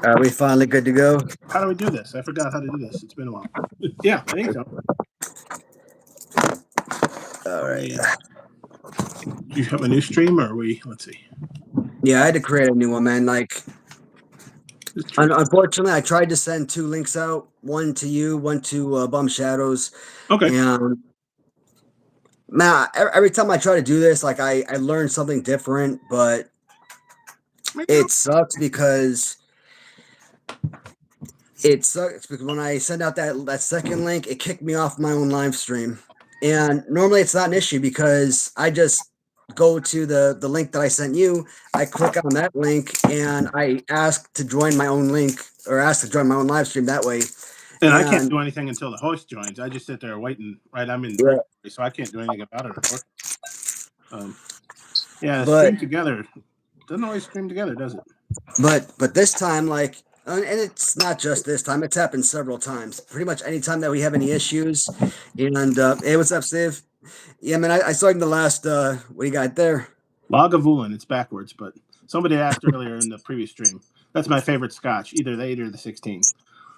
Are we finally good to go? How do we do this? I forgot how to do this. It's been a while. Yeah, I think so. All right. Do you have a new stream or are we? Let's see. Yeah, I had to create a new one, man. Like, unfortunately, I tried to send 2 links out, one to you, one to Bum Shadows. Okay. And man, every time I try to do this, like I learn something different, but it sucks because when I send out that second link, it kicked me off my own live stream. And normally it's not an issue because I just go to the link that I sent you, I click on that link, and I ask to join my own link or ask to join my own live stream that way. And I can't do anything until the host joins. I just sit there waiting. Right, I'm in, so I can't do anything about it. Stream together doesn't always stream together, does it? But this time, like, and it's not just this time; it's happened several times. Pretty much any time that we have any issues. And hey, what's up, Steve? Yeah, man, I saw him the last. What do you got there? Lagavulin. It's backwards, but somebody asked earlier in the previous stream. That's my favorite Scotch, either the 8 or the 16.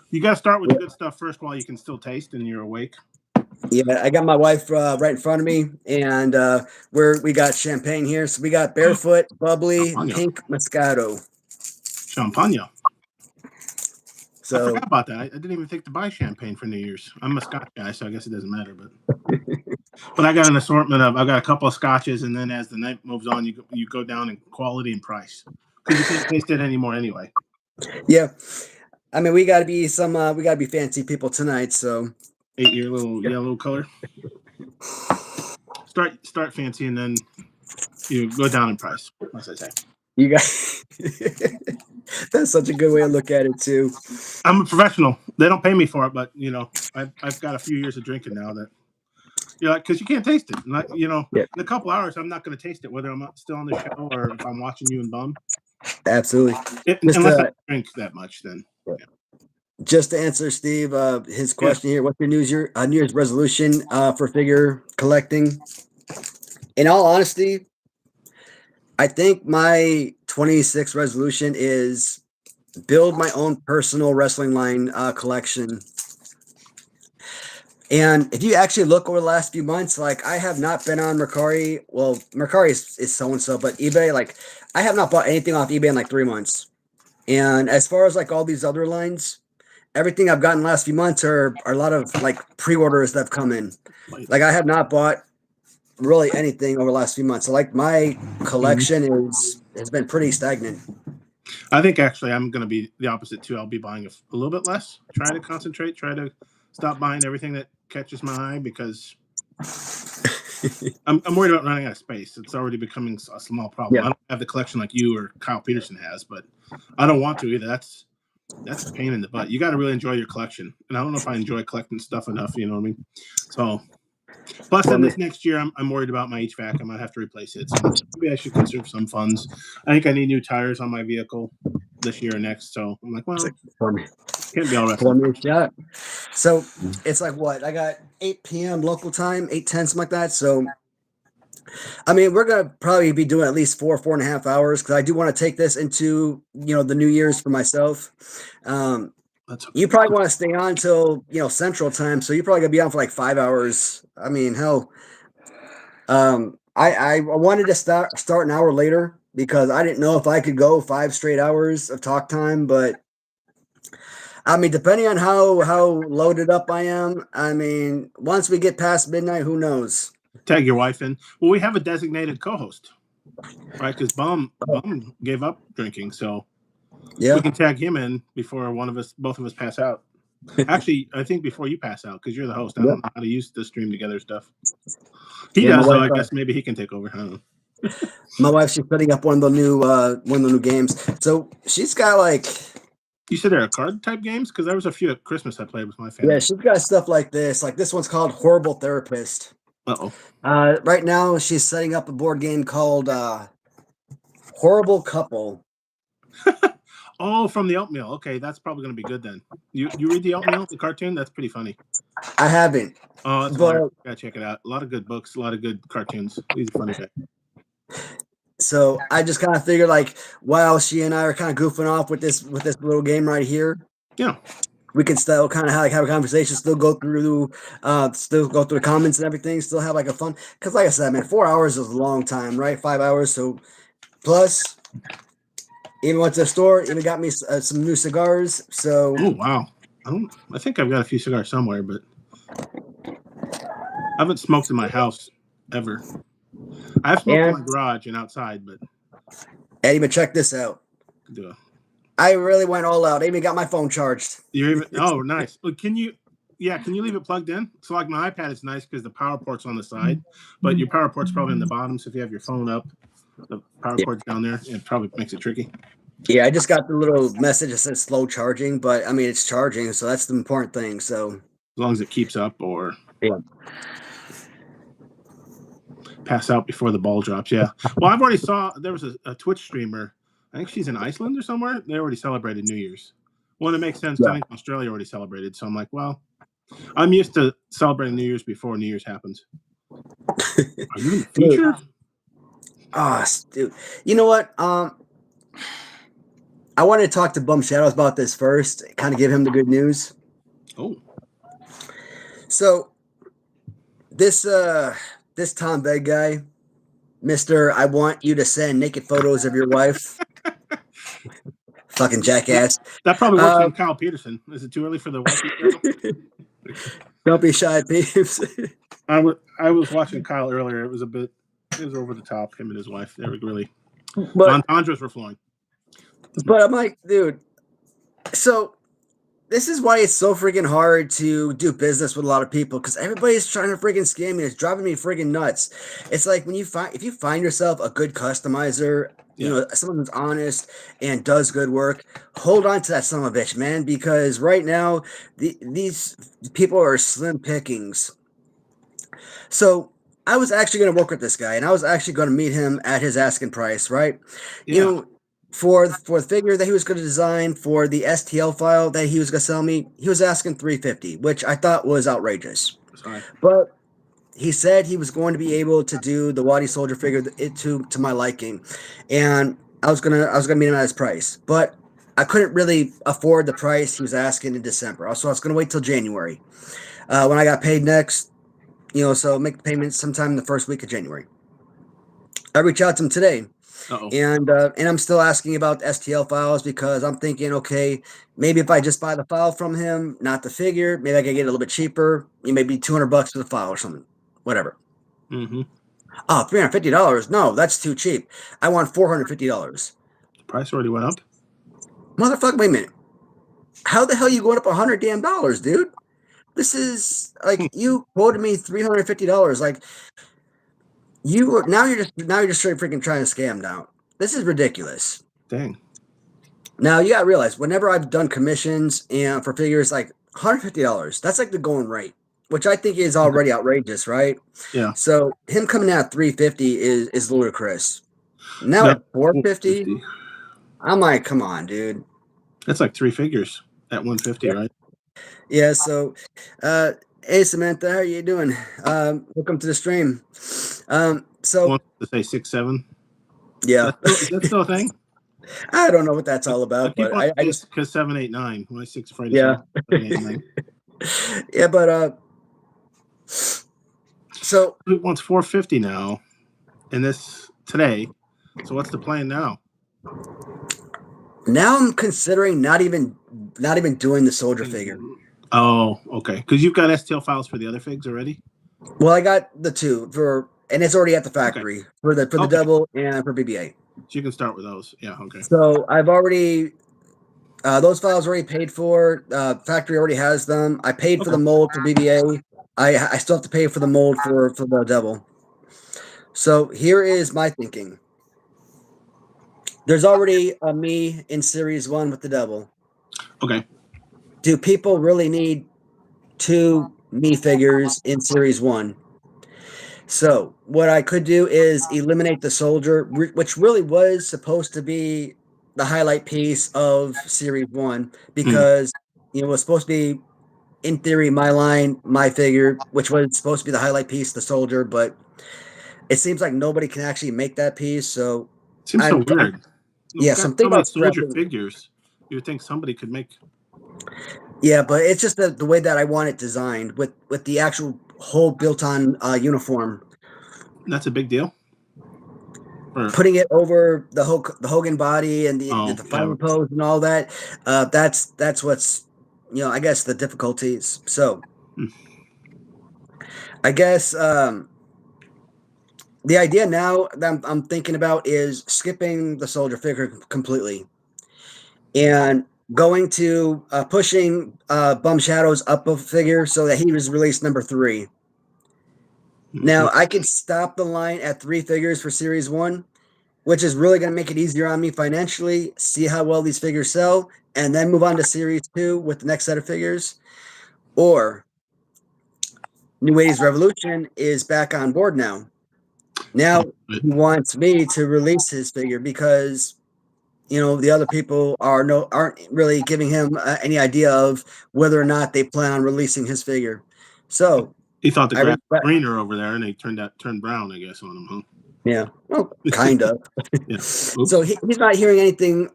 You got to start with the good stuff first while you can still taste and you're awake. Yeah, I got my wife right in front of me, and we got champagne here. So we got Barefoot, Bubbly, Champagne. Pink Moscato. Champagne. So I forgot about that. I didn't even think to buy champagne for New Year's. I'm a Scotch guy, so I guess it doesn't matter. But I got an assortment of. I got a couple of Scotches, and then as the night moves on, you go down in quality and price because you can't taste it anymore anyway. Yeah, I mean we got to be fancy people tonight. So 8-year little yellow color. Start fancy, and then you go down in price. As I say. You got that's such a good way to look at it too. I'm a professional. They don't pay me for it, but I've got a few years of drinking now that because you can't taste it. And in a couple hours, I'm not going to taste it whether I'm still on the show or if I'm watching you and Bum. Absolutely. Unless I drink that much, then. Yeah. Just to answer Steve, his question here: what's your New Year's resolution for figure collecting? In all honesty, I think my 26th resolution is build my own personal wrestling line collection. And if you actually look over the last few months, like I have not been on Mercari. Well, Mercari is so-and-so, but eBay, like I have not bought anything off eBay in like 3 months. And as far as like all these other lines, everything I've gotten the last few months are a lot of like pre-orders that have come in. Like I have not bought really anything over the last few months. So like my collection has been pretty stagnant. I think actually I'm going to be the opposite too. I'll be buying a little bit less, try to concentrate, try to stop buying everything that catches my eye because I'm worried about running out of space. It's already becoming a small problem. Yeah. I don't have the collection like you or Kyle Peterson has, but I don't want to either. That's a pain in the butt. You got to really enjoy your collection. And I don't know if I enjoy collecting stuff enough, you know what I mean? So plus then this next year I'm worried about my HVAC. I might have to replace it. So maybe I should conserve some funds. I think I need new tires on my vehicle this year or next. So I'm like, well, can't be all right. So it's like what? I got 8 p.m. local time, 8:10, something like that. So I mean, we're gonna probably be doing at least 4.5 hours because I do want to take this into the New Year's for myself. You probably want to stay on till Central Time, so you're probably gonna be on for like 5 hours. I mean, hell, I wanted to start an hour later because I didn't know if I could go 5 straight hours of talk time, but I mean, depending on how loaded up I am, I mean, once we get past midnight, who knows? Tag your wife in. Well, we have a designated co-host, right? Because Bum gave up drinking, so we can tag him in before both of us pass out. Actually, I think before you pass out, because you're the host. I don't know how to use the stream together stuff. He does, so I guess maybe he can take over. I don't know. My wife, she's setting up one of the new games. So she's got like. You said there are card type games? Because there was a few at Christmas I played with my family. Yeah, she's got stuff like this. Like this one's called Horrible Therapist. Uh-oh. Right now, she's setting up a board game called Horrible Couple. Oh, from the Oatmeal. Okay, that's probably going to be good then. You read the Oatmeal, the cartoon? That's pretty funny. I haven't. Oh, that's gotta check it out. A lot of good books, a lot of good cartoons. These are funny guys. So I just kind of figured like while she and I are kind of goofing off with this little game right here, Yeah. we can still kind of have a conversation, still go through the comments and everything, still have like a fun. Because like I said, man, 4 hours is a long time, right? 5 hours. So plus, even went to the store, even got me some new cigars. So Oh wow. I think I've got a few cigars somewhere, but I haven't smoked in my house ever. I've smoked in my garage and outside, but and even check this out. do I really went all out. I even got my phone charged. you're even nice. But can you leave it plugged in? So like my iPad is nice because the power port's on the side, but your power port's probably in the bottom. So if you have your phone up, the power cord's down there. It probably makes it tricky. Yeah, I just got the little message that says slow charging, but I mean it's charging, so that's the important thing. So as long as it keeps up, or yeah. Pass out before the ball drops. Yeah. Well, I've already saw there was a Twitch streamer. I think she's in Iceland or somewhere. They already celebrated New Year's. Well, it makes sense. Yeah. I think Australia already celebrated. So I'm like, well, I'm used to celebrating New Year's before New Year's happens. Are you in the future? Dude. You know what? I wanted to talk to Bum Shadows about this first, kind of give him the good news. Oh. So this Tom Begg guy, Mr. I want you to send naked photos of your wife. Fucking jackass. That probably works on Kyle Peterson. Is it too early for the wife? Don't be shy, peeps. I was watching Kyle earlier. It was over the top, him and his wife. They were really entendres were flowing. But I'm like, dude, so this is why it's so freaking hard to do business with a lot of people, because everybody's trying to freaking scam me. It's driving me freaking nuts. It's like if you find yourself a good customizer, you know, someone who's honest and does good work, hold on to that son of a bitch, man, because right now these people are slim pickings. So I was actually going to work with this guy, and I was actually going to meet him at his asking price, right? Yeah. You know, for the figure that he was going to design, for the STL file that he was going to sell me, he was asking $350, which I thought was outrageous. Sorry. But he said he was going to be able to do the Wadi Soldier figure to my liking, and I was gonna meet him at his price, but I couldn't really afford the price he was asking in December. So I was gonna wait till January when I got paid next. You know, so make the payment sometime in the first week of January. I reached out to him today. Uh-oh. And I'm still asking about the STL files because I'm thinking, okay, maybe if I just buy the file from him, not the figure, maybe I can get it a little bit cheaper. Maybe $200 for the file or something, whatever. Mm-hmm. Oh, $350? No, that's too cheap. I want $450. The price already went up. Motherfucker, wait a minute. How the hell are you going up $100 damn, dude? This is like you quoted me $350. Like now you're just straight freaking trying to scam now. This is ridiculous. Dang. Now you gotta realize, whenever I've done commissions and for figures like $150, that's like the going rate, which I think is already outrageous, right? Yeah. So him coming out at $350 is ludicrous. Now at $450, I'm like, come on, dude. That's like three figures at $150, right? Yeah. So, hey Samantha, how are you doing? Welcome to the stream. So want to say 6'7". Yeah, is that still a thing? I don't know what that's all about, but I just because 789 when I 6 Friday. Yeah. 7, Yeah, but so it wants 450 now, in this today. So what's the plan now? Now I'm considering not even doing the soldier figure. Oh, okay. Because you've got STL files for the other figs already. Well, I got the two and it's already at the factory for the double and for BB-8. So you can start with those. Yeah. Okay. So I've already those files already paid for. Factory already has them. I paid for the mold for BB-8. I still have to pay for the mold for the devil. So here is my thinking. There's already a me in Series 1 with the devil. Okay. Do people really need two me figures in Series 1? So what I could do is eliminate the soldier, which really was supposed to be the highlight piece of Series 1, because it was supposed to be, in theory, my line, my figure, which was supposed to be the highlight piece, the soldier, but it seems like nobody can actually make that piece. So Seems so weird. Yeah, We've got something so many about soldier scrapping. figures. You would think somebody could make. Yeah, but it's just the way that I want it designed with the actual whole built-on uniform. That's a big deal. Or, Putting it over the Hogan body and the Oh, fighting yeah. pose and all that. That's what's I guess the difficulties. So Hmm. I guess the idea now that I'm thinking about is skipping the soldier figure completely and going to pushing Bum Shadows up a figure so that he was released number 3. Now I can stop the line at 3 figures for Series 1, which is really going to make it easier on me financially, see how well these figures sell, and then move on to Series 2 with the next set of figures. Or New 80s Revolution is back on board now. Now he wants me to release his figure because the other people aren't really giving him any idea of whether or not they plan on releasing his figure. So He thought the grass was greener over there, and they turned brown, I guess, on him, huh? Yeah, well, kind of. Yeah. So he's not hearing anything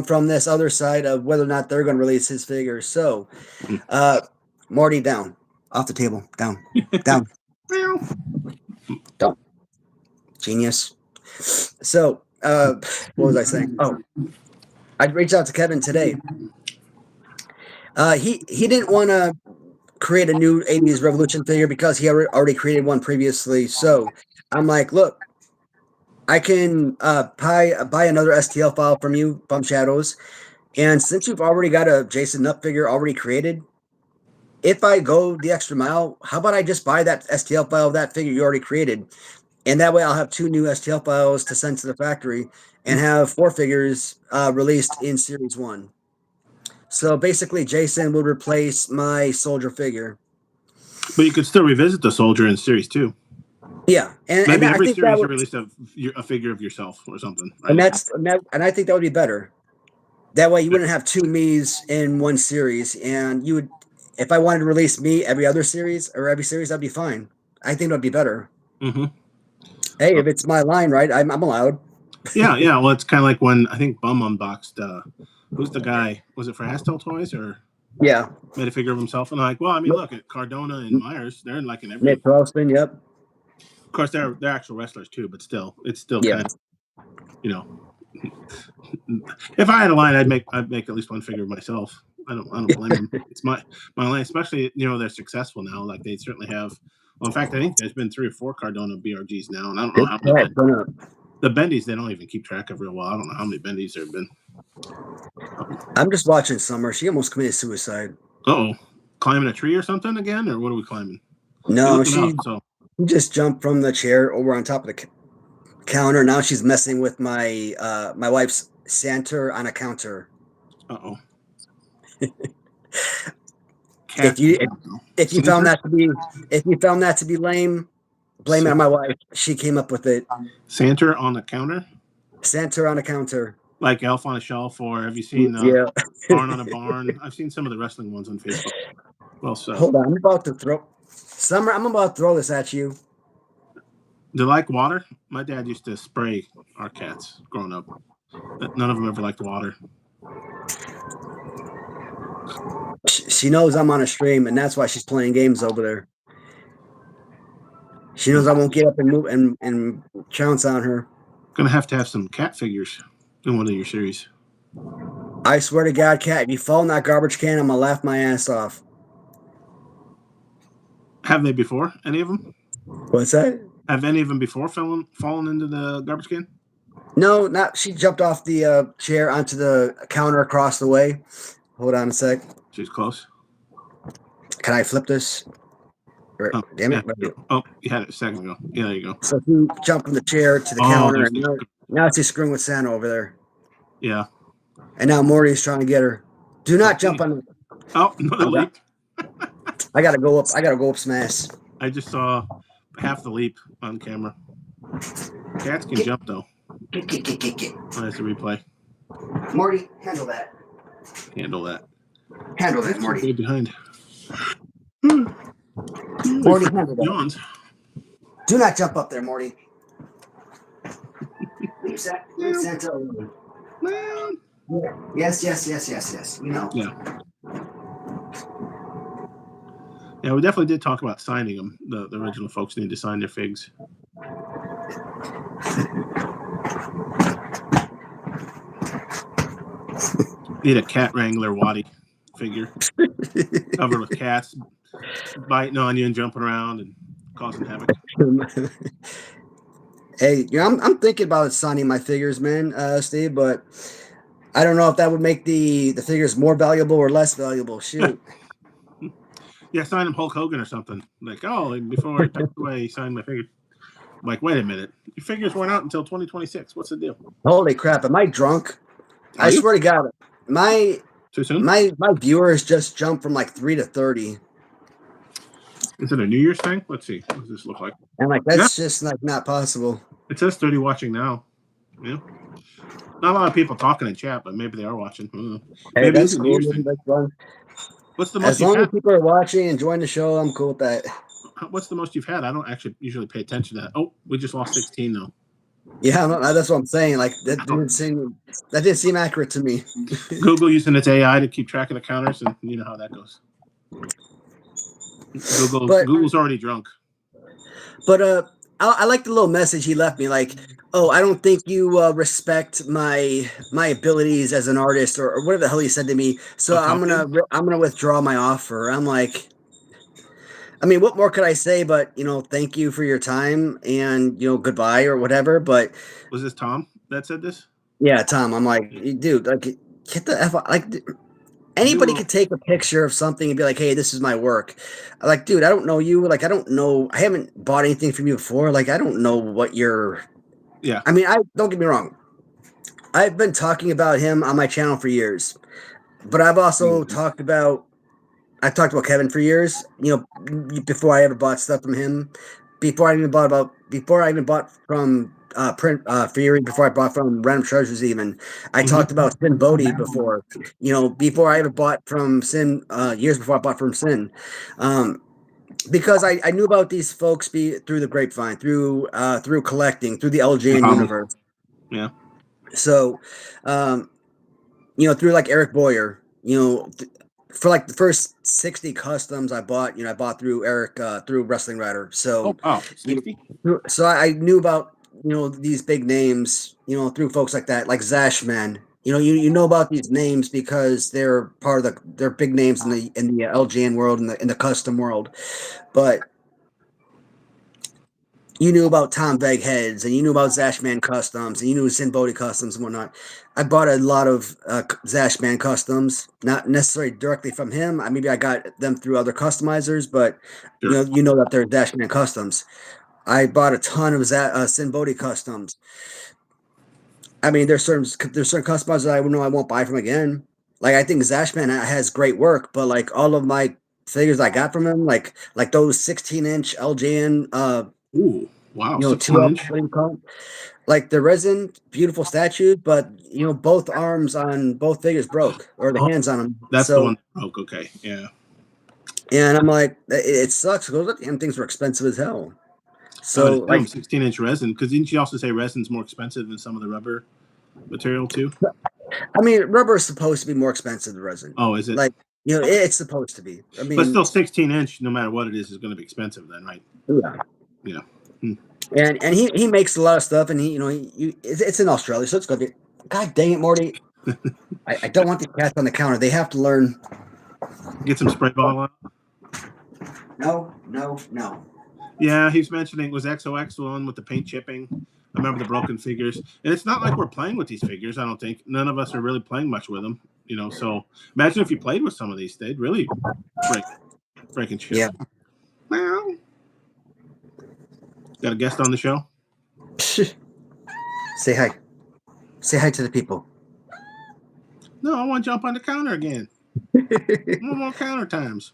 from this other side of whether or not they're going to release his figure. So, Marty, down off the table, down, down, down. Genius. So, what was I saying? Oh, I reached out to Kevin today. He didn't want to create a new 80s Revolution figure because he already created one previously. So I'm like, look, I can buy another STL file from you, Bum Shadows, and since you've already got a Jason Nutt figure already created, if I go the extra mile, how about I just buy that STL file of that figure you already created, and that way I'll have 2 new STL files to send to the factory and have 4 figures released in Series 1. So basically, Jason would replace my soldier figure. But you could still revisit the soldier in Series 2. Yeah, and maybe and every I think series that you released a figure of yourself or something. Right? and I think that would be better. That way, you wouldn't have 2 me's in one series, and you would. If I wanted to release me every other series or every series, that'd be fine. I think that'd be better. Mm-hmm. Hey, if it's my line, right? I'm allowed. Yeah. Well, it's kind of like when I think Bum unboxed. Who's the guy? Was it for Hastel Toys or? Yeah. Made a figure of himself, and I'm like, well, I mean, look at Cardona and Myers. They're like in every. Nick Carlson, yep. Of course, they're actual wrestlers too, but still, it's still kind of, If I had a line, I'd make at least one figure of myself. I don't blame them. It's my line, especially they're successful now. Like they certainly have. Well, in fact, I think there's been 3 or 4 Cardona BRGs now, and I don't know how many. The bendies they don't even keep track of real well. I don't know how many bendies there have been. I'm just watching Summer. She almost committed suicide. Uh-oh. Climbing a tree or something again, or what are we climbing? No, she just jumped from the chair over on top of the counter. Now she's messing with my my wife's Santa on a counter. Uh-oh. If you found that to be lame, blame it on my wife. She came up with it. Santa on the counter? Santa on a counter. Like Elf on a Shelf, or have you seen Barn on a Barn? I've seen some of the wrestling ones on Facebook. Well, so hold on, I'm about to throw this at you. Do you like water? My dad used to spray our cats growing up. None of them ever liked water. She knows I'm on a stream, and that's why she's playing games over there. She knows I won't get up and move and trounce on her. Gonna have to have some cat figures in one of your series. I swear to God, Cat, if you fall in that garbage can, I'm gonna laugh my ass off. Have they before? Any of them? What's that? Have any of them before fallen into the garbage can? No, not. She jumped off the chair onto the counter across the way. Hold on a sec. She's close. Can I flip this? Oh, damn it. Yeah. Oh, you had it a second ago. Yeah, there you go. So she jumped from the chair to the counter, and now she's screwing with Santa over there. Yeah. And now Morty's trying to get her. Do not jump on. Oh, another leap. I gotta go up. I gotta go up some ass. I just saw half the leap on camera. Cats can jump though. Get. Oh, that's a replay. Morty, handle that. Handle that, Morty. Behind. Morty, handle that. Yawns. Do not jump up there, Morty. Leave Santa alone. Man. Yes. We know. Yeah. Yeah, we definitely did talk about signing them. The original folks need to sign their figs. Need a cat wrangler Waddy figure covered with cats biting on you and jumping around and causing havoc. Hey, I'm thinking about signing my figures, man, Steve, but I don't know if that would make the figures more valuable or less valuable. Shoot. Yeah, sign him Hulk Hogan or something. Like, oh, before he passed away, he signed my figure. I'm like, wait a minute. Your figures weren't out until 2026. What's the deal? Holy crap. Am I drunk? Are I you? swear to God. Too soon? My viewers just jumped from like 3 to 30. Is it a New Year's thing? Let's see. What does this look like? And like that's just like not possible. It says 30 watching now. Yeah. Not a lot of people talking in chat, but maybe they are watching. Hey, Maybe that's it's a New cool. Year's thing. That's fun. What's the most As long as people are watching and enjoying the show, I'm cool with that. What's the most you've had? I don't actually usually pay attention to that. Oh, we just lost 16 though. Yeah, that's what I'm saying. Like that didn't seem accurate to me. Google using its AI to keep track of the counters, and you know how that goes. Google's already drunk. But I like the little message he left me. Like, oh, I don't think you respect my abilities as an artist, or whatever the hell he said to me. So I'm gonna withdraw my offer. I'm like, I mean, what more could I say? But thank you for your time and goodbye or whatever. But was this Tom that said this? Yeah, Tom. I'm like, dude, like, get the F. Like, anybody could take a picture of something and be like, hey, this is my work. I'm like, dude, I don't know you. Like, I don't know. I haven't bought anything from you before. Like, I don't know what you're. Yeah. I mean, don't get me wrong. I've been talking about him on my channel for years, but I've also talked about Kevin for years. Before I ever bought stuff from him, before I even bought from Fury, before I bought from Random Treasures, even I talked about Sin Bodhi before. Before I ever bought from Sin, years before I bought from Sin, because I knew about these folks through the grapevine, through collecting, through the LJN universe. Yeah. So, through like Eric Boyer, for like the first 60 customs I bought, I bought through Eric, through Wrestling Rider. So, 60? So I knew about, these big names, through folks like that, like Zashman. You know about these names because they're part of they're big names in the LJN world, in the custom world. But you knew about Tom Veg heads, and you knew about Zashman customs, and you knew Sin Bodhi customs and whatnot. I bought a lot of Zashman customs, not necessarily directly from him. Maybe I got them through other customizers, but Sure. you know that they're Zashman customs. I bought a ton of Sin Bodhi customs. I mean, there's certain customizers that I know I won't buy from again. Like, I think Zashman has great work, but like all of my figures I got from him, like those 16-inch LJN. Ooh, wow! 2-inch. What do you call them? Like the resin, beautiful statue, but both arms on both figures broke, or the hands on them. That's the one that broke. Okay, yeah. And I'm like, it sucks because those damn things were expensive as hell. So like 16-inch resin, because didn't you also say resin's more expensive than some of the rubber material too? I mean, rubber is supposed to be more expensive than resin. Oh, is it? Like, it's supposed to be. I mean, but still, 16-inch, no matter what it is going to be expensive then, right? Yeah. Hmm. And he makes a lot of stuff, and it's in Australia, so it's gonna be. God dang it, Morty! I don't want the cats on the counter. They have to learn. Get some spray bottle out. No. Yeah, he's mentioning was XOX the one with the paint chipping. I remember the broken figures, and it's not like we're playing with these figures. I don't think none of us are really playing much with them. So imagine if you played with some of these, they'd really breaking shit. Yeah. Well, got a guest on the show. Say hi. Say hi to the people. No, I want to jump on the counter again. One more counter times.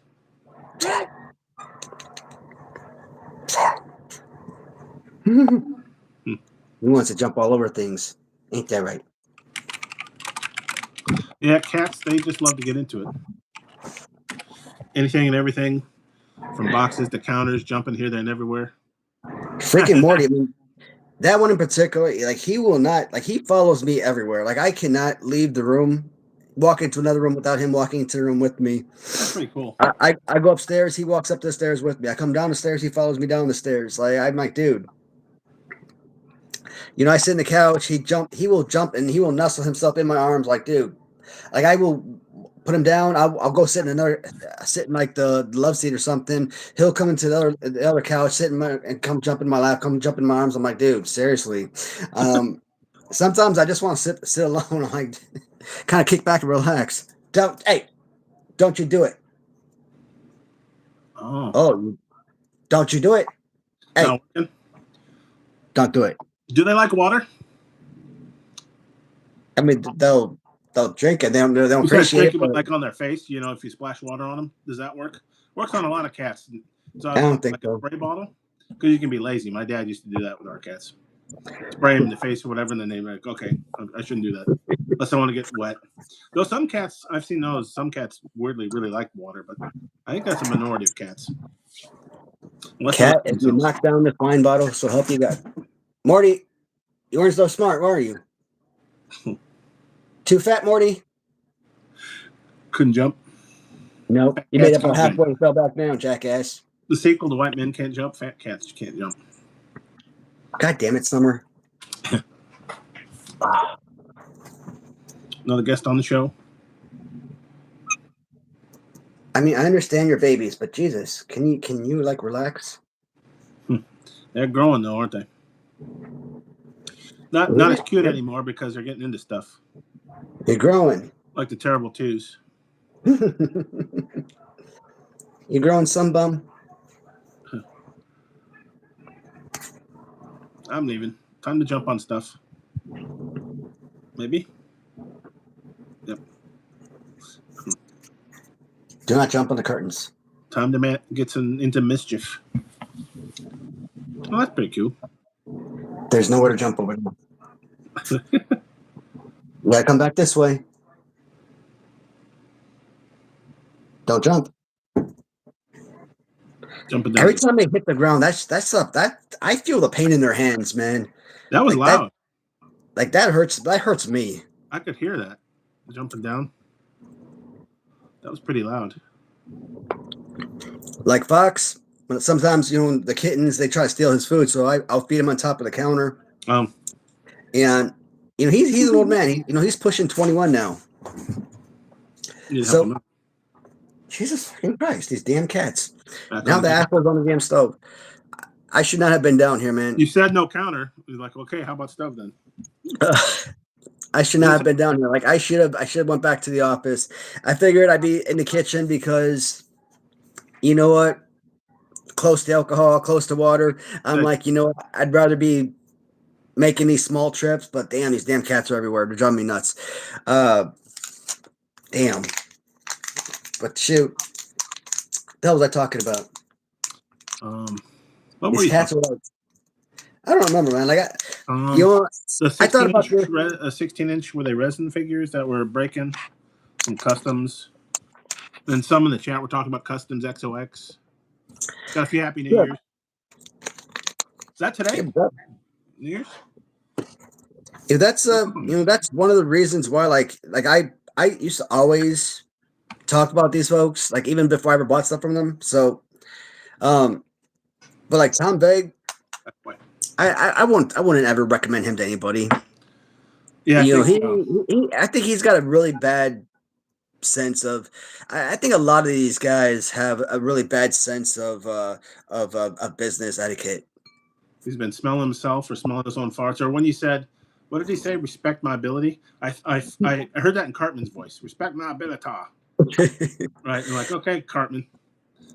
He wants to jump all over things. Ain't that right? Yeah, cats, they just love to get into it. Anything and everything, from boxes to counters, jumping here, there, and everywhere. Freaking Morty. I mean, That one in particular, like he will not, like he follows me everywhere. Like I cannot leave the room, walk into another room without him walking into the room with me. That's pretty cool. I go upstairs, he walks up the stairs with me. I come down the stairs, he follows me down the stairs. Like I'm like, dude, I sit in the couch, he will jump and he will nestle himself in my arms, like, dude. Like I will put him down. I'll go sit in like the love seat or something. He'll come into the other couch, and come jump in my lap, come jump in my arms. I'm like, dude, seriously. Sometimes I just want to sit alone, and like kind of kick back and relax. Don't you do it? Oh, don't you do it? Hey, don't do it. Do they like water? I mean, they'll drink it. They don't appreciate it. But like on their face, if you splash water on them, does that work? Works on a lot of cats. So I don't think like so. A spray bottle, because you can be lazy. My dad used to do that with our cats. Spray them in the face or whatever, and then they're like, okay, I shouldn't do that unless I want to get wet. Though some cats, I've seen those. Some cats weirdly really like water, but I think that's a minority of cats. Cat, if you knock down the wine bottle, so help you God. Morty, you weren't so smart, were you? Too fat, Morty? Couldn't jump? Nope. You made it about halfway and fell back down, jackass. The sequel to White Men Can't Jump, Fat Cats Can't Jump. God damn it, Summer. Another guest on the show. I mean, I understand your babies, but Jesus, can you like relax? They're growing though, aren't they? Not as cute anymore because they're getting into stuff. They're growing. Like the Terrible Twos. You growing some bum? I'm leaving. Time to jump on stuff. Maybe? Yep. Do not jump on the curtains. Time to get into mischief. Well, that's pretty cool. There's nowhere to jump over there. You gotta come back this way. Don't jump. Jumping down. Every time they hit the ground, that I feel the pain in their hands, man. That was loud. That hurts. That hurts me. I could hear that jumping down. That was pretty loud. Like Fox, sometimes the kittens they try to steal his food, so I'll feed him on top of the counter. And he's an old man. He's pushing 21 now. So Jesus fucking Christ, these damn cats. Now the apple's on the damn stove. I should not have been down here, man. You said no counter. You're like, okay, how about stove then? I should not have been down here. Like I should have went back to the office. I figured I'd be in the kitchen because you know what? Close to alcohol, close to water. I'm like, I'd rather be making these small trips, but damn, these damn cats are everywhere. They're driving me nuts. Damn. But shoot. What the hell was I talking about? What were you talking about? I don't remember, man. Like, I thought about a 16-inch were they resin figures that were breaking some customs. And some in the chat were talking about customs XOX. Got a few Happy New Year's. Is that today? New Year's? If that's that's one of the reasons why like I used to always talk about these folks, like even before I ever bought stuff from them. So but like Tom Veg, I wouldn't ever recommend him to anybody. Yeah, I think he's got a really bad sense of. I think a lot of these guys have a really bad sense of business etiquette. He's been smelling himself or smelling his own farts. Or when you said, what did he say? Respect my ability. I heard that in Cartman's voice. Respect my ability. Right. You're like, okay, Cartman,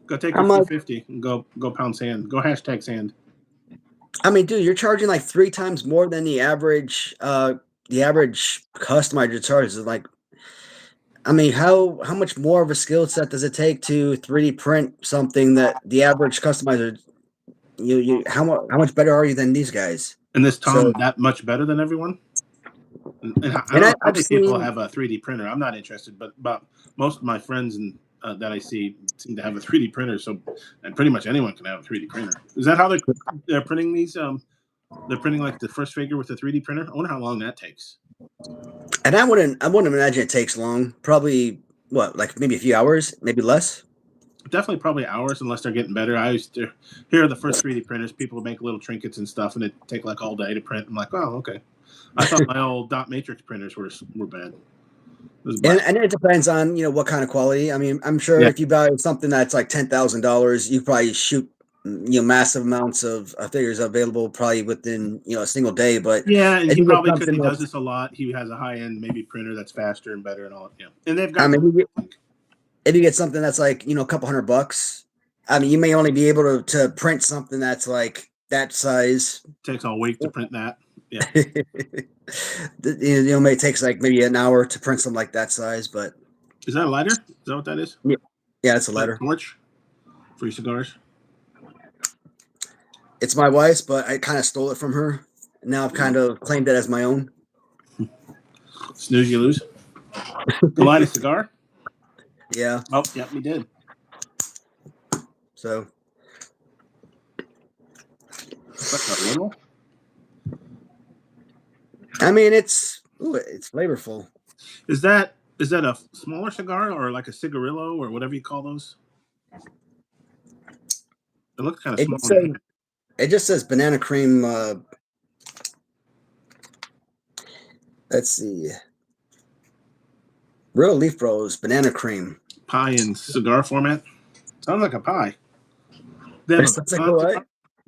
go take your 250 and go pound sand. Go hashtag sand. I mean, dude, you're charging like 3 times more than the average customizer charges. Like, I mean, how much more of a skill set does it take to 3D print something that the average customizer? How much better are you than these guys? And this Tom that much better than everyone? And how many people have a 3D printer? I'm not interested, but most of my friends that I see seem to have a 3D printer. So, and pretty much anyone can have a 3D printer. Is that how they're printing these They're printing like the first figure with the 3D printer. I wonder how long that takes. And I wouldn't imagine it takes long. Probably what, like maybe a few hours, maybe less. Definitely probably hours unless they're getting better. I used to hear the first 3D printers. People would make little trinkets and stuff, and it take like all day to print. I'm like, oh, okay. I thought my old dot matrix printers were bad. And it depends on what kind of quality. I mean, I'm sure if you buy something that's like $10,000, you probably shoot massive amounts of figures available probably within a single day. But yeah, and if he you get probably because he something does this a lot, he has a high end maybe printer that's faster and better and all. Yeah, and they've got. I mean, if you get something that's like a couple $100, I mean, you may only be able to print something that's like that size. Takes all week to print that. Yeah. It takes like maybe an hour to print something like that size, but is that a lighter? Is that what that is? Yeah, it's a lighter. Torch for your cigars. It's my wife's, but I kind of stole it from her. Now I've kind of claimed it as my own. Snooze, you lose. To light a cigar? Yeah. Oh, yeah, we did. So. That's a little. I mean, it's flavorful. Is that a smaller cigar or like a cigarillo or whatever you call those? It looks kind of small. It just says banana cream. Let's see. Real Leaf Bros banana cream. Pie in cigar format. Sounds like a pie.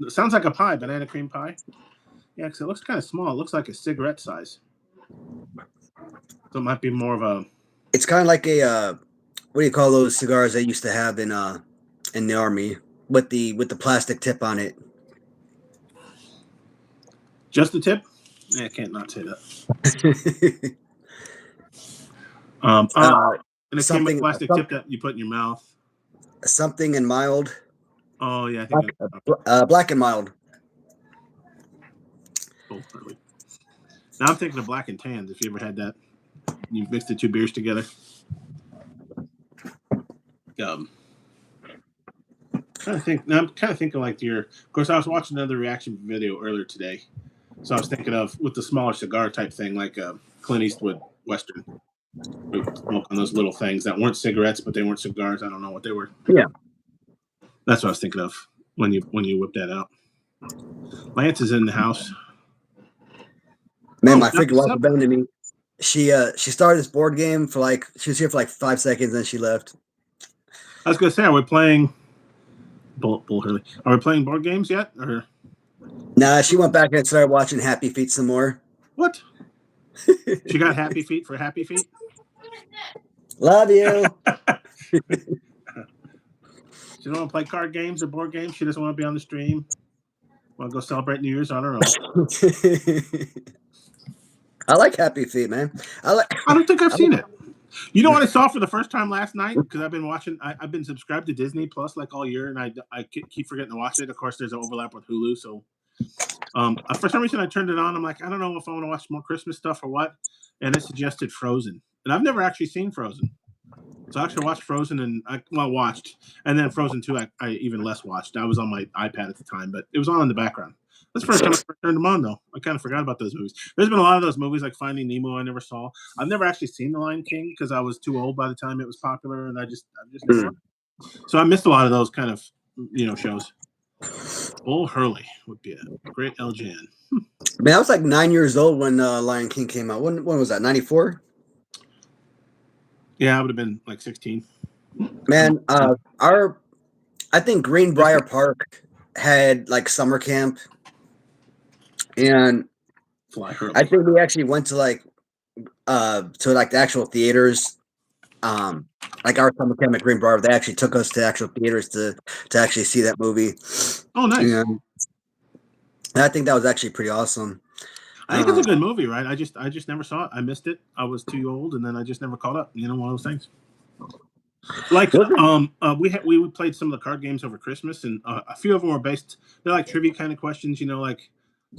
Sounds like a pie, banana cream pie. Yeah, because it looks kind of small. It looks like a cigarette size. So it might be more of a. It's kind of like a what do you call those cigars they used to have in the army with the plastic tip on it? Just the tip? Yeah, I can't not say that. And it came with plastic tip that you put in your mouth. Something and mild. Oh yeah, I think Black and Mild. Oh, really. Now I'm thinking of Black and Tans. If you ever had that, you mix the two beers together. I'm kind of thinking like Of course, I was watching another reaction video earlier today, so I was thinking of with the smaller cigar type thing, like Clint Eastwood Western. Smoke on those little things that weren't cigarettes, but they weren't cigars. I don't know what they were. Yeah, that's what I was thinking of when you whipped that out. Lance is in the house. Man, my freaking wife abandoned me. She started this board game she was here for like 5 seconds, then she left. I was gonna say, are we playing Bull Hurley? Are we playing board games yet? Or nah, she went back and started watching Happy Feet some more. What? She got Happy Feet for Happy Feet? Love you. She don't want to play card games or board games. She doesn't want to be on the stream. Want to go celebrate New Year's on her own. I like Happy Feet, man. I don't think I've seen it. You know what I saw for the first time last night? Because I've been watching. I've been subscribed to Disney Plus like all year, and I keep forgetting to watch it. Of course, there's an overlap with Hulu, so for some reason I turned it on. I'm like, I don't know if I want to watch more Christmas stuff or what, and it suggested Frozen, and I've never actually seen Frozen. So I actually watched Frozen and watched, and then Frozen 2 I even less watched. I was on my iPad at the time, but it was on in the background. That's the first time I turned them on, though. I kind of forgot about those movies. There's been a lot of those movies like Finding Nemo I never saw. I've never actually seen The Lion King because I was too old by the time it was popular, and I just never. So I missed a lot of those kind of shows. Bull Hurley would be a great LJN. Man, I was like 9 years old when Lion King came out. When was that? 94? Yeah, I would have been like 16. Man, I think Greenbrier Park had like summer camp, and I think we actually went to the actual theaters. Like our summer camp at Greenbrier, they actually took us to actual theaters to actually see that movie. Oh, nice! And I think that was actually pretty awesome. I think it's a good movie, right? I just never saw it. I missed it. I was too old, and then I just never caught up. One of those things. Like we played some of the card games over Christmas, and a few of them were based. They're like trivia kind of questions, like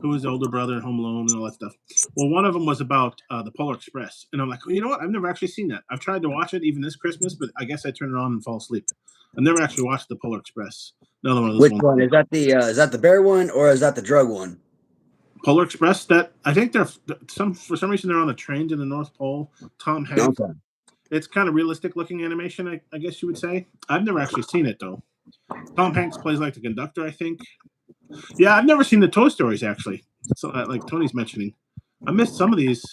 who was the older brother in Home Alone and all that stuff. Well, one of them was about the Polar Express, and I'm like, you know what? I've never actually seen that. I've tried to watch it even this Christmas, but I guess I turn it on and fall asleep. I've never actually watched the Polar Express. Another one of those. Which one is that? Is that the bear one or is that the drug one? Polar Express. That I think they're for some reason they're on a train to the North Pole. Tom Hanks. Okay. It's kind of realistic looking animation, I guess you would say. I've never actually seen it though. Tom Hanks plays like the conductor, I think. Yeah, I've never seen the Toy Stories actually. So like Tony's mentioning, I missed some of these.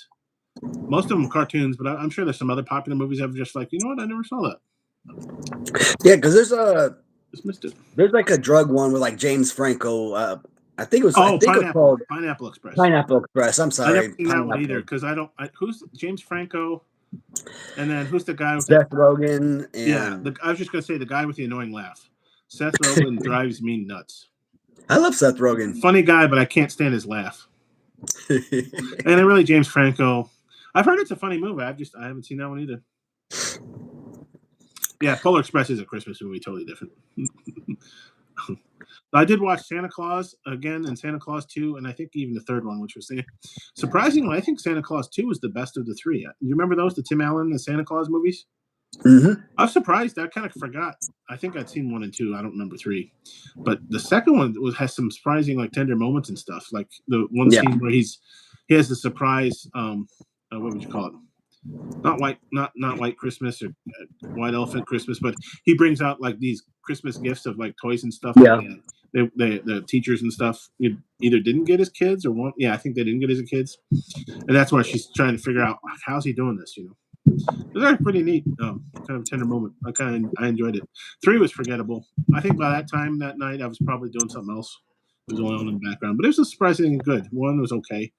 Most of them cartoons, but I'm sure there's some other popular movies I've just like, you know what, I never saw that. Yeah, because Just missed it. there's like a drug one with like James Franco. I think it was. I think it was called Pineapple Express. Pineapple Express. I'm I sorry. never seen that one either because I don't. Who's James Franco? And then who's the guy with Seth Rogen? And yeah, I was just gonna say the guy with the annoying laugh. Seth Rogen drives me nuts. I love Seth Rogen. Funny guy, but I can't stand his laugh. And then really James Franco. I've heard it's a funny movie. I haven't seen that one either. Yeah, Polar Express is a Christmas movie, totally different. I did watch Santa Claus again and Santa Claus 2, and I think even the third one, which was surprisingly, I think Santa Claus 2 was the best of the three. You remember those, the Tim Allen and Santa Claus movies? Mm-hmm. I was surprised. I kind of forgot. I think I'd seen 1 and 2. I don't remember 3. But the second one has some surprising, like, tender moments and stuff. Like the one scene where he has the surprise, what would you call it? Not white Christmas or white elephant Christmas, but he brings out like these Christmas gifts of like toys and stuff. Yeah. The teachers and stuff either didn't get as kids or one. Yeah, I think they didn't get as kids, and that's why she's trying to figure out how's he doing this. You know, it was actually pretty neat, kind of a tender moment. I enjoyed it. 3 was forgettable. I think by that time that night I was probably doing something else. It was going on in the background, but it was surprisingly good. 1 was okay.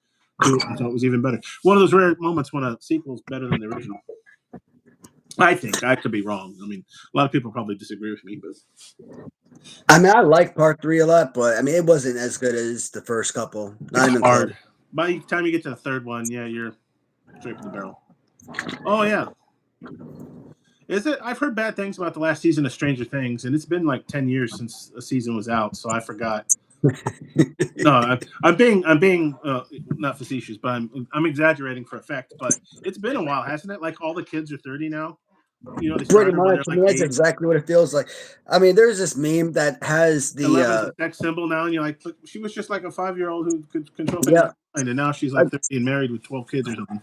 2 I thought was even better. One of those rare moments when a sequel is better than the original. I think I could be wrong. I mean, a lot of people probably disagree with me, but I mean, I like part 3 a lot, but I mean, it wasn't as good as the first couple. Not even hard. close. By the time you get to the third one, yeah, you're straight from the barrel. Oh yeah, is it? I've heard bad things about the last season of Stranger Things, and it's been like 10 years since a season was out, so I forgot. No, I'm being not facetious, but I'm exaggerating for effect. But it's been a while, hasn't it? Like all the kids are 30 now. You know, they Pretty started when much. they're I mean, like that's 8. exactly what it feels like. I mean, there's this meme that has the 11's a sex symbol now, and you're like, look, she was just like a 5-year-old who could control things, yeah, and now she's like 30 and married with 12 kids or something.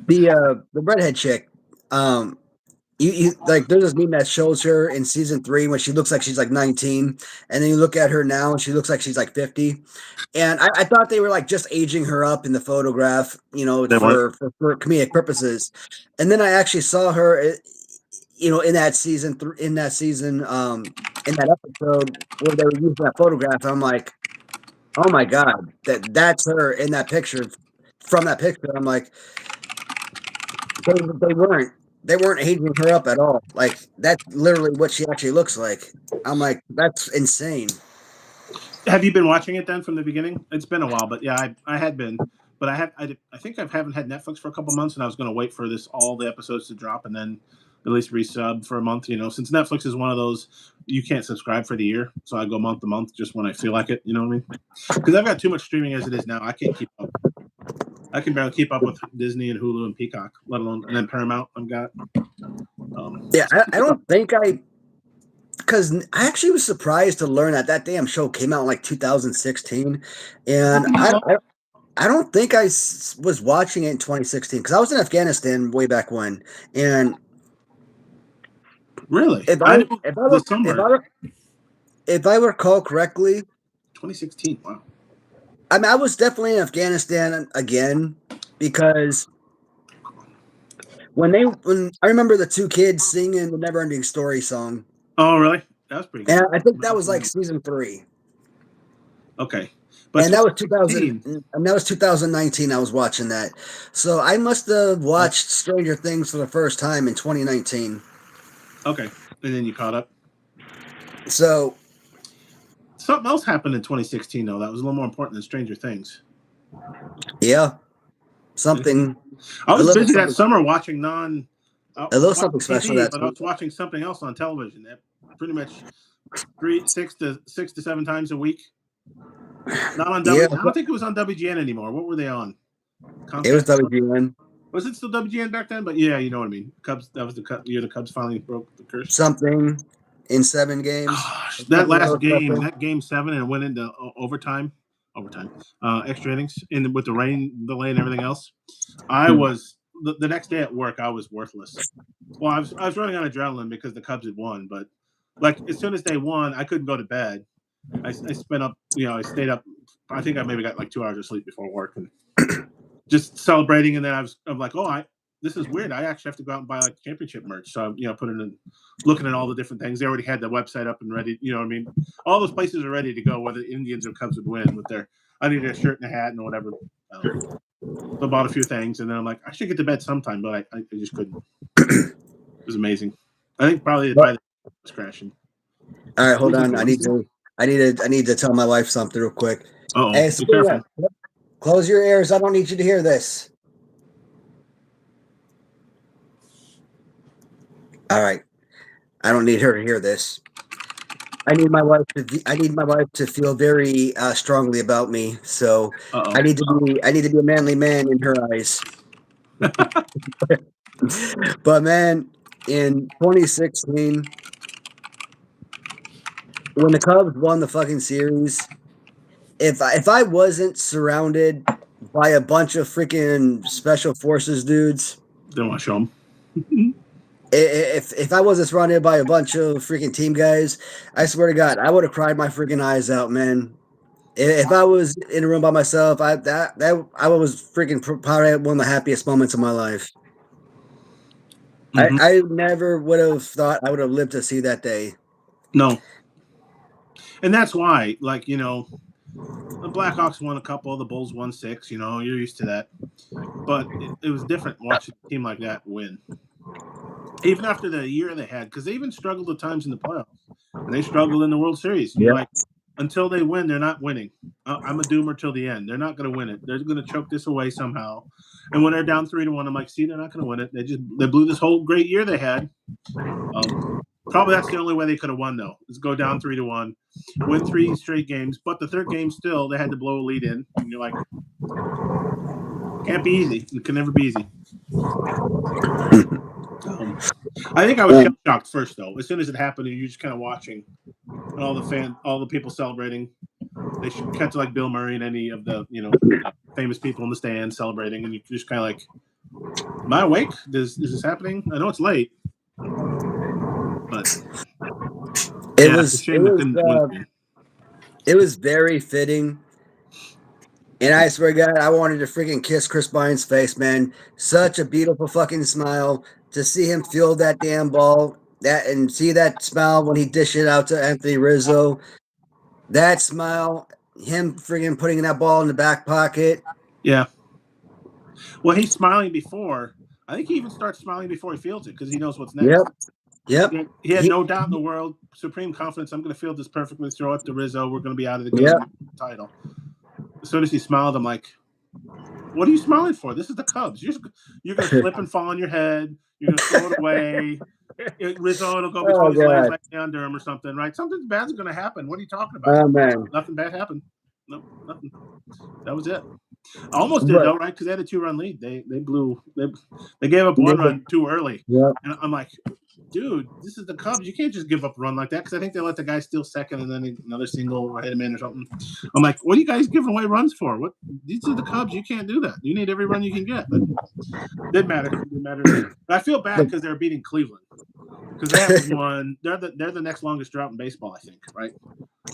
the redhead chick. You like there's this meme that shows her in season 3 when she looks like she's like 19, and then you look at her now and she looks like she's like 50. And I thought they were like just aging her up in the photograph, you know, for comedic purposes. And then I actually saw her, you know, in that season, in that episode where they were using that photograph. I'm like, oh my god, that's her in that picture. From that picture, I'm like, they weren't aging her up at all. Like that's literally what she actually looks like. I'm like, that's insane. Have you been watching it then from the beginning? It's been a while, but yeah, I had been, but I think I haven't had Netflix for a couple months, and I was going to wait for all the episodes to drop, and then at least resub for a month. You know, since Netflix is one of those you can't subscribe for the year, so I go month to month just when I feel like it. You know what I mean? Because I've got too much streaming as it is now. I can't keep up. I can barely keep up with Disney and Hulu and Peacock, let alone and then Paramount. I've got. Yeah, I don't think because I actually was surprised to learn that damn show came out in like 2016, and I don't think I was watching it in 2016 because I was in Afghanistan way back when, and really, if I recall correctly, 2016. Wow. I mean, I was definitely in Afghanistan again because when I remember the 2 kids singing the Neverending Story song. Oh, really? That was pretty good. And I think that was like season 3. Okay. But and that was 2019. I was watching that. So I must have watched Stranger Things for the first time in 2019. Okay. And then you caught up. So something else happened in 2016 though that was a little more important than Stranger Things. Yeah. Something. I was busy that summer watching a little something TV, special. But I was watching something else on television that pretty much 6 to 7 times a week. Not on WGN. I don't think it was on WGN anymore. What were they on? Comcast? It was WGN. Was it still WGN back then? But yeah, you know what I mean. Cubs. That was the year the Cubs finally broke the curse. Something in 7 games. Gosh, that last game, that game 7, and went into overtime. overtime, extra innings, and with the rain delay and everything else, I was the next day at work. I was worthless. Well, I was running on adrenaline because the Cubs had won, but like as soon as they won, I couldn't go to bed. I spent up, I stayed up. I think I maybe got like 2 hours of sleep before work and just celebrating. And then I'm like, oh, this is weird. I actually have to go out and buy like championship merch. So putting in, looking at all the different things. They already had the website up and ready. You know what I mean? All those places are ready to go. Whether Indians or Cubs would win with I needed a shirt and a hat and whatever. So I bought a few things, and then I'm like, I should get to bed sometime, but I just couldn't. It was amazing. I think probably the was crashing. All right, hold on. I need to tell my wife something real quick. Oh, hey, close your ears. I don't need you to hear this. All right, I don't need her to hear this. I need my wife to feel very strongly about me. So I need to be a manly man in her eyes. But man, in 2016, when the Cubs won the fucking series, if I wasn't surrounded by a bunch of freaking special forces dudes, don't want to show them. If I wasn't surrounded by a bunch of freaking team guys, I swear to God, I would have cried my freaking eyes out, man. If I was in a room by myself, I was freaking probably one of the happiest moments of my life. Mm-hmm. I never would have thought I would have lived to see that day. No. And that's why, like, the Blackhawks won a couple, the Bulls won 6, you're used to that. But it was different watching a team like that win. Even after the year they had, because they even struggled at times in the playoffs. And they struggled in the World Series. Yeah. Like, until they win, they're not winning. I'm a doomer till the end. They're not going to win it. They're going to choke this away somehow. And when they're down 3-1, I'm like, see, they're not going to win it. They blew this whole great year they had. Probably that's the only way they could have won, though, is go down 3-1, win 3 straight games. But the third game still, they had to blow a lead in. And you're like, can't be easy. It can never be easy. I think I was shocked first, though. As soon as it happened, and you're just kind of watching, and all the people celebrating. They should cut to like Bill Murray and any of the famous people in the stand celebrating, and you're just kind of like, "Am I awake? Is this happening? I know it's late, but it was very fitting." And I swear to God, I wanted to freaking kiss Chris Bryant's face, man. Such a beautiful fucking smile. To see him feel that damn ball, and see that smile when he dished it out to Anthony Rizzo. That smile, him freaking putting that ball in the back pocket. Yeah. Well, he's smiling before. I think he even starts smiling before he feels it because he knows what's next. Yep. He had no doubt in the world, supreme confidence. I'm going to field this perfectly, throw it to Rizzo. We're going to be out of the game title. As soon as he smiled, I'm like, what are you smiling for? This is the Cubs. You're going to slip and fall on your head. You're going to throw it away. Rizzo will go between his legs like Leon Durham or something, right? Something bad's going to happen. What are you talking about? Oh, man. Nothing bad happened. No, nothing. That was it. Almost did, though, right? Because they had a 2-run lead. They gave up 1 run too early. Yeah. And I'm like, dude, this is the Cubs. You can't just give up a run like that because I think they let the guy steal second and then another single or hit him in or something. I'm like, what are you guys giving away runs for? What? These are the Cubs. You can't do that. You need every run you can get. But it didn't matter. But I feel bad because they're beating Cleveland because they haven't won. They're the next longest drought in baseball, I think. Right?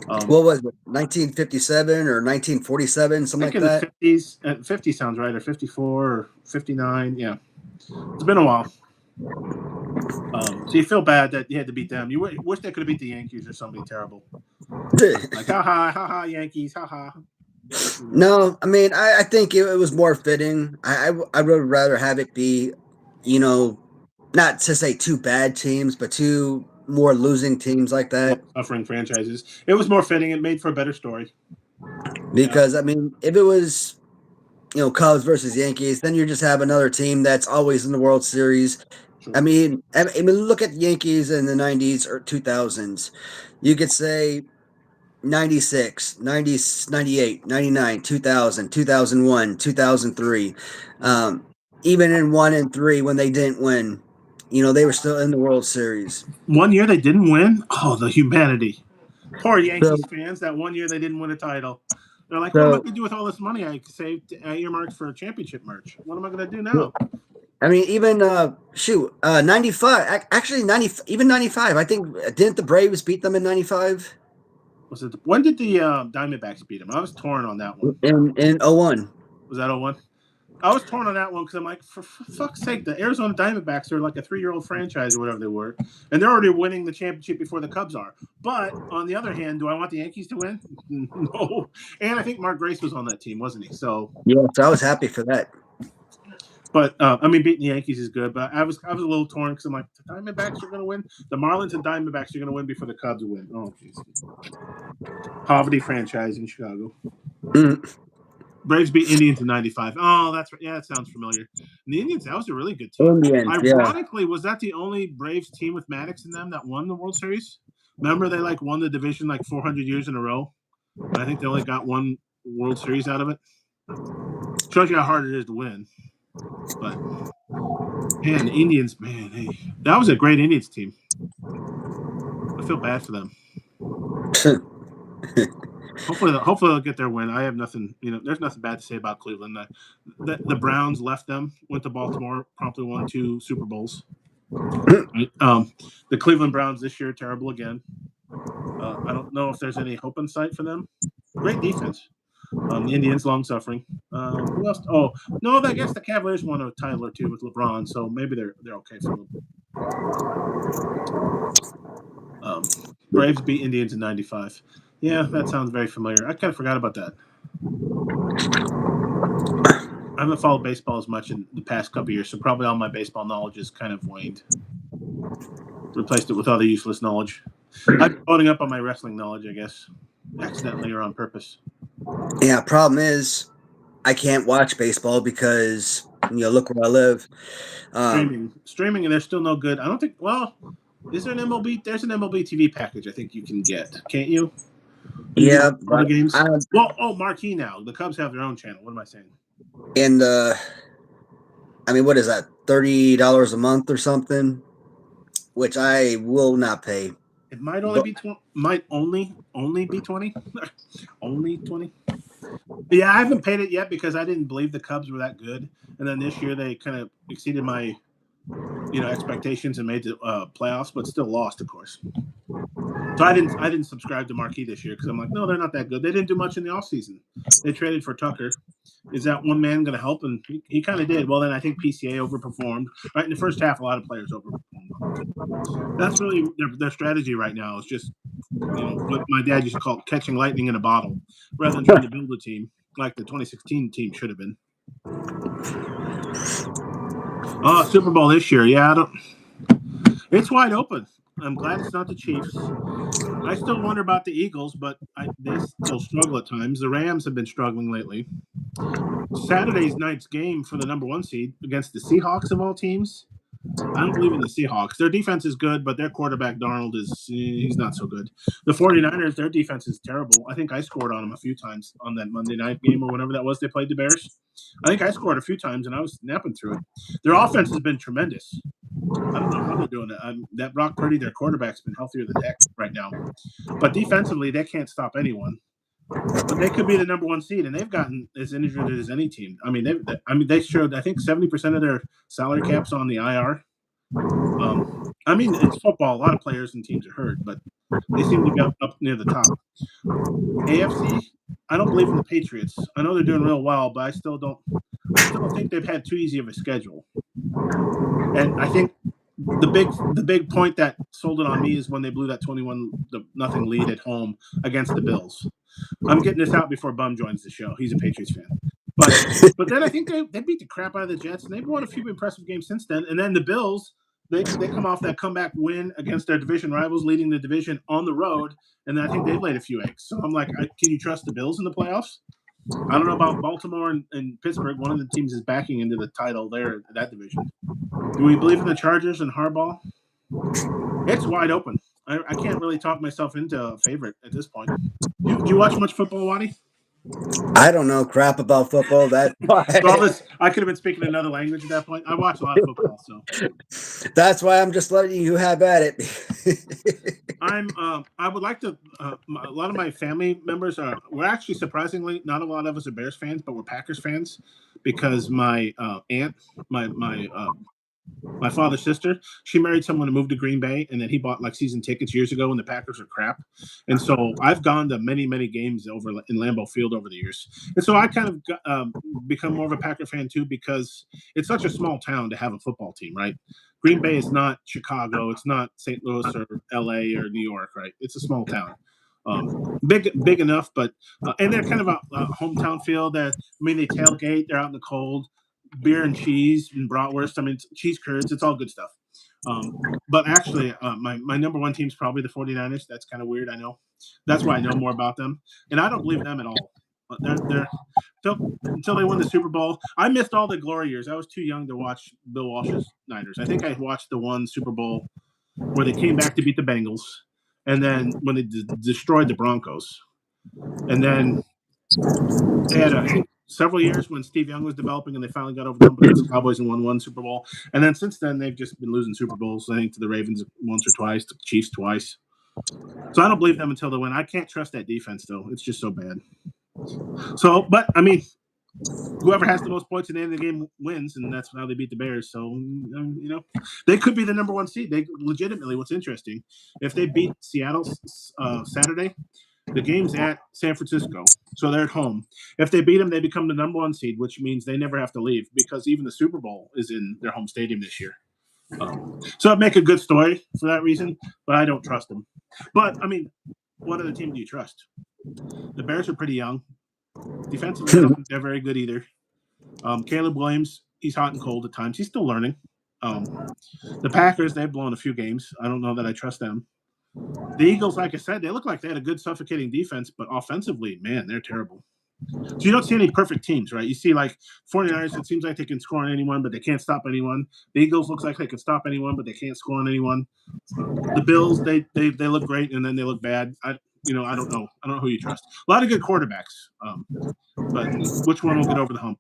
What was it? 1957 or 1947, something like that. 50s. 50 sounds right, or 54 or 59. Yeah, it's been a while. So you feel bad that you had to beat them. You wish they could have beat the Yankees or something terrible. Like, ha, Yankees, ha. No, I mean, I think it was more fitting. I would rather have it be, not to say 2 bad teams, but 2 more losing teams like that. Suffering franchises. It was more fitting. It made for a better story. Because, I mean, if it was, Cubs versus Yankees, then you just have another team that's always in the World Series. Sure. I mean, look at the Yankees in the 90s or 2000s. You could say 96, 90, 98, 99, 2000, 2001, 2003. Even in 1 and 3 when they didn't win, they were still in the World Series. 1 year they didn't win? Oh, the humanity. Poor Yankees fans. That 1 year they didn't win a title. They're like, what am I So, going to do with all this money I saved earmarked for championship merch? What am I going to do now? I mean, even 95, actually 90, even 95. I think didn't the Braves beat them in 95 When did the Diamondbacks beat them? I was torn on that one. in 01. Was that 01? I was torn on that one because I'm like, for fuck's sake, the Arizona Diamondbacks are like a 3-year-old franchise or whatever they were, and they're already winning the championship before the Cubs are. But on the other hand, do I want the Yankees to win? No. And I think Mark Grace was on that team, wasn't he? So Yeah, so I was happy for that. But I mean, beating the Yankees is good. But I was a little torn because I'm like, the Diamondbacks are going to win. The Marlins and Diamondbacks are going to win before the Cubs win. Oh, jeez. Poverty franchise in Chicago. Braves beat Indians in '95. Oh, that's right. Yeah, that sounds familiar. And the Indians, that was a really good team. Ironically, was that the only Braves team with Maddox in them that won the World Series? Remember, they won the division 400 years in a row. And I think they only got one World Series out of it. Shows you how hard it is to win. But man, the Indians, man, hey, that was a great Indians team. I feel bad for them. Hopefully they'll get their win. I have nothing, there's nothing bad to say about Cleveland. The Browns left them, went to Baltimore, promptly won 2 Super Bowls. The Cleveland Browns this year, terrible again. I don't know if there's any hope in sight for them. Great defense. The Indians, long suffering. Who else? Oh no, I guess the Cavaliers won a title or 2 with LeBron, so maybe they're okay for them. Braves beat Indians in '95. Yeah, that sounds very familiar. I kind of forgot about that. I haven't followed baseball as much in the past couple of years, so probably all my baseball knowledge has kind of waned. Replaced it with other useless knowledge. I'm loading up on my wrestling knowledge, I guess, accidentally or on purpose. Yeah, problem is I can't watch baseball because look where I live. Streaming, and there's still no good. I don't think. Well, is there an MLB? There's an MLB TV package I think you can get, can't you? Yeah, all the games. Marquee now. The Cubs have their own channel. What am I saying? And I mean, what is that? $30 a month or something, which I will not pay. It might only be might only be 20. Only 20. Yeah, I haven't paid it yet because I didn't believe the Cubs were that good, and then this year they kind of exceeded my expectations and made the playoffs, but still lost, of course. So I didn't subscribe to Marquee this year because I'm like, no, they're not that good. They didn't do much in the offseason. They traded for Tucker. Is that one man going to help? And he kind of did. Well, then I think PCA overperformed. Right in the first half, a lot of players overperformed. That's really their strategy right now is just what my dad used to call catching lightning in a bottle, rather than trying to build a team like the 2016 team should have been. Oh, Super Bowl this year. Yeah, it's wide open. I'm glad it's not the Chiefs. I still wonder about the Eagles, but they still struggle at times. The Rams have been struggling lately. Saturday's night's game for the number 1 seed against the Seahawks of all teams. I don't believe in the Seahawks. Their defense is good, but their quarterback, Darnold, he's not so good. The 49ers, their defense is terrible. I think I scored on them a few times on that Monday night game or whenever that was they played the Bears. I think I scored a few times, and I was snapping through it. Their offense has been tremendous. I don't know how they're doing it. That Brock Purdy, their quarterback's been healthier than heck right now. But defensively, they can't stop anyone. But they could be the number 1 seed, and they've gotten as injured as any team. I mean, they showed, I think, 70% of their salary caps on the IR. I mean, it's football. A lot of players and teams are hurt, but they seem to be up near the top. AFC, I don't believe in the Patriots. I know they're doing real well, but I still don't think they've had too easy of a schedule. And I think the big point that sold it on me is when they blew that 21-0 lead at home against the Bills. I'm getting this out before Bum joins the show. He's a Patriots fan. But then I think they beat the crap out of the Jets, and they've won a few impressive games since then. And then the Bills, they come off that comeback win against their division rivals, leading the division on the road, and I think they've laid a few eggs. So I'm like, can you trust the Bills in the playoffs? I don't know about Baltimore and Pittsburgh. One of the teams is backing into the title there, that division. Do we believe in the Chargers and Harbaugh? It's wide open. I can't really talk myself into a favorite at this point. Do you watch much football, Wadi? I don't know crap about football. I could have been speaking another language at that point. I watch a lot of football, so that's why I'm just letting you have at it. I would like to. A lot of my family members are. We're actually surprisingly not a lot of us are Bears fans, but we're Packers fans because my aunt, my father's sister, she married someone who moved to Green Bay, and then he bought like season tickets years ago when the Packers were crap. And so I've gone to many games over in Lambeau Field over the years, and so I kind of become more of a Packer fan too because it's such a small town to have a football team, right? Green Bay is not Chicago, it's not St. Louis or L.A. or New York, right? It's a small town. Big enough, but and they're kind of a hometown feel. That they tailgate, they're out in the cold, beer and cheese and bratwurst. I mean, cheese curds. It's all good stuff. But actually, my number one team is probably the 49ers. That's kind of weird. I know. That's why I know more about them. And I don't believe them at all. They're until they win the Super Bowl. I missed all the glory years. I was too young to watch Bill Walsh's Niners. I think I watched the one Super Bowl where they came back to beat the Bengals. And then when they destroyed the Broncos. And then they had, I think, several years when Steve Young was developing and they finally got over them against the Cowboys and won one Super Bowl. And then since then, they've just been losing Super Bowls, I think, to the Ravens once or twice, to the Chiefs twice. So I don't believe them until they win. I can't trust that defense, though. It's just so bad. So, but, I mean, whoever has the most points at the end of the game wins, and that's how they beat the Bears. So, you know, they could be the number one seed. They legitimately, what's interesting, if they beat Seattle Saturday, the game's at San Francisco, so they're at home. If they beat them, they become the number one seed, which means they never have to leave because even the Super Bowl is in their home stadium this year. So it'd make a good story for that reason, but I don't trust them. But, I mean, what other team do you trust? The Bears are pretty young. Defensively, I don't think they're very good either. Caleb Williams, he's hot and cold at times. He's still learning. The Packers, they've blown a few games. I don't know that I trust them. The Eagles, like I said, they look like they had a good suffocating defense, but offensively, man, they're terrible. So you don't see any perfect teams, right? You see like 49ers, it seems like they can score on anyone, but they can't stop anyone. The Eagles looks like they can stop anyone, but they can't score on anyone. The Bills, they look great, and then they look bad. I don't know. I don't know who you trust. A lot of good quarterbacks, but which one will get over the hump?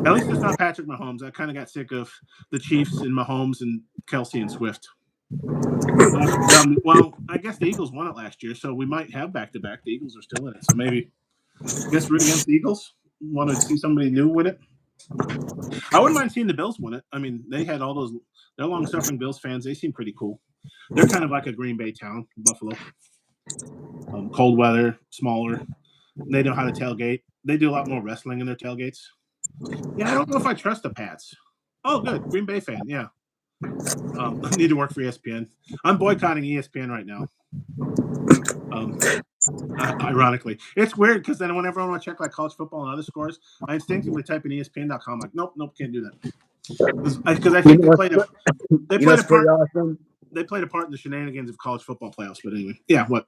At least it's not Patrick Mahomes. I kind of got sick of the Chiefs and Mahomes and Kelsey and Swift. Well, I guess the Eagles won it last year, so we might have back-to-back. The Eagles are still in it, so maybe I guess root against the Eagles. Want to see somebody new win it? I wouldn't mind seeing the Bills win it. I mean, they had all those. They're long-suffering Bills fans. They seem pretty cool. They're kind of like a Green Bay town, Buffalo. Cold weather, smaller. They know how to tailgate. They do a lot more wrestling in their tailgates. Yeah, I don't know if I trust the Pats. Oh, good. Green Bay fan, yeah. I need to work for ESPN. I'm boycotting ESPN right now. Ironically, it's weird because then whenever I want to check like college football and other scores, I instinctively type in ESPN.com. Like, nope, can't do that. Because I think they played a part in the shenanigans of college football playoffs. But anyway, yeah, what?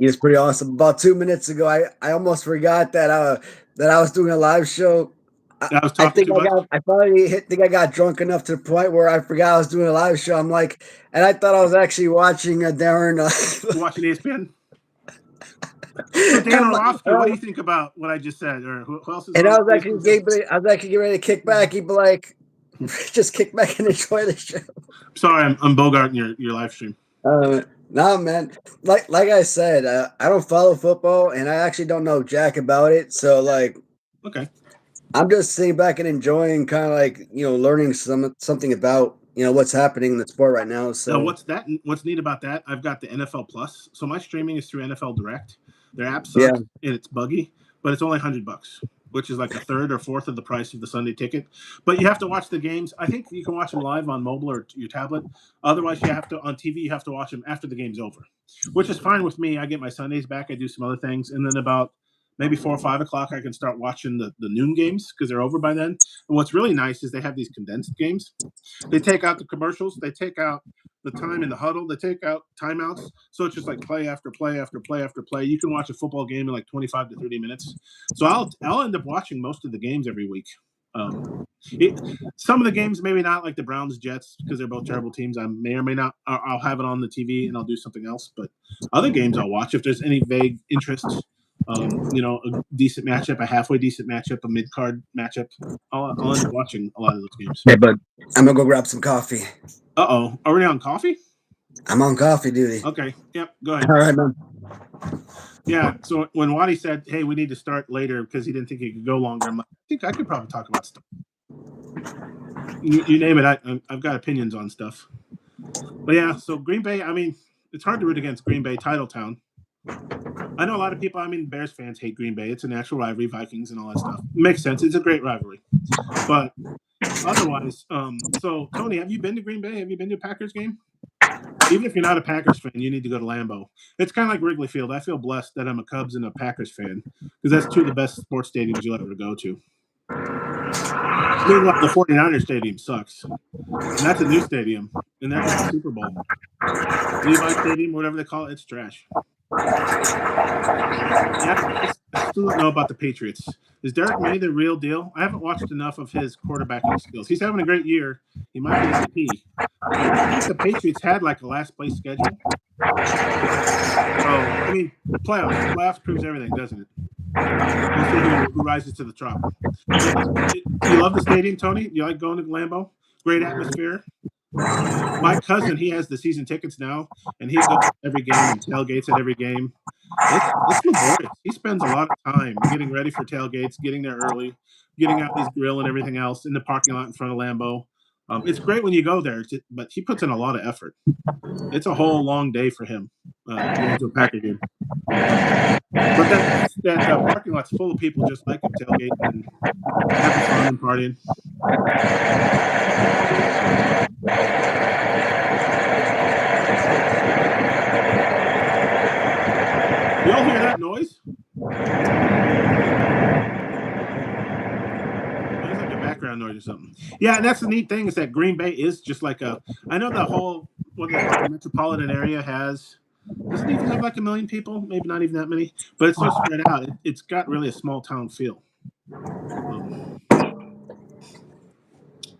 It's pretty awesome. About 2 minutes ago, I almost forgot that I was doing a live show. I think I got drunk enough to the point where I forgot I was doing a live show. I'm like, and I thought I was actually watching Darren. Watching ESPN. So Dan Orlovsky, what do you think about what I just said? Or who else is? And I was actually getting ready to kick back. He'd be like, just kick back and enjoy the show. Sorry, I'm bogarting your live stream. No, man. Like I said, I don't follow football, and I actually don't know jack about it. So like, okay. I'm just sitting back and enjoying, kind of like, learning something about, what's happening in the sport right now. So what's neat about that? I've got the NFL Plus, so my streaming is through NFL Direct. Their app sucks and it's buggy, but it's only $100, which is like a third or fourth of the price of the Sunday ticket. But you have to watch the games. I think you can watch them live on mobile or your tablet. Otherwise, on TV, you have to watch them after the game's over, which is fine with me. I get my Sundays back. I do some other things, and then about maybe 4 or 5 o'clock, I can start watching the noon games because they're over by then. And what's really nice is they have these condensed games. They take out the commercials. They take out the time in the huddle. They take out timeouts. So it's just like play after play after play after play. You can watch a football game in like 25 to 30 minutes. So I'll end up watching most of the games every week. Some of the games, maybe not, like the Browns Jets, because they're both terrible teams. I may or may not. I'll have it on the TV and I'll do something else. But other games I'll watch if there's any vague interest. A decent matchup, a halfway decent matchup, a mid-card matchup. I'll end up watching a lot of those games. Hey, bud, I'm going to go grab some coffee. Uh-oh. Are we on coffee? I'm on coffee duty. Okay. Yep. Go ahead. All right, man. Yeah. So when Waddy said, "Hey, we need to start later," because he didn't think he could go longer, I'm like, I think I could probably talk about stuff. You name it. I've got opinions on stuff. But yeah, so Green Bay. I mean, it's hard to root against Green Bay, title town. I know a lot of people. I mean, Bears fans hate Green Bay. It's a natural rivalry, Vikings and all that stuff. Makes sense. It's a great rivalry. But otherwise, so Tony, have you been to Green Bay? Have you been to a Packers game? Even if you're not a Packers fan, you need to go to Lambeau. It's kind of like Wrigley Field. I feel blessed that I'm a Cubs and a Packers fan because that's two of the best sports stadiums you'll ever go to. Meanwhile, the 49ers stadium sucks. And that's a new stadium. And that's a Super Bowl. Levi Stadium, whatever they call it, it's trash. Yeah, I still don't know about the Patriots. Is Derek May the real deal? I haven't watched enough of his quarterbacking skills. He's having a great year. He might be MVP. I think the Patriots had like a last place schedule. So, I mean, playoffs. Playoffs proves everything, doesn't it? We'll see who rises to the top. You love the stadium, Tony? You like going to Lambeau? Great atmosphere. My cousin, he has the season tickets now, and he goes to every game and tailgates at every game. It's laborious. He spends a lot of time getting ready for tailgates, getting there early, getting out his grill and everything else in the parking lot in front of Lambeau. It's great when you go there, but he puts in a lot of effort. It's a whole long day for him going to a Packer game. But that parking lot's full of people just like him tailgating and having fun and partying. Y'all hear that noise? It's like a background noise or something. Yeah, and that's the neat thing is that Green Bay is just like I know the whole the metropolitan area has. Doesn't even have like 1 million people, maybe not even that many, but it's so spread out. It's got really a small town feel.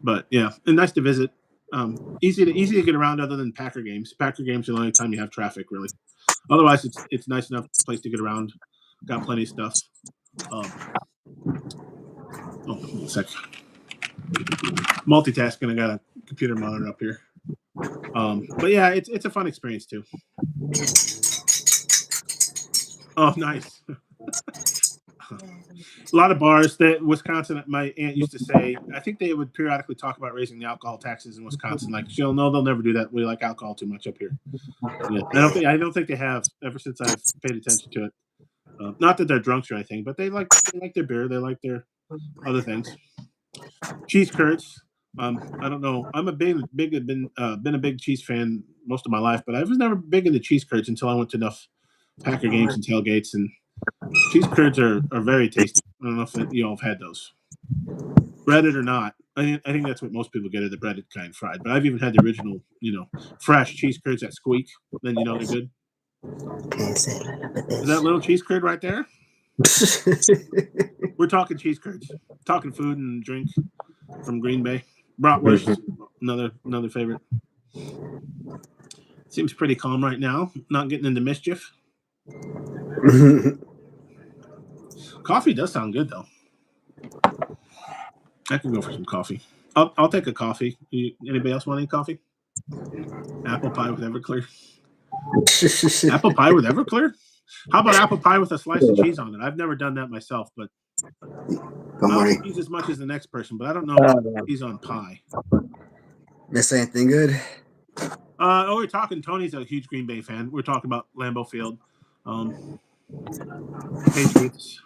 But yeah, and nice to visit. Easy to get around other than Packer games. Packer games are the only time you have traffic, really. Otherwise, it's nice enough place to get around. Got plenty of stuff. One sec. Multitasking. I got a computer monitor up here. But yeah, it's a fun experience too. Oh, nice. A lot of bars that Wisconsin, my aunt used to say, I think they would periodically talk about raising the alcohol taxes in Wisconsin. Like, she'll know they'll never do that. We like alcohol too much up here. Yeah. I don't think they have ever since I've paid attention to it. Not that they're drunks or anything, but they like their beer. They like their other things. Cheese curds. I don't know. I'm been a big cheese fan most of my life, but I was never big into cheese curds until I went to enough Packer games and tailgates, and cheese curds are very tasty. I don't know if you all have had those, breaded or not. I think that's what most people get, are the breaded kind fried. But I've even had the original, fresh cheese curds that squeak. Then they're good. Is that little cheese curd right there? We're talking cheese curds, talking food and drink from Green Bay. Bratwurst, another favorite. Seems pretty calm right now. Not getting into mischief. Coffee does sound good though. I can go for some coffee. I'll take a coffee. Anybody else want any coffee? Apple pie with Everclear. Apple pie with Everclear? How about apple pie with a slice of cheese on it? I've never done that myself, but I don't use as much as the next person, but I don't know about cheese on pie. Miss anything good? We're talking. Tony's a huge Green Bay fan. We're talking about Lambeau Field. Patriots.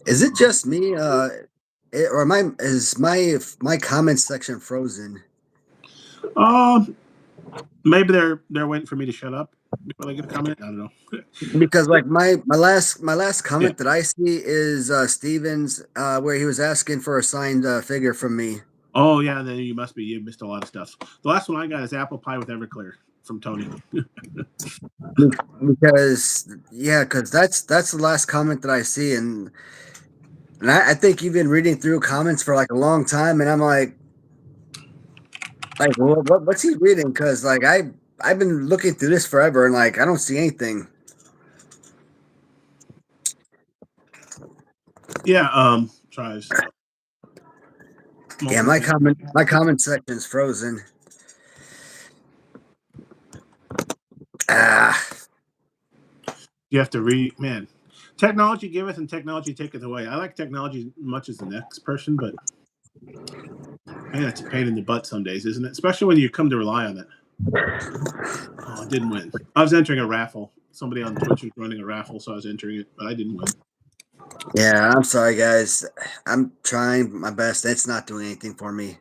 Is it just me? Or is my comment section frozen? Maybe they're waiting for me to shut up before they get a comment. I don't know. Because like my last comment that I see is Steven's, where he was asking for a signed figure from me. Oh yeah, then you missed a lot of stuff. The last one I got is apple pie with Everclear from Tony. because that's the last comment that I see, and I think you've been reading through comments for like a long time, and I'm like what's he reading? Because like I've been looking through this forever, and like I don't see anything. Yeah, tries. Yeah, my comment section is frozen. You have to man. Technology giveth and technology taketh away. I like technology as much as the next person, but man, it's a pain in the butt some days, isn't it? Especially when you come to rely on it. Oh, I didn't win. I was entering a raffle. Somebody on Twitch was running a raffle, so I was entering it, but I didn't win. Yeah, I'm sorry, guys. I'm trying my best. It's not doing anything for me.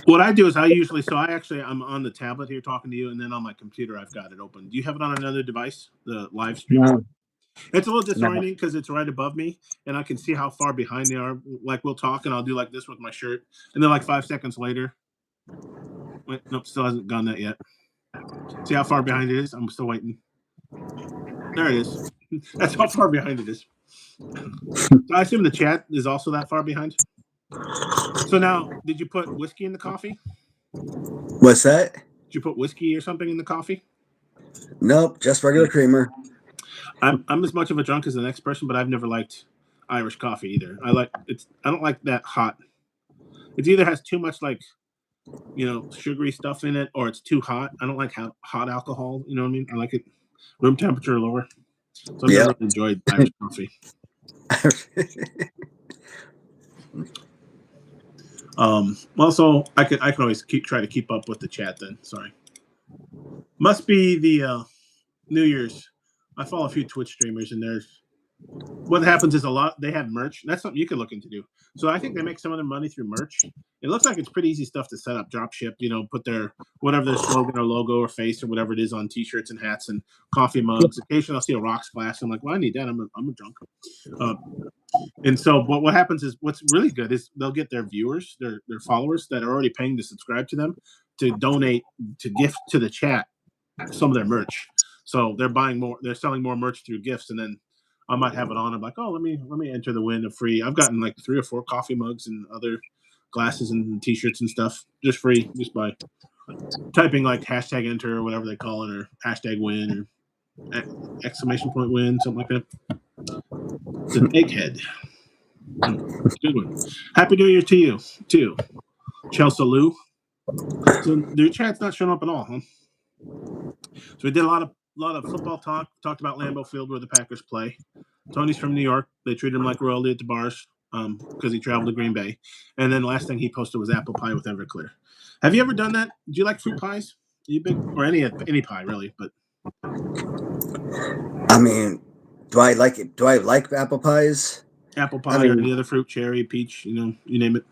What I do is I'm on the tablet here talking to you, and then on my computer I've got it open. Do you have it on another device, the live stream? No, It's a little disorienting because it's right above me, and I can see how far behind they are. Like we'll talk, and I'll do like this with my shirt, and then like 5 seconds later, wait, nope, still hasn't gone that yet. See how far behind it is? I'm still waiting. There it is. That's how far behind it is. So I assume the chat is also that far behind. So now, did you put whiskey in the coffee? What's that? Did you put whiskey or something in the coffee? Nope, just regular creamer. I'm as much of a drunk as the next person, but I've never liked Irish coffee either. I don't like that hot. It either has too much like, sugary stuff in it, or it's too hot. I don't like hot alcohol. You know what I mean? I like it room temperature or lower. So I've never enjoyed Irish coffee. So I can always try to keep up with the chat then. Sorry. Must be the New Year's. I follow a few Twitch streamers, and what happens is they have merch. That's something you can look into do. So I think they make some of their money through merch. It looks like it's pretty easy stuff to set up, drop ship, put their slogan or logo or face or whatever it is on t-shirts and hats and coffee mugs. Occasionally I'll see a rocks glass. I'm like, well, I need that. I'm a drunk. And so what happens is what's really good is they'll get their viewers, their followers that are already paying to subscribe to them to donate, to gift to the chat some of their merch. So they're buying more, they're selling more merch through gifts, and then I might have it on. I'm like, oh, let me enter the win of free. I've gotten like 3 or 4 coffee mugs and other glasses and t-shirts and stuff just free, just by typing like hashtag enter or whatever they call it, or hashtag win or exclamation point win, something like that. It's an egghead. Good one. Happy New Year to you too, Chelsea Lou. So your chat's not showing up at all, huh? So we did a lot of football talk. Talked about Lambeau Field where the Packers play. Tony's from New York. They treat him like royalty at the bars because he traveled to Green Bay. And then the last thing he posted was apple pie with Everclear. Have you ever done that? Do you like fruit pies? Are you big, or any pie really? But I mean, do I like it? Do I like apple pies? Apple pie or any other fruit, cherry, peach, you name it.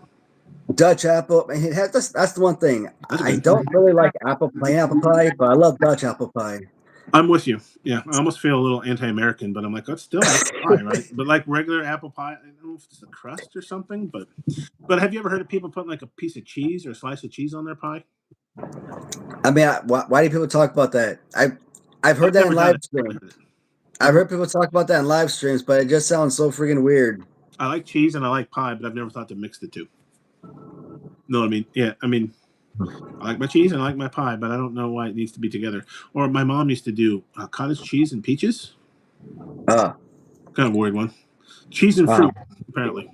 Dutch apple. That's the one thing. I don't really like plain apple pie, but I love Dutch apple pie. I'm with you. Yeah, I almost feel a little anti-American, but I'm like, that's still apple pie, right? But like regular apple pie, I don't know if it's the crust or something, but have you ever heard of people putting like a piece of cheese or a slice of cheese on their pie? I mean, why do people talk about that? I've heard that in live streams. I've heard people talk about that in live streams, but it just sounds so freaking weird. I like cheese and I like pie, but I've never thought to mix the two. Know what I mean? Yeah, I mean, I like my cheese and I like my pie, but I don't know why it needs to be together. Or my mom used to do cottage cheese and peaches. Kind of a weird one. Cheese and fruit, apparently.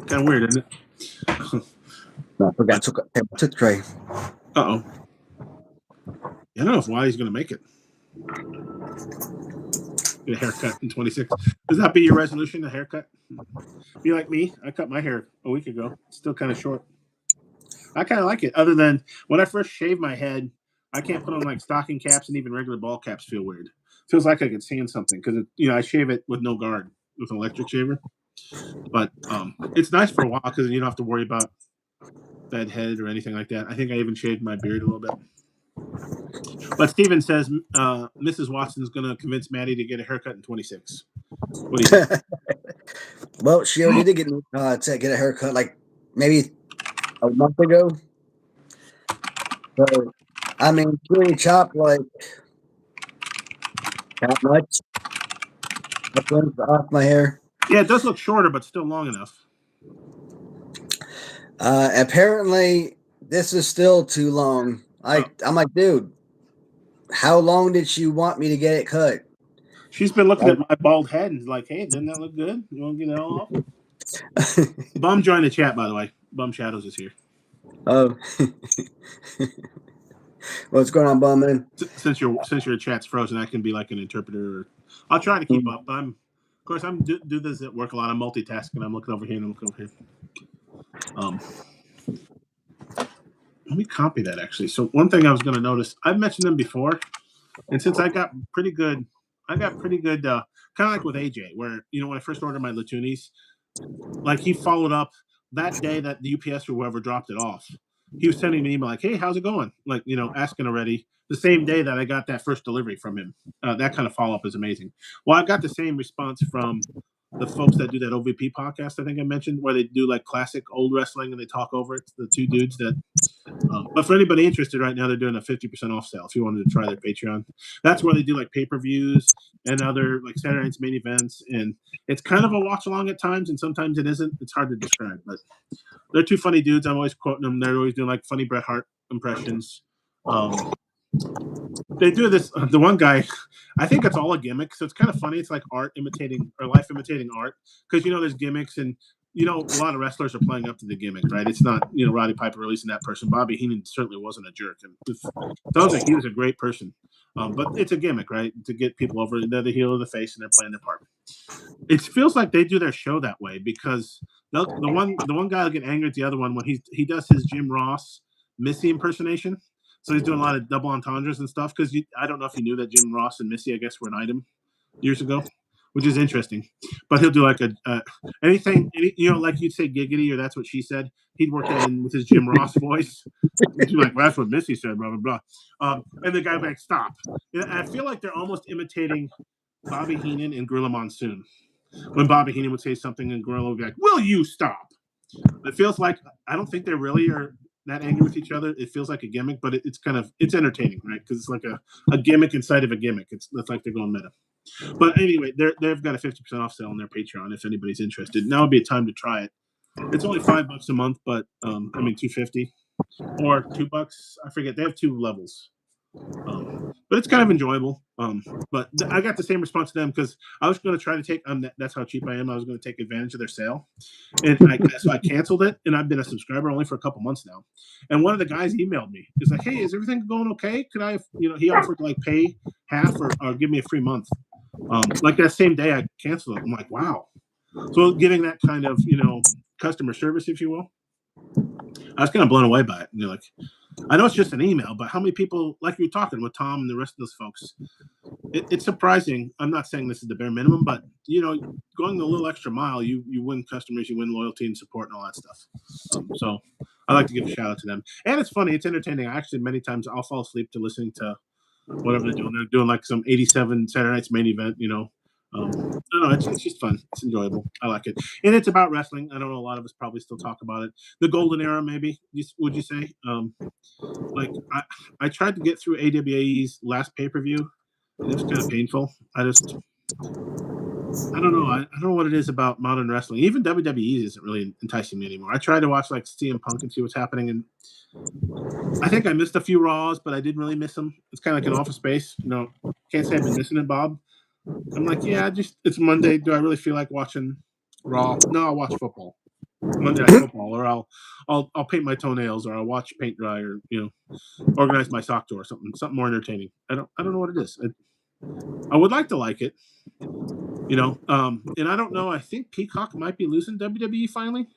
Kind of weird, isn't it? No, I forgot to tray. Uh-oh. I don't know if Wiley's going to make it. Get a haircut in 26. Does that be your resolution, a haircut? Be like me. I cut my hair a week ago. It's still kind of short. I kind of like it. Other than when I first shaved my head, I can't put on like stocking caps, and even regular ball caps feel weird. Feels like I could sand something because I shave it with no guard with an electric shaver. But it's nice for a while because you don't have to worry about bad head or anything like that. I think I even shaved my beard a little bit. But Steven says Mrs. Watson's going to convince Maddie to get a haircut in 26. What do you think? Well, she already did to get a haircut like maybe a month ago. So, I mean, she really chopped like that much. Off my hair. Yeah, it does look shorter, but still long enough. Apparently, this is still too long. I'm like, dude, how long did she want me to get it cut? She's been looking at my bald head and like, hey, doesn't that look good? You want to get it all off? Bum joined the chat, by the way. Bum Shadows is here. Oh. What's going on, Bum, man? Since your chat's frozen, I can be like an interpreter or I'll try to keep up. Of course, I'm do this at work a lot. I'm multitasking. I'm looking over here and I'm looking over here. Let me copy that actually. So one thing I was going to notice, I've mentioned them before, and since I got pretty good, kind of like with AJ, where when I first ordered my Latunis, like he followed up that day that the UPS or whoever dropped it off. He was sending me an email like, "Hey, how's it going?" Like asking already. The same day that I got that first delivery from him. That kind of follow up is amazing. Well, I got the same response from the folks that do that OVP podcast. I think I mentioned where they do like classic old wrestling and they talk over it. The two dudes that. But for anybody interested right now, they're doing a 50% off sale. If you wanted to try their Patreon, that's where they do like pay-per-views and other like Saturday night's main events. And it's kind of a watch along at times, and sometimes it isn't. It's hard to describe, but they're two funny dudes. I'm always quoting them. They're always doing like funny Bret Hart impressions. They do this. The one guy, I think it's all a gimmick, so it's kind of funny. It's like art imitating or life imitating art, because there's gimmicks and a lot of wrestlers are playing up to the gimmick, right? It's not Roddy Piper releasing that person. Bobby Heenan certainly wasn't a jerk, and it sounds like he was a great person. But it's a gimmick, right? To get people over. They're the heel of the face, and they're playing their part. It feels like they do their show that way because the one guy will get angry at the other one when he does his Jim Ross Missy impersonation. So he's doing a lot of double entendres and stuff because I don't know if you knew that Jim Ross and Missy, I guess, were an item years ago, which is interesting. But he'll do like anything, like you'd say giggity or that's what she said. He'd work that in with his Jim Ross voice. He'd be like, well, that's what Missy said, blah, blah, blah. And the guy would be like, stop. And I feel like they're almost imitating Bobby Heenan and Gorilla Monsoon. When Bobby Heenan would say something and Gorilla would be like, will you stop? It feels like, I don't think they really are that angry with each other. It feels like a gimmick, but it's entertaining, right? Because it's like a gimmick inside of a gimmick. It's like they're going meta. But anyway, they've got a 50% off sale on their Patreon if anybody's interested. Now would be a time to try it. It's only $5 a month, but $2.50 or $2. I forget. They have two levels. But it's kind of enjoyable. But I got the same response to them because I was going to try to take. That's how cheap I am. I was going to take advantage of their sale, and so I canceled it. And I've been a subscriber only for a couple months now. And one of the guys emailed me. He's like, "Hey, is everything going okay? Could I, he offered to like pay half or give me a free month." Like that same day, I canceled it. I'm like, "Wow!" So giving that kind of customer service, if you will, I was kind of blown away by it. And like, I know it's just an email, but how many people, like you were talking with Tom and the rest of those folks, it's surprising. I'm not saying this is the bare minimum, but going the little extra mile, you win customers, you win loyalty and support and all that stuff. So I like to give a shout out to them. And it's funny, it's entertaining. Actually, many times I'll fall asleep to listening to whatever they're doing. They're doing like some 87 Saturday Night's Main Event, I don't know, it's just fun. It's enjoyable. I like it. And it's about wrestling. I don't know, a lot of us probably still talk about it. The golden era, maybe, would you say? Like, I tried to get through AWA's last pay-per-view. It was kind of painful. I don't know. I don't know what it is about modern wrestling. Even WWE isn't really enticing me anymore. I tried to watch like CM Punk and see what's happening, and I think I missed a few Raws, but I didn't really miss them. It's kind of like an Office Space. Can't say I've been missing it, Bob. I'm like, yeah, it's Monday. Do I really feel like watching Raw? No, I'll watch football. Monday Night Football, or I'll paint my toenails, or I'll watch paint dry, or organize my sock drawer, something more entertaining. I don't know what it is. I would like to like it, and I don't know. I think Peacock might be losing WWE finally,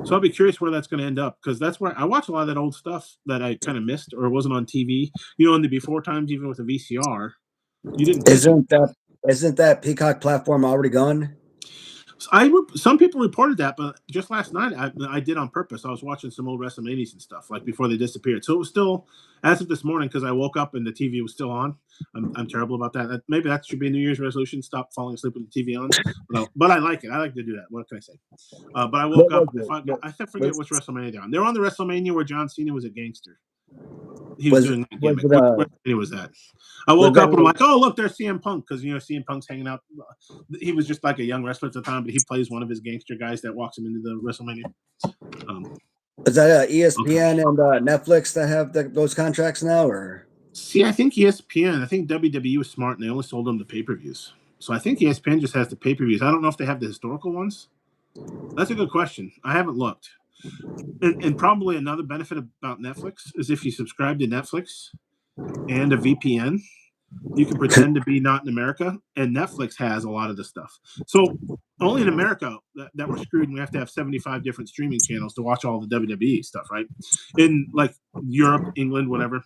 so I'll be curious where that's going to end up, because that's where I watch a lot of that old stuff that I kind of missed or wasn't on TV. In the before times, even with a VCR. You didn't. Isn't that Peacock platform already gone? Some people reported that, but just last night I did on purpose. I was watching some old WrestleManias and stuff like before they disappeared. So it was still as of this morning, because I woke up and the TV was still on. I'm terrible about that. Maybe that should be a New Year's resolution: stop falling asleep with the TV on. But I like it. I like to do that. What can I say? But I woke up. I forget which WrestleMania they're on. They're on the WrestleMania where John Cena was a gangster. He was doing that gimmick. What was that? I woke up and I'm like, oh, look, there's CM Punk, because CM Punk's hanging out. He was just like a young wrestler at the time, but he plays one of his gangster guys that walks him into the WrestleMania. Is that ESPN and Netflix that have those contracts now, or? See, I think ESPN. I think WWE was smart and they only sold them the pay-per-views. So I think ESPN just has the pay-per-views. I don't know if they have the historical ones. That's a good question. I haven't looked. And probably another benefit about Netflix is if you subscribe to Netflix and a VPN, you can pretend to be not in America, and Netflix has a lot of this stuff. So only in America that we're screwed, and we have to have 75 different streaming channels to watch all the WWE stuff, right? In like Europe, England, whatever,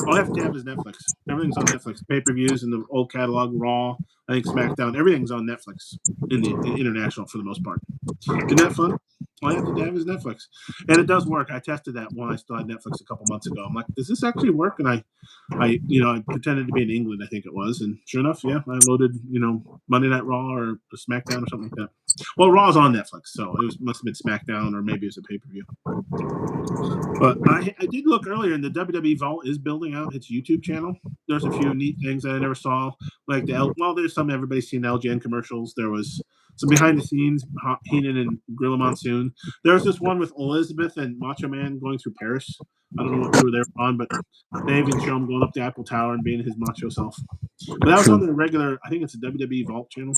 all you have to have is Netflix. Everything's on Netflix. Pay-per-views in the old catalog, Raw, I think SmackDown, everything's on Netflix in the international for the most part. Isn't that fun? All you have to have is Netflix. And it does work. I tested that when I still had Netflix a couple months ago. I'm like, does this actually work? And I pretended to be in England, I think it was. And sure enough, yeah, I loaded, Monday Night Raw or SmackDown or something like that. Well, Raw's on Netflix, so it must have been SmackDown or maybe it was a pay-per-view. But I did look earlier, and the WWE Vault is building out its YouTube channel. There's a few neat things that I never saw, like there's some everybody's seen LGN commercials. There was some behind the scenes, Heenan and Gorilla Monsoon. There's this one with Elizabeth and Macho Man going through Paris. I don't know what tour they're on, but they even show him going up the Eiffel Tower and being his macho self. But that was on the regular, I think it's a WWE Vault channel.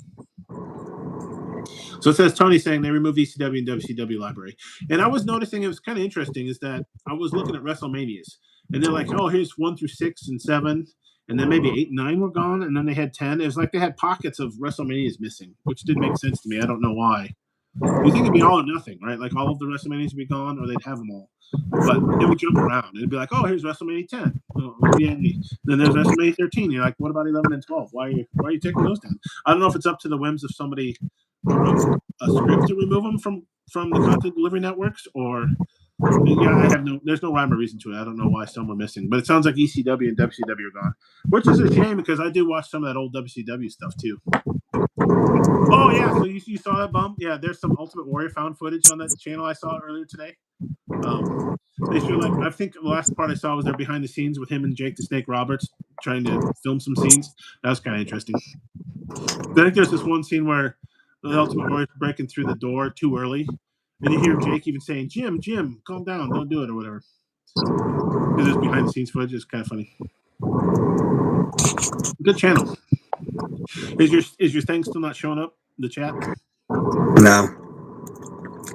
So it says Tony saying they removed ECW and WCW library. And I was noticing it was kind of interesting is that I was looking at WrestleManias and they're like, oh, here's 1 through 6 and 7. And then maybe 8 and 9 were gone. And then they had 10. It was like they had pockets of WrestleManias missing, which didn't make sense to me. I don't know why. You think it'd be all or nothing, right? Like all of the WrestleManias would be gone or they'd have them all. But it would jump around. It'd be like, oh, here's WrestleMania 10. Oh, yeah. Then there's WrestleMania 13. You're like, what about 11 and 12? Why are you taking those down? I don't know if it's up to the whims of somebody who wrote a script to remove them from the content delivery networks, or there's no rhyme or reason to it. I don't know why some were missing, but it sounds like ECW and WCW are gone, which is a shame because I do watch some of that old WCW stuff too. Oh yeah, so you saw that bump? Yeah, there's some Ultimate Warrior found footage on that channel I saw earlier today. They show I think the last part I saw was their behind the scenes with him and Jake the Snake Roberts trying to film some scenes. That was kind of interesting. I think there's this one scene where the Ultimate Warrior's breaking through the door too early, and you hear Jake even saying, Jim, calm down, don't do it, or whatever. Because there's behind the scenes footage. It's kind of funny. Good channel. Is your thing still not showing up? The chat? No.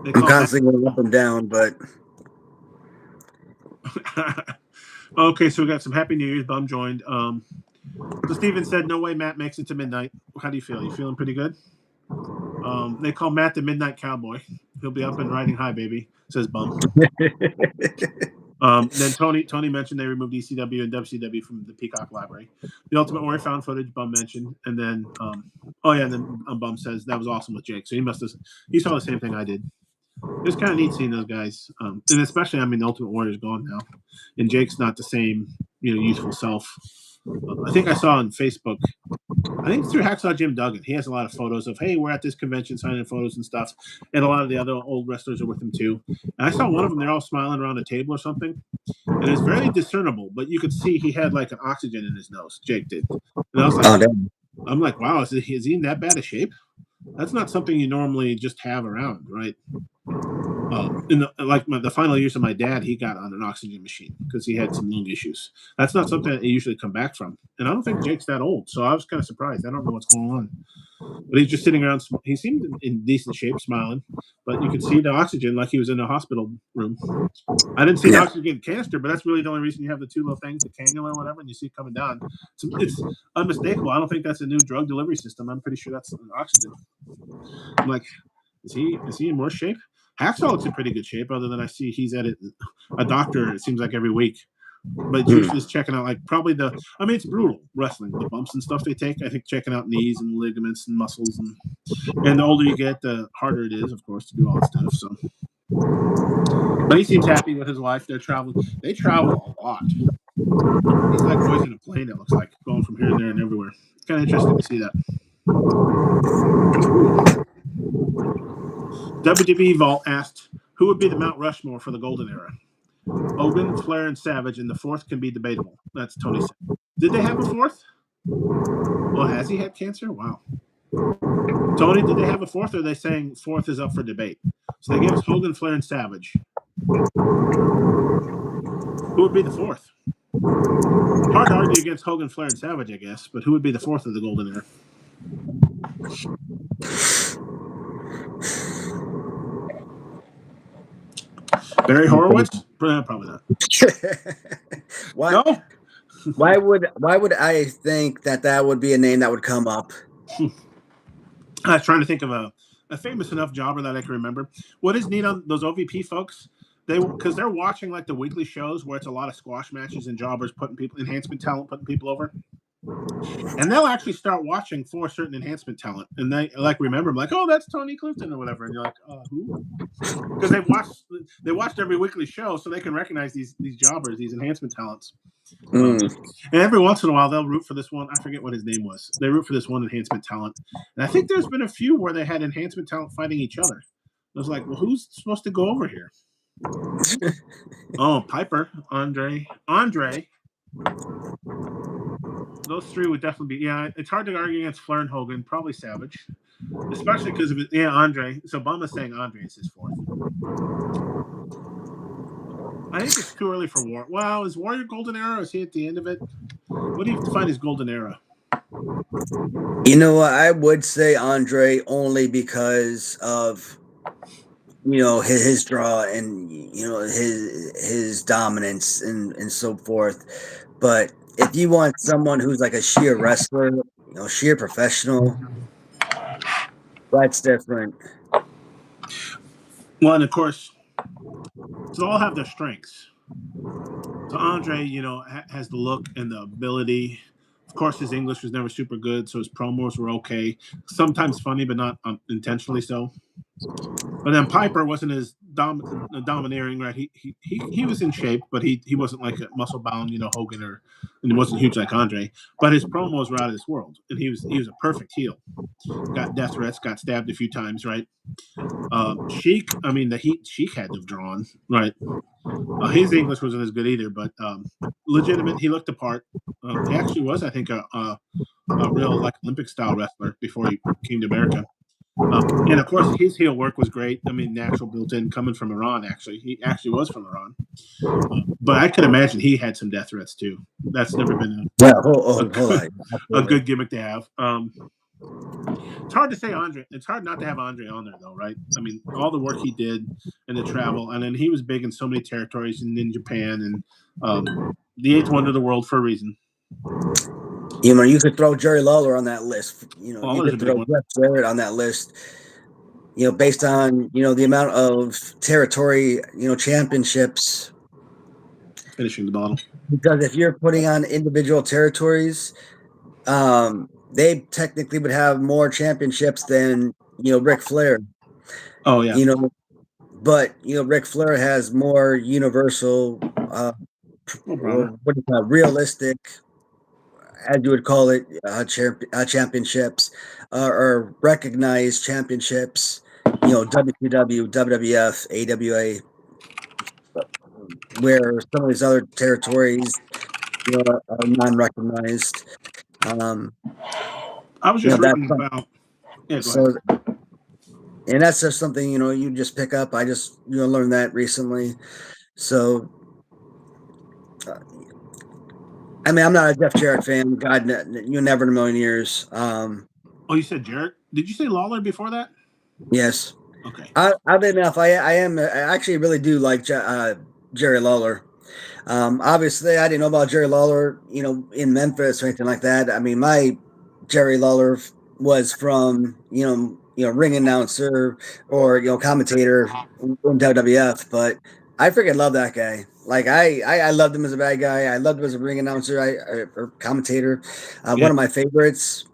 I'm constantly going up and down, but okay, so we got some Happy New Year's. Bum joined. So Steven said, no way Matt makes it to midnight. How do you feel? You feeling pretty good? They call Matt the Midnight Cowboy. He'll be up and riding high, baby, says Bum. Then Tony mentioned they removed ECW and WCW from the Peacock library. The Ultimate Warrior found footage, Bum mentioned. And then, Bum says that was awesome with Jake. So he saw the same thing I did. It was kind of neat seeing those guys. And especially, the Ultimate Warrior's gone now. And Jake's not the same, youthful self. I think I saw on Facebook, I think through Hacksaw Jim Duggan, he has a lot of photos of, hey, we're at this convention signing photos and stuff. And a lot of the other old wrestlers are with him too. And I saw one of them, they're all smiling around a table or something. And it's very discernible, but you could see he had like an oxygen in his nose. Jake did. And I was like, I'm like, wow, is he in that bad a shape? That's not something you normally just have around, right? In the final years of my dad, he got on an oxygen machine because he had some lung issues. That's not something that he usually come back from. And I don't think Jake's that old, so I was kind of surprised. I don't know what's going on. But he's just sitting around. He seemed in decent shape, smiling. But you could see the oxygen like he was in a hospital room. I didn't see the oxygen canister, but that's really the only reason you have the two little things, the cannula or whatever, and you see it coming down. It's unmistakable. I don't think that's a new drug delivery system. I'm pretty sure that's oxygen. I'm like, is he in worse shape? Hacksaw looks in pretty good shape, other than I see he's at a doctor, it seems like, every week. But usually just checking out, probably it's brutal wrestling, the bumps and stuff they take. I think checking out knees and ligaments and muscles. And the older you get, the harder it is, of course, to do all that stuff. So, but he seems happy with his life. They travel a lot. He's like boys in a plane, it looks like, going from here and there and everywhere. It's kind of interesting to see that. WWE Vault asked, who would be the Mount Rushmore for the Golden Era? Hogan, Flair, and Savage, and the fourth can be debatable. That's Tony said. Did they have a fourth? Well, has he had cancer? Wow. Tony, did they have a fourth, or are they saying fourth is up for debate? So they gave us Hogan, Flair, and Savage. Who would be the fourth? Hard to argue against Hogan, Flair, and Savage, I guess, but who would be the fourth of the Golden Era? Barry Horowitz? Probably not. What? No? Why would I think that would be a name that would come up? I was trying to think of a famous enough jobber that I can remember. What is neat on those OVP folks? Because they're watching like the weekly shows where it's a lot of squash matches and jobbers putting people enhancement talent putting people over. And they'll actually start watching for certain enhancement talent, and they like remember them, like, oh, that's Tony Clifton or whatever, and you're like, who? Because they watched every weekly show, so they can recognize these jobbers, these enhancement talents. And every once in a while, they'll root for this one. I forget what his name was. They root for this one enhancement talent, and I think there's been a few where they had enhancement talent fighting each other. I was like, well, who's supposed to go over here? Oh, Piper, Andre. Those three would definitely be. Yeah, it's hard to argue against Flair and Hogan. Probably Savage, especially because of it. Yeah, Andre. So Bumma's saying Andre is his fourth. I think it's too early for War. Wow, is Warrior golden era? Or is he at the end of it? What do you define as golden era? You know what? I would say Andre only because of his draw and his dominance and so forth. But if you want someone who's like a sheer wrestler, sheer professional, that's different. Well, and of course, so all have their strengths. So Andre, has the look and the ability. Of course, his English was never super good, so his promos were okay. Sometimes funny, but not intentionally so. But then Piper wasn't as domineering, right? He was in shape, but he wasn't like a muscle bound, Hogan, and he wasn't huge like Andre. But his promos were out of this world, and he was a perfect heel. Got death threats, got stabbed a few times, right? Sheik, I mean, the heat Sheik had to have drawn, right? His English wasn't as good either, but legitimate. He looked the part. He actually was, I think, a real like Olympic style wrestler before he came to America. And of course, his heel work was great. I mean, natural built-in, coming from Iran. Actually, he actually was from Iran. But I could imagine he had some death threats too. That's never been a good gimmick to have. It's hard to say Andre. It's hard not to have Andre on there, though, right? I mean, all the work he did and the travel, and then he was big in so many territories and in Japan and the eighth wonder of the world for a reason. You could throw Jerry Lawler on that list. You could throw Jeff Jarrett on that list. Based on the amount of territory championships. Finishing the bottle. Because if you're putting on individual territories, they technically would have more championships than Ric Flair. Oh yeah. But Ric Flair has more universal, realistic, as you would call it, championships or recognized championships. WCW, WWF, AWA, where some of these other territories are non-recognized. I was just reading about. Yeah, so, and that's just something you just pick up. I just learned that recently. So, I mean, I'm not a Jeff Jarrett fan. God, never in a million years. Oh, you said Jarrett? Did you say Lawler before that? Yes. Okay. Oddly enough, I actually really do like Jerry Lawler. Obviously, I didn't know about Jerry Lawler, in Memphis or anything like that. I mean, my Jerry Lawler was from, ring announcer or, commentator in WWF, but I freaking love that guy. Like I loved him as a bad guy. I loved him as a ring announcer or commentator. One of my favorites.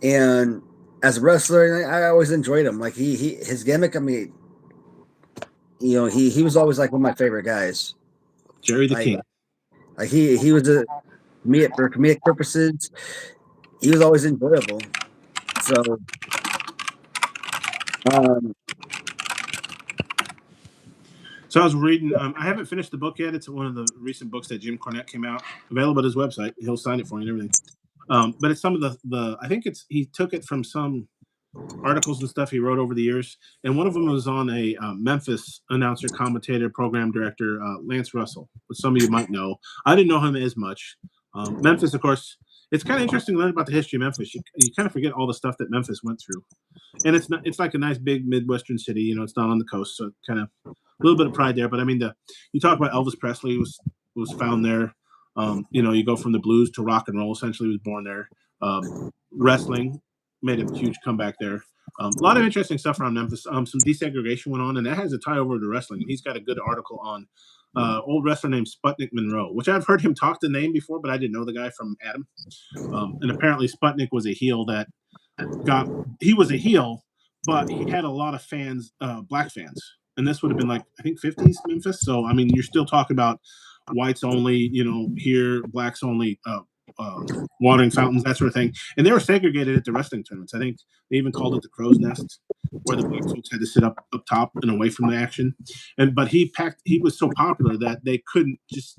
And as a wrestler, I always enjoyed him. Like his gimmick. I mean, he was always like one of my favorite guys. Jerry the King. Like he was for comedic purposes. He was always enjoyable. So, So I was reading. I haven't finished the book yet. It's one of the recent books that Jim Cornette came out, available at his website. He'll sign it for you and everything. But it's some of the. I think he took it from some articles and stuff he wrote over the years, and one of them was on a Memphis announcer, commentator, program director, Lance Russell, which some of you might know. I didn't know him as much. Memphis, of course. It's kind of interesting to learn about the history of Memphis. You kind of forget all the stuff that Memphis went through, and it's like a nice big Midwestern city. It's not on the coast, so kind of a little bit of pride there. But I mean, you talk about Elvis Presley was found there. You go from the blues to rock and roll. Essentially, he was born there. Wrestling made a huge comeback there. A lot of interesting stuff around Memphis. Some desegregation went on, and that has a tie over to wrestling. And he's got a good article on old wrestler named Sputnik Monroe, which I've heard him talk the name before, but I didn't know the guy from Adam. And apparently Sputnik was a heel he was a heel, but he had a lot of fans, black fans. And this would have been like, I think 50s Memphis. So, I mean, you're still talking about whites only, here, blacks only, watering fountains, that sort of thing. And they were segregated at the wrestling tournaments. I think they even called it the crow's nest, where the black folks had to sit up top and away from the action. But he was so popular that they couldn't just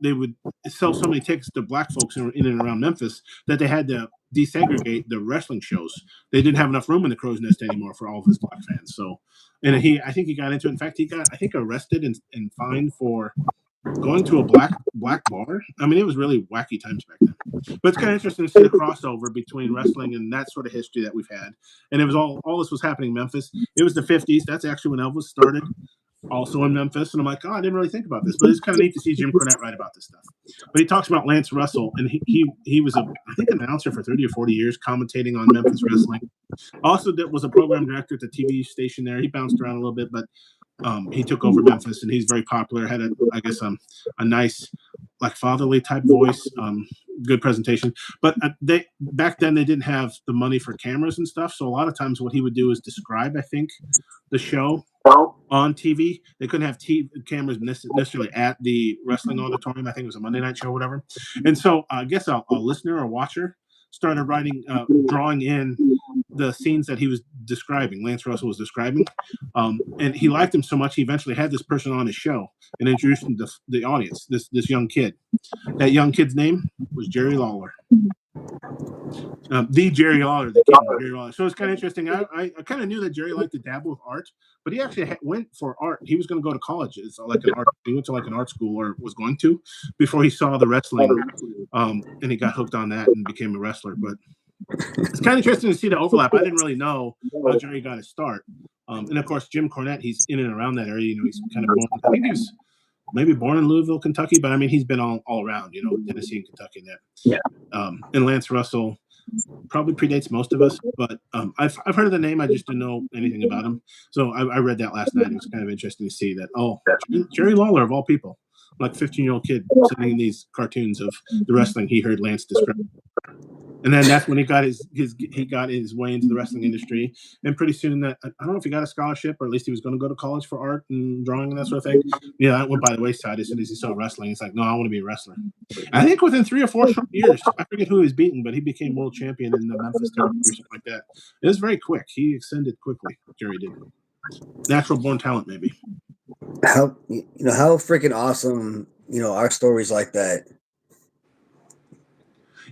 they would sell so many tickets to black folks in and around Memphis that they had to desegregate the wrestling shows. They didn't have enough room in the crow's nest anymore for all of his black fans. So, and I think he got into it. In fact, he got, I think, arrested and fined for going to a black bar. I mean, it was really wacky times back then. But it's kind of interesting to see the crossover between wrestling and that sort of history that we've had. And it was all this was happening in Memphis. It was the 50s. That's actually when Elvis started, also in Memphis. And I'm like, I didn't really think about this, but it's kind of neat to see Jim Cornette write about this stuff. But he talks about Lance Russell, and he was I think an announcer for 30 or 40 years, commentating on Memphis wrestling. Also, was a program director at the TV station there. He bounced around a little bit, but he took over Memphis, and he's very popular. Had a nice, like, fatherly type voice, good presentation. But back then they didn't have the money for cameras and stuff, so a lot of times what he would do is describe, I think, the show on TV. They couldn't have cameras necessarily at the wrestling auditorium. I think it was a Monday night show or whatever. And so I guess a listener or watcher started drawing in the scenes that he was describing, Lance Russell was describing. And he liked him so much, he eventually had this person on his show and introduced him to the audience, this young kid. That young kid's name was Jerry Lawler. The Jerry Lawler, the kid Jerry Lawler. So it's kind of interesting. I kind of knew that Jerry liked to dabble with art, but he actually went for art. He was going to go to college. It's like he went to like an art school, or was going to, before he saw the wrestling, and he got hooked on that and became a wrestler. But it's kind of interesting to see the overlap. I didn't really know how Jerry got his start. And of course, Jim Cornette, he's in and around that area. He's kind of born, I think he was maybe born in Louisville, Kentucky, but I mean, he's been all around, Tennessee and Kentucky and that. Yeah. And Lance Russell probably predates most of us, but I've heard of the name. I just didn't know anything about him. So I read that last night. It was kind of interesting to see that, Jerry Lawler, of all people, like 15-year-old kid sitting in these cartoons of the wrestling he heard Lance describe. And then that's when he got his way into the wrestling industry. And pretty soon I don't know if he got a scholarship, or at least he was going to go to college for art and drawing and that sort of thing. Yeah, that went by the wayside as soon as he saw wrestling. He's like, no, I want to be a wrestler. I think within 3 or 4 short years, I forget who he was beating, but he became world champion in the Memphis territory or something like that. It was very quick. He ascended quickly. Jerry did. Natural born talent, maybe. How freaking awesome, our stories like that.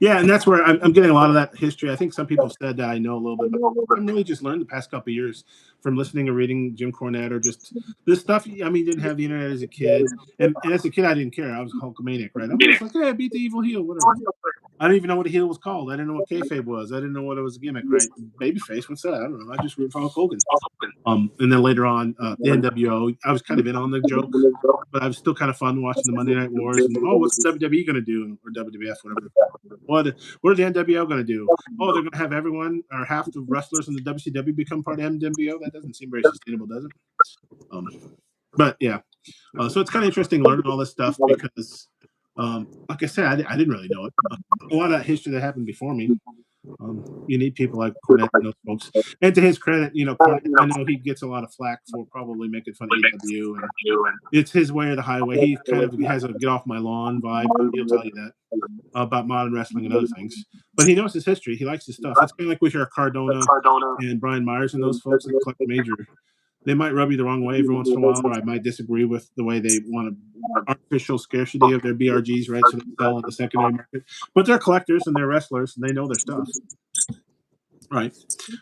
Yeah, and that's where I'm getting a lot of that history. I think some people said that I know a little bit, but I've really just learned the past couple of years from listening or reading Jim Cornette, or just this stuff. I mean, didn't have the internet as a kid, and as a kid, I didn't care. I was a Hulkamaniac, right? I'm just like, hey, I beat the evil heel, whatever. I didn't even know what a heel was called. I didn't know what kayfabe was. I didn't know what it was a gimmick, right? Babyface, what's that? I don't know. I just root for Hulk Hogan. And then later on, the NWO, I was kind of in on the joke, but I was still kind of fun watching the Monday Night Wars. And what's the WWE going to do, or WWF, whatever. What are the NWO going to do? Oh, they're going to have everyone or half the wrestlers in the WCW become part of NWO? That doesn't seem very sustainable, does it? But yeah, so it's kind of interesting learning all this stuff because, like I said, I didn't really know it. A lot of history that happened before me. You need people like Cornette and those folks. And to his credit, Cornette, I know he gets a lot of flack for probably making fun of AEW, and it's his way or the highway. He kind of has a get off my lawn vibe. He'll tell you that about modern wrestling and other things. But he knows his history. He likes his stuff. It's kind of like we hear Cardona and Brian Myers and those folks that collect major. They might rub you the wrong way every once in a while, or I might disagree with the way they want artificial scarcity of their BRGs, right? So they sell in the secondary market. But they're collectors and they're wrestlers and they know their stuff, right?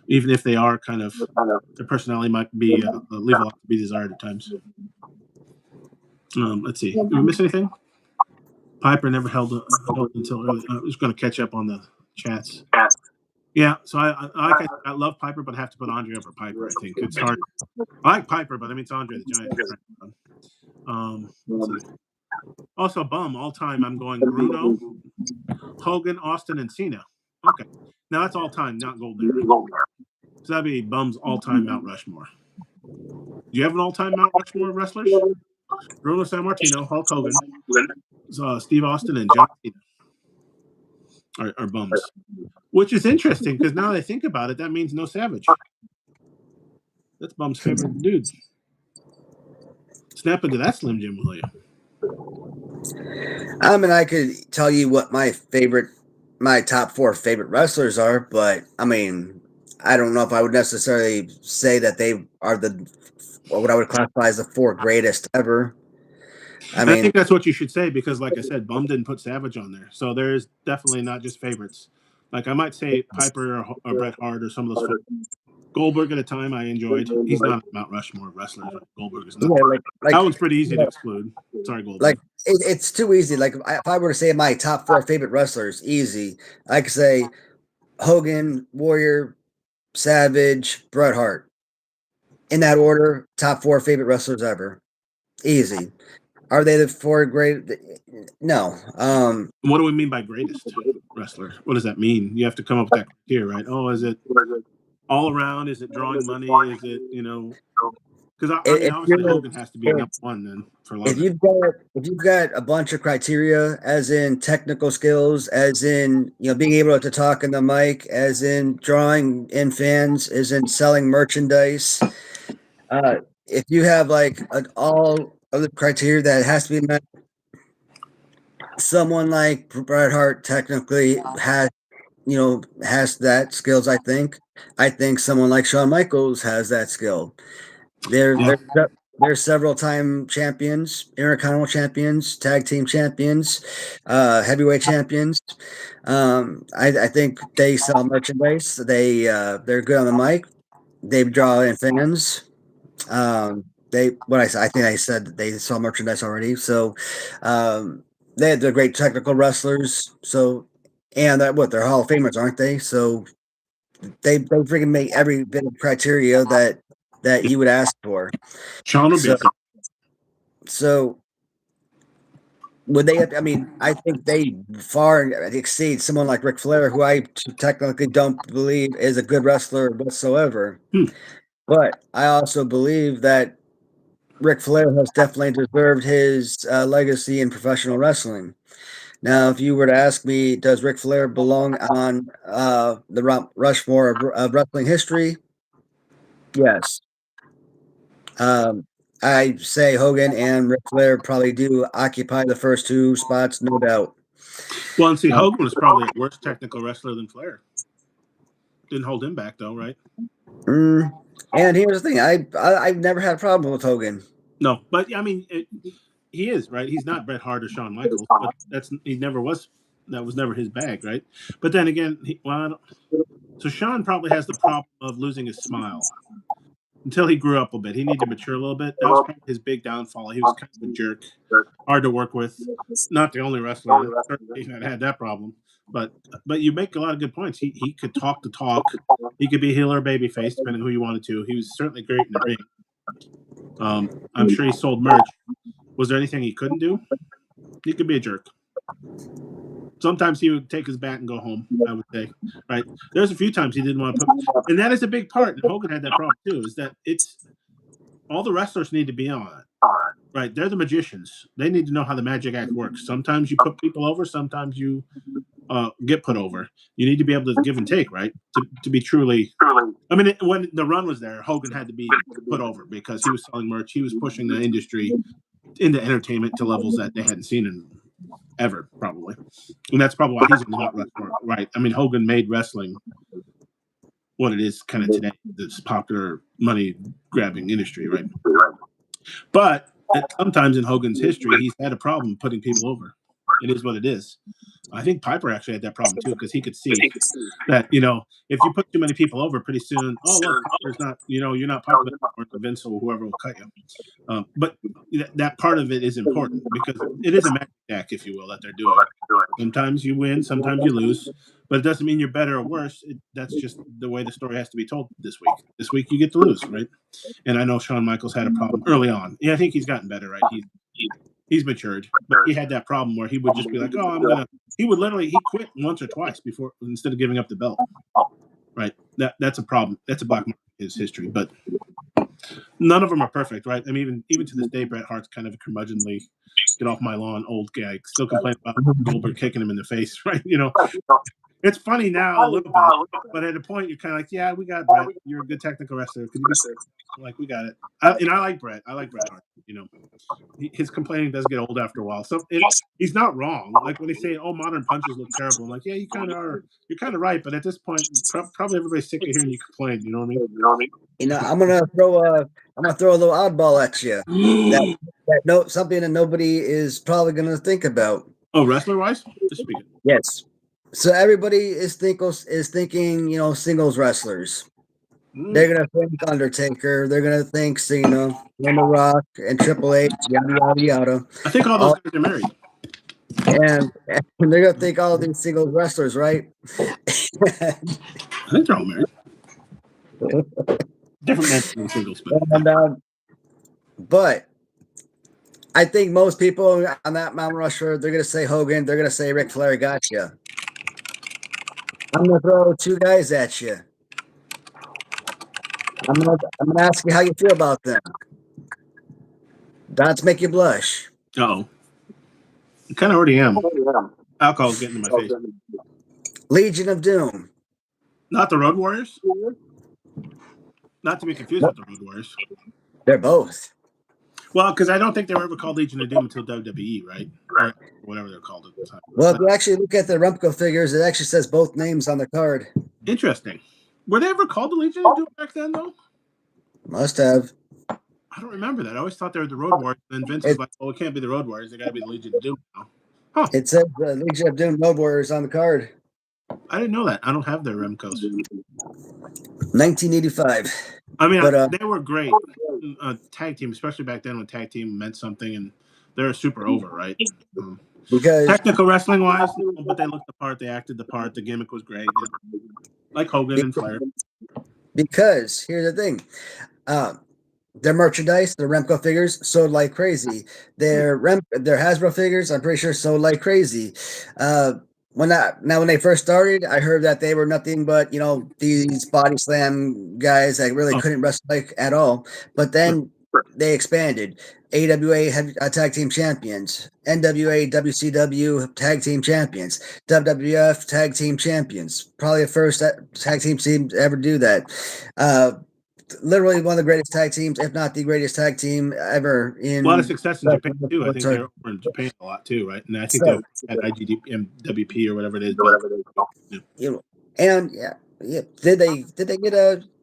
Even if they are kind of, their personality might be leave a lot to be desired at times. Let's see. Did we miss anything? Piper never held until early. I was going to catch up on the chats. Yeah, so I love Piper, but I have to put Andre over Piper. I think it's hard. I like Piper, but I mean it's Andre the Giant. Also, bum all time. I'm going Bruno, Hogan, Austin, and Cena. Okay, now that's all time, not golden era. So that'd be bum's all time Mount Rushmore. Do you have an all time Mount Rushmore of wrestlers? Bruno Sammartino, Hulk Hogan, Steve Austin, and John Cena are bums. Which is interesting because now that I think about it, that means no Savage. That's bum's favorite dude. Snap into that, Slim Jim, will you? I mean, I could tell you what my top 4 favorite wrestlers are, but I mean, I don't know if I would necessarily say that they are what I would classify as the 4 greatest ever. I think that's what you should say because, like I said, Bum didn't put Savage on there, so there's definitely not just favorites. Like I might say Piper or Bret Hart or some of those. Goldberg at a time I enjoyed. He's not a Mount Rushmore wrestler. Goldberg is not. Yeah, that one's pretty easy to exclude. Sorry, Goldberg. Like it's too easy. Like if I were to say my top 4 favorite wrestlers, easy. I could say Hogan, Warrior, Savage, Bret Hart. In that order, top 4 favorite wrestlers ever. Easy. Are they the 4 great? No. What do we mean by greatest wrestler? What does that mean? You have to come up with that here, right? Oh, is it all around? Is it drawing money? Is it Because obviously Hogan has to be number 1 then for a lot. If you've got a bunch of criteria, as in technical skills, as in being able to talk in the mic, as in drawing in fans, as in selling merchandise. If you have all of the criteria that has to be met, someone like Bret Hart technically has that skills. I think someone like Shawn Michaels has that skill. They're several time champions, Intercontinental champions, tag team champions, heavyweight champions. I think they sell merchandise. They're good on the mic. They draw in fans. I think I said that they sell merchandise already. So they're great technical wrestlers. So and they're Hall of Famers, aren't they? So they freaking make every bit of criteria that you would ask for. So would they have, I think they far exceed someone like Ric Flair, who I technically don't believe is a good wrestler whatsoever. But I also believe that Ric Flair has definitely deserved his legacy in professional wrestling. Now, if you were to ask me, does Ric Flair belong on the Rushmore of wrestling history? Yes. I say Hogan and Ric Flair probably do occupy the first 2 spots, no doubt. Well, and see, Hogan was probably a worse technical wrestler than Flair. Didn't hold him back, though, right? And here's the thing: I've never had a problem with Hogan. No, but he is right. He's not Bret Hart or Shawn Michaels, but he never was. That was never his bag, right? But then again, so Shawn probably has the problem of losing his smile. Until he grew up a bit. He needed to mature a little bit. That was his big downfall. He was kind of a jerk, hard to work with. Not the only wrestler that had that problem. But you make a lot of good points. He could talk the talk. He could be heel or babyface, depending on who you wanted to. He was certainly great in the ring. I'm sure he sold merch. Was there anything he couldn't do? He could be a jerk. Sometimes he would take his bat and go home, I would say. Right? There's a few times he didn't want to put, and that is a big part. And Hogan had that problem too. Is that it's all the wrestlers need to be on it. Right? They're the magicians. They need to know how the magic act works. Sometimes you put people over. Sometimes you get put over. You need to be able to give and take, right? To be truly. I mean, when the run was there, Hogan had to be put over because he was selling merch. He was pushing the industry into entertainment to levels that they hadn't seen in ever, probably. And that's probably why he's in the Mount Rushmore, right? I mean, Hogan made wrestling what it is kind of today, this popular money-grabbing industry, right? But sometimes in Hogan's history, he's had a problem putting people over. It is what it is. I think Piper actually had that problem too because he could see that if you put too many people over, pretty soon, look, Piper's not you're not popular or Vince or whoever will cut you. But that part of it is important because it is a magic act, if you will, that they're doing. Sometimes you win, sometimes you lose, but it doesn't mean you're better or worse. That's just the way the story has to be told this week. This week you get to lose, right? And I know Shawn Michaels had a problem early on. Yeah, I think he's gotten better, right? He's matured, but he had that problem where he would just be like, "Oh, he quit once or twice before instead of giving up the belt." Right? That's a problem. That's a black mark in his history, but none of them are perfect, right? I mean, even to this day, Bret Hart's kind of a curmudgeonly, get off my lawn, old guy, still complaining about Goldberg kicking him in the face, right? It's funny now a little bit, but at a point you're kind of like, yeah, we got Bret. You're a good technical wrestler. Could you be like, we got it. I like Bret. I like Bret Hart. His complaining does get old after a while. So he's not wrong. Like when they say, "Oh, modern punches look terrible," I'm like, yeah, you kind of are. You're kind of right. But at this point, probably everybody's sick of hearing you complain. You know what I mean? I'm gonna throw a little oddball at you. Something that nobody is probably gonna think about. Oh, wrestler wise, just speaking. Yes. So everybody is thinking, singles wrestlers. They're gonna think Undertaker. They're gonna think Cena, and The Rock, and Triple H, yada yada yada. I think all those guys are married. And they're gonna think all of these singles wrestlers, right? I think they're all married. Different men than singles, but I think most people on that Mount Rushmore, they're gonna say Hogan. They're gonna say Ric Flair. Gotcha. I'm gonna throw two guys at you. I'm gonna ask you how you feel about them. Dots make you blush. Oh, I kind of already am. Alcohol's getting in my face. Legion of Doom. Not the Road Warriors. Not to be confused with the Road Warriors. They're both. Well, because I don't think they were ever called Legion of Doom until WWE, right? Or whatever they're called at the time. Well, if you actually look at the Rumco figures, it actually says both names on the card. Interesting. Were they ever called the Legion of Doom back then, though? Must have. I don't remember that. I always thought they were the Road Warriors. And then Vince was like, "Oh, it can't be the Road Warriors. They got to be the Legion of Doom now." Huh. It says Legion of Doom Road Warriors on the card. I didn't know that. I don't have their Remcos. 1985. I mean, they were great tag team, especially back then when tag team meant something, and they're super over, right? Because technical wrestling wise, but they looked the part, they acted the part, the gimmick was great, like Hogan and Flair. Because here's the thing, their merchandise, their Remco figures sold like crazy. Their Hasbro figures, I'm pretty sure, sold like crazy. When they first started, I heard that they were nothing but these body slam guys that really couldn't wrestle like at all. But then they expanded. AWA tag team champions, NWA, WCW tag team champions, WWF tag team champions. Probably the first tag team to ever do that. Literally one of the greatest tag teams, if not the greatest tag team ever. A lot of success in Japan too. I think they're over in Japan a lot too, right? And I think they had IGWP or whatever it is.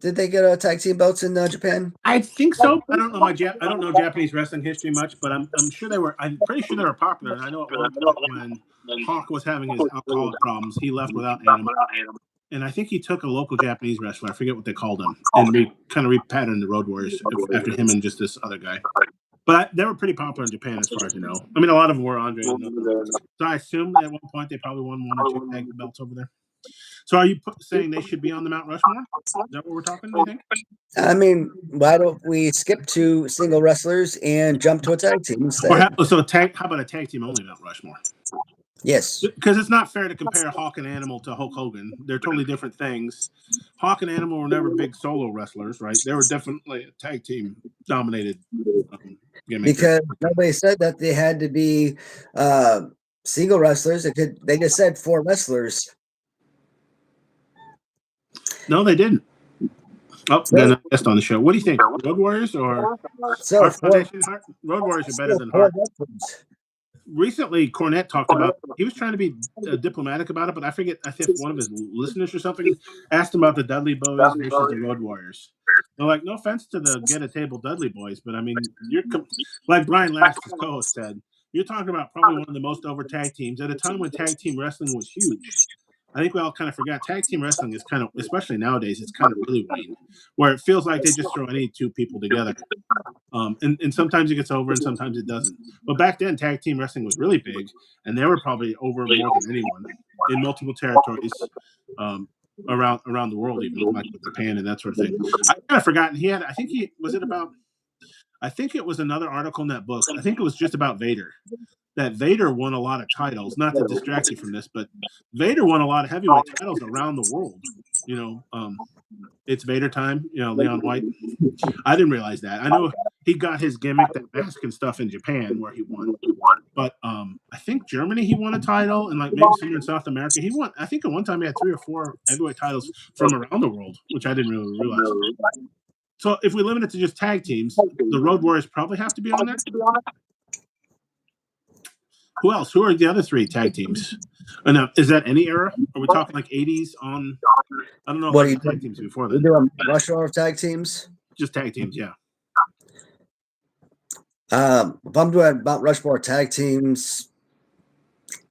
Did they get a tag team belts in Japan? I think so. I don't know I don't know Japanese wrestling history much, but I'm sure they were. I'm pretty sure they were popular. And I know when Hawk was having his alcoholic problems, he left without Animal. And I think he took a local Japanese wrestler, I forget what they called him, and kind of repatterned the Road Warriors after him and just this other guy. But they were pretty popular in Japan, as far as you know. I mean, a lot of them were Andre. So I assume at one point they probably won one or two tag belts over there. So are you saying they should be on the Mount Rushmore? Is that what we're talking, do you think? I mean, why don't we skip to single wrestlers and jump to a tag team instead? How about a tag team only Mount Rushmore? Yes. Because it's not fair to compare Hawk and Animal to Hulk Hogan. They're totally different things. Hawk and Animal were never big solo wrestlers, right? They were definitely a tag team dominated gimmick. Because nobody said that they had to be single wrestlers. They just said 4 wrestlers. No, they didn't. Oh, then a guest on the show. What do you think? Road Warriors or Hart Foundation? Road Warriors are better than Hart. Recently, Cornette talked about, he was trying to be diplomatic about it, but I think one of his listeners or something asked him about the Dudley Boys versus the Road Warriors. They're like, no offense to the Get a Table Dudley Boys, but I mean, you're like Brian Last, his co-host, said, you're talking about probably one of the most over tag teams at a time when tag team wrestling was huge. I think we all kind of forgot tag team wrestling is kind of, especially nowadays, it's kind of really waned, where it feels like they just throw any 2 people together. And sometimes it gets over and sometimes it doesn't. But back then, tag team wrestling was really big, and they were probably over more than anyone in multiple territories around the world, even like with Japan and that sort of thing. I kind of forgotten. I think was it about I think it was another article in that book. I think it was just about Vader. That Vader won a lot of titles. Not to distract you from this, but Vader won a lot of heavyweight titles around the world. It's Vader time. Leon White. I didn't realize that. I know he got his gimmick, that mask and stuff, in Japan where he won. But I think Germany he won a title, and like maybe somewhere in South America he won. I think at one time he had 3 or 4 heavyweight titles from around the world, which I didn't really realize. So if we limit it to just tag teams, the Road Warriors probably have to be on there. Who else? Who are the other 3 tag teams? And is that any era? Are we talking like 80s on? I don't know. What do you tag teams before that? that? Rush Hour of tag teams? Just tag teams, yeah. If I'm doing Mount Rushmore tag teams,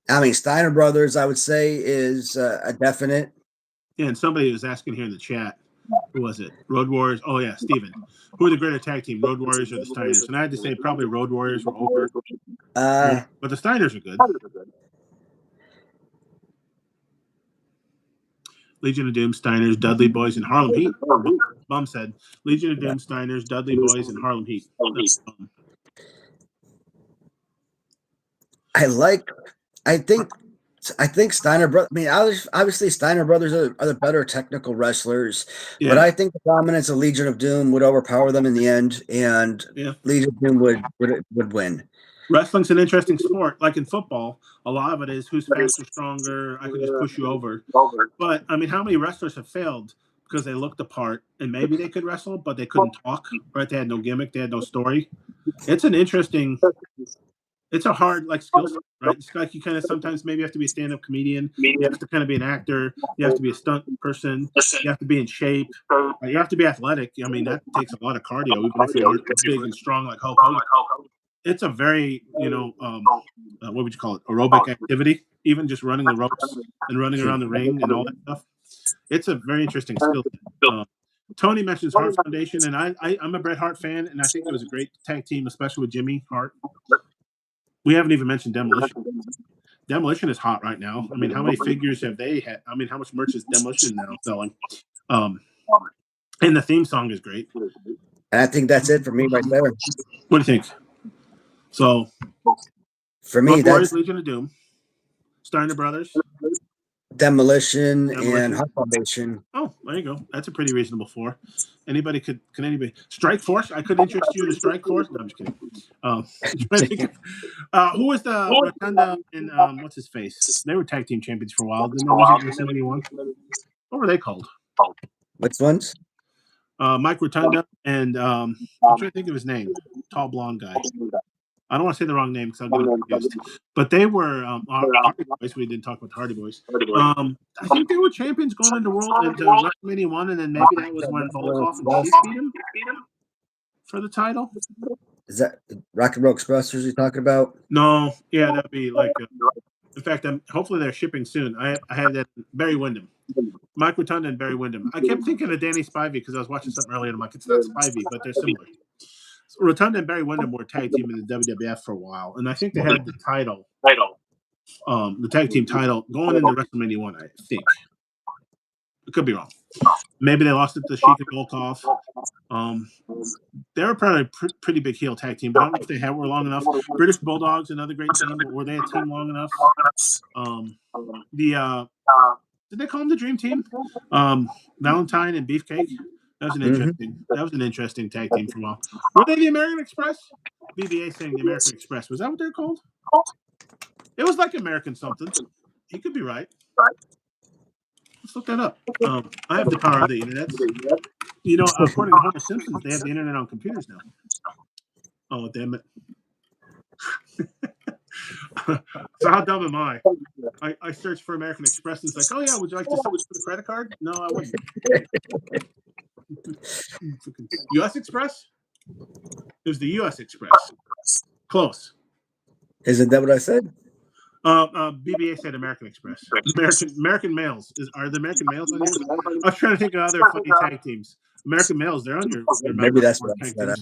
I mean Steiner Brothers, I would say is a definite. Yeah, and somebody was asking here in the chat. Who was it? Road Warriors. Oh yeah, Steven. Who are the greater tag team, Road Warriors or the Steiners? And I had to say probably Road Warriors were over. But the Steiners are good. Legion of Doom, Steiners, Dudley Boys, and Harlem Heat. Bum said Legion of Doom, Steiners, Dudley Boys, and Harlem Heat. I think Steiner Brothers. I mean, obviously Steiner Brothers are the better technical wrestlers, Yeah. but I think the dominance of Legion of Doom would overpower them in the end, and Legion of Doom would win. Wrestling's an interesting sport. Like in football, a lot of it is who's faster, stronger. I could just push you over. But I mean, how many wrestlers have failed because they looked the part and maybe they could wrestle, but they couldn't talk. Right? They had no gimmick. They had no story. It's an interesting. It's a hard skill set, right? It's like you kind of sometimes maybe have to be a stand-up comedian. You have to kind of be an actor. You have to be a stunt person. You have to be in shape. You have to be athletic. I mean, that takes a lot of cardio, even if you're big and strong like Hulk Hogan. It's a very, what would you call it? Aerobic activity. Even just running the ropes and running around the ring and all that stuff. It's a very interesting skill set. Tony mentions Hart Foundation, and I'm a Bret Hart fan, and I think it was a great tag team, especially with Jimmy Hart. We haven't even mentioned Demolition. Demolition is hot right now. I mean, how many figures have they had? I mean, how much merch is Demolition now selling? And the theme song is great. And I think that's it for me right there. What do you think? So, for me, that's Legion of Doom, Steiner Brothers, Demolition, and Hart Foundation. Oh, there you go. That's a pretty reasonable 4. Can anybody Strike Force? I could interest you in the Strike Force. No, I'm just kidding. Who was the Rotunda and what's his face? They were tag team champions for a while. Didn't they lose in WrestleMania 1? What were they called? Which ones? Mike Rotunda and I'm trying to think of his name. Tall blonde guy. I don't want to say the wrong name because I'll get confused. But they were Hardy Boys. We didn't talk about the Hardy Boys. I think they were champions going into WrestleMania 1, and then maybe that was when Volkov and Chief beat him for the title. Is that Rock and Roll Express? Are you talking about? No, yeah, that'd be like. In fact, hopefully they're shipping soon. I had that Barry Windham, Mike Rotunda, and Barry Windham. I kept thinking of Danny Spivey because I was watching something earlier, and I'm like, it's not Spivey, but they're similar. Rotunda and Barry Windham were tag team in the WWF for a while, and I think they had the title, the tag team title, going into WrestleMania 1. I think I could be wrong. Maybe they lost it to Sheik and Volkov. They were probably a pretty big heel tag team, but I don't know if they were long enough. British Bulldogs, another great team, but were they a team long enough? Did they call them the Dream Team? Valentine and Beefcake. That was an interesting tag team for a while. Were they the American Express? BBA saying the American Express. Was that what they're called? It was like American something. He could be right. Let's look that up. I have the power of the internet. According to Homer Simpson, they have the internet on computers now. Oh, damn it. So how dumb am I? I searched for American Express and it's like, oh yeah, would you like to switch to the credit card? No, I wouldn't. U.S. Express? It was the U.S. Express. Close. Isn't that what I said? BBA said American Express. American Males. Are the American Males on here? I was trying to think of other funny tag teams. American Males, they're on your maybe that's what I said.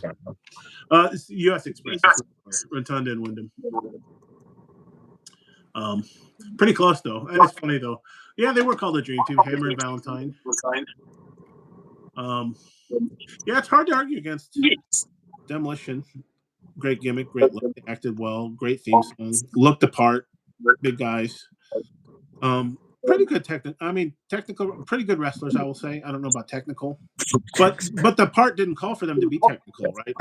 It's U.S. Express. Rotunda and Wyndham. Pretty close though. And it's funny though. Yeah, they were called the Dream Team. Hammer and Valentine. Yeah, it's hard to argue against. Demolition, great gimmick, great look, they acted well, great theme song, looked the part, big guys. Pretty good technical, pretty good wrestlers, I will say. I don't know about technical, but the part didn't call for them to be technical, right?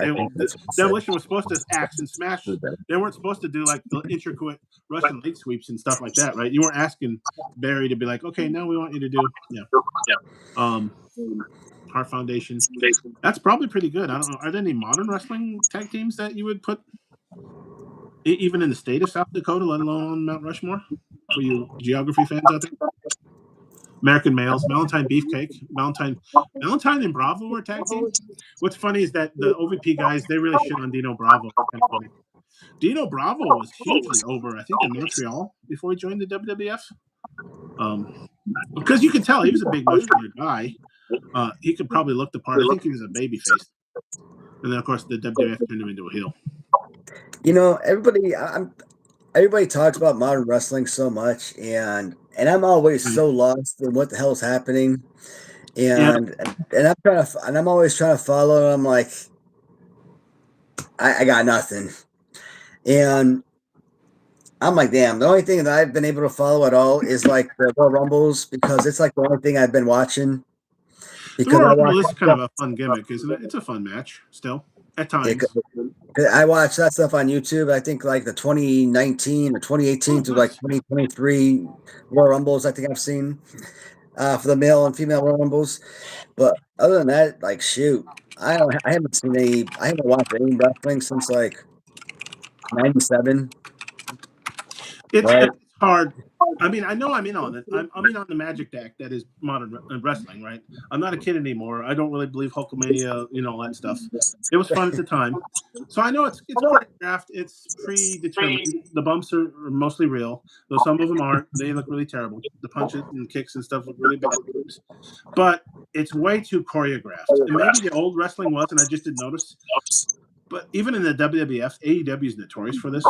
Demolition was supposed to axe and smash. They weren't supposed to do like the intricate Russian leg sweeps and stuff like that, right? You weren't asking Barry to be like, okay, now we want you to do, Heart Foundation. That's probably pretty good. I don't know. Are there any modern wrestling tag teams that you would put even in the state of South Dakota, let alone on Mount Rushmore? For you geography fans out there? American Males, Valentine Beefcake, Valentine and Bravo were tag team. What's funny is that the OVP guys, they really shit on Dino Bravo. Dino Bravo was hugely over, I think, in Montreal before he joined the WWF. Because you can tell he was a big muscular guy. He could probably look the part. I think he was a babyface. And then, of course, the WWF turned him into a heel. You know, everybody talks about modern wrestling so much, and I'm always so lost in what the hell's happening. And I'm always trying to follow. I'm like, I got nothing. And I'm like, damn, the only thing that I've been able to follow at all is like the Royal Rumbles, because it's like the only thing I've been watching. Because this is kind of a fun gimmick, isn't it? It's a fun match still at times. I watch that stuff on YouTube. I think like the 2019 or 2018 to like 2023 Royal Rumbles, I think I've seen for the male and female Royal Rumbles. But other than that, like, shoot, I haven't watched any wrestling since like 97. It's hard. I mean, I know I'm in on it. I'm in on the magic deck that is modern wrestling, right? I'm not a kid anymore. I don't really believe Hulkamania, all that stuff. It was fun at the time. So I know it's choreographed. It's predetermined. The bumps are mostly real, though some of them aren't. They look really terrible. The punches and kicks and stuff look really bad. But it's way too choreographed. And maybe the old wrestling was, and I just didn't notice. But even in the WWF, AEW is notorious for this.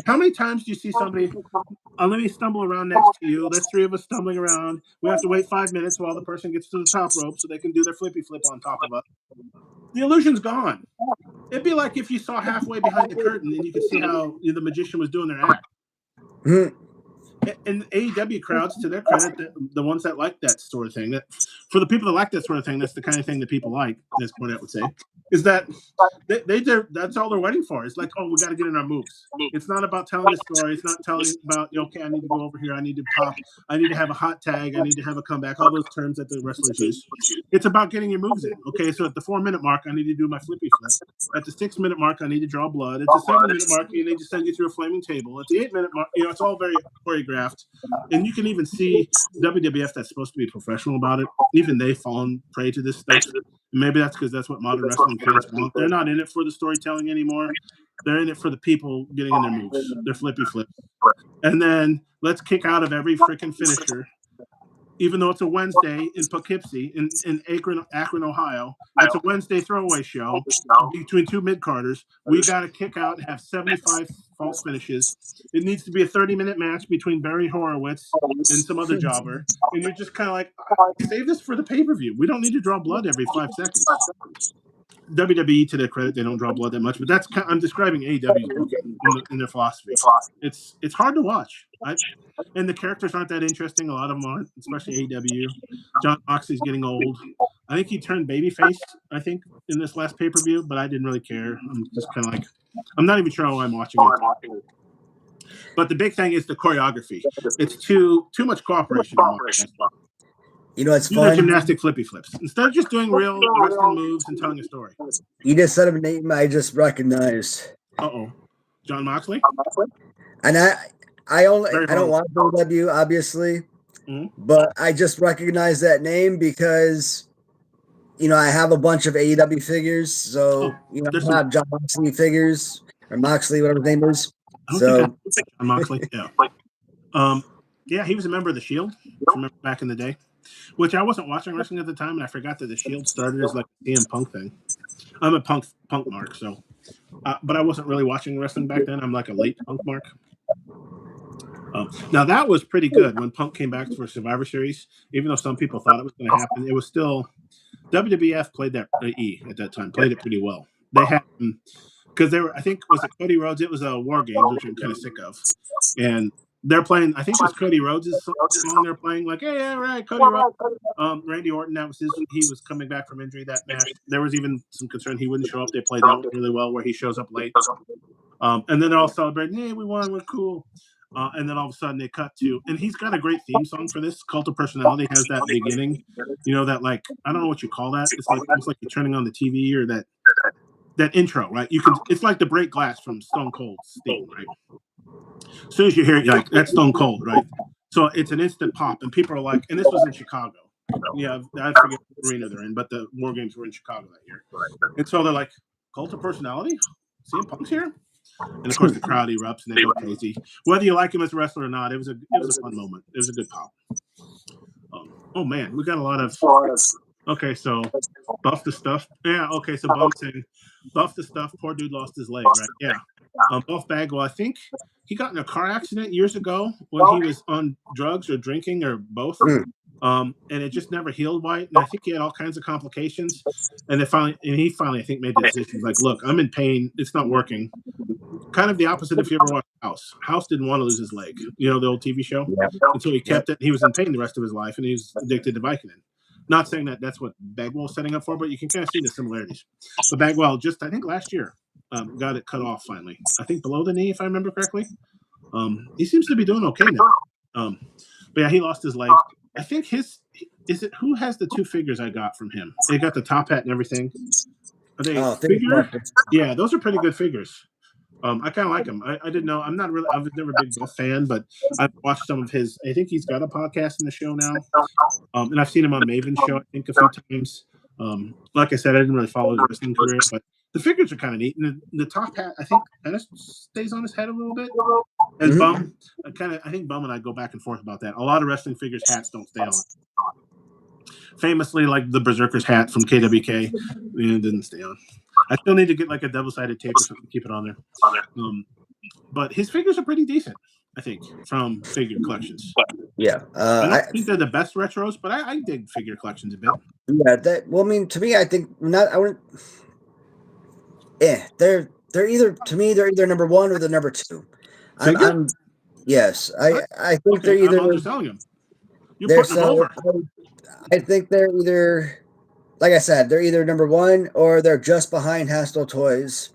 How many times do you see somebody, let me stumble around next to you. There's three of us stumbling around. We have to wait 5 minutes while the person gets to the top rope so they can do their flippy flip on top of us. The illusion's gone. It'd be like if you saw halfway behind the curtain and you could see how the magician was doing their act. And AEW crowds, to their credit, the ones that like that sort of thing, that for the people that like that sort of thing, that's the kind of thing that people like, as Cornette would say, is that that's all they're waiting for. It's like, oh, we got to get in our moves. It's not about telling the story. It's not telling about, okay, I need to go over here. I need to pop. I need to have a hot tag. I need to have a comeback. All those terms that the wrestlers use. It's about getting your moves in. Okay, so at the 4-minute mark, I need to do my flippy flip. At the 6-minute mark, I need to draw blood. At the 7-minute mark, you need to send you through a flaming table. At the 8-minute mark, it's all very choreographed. And you can even see WWF that's supposed to be professional about it. Even they've fallen prey to this stuff. Maybe that's because that's what modern wrestling fans want. They're not in it for the storytelling anymore. They're in it for the people getting in their moves, their flippy flips. And then let's kick out of every freaking finisher. Even though it's a Wednesday in Poughkeepsie, in Akron, Ohio, it's a Wednesday throwaway show between two mid-carders. We got to kick out and have 75 false finishes. It needs to be a 30-minute match between Barry Horowitz and some other jobber. And you're just kind of like, save this for the pay-per-view. We don't need to draw blood every 5 seconds. WWE, to their credit, they don't draw blood that much, but that's I'm describing AEW in their philosophy. It's hard to watch, and the characters aren't that interesting. A lot of them aren't, especially AEW. Jon Moxley's getting old. I think he turned babyface, I think, in this last pay-per-view, but I didn't really care. I'm just kind of like, I'm not even sure why I'm watching it. But the big thing is the choreography. It's too much cooperation. It's do fun. Gymnastic flippy flips instead of just doing real wrestling moves and telling a story. You just said a name I just recognized. Jon Moxley. And I don't watch AEW, obviously, but I just recognize that name because I have a bunch of AEW figures, so I have Jon Moxley figures or Moxley, whatever his name is. Jon Moxley, yeah, he was a member of the Shield. Remember back in the day. Which I wasn't watching wrestling at the time, and I forgot that the Shield started as like a CM Punk thing. I'm a punk mark, so, but I wasn't really watching wrestling back then. I'm like a late Punk mark. Now that was pretty good when Punk came back for Survivor Series. Even though some people thought it was going to happen, it was still WWF played that at that time, played it pretty well. they had because they were, I think, was it Cody Rhodes? It was a War Games, which I'm kind of sick of, and they're playing. I think it was Cody Rhodes' song. They're playing like, "Hey, yeah, right, Cody Rhodes." Randy Orton, that was he was coming back from injury that match. There was even some concern he wouldn't show up. They played that really well, where he shows up late. And then they're all celebrating, "Hey, we won, we're cool." And then all of a sudden they cut to, and he's got a great theme song for this. Cult of Personality has that beginning, that like, I don't know what you call that. It's like almost like you're turning on the TV, or that intro, right? It's like the break glass from Stone Cold's theme, right? As soon as you hear it, you're like, that's Stone Cold, right? So it's an instant pop, and people are like, and this was in Chicago. Yeah, I forget what arena they're in, but the War Games were in Chicago that year. And so they're like, Cult of Personality? CM Punk's here? And of course the crowd erupts and they go crazy. Whether you like him as a wrestler or not, it was a fun moment. It was a good pop. Oh man, we got a lot of. Okay, so Buff the Stuff. Yeah, okay, so Bum saying Buff the Stuff. Poor dude lost his leg, right? Yeah. Buff Bagwell, I think he got in a car accident years ago when he was on drugs or drinking or both. And it just never healed right. And I think he had all kinds of complications. And he finally, I think, made the decision. He's like, look, I'm in pain. It's not working. Kind of the opposite if you ever watched House. House didn't want to lose his leg. The old TV show? Yeah. And so he kept it. He was in pain the rest of his life, and he was addicted to Vicodin. Not saying that that's what Bagwell's setting up for, but you can kind of see the similarities. But Bagwell just, I think last year, got it cut off finally. I think below the knee, if I remember correctly. He seems to be doing okay now. But yeah, he lost his leg. I think who has the two figures I got from him? They got the top hat and everything. Are they figure? Yeah, those are pretty good figures. I kind of like him. I didn't know. I was never a big Buff fan, but I've watched some of his. I think he's got a podcast in the show now. And I've seen him on Maven's show, I think, a few times. Like I said, I didn't really follow his wrestling career, but the figures are kind of neat. And the top hat, I think, kind of stays on his head a little bit. And Bum, I think Bum and I go back and forth about that. A lot of wrestling figures' hats don't stay on. Famously, like the Berserker's hat from KWK, it didn't stay on. I still need to get like a double-sided tape or something to keep it on there. But his figures are pretty decent, I think, from figure collections. Yeah. I don't think they're the best retros, but I dig figure collections a bit. Yeah, to me, I think not. I wouldn't. Yeah, they're either number one or they're number two. Yes, I think they're either. I'm underselling them. You're putting them over. I think they're either, like I said, they're either number one or they're just behind Hasbro Toys.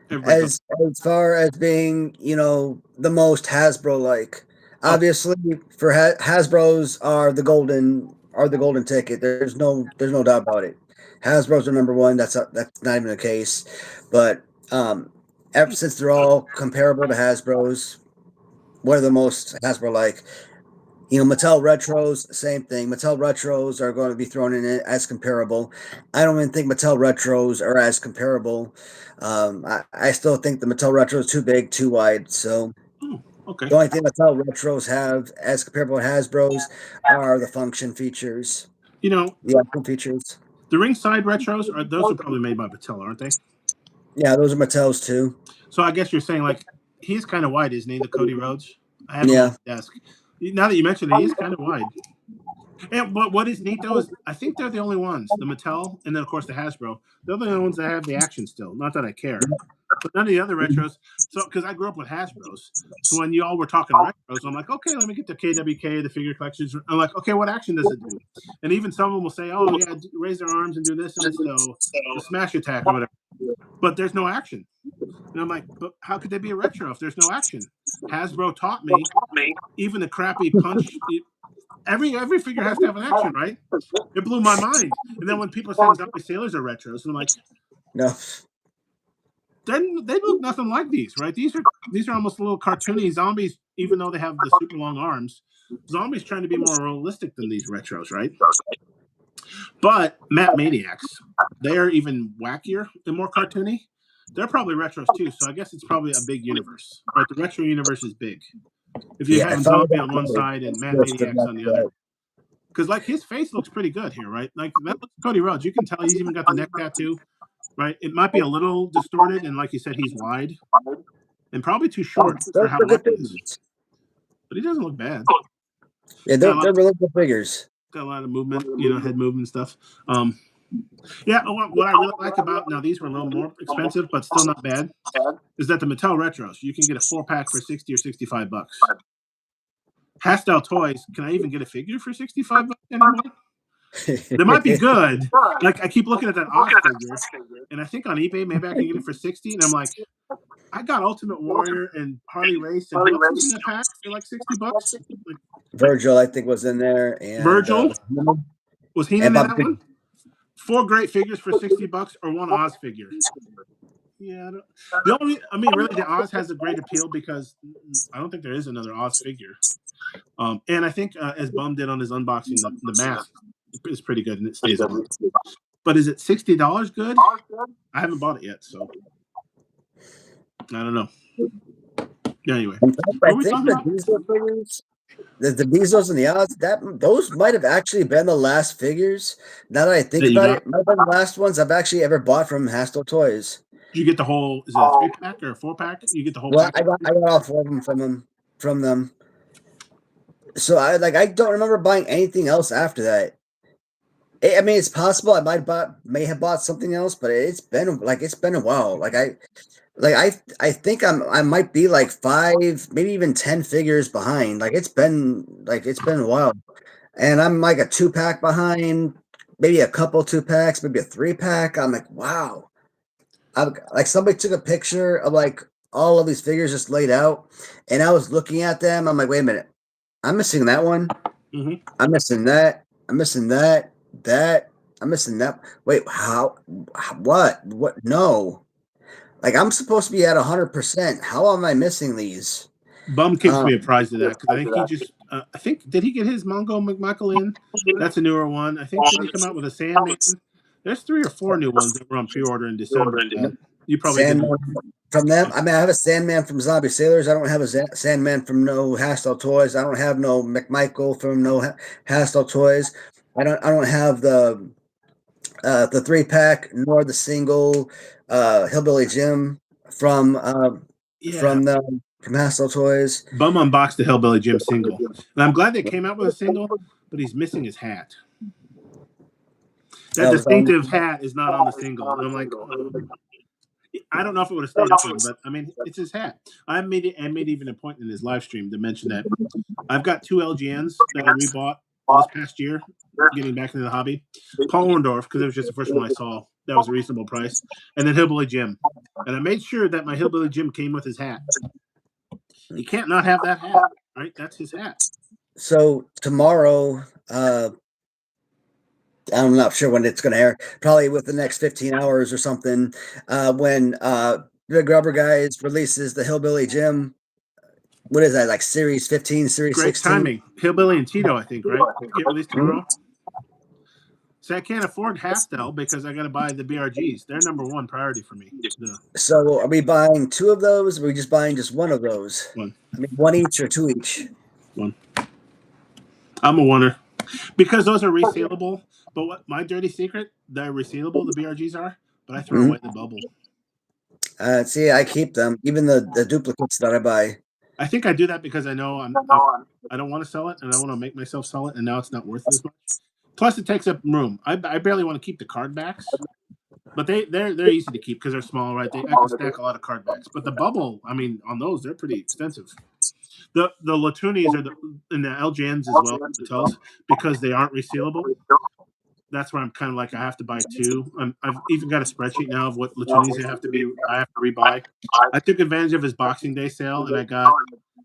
As far as being, the most Hasbro-like. Obviously, for Hasbro's are the golden ticket. There's no doubt about it. Hasbro's are number one. That's not even the case. But ever since they're all comparable to Hasbro's, what are the most Hasbro-like? Mattel Retros, same thing. Mattel Retros are going to be thrown in it as comparable. I don't even think Mattel Retros are as comparable. I still think the Mattel Retro is too big, too wide. So okay. The only thing Mattel Retros have as comparable to Hasbro's are the function features. The action features. The ringside retros, those are probably made by Mattel, aren't they? Yeah, those are Mattel's too. So I guess you're saying like he's kind of wide, isn't he? The Cody Rhodes. I have him on the desk. Now that you mentioned it, he's kind of wide. And but what is neat though is I think they're the only ones, the Mattel, and then of course the Hasbro. They're the only ones that have the action still. Not that I care, but none of the other retros. So because I grew up with Hasbros, so when you all were talking retros, I'm like, okay, let me get the KWK, the figure collections. I'm like, okay, what action does it do? And even some of them will say, oh yeah, raise their arms and do this and this, the smash attack or whatever. But there's no action. And I'm like, but how could they be a retro if there's no action? Hasbro taught me, even the crappy punch. Every figure has to have an action, right? It blew my mind. And then when people say Zombie Sailors are retros, I'm like, no. They look nothing like these, right? These are almost little cartoony zombies, even though they have the super long arms. Zombies trying to be more realistic than these retros, right? But Matt Maniacs, they're even wackier and more cartoony. They're probably retros too, so I guess it's probably a big universe. Right? The retro universe is big. If you have Zombie on one side and Matt Maniacs on the other. Because like his face looks pretty good here, right? Like that looks Cody Rhodes. You can tell he's even got the neck tattoo, right? It might be a little distorted, and like you said, he's wide and probably too short for how wide it is. But he doesn't look bad. Yeah, they're really good figures. Got a lot of movement, head movement stuff. Yeah, what I really like about now, these were a little more expensive, but still not bad, is that the Mattel Retros, you can get a 4-pack for 60 or $65. Hastel Toys, can I even get a figure for $65 anymore? They might be good. Like I keep looking at that Oz figure, and I think on eBay maybe I can get it for 60. And I'm like, I got Ultimate Warrior and Harley Race and who else is in that pack for like $60? Like Virgil, I think, was in there, and Virgil was he in and that Bob one? 4 great figures for $60 or one Oz figure. Yeah, the only, I mean, really, the Oz has a great appeal because I don't think there is another Oz figure. And I think as Bum did on his unboxing, the mask is pretty good and it stays on. But is it $60 good? I haven't bought it yet, so I don't know. Yeah, anyway, I think the Diesel figures, the Bezos and the Oz, those might have actually been the last figures. Now that I think about it, might have been the last ones I've actually ever bought from Hastel Toys. Did you get the whole? Is it a 3-pack or a 4-pack? You get the whole. Well, pack? I got all 4 of them from them. So I don't remember buying anything else after that. I mean, it's possible I may have bought something else, but it's been a while. I think I might be like 5, maybe even 10 figures behind. It's been a while, and I'm like a 2-pack behind, maybe a couple 2-packs, maybe a 3-pack. I'm like, wow. Like somebody took a picture of like all of these figures just laid out, and I was looking at them. I'm like, wait a minute, I'm missing that one. Mm-hmm. I'm missing that. I'm missing that. I'm missing that. Wait, how? What? What? No. Like I'm supposed to be at 100%. How am I missing these? Bum keeps me apprised of that because I think he just. I think did he get his Mongo McMichael in? That's a newer one. I think did he come out with a Sandman? There's 3 or 4 new ones that were on pre-order in December. You probably Sandman from them. I mean, I have a Sandman from Zombie Sailors. I don't have a Sandman from no Hastel Toys. I don't have no McMichael from no Hastel Toys. I don't have the 3-pack nor the single Hillbilly Jim from Hastel Toys. Bum unboxed the Hillbilly Jim single, and I'm glad they came out with a single, but he's missing his hat. That distinctive hat is not on the single. And I'm like, I don't know if it would have stayed up with him, but I mean, it's his hat. I made even a point in his live stream to mention that I've got 2 LGNs that I rebought this past year, getting back into the hobby. Paul Orndorff, because it was just the first one I saw. That was a reasonable price. And then Hillbilly Jim. And I made sure that my Hillbilly Jim came with his hat. He can't not have that hat, right? That's his hat. So tomorrow, I'm not sure when it's going to air. Probably with the next 15 hours or something. When Big Rubber Guys releases the Hillbilly Jim. What is that? Like Series 15, Series 16? Great timing. Hillbilly and Tito, I think, right? Get released tomorrow. So I can't afford Hastel because I got to buy the BRGs. They're number 1 priority for me. So are we buying 2 of those? Or are we just buying just 1 of those? 1. I mean, 1 each or 2 each? 1. I'm a oneer because those are resealable. But what my dirty secret? They're resealable. The BRGs are, but I throw away the bubble. See, I keep them, even the duplicates that I buy. I think I do that because I know I don't want to sell it, and I want to make myself sell it, and now it's not worth as much. Plus, it takes up room. I barely want to keep the card backs, but they're easy to keep because they're small, right? I can stack a lot of card backs. But the bubble, I mean, on those they're pretty expensive. The Latunis are and the LGNs as well, the Matels, because they aren't resealable. That's where I'm kind of like I have to buy 2. I've even got a spreadsheet now of what Latunis I have to rebuy. I took advantage of his Boxing Day sale and I got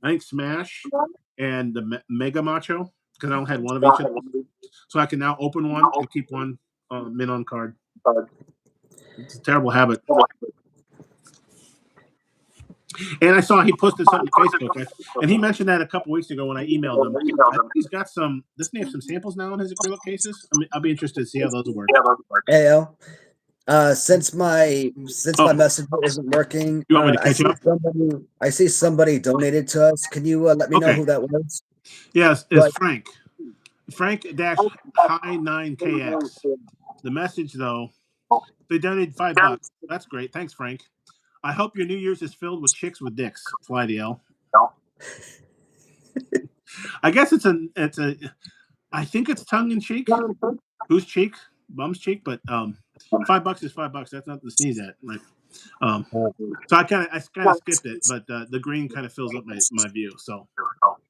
I think Smash and the Mega Macho because I only had 1 of each of them. So I can now open 1 and keep 1 mint on card. It's a terrible habit. And I saw he posted something on Facebook, and he mentioned that a couple weeks ago when I emailed him. I think he's got some. Doesn't he have some samples now in his acrylic cases? I mean, I'll be interested to see how those work. Hey, since my messenger isn't working, you want me to catch up? I see somebody donated to us. Can you let me know who that was? Yes, it's Frank. Frank-High9KX. The message though, they donated $5. That's great. Thanks, Frank. I hope your New Year's is filled with chicks with dicks. Fly the L. I guess it's a. I think it's tongue in cheek. Whose cheek? bum's cheek, but $5 is $5. That's not to sneeze at. Like, so I kind of skipped it, but the green kind of fills up my view. So,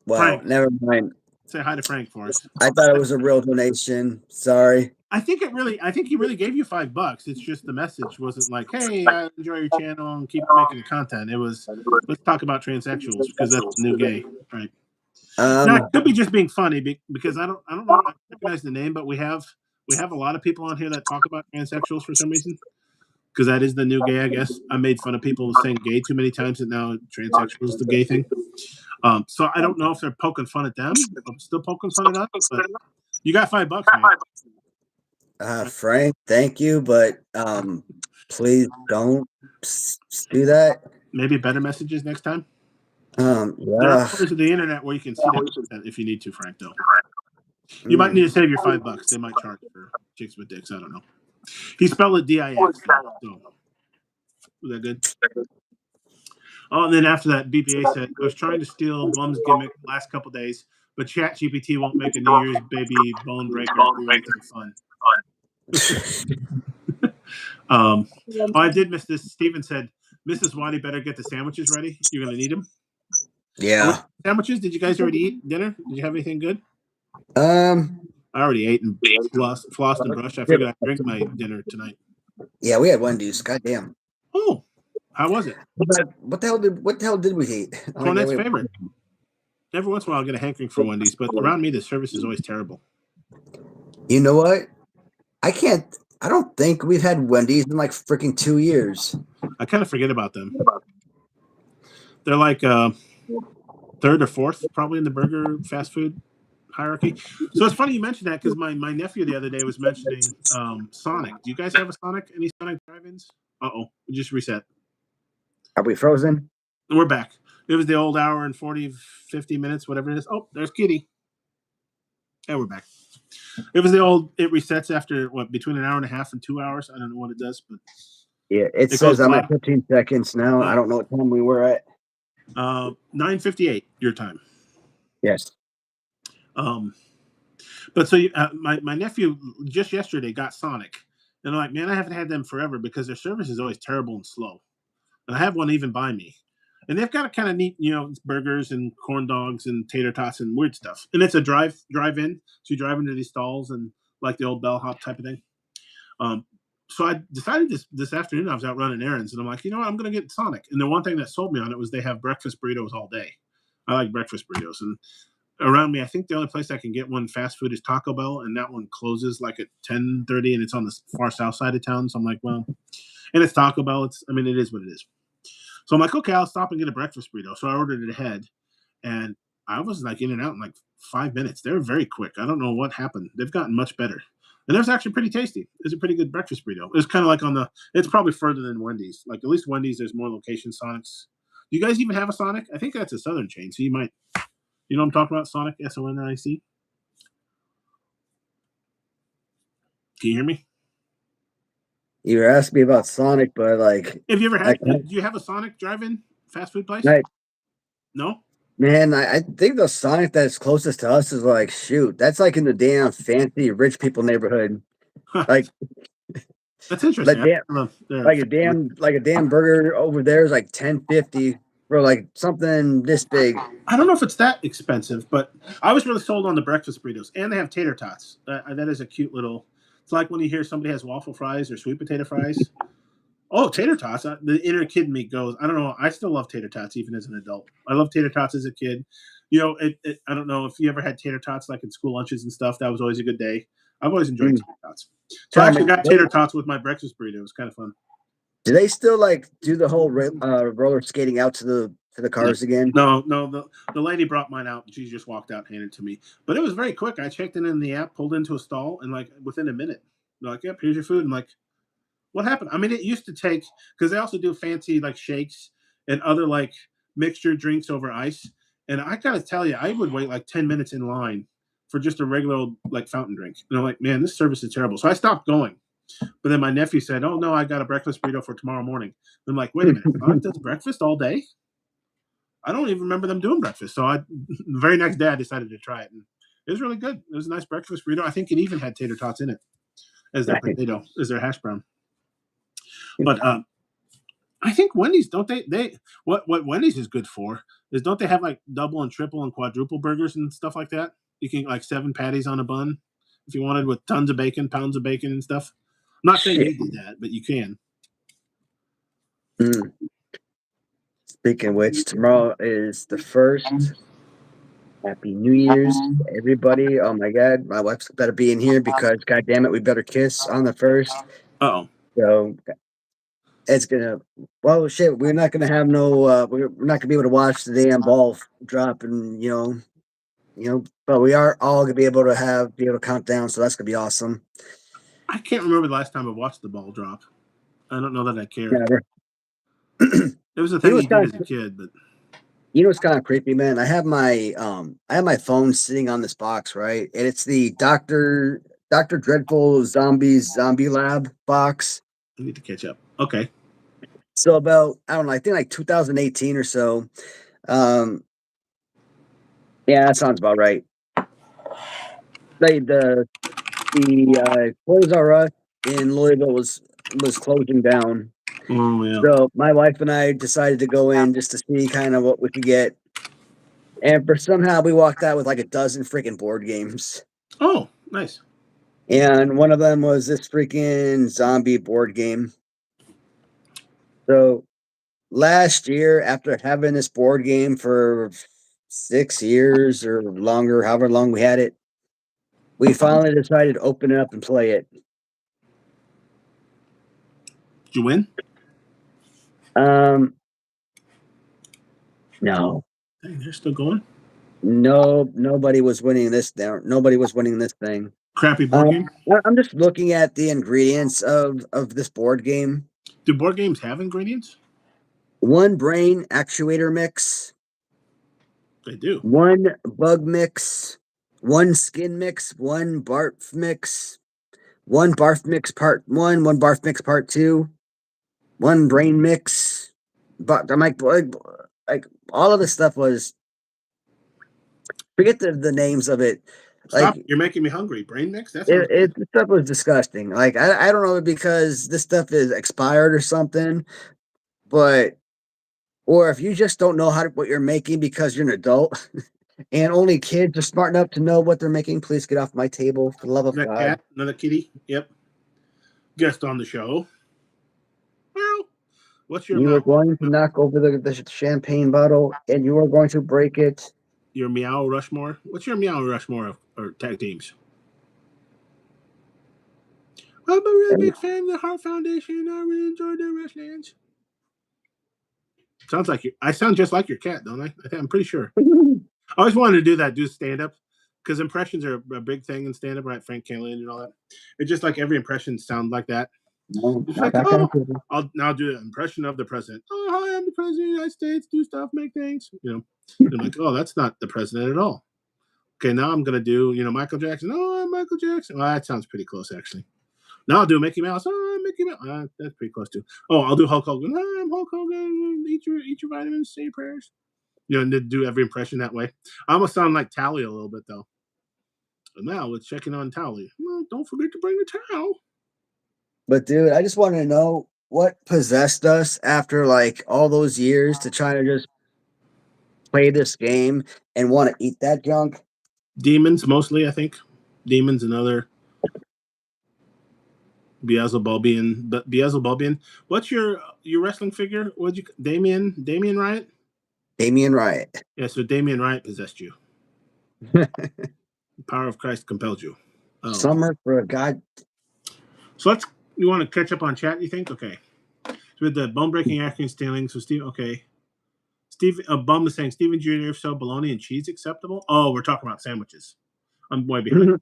Well, Frank, never mind. say hi to Frank for us. I thought it was a real donation. Sorry. I think he really gave you $5. It's just the message wasn't like, "Hey, I enjoy your channel and keep making the content." It was, "Let's talk about transsexuals because that's the new gay, right?" Now, it could be just being funny because I don't know, I recognize the name, but we have a lot of people on here that talk about transsexuals for some reason because that is the new gay. I guess I made fun of people saying gay too many times, and now transsexual is the gay thing. So I don't know if they're poking fun at them. I'm still poking fun at us, but you got $5, man. Frank, thank you, but please don't do that. Maybe better messages next time. There are corners of the internet where you can see that if you need to, Frank. Though you might need to save your $5. They might charge for chicks with dicks. I don't know. He spelled it DIX. So was that good? Oh, and then after that, BPA said, "I was trying to steal Bum's gimmick the last couple days, but ChatGPT won't make a New Year's baby bone breaker do anything fun." I did miss this. Steven said, "Mrs. Waddy better get the sandwiches ready. You're going to need them." Yeah. Sandwiches? Did you guys already eat dinner? Did you have anything good? I already ate and flossed and brushed. I figured I'd drink my dinner tonight. Yeah, we had Wendy's. Goddamn. Oh, how was it? What the hell did we eat? Cornette's favorite. Every once in a while, I'll get a hankering for Wendy's, but around me, the service is always terrible. You know what? I don't think we've had Wendy's in like freaking 2 years. I kind of forget about them. They're like third or fourth, probably in the burger fast food hierarchy. So it's funny you mentioned that because my nephew the other day was mentioning Sonic. Do you guys have a Sonic? Any Sonic drive-ins? We just reset. Are we frozen? We're back. It was the old hour and 40, 50 minutes, whatever it is. Oh, there's Kitty. And we're back. It was the old, it resets after, between an hour and a half and 2 hours. I don't know what it does, but. Yeah, it says I'm at 15 seconds now. I don't know what time we were at. 9:58 your time. Yes. But so my nephew just yesterday got Sonic. And I'm like, man, I haven't had them forever because their service is always terrible and slow. And I have one even by me. And they've got a kind of neat, burgers and corn dogs and tater tots and weird stuff. And it's a drive-in. So you drive into these stalls and like the old bellhop type of thing. So I decided this afternoon I was out running errands and I'm like, you know what, I'm going to get Sonic. And the one thing that sold me on it was they have breakfast burritos all day. I like breakfast burritos. And around me, I think the only place I can get one fast food is Taco Bell. And that one closes like at 10:30 and it's on the far south side of town. So I'm like, well, and it's Taco Bell. It is what it is. So I'm like, okay, I'll stop and get a breakfast burrito. So I ordered it ahead, and I was like in and out in like 5 minutes. They were very quick. I don't know what happened. They've gotten much better. And it was actually pretty tasty. It was a pretty good breakfast burrito. It was kind of like it's probably further than Wendy's. Like at least Wendy's, there's more locations. Sonics. Do you guys even have a Sonic? I think that's a Southern chain. So you might, what I'm talking about? Sonic, SONIC. Can you hear me? You were asking me about Sonic, but like, have you ever had? Do you have a Sonic drive-in fast food place? No. Man, I think the Sonic that's closest to us is like, shoot, that's like in the damn fancy rich people neighborhood. Like, that's interesting. Like a damn burger over there is like $10.50 for like something this big. I don't know if it's that expensive, but I was really sold on the breakfast burritos, and they have tater tots. That is a cute little. It's like when you hear somebody has waffle fries or sweet potato fries. Oh, tater tots. The inner kid in me goes, I don't know. I still love tater tots even as an adult. I love tater tots as a kid. I don't know if you ever had tater tots like in school lunches and stuff. That was always a good day. I've always enjoyed tater tots. So I actually got tater tots with my breakfast burrito. It was kind of fun. Do they still like do the whole roller skating out to the cars again? No. The lady brought mine out and she just walked out and handed it to me. But it was very quick. I checked in the app, pulled into a stall, and like within a minute, they're like, yep, here's your food. And like, what happened? I mean, it used to take, because they also do fancy like shakes and other like mixture drinks over ice. And I gotta tell you, I would wait like 10 minutes in line for just a regular old like fountain drink. And I'm like, man, this service is terrible. So I stopped going. But then my nephew said, oh no, I got a breakfast burrito for tomorrow morning. And I'm like, wait a minute, Sonic does breakfast all day? I don't even remember them doing breakfast. So the very next day I decided to try it. And it was really good. It was a nice breakfast burrito. I think it even had tater tots in it. as their potato, as their hash brown. But I think Wendy's, don't they what Wendy's is good for is, don't they have like double and triple and quadruple burgers and stuff like that? You can like 7 patties on a bun if you wanted, with tons of bacon, pounds of bacon and stuff. I'm not saying you do that, but you can. Speaking of which, tomorrow is the 1st. Happy New Year's, everybody. Oh my God, my wife's better be in here because, God damn it, we better kiss on the 1st. Uh-oh. So it's gonna, well, shit, we're not gonna have no, we're not gonna be able to watch the damn ball drop, and but we are all gonna be able to count down. So that's gonna be awesome. I can't remember the last time I watched the ball drop. I don't know that I cared. Never. It was a thing you did as a kid, but you know what's kind of creepy, man? I have my phone sitting on this box, right? And it's the Dr. Dreadful Zombie Lab box. I need to catch up. Okay. So about, I don't know, I think like 2018 or so. Yeah, that sounds about right. Like the Toys R Us in Louisville was closing down. Oh yeah. So my wife and I decided to go in just to see kind of what we could get. And for somehow we walked out with like a dozen freaking board games. Oh, nice. And one of them was this freaking zombie board game. So last year, after having this board game for 6 years or longer, however long we had it, we finally decided to open it up and play it. Did you win? No. Dang, they're still going? No, nobody was winning this there. Nobody was winning this thing. Crappy board game? I'm just looking at the ingredients of this board game. Do board games have ingredients? 1 brain actuator mix. They do. 1 bug mix. 1 skin mix. 1 barf mix. 1 barf mix part 1. 1 barf mix part 2. 1 brain mix. But I'm like all of this stuff was. Forget the names of it. Stop! Like, you're making me hungry. Brain mix? That's this stuff was disgusting. Like I don't know, because this stuff is expired or something, but or if you just don't know what you're making because you're an adult, and only kids are smart enough to know what they're making. Please get off my table, for the love of God. Cat, another kitty. Yep. Guest on the show. Well, what's your? You are going to knock over the champagne bottle, and you are going to break it. Your Meow Rushmore. What's your Meow Rushmore or tag teams? I'm a really big fan of the Heart Foundation. I really enjoy their wrestlings. Sounds like I sound just like your cat, don't I? I'm pretty sure. I always wanted to do stand up, because impressions are a big thing in stand up, right? Frank Killian and all that. It's just like every impression sounds like that. No, like, I'll now do an impression of the president. Oh, hi, I'm the president of the United States. Do stuff, make things. I'm like, oh, that's not the president at all. Okay, now I'm gonna do Michael Jackson. Oh, I'm Michael Jackson. Well, that sounds pretty close actually. Now I'll do Mickey Mouse. Oh, Mickey Mouse. That's pretty close too. Oh, I'll do Hulk Hogan. Oh, I'm Hulk Hogan. Eat your vitamins. Say your prayers. And to do every impression that way. I almost sound like Tally a little bit though. But now we're checking on Tally. Well, don't forget to bring the towel. But dude, I just want to know what possessed us after like all those years to try to just play this game and want to eat that junk. Demons mostly, I think. Demons and other Beelzebubian. What's your wrestling figure? What'd you Damien Riot? Damien Riot. Yeah, so Damien Riot possessed you. The power of Christ compelled you. Oh. Summer for a God. So you want to catch up on chat, you think? Okay. So with the bone breaking acting stealing. So Steve, okay. Steve Bum is saying Steven Jr. If so, bologna and cheese acceptable? Oh, we're talking about sandwiches. I'm way behind.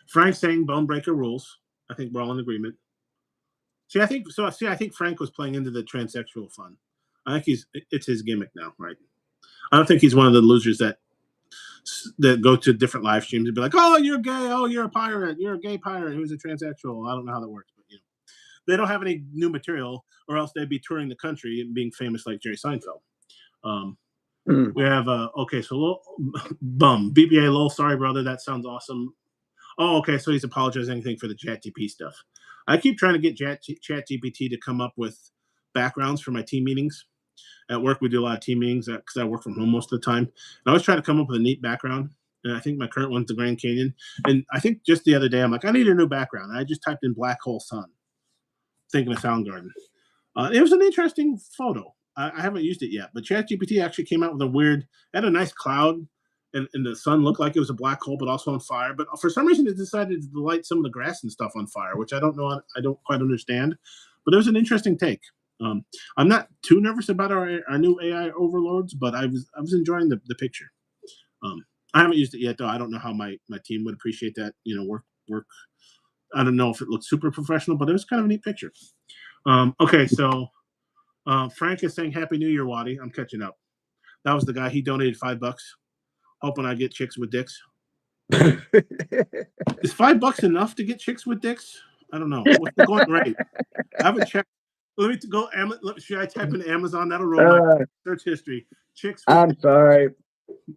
Frank saying bone breaker rules. I think we're all in agreement. I think Frank was playing into the transsexual fun. I think it's his gimmick now, right? I don't think he's one of the losers that go to different live streams and be like, "Oh, you're gay. Oh, you're a pirate. You're a gay pirate who's a transsexual." I don't know how that works, but they don't have any new material, or else they'd be touring the country and being famous like Jerry Seinfeld. We have okay, so Bum BBA lol. Sorry, brother. That sounds awesome. Oh, okay. So he's apologizing anything for the ChatGPT stuff. I keep trying to get ChatGPT to come up with backgrounds for my team meetings. At work, we do a lot of team meetings because I work from home most of the time. And I always try to come up with a neat background. And I think my current one's the Grand Canyon. And I think just the other day, I'm like, I need a new background. And I just typed in Black Hole Sun, thinking of Soundgarden. It was an interesting photo. I haven't used it yet, but ChatGPT actually came out with a weird, had a nice cloud, and the sun looked like it was a black hole, but also on fire. But for some reason, it decided to light some of the grass and stuff on fire, which I don't know. I don't quite understand. But it was an interesting take. I'm not too nervous about our new AI overlords, but I was enjoying the picture. I haven't used it yet, though. I don't know how my team would appreciate that. Work. I don't know if it looks super professional, but it was kind of a neat picture. Okay, so Frank is saying Happy New Year, Waddy. I'm catching up. That was the guy. He donated $5, hoping I get chicks with dicks. Is $5 enough to get chicks with dicks? I don't know. What's the going rate? I haven't checked. Let me go. Should I type in Amazon? That'll roll my search history. Chicks. I'm sorry.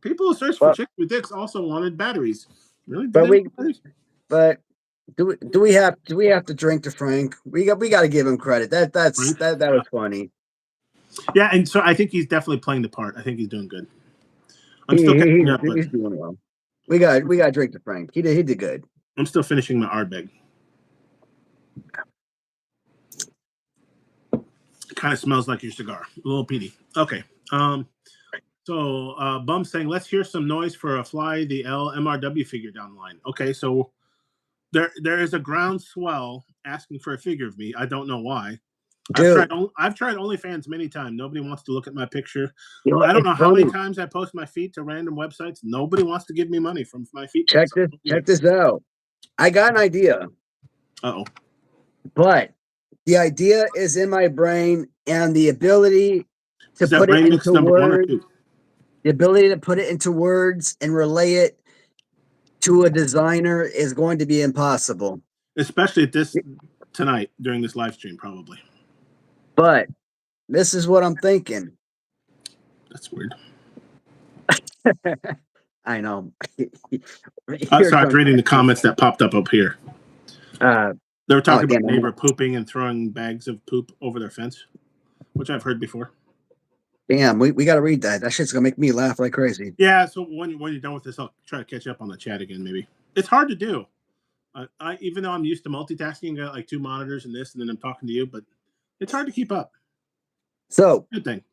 People who search for chicks with dicks also wanted batteries. Really? But do we have to drink to Frank? We got to give him credit. That was funny. Yeah, and so I think he's definitely playing the part. I think he's doing good. I'm He's still doing well. We got to drink to Frank. He did good. I'm still finishing my Ardbeg. Kind of smells like your cigar. A little peaty. Okay. So Bum saying, let's hear some noise for a Fly the L MRW figure down the line. Okay, so there is a groundswell asking for a figure of me. I don't know why. Dude. I've tried OnlyFans many times. Nobody wants to look at my picture. I don't know how many times I post my feet to random websites. Nobody wants to give me money from my feet. Check this out. I got an idea. Uh-oh. But the idea is in my brain, and the ability to put it into words. The ability to put it into words and relay it to a designer is going to be impossible. Especially at tonight during this live stream, probably. But this is what I'm thinking. That's weird. I know. I'm reading the comments that popped up here. They were talking about a neighbor pooping and throwing bags of poop over their fence, which I've heard before. Damn, we got to read that. That shit's going to make me laugh like crazy. Yeah, so when you're done with this, I'll try to catch up on the chat again, maybe. It's hard to do. Even though I'm used to multitasking, got like 2 monitors and this, and then I'm talking to you, but it's hard to keep up. So, good thing.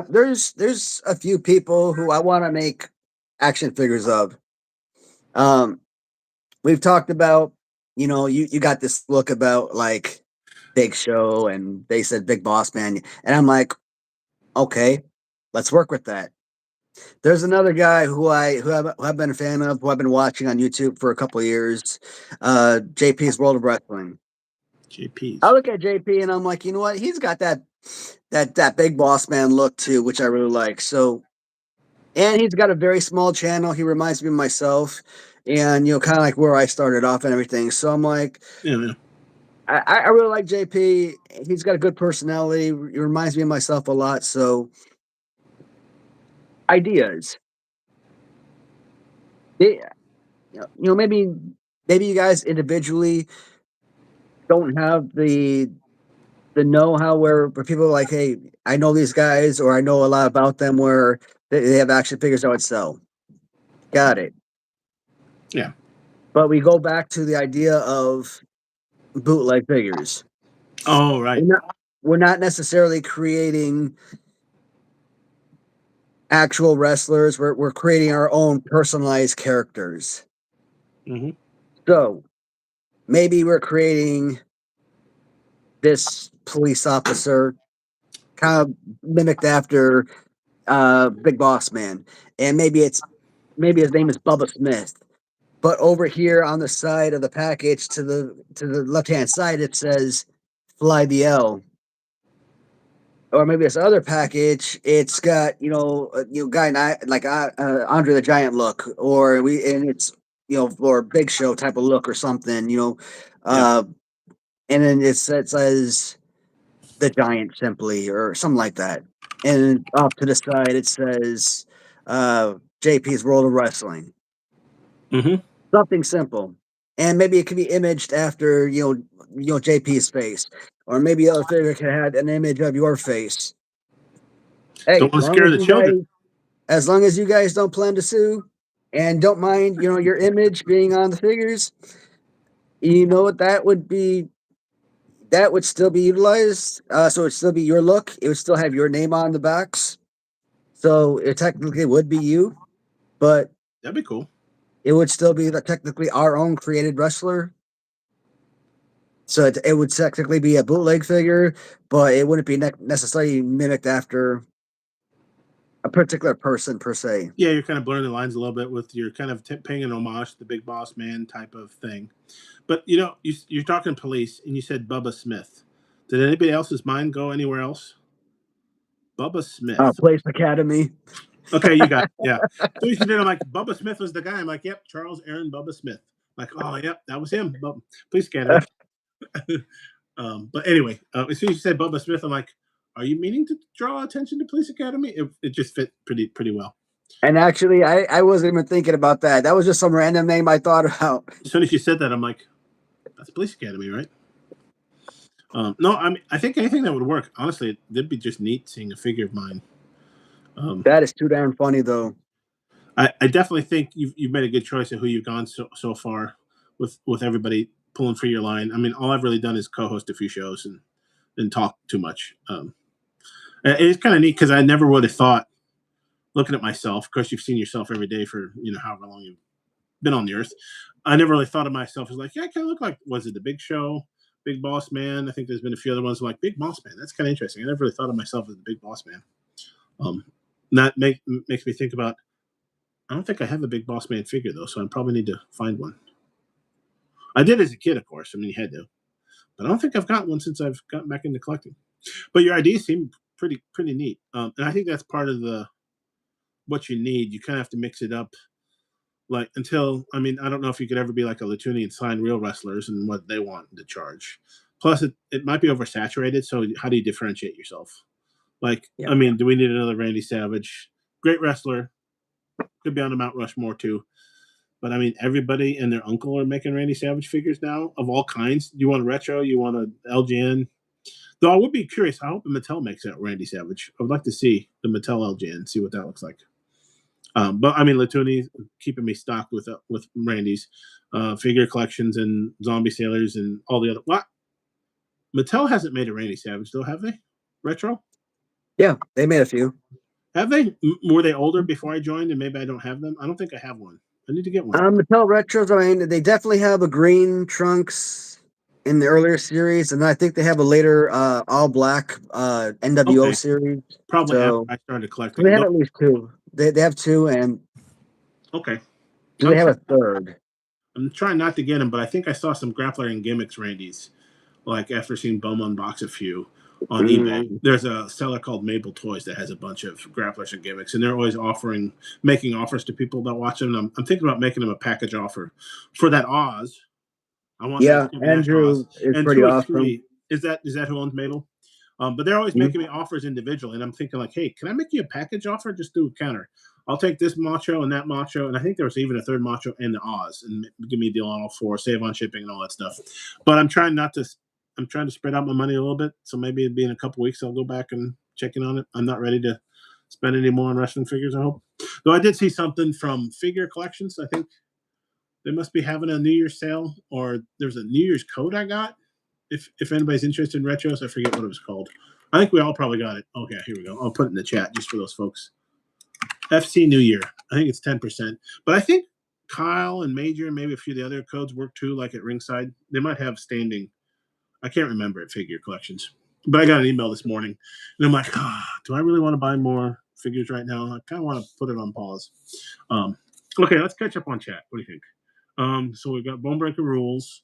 There's a few people who I want to make action figures of. We've talked about, you got this look about like Big Show, and they said Big Boss Man, and I'm like, okay, let's work with that. There's another guy who I've been a fan of, who I've been watching on YouTube for a couple of years, JP's World of Wrestling. JP's. I look at JP and I'm like, you know what? He's got that Big Boss Man look too, which I really like. So, and he's got a very small channel. He reminds me of myself, and kind of like where I started off and everything. So I'm like, yeah. I really like JP. He's got a good personality. He reminds me of myself a lot. So, ideas. Maybe you guys individually don't have the know-how where people are like, hey, I know these guys, or I know a lot about them, where they have action figures I would sell. Got it. Yeah. But we go back to the idea of bootleg figures. Oh, right. We're not necessarily creating actual wrestlers. We're creating our own personalized characters. Mm-hmm. So maybe we're creating this police officer kind of mimicked after Big Boss Man, and maybe his name is Bubba Smith, but over here on the side of the package to the left hand side it says Fly the L. Or maybe this other package, it's got guy like Andre the Giant look, and it's or Big Show type of look or something, and then it says the Giant simply or something like that, and off to the side it says JP's World of Wrestling. Mm-hmm. Something simple. And maybe it could be imaged after, JP's face. Or maybe the other figure could have an image of your face. Hey, Don't want to scare the children. as long as you guys don't plan to sue and don't mind, your image being on the figures, you know what that would be, that would still be utilized. So it'd still be your look. It would still have your name on the backs. So it technically would be you, but That'd be cool. it would still be technically our own created wrestler. So it would technically be a bootleg figure, but it wouldn't be necessarily mimicked after a particular person per se. Yeah, you're kind of blurring the lines a little bit with your kind of paying an homage to the Big Boss Man type of thing. But you're talking police, and you said Bubba Smith. Did anybody else's mind go anywhere else? Bubba Smith. Police Academy. Okay, you got it. Yeah. I'm like, Bubba Smith was the guy. I'm like, yep, Charles Aaron Bubba Smith. Like, oh, yep, that was him. Police Academy. But anyway, as soon as you said Bubba Smith, I'm like, are you meaning to draw attention to Police Academy? It just fit pretty well. And actually, I wasn't even thinking about that. That was just some random name I thought about. As soon as you said that, I'm like, that's Police Academy, right? No, I mean, I think anything that would work. Honestly, it'd be just neat seeing a figure of mine. That is too damn funny, though. I definitely think you've made a good choice of who you've gone so far with everybody pulling for your line. I mean, all I've really done is co-host a few shows and talk too much. It's kind of neat because I never would have thought, looking at myself, of course, you've seen yourself every day for however long you've been on the earth. I never really thought of myself as like, yeah, I kind of look like, was it the Big Show, Big Boss Man? I think there's been a few other ones like Big Boss Man. That's kind of interesting. I never really thought of myself as the Big Boss Man. That makes me think about, I don't think I have a Big Boss Man figure though, so I probably need to find one. I did as a kid, of course. I mean, you had to, but I don't think I've got one since I've gotten back into collecting. But your ideas seem pretty neat, and I think that's part of what you need. You kind of have to mix it up, like until I mean, I don't know if you could ever be like a Latuni and sign real wrestlers and what they want to charge. Plus, it might be oversaturated. So how do you differentiate yourself? Like, yeah. I mean, do we need another Randy Savage? Great wrestler. Could be on the Mount Rushmore too. But I mean, everybody and their uncle are making Randy Savage figures now of all kinds. You want a retro? You want a LJN? Though I would be curious. I hope Mattel makes that Randy Savage. I would like to see the Mattel LJN, see what that looks like. But I mean, Latuni keeping me stocked with Randy's figure collections and zombie sailors and all the other. What? Mattel hasn't made a Randy Savage though, have they? Retro? Yeah, they made a few. Have they? Were they older before I joined, and maybe I don't have them? I don't think I have one. I need to get one. Mattel Retros, I mean, they definitely have a green Trunks in the earlier series, and I think they have a later all black NWO series. Probably after I started collecting. They have at least two. They have two, and okay. Do they have a third? I'm trying not to get them, but I think I saw some Grappler and Gimmicks Randy's, like after seeing Bum unbox a few on eBay. There's a seller called Mabel Toys that has a bunch of grapplers and gimmicks, and they're always making offers to people that watch them. I'm thinking about making them a package offer for that Oz. I want Andrew is pretty awesome. Is that who owns Mabel? But they're always making me offers individually, and I'm thinking like, hey, can I make you a package offer? Just do a counter. I'll take this Macho and that Macho, and I think there was even a third Macho and the Oz, and give me a deal on all four, save on shipping and all that stuff. But I'm trying to spread out my money a little bit, so maybe it'd be in a couple weeks I'll go back and check in on it. I'm not ready to spend any more on wrestling figures, I hope. Though I did see something from Figure Collections. I think they must be having a New Year's sale, or there's a New Year's code I got. If anybody's interested in retros, I forget what it was called. I think we all probably got it. Okay, here we go. I'll put it in the chat just for those folks. FC New Year. I think it's 10%. But I think Kyle and Major and maybe a few of the other codes work too, like at Ringside. They might have standing. I can't remember at Figure Collections. But I got an email this morning, and I'm like, do I really want to buy more figures right now? I kind of want to put it on pause. Okay, let's catch up on chat. What do you think? So we've got Bonebreaker Rules.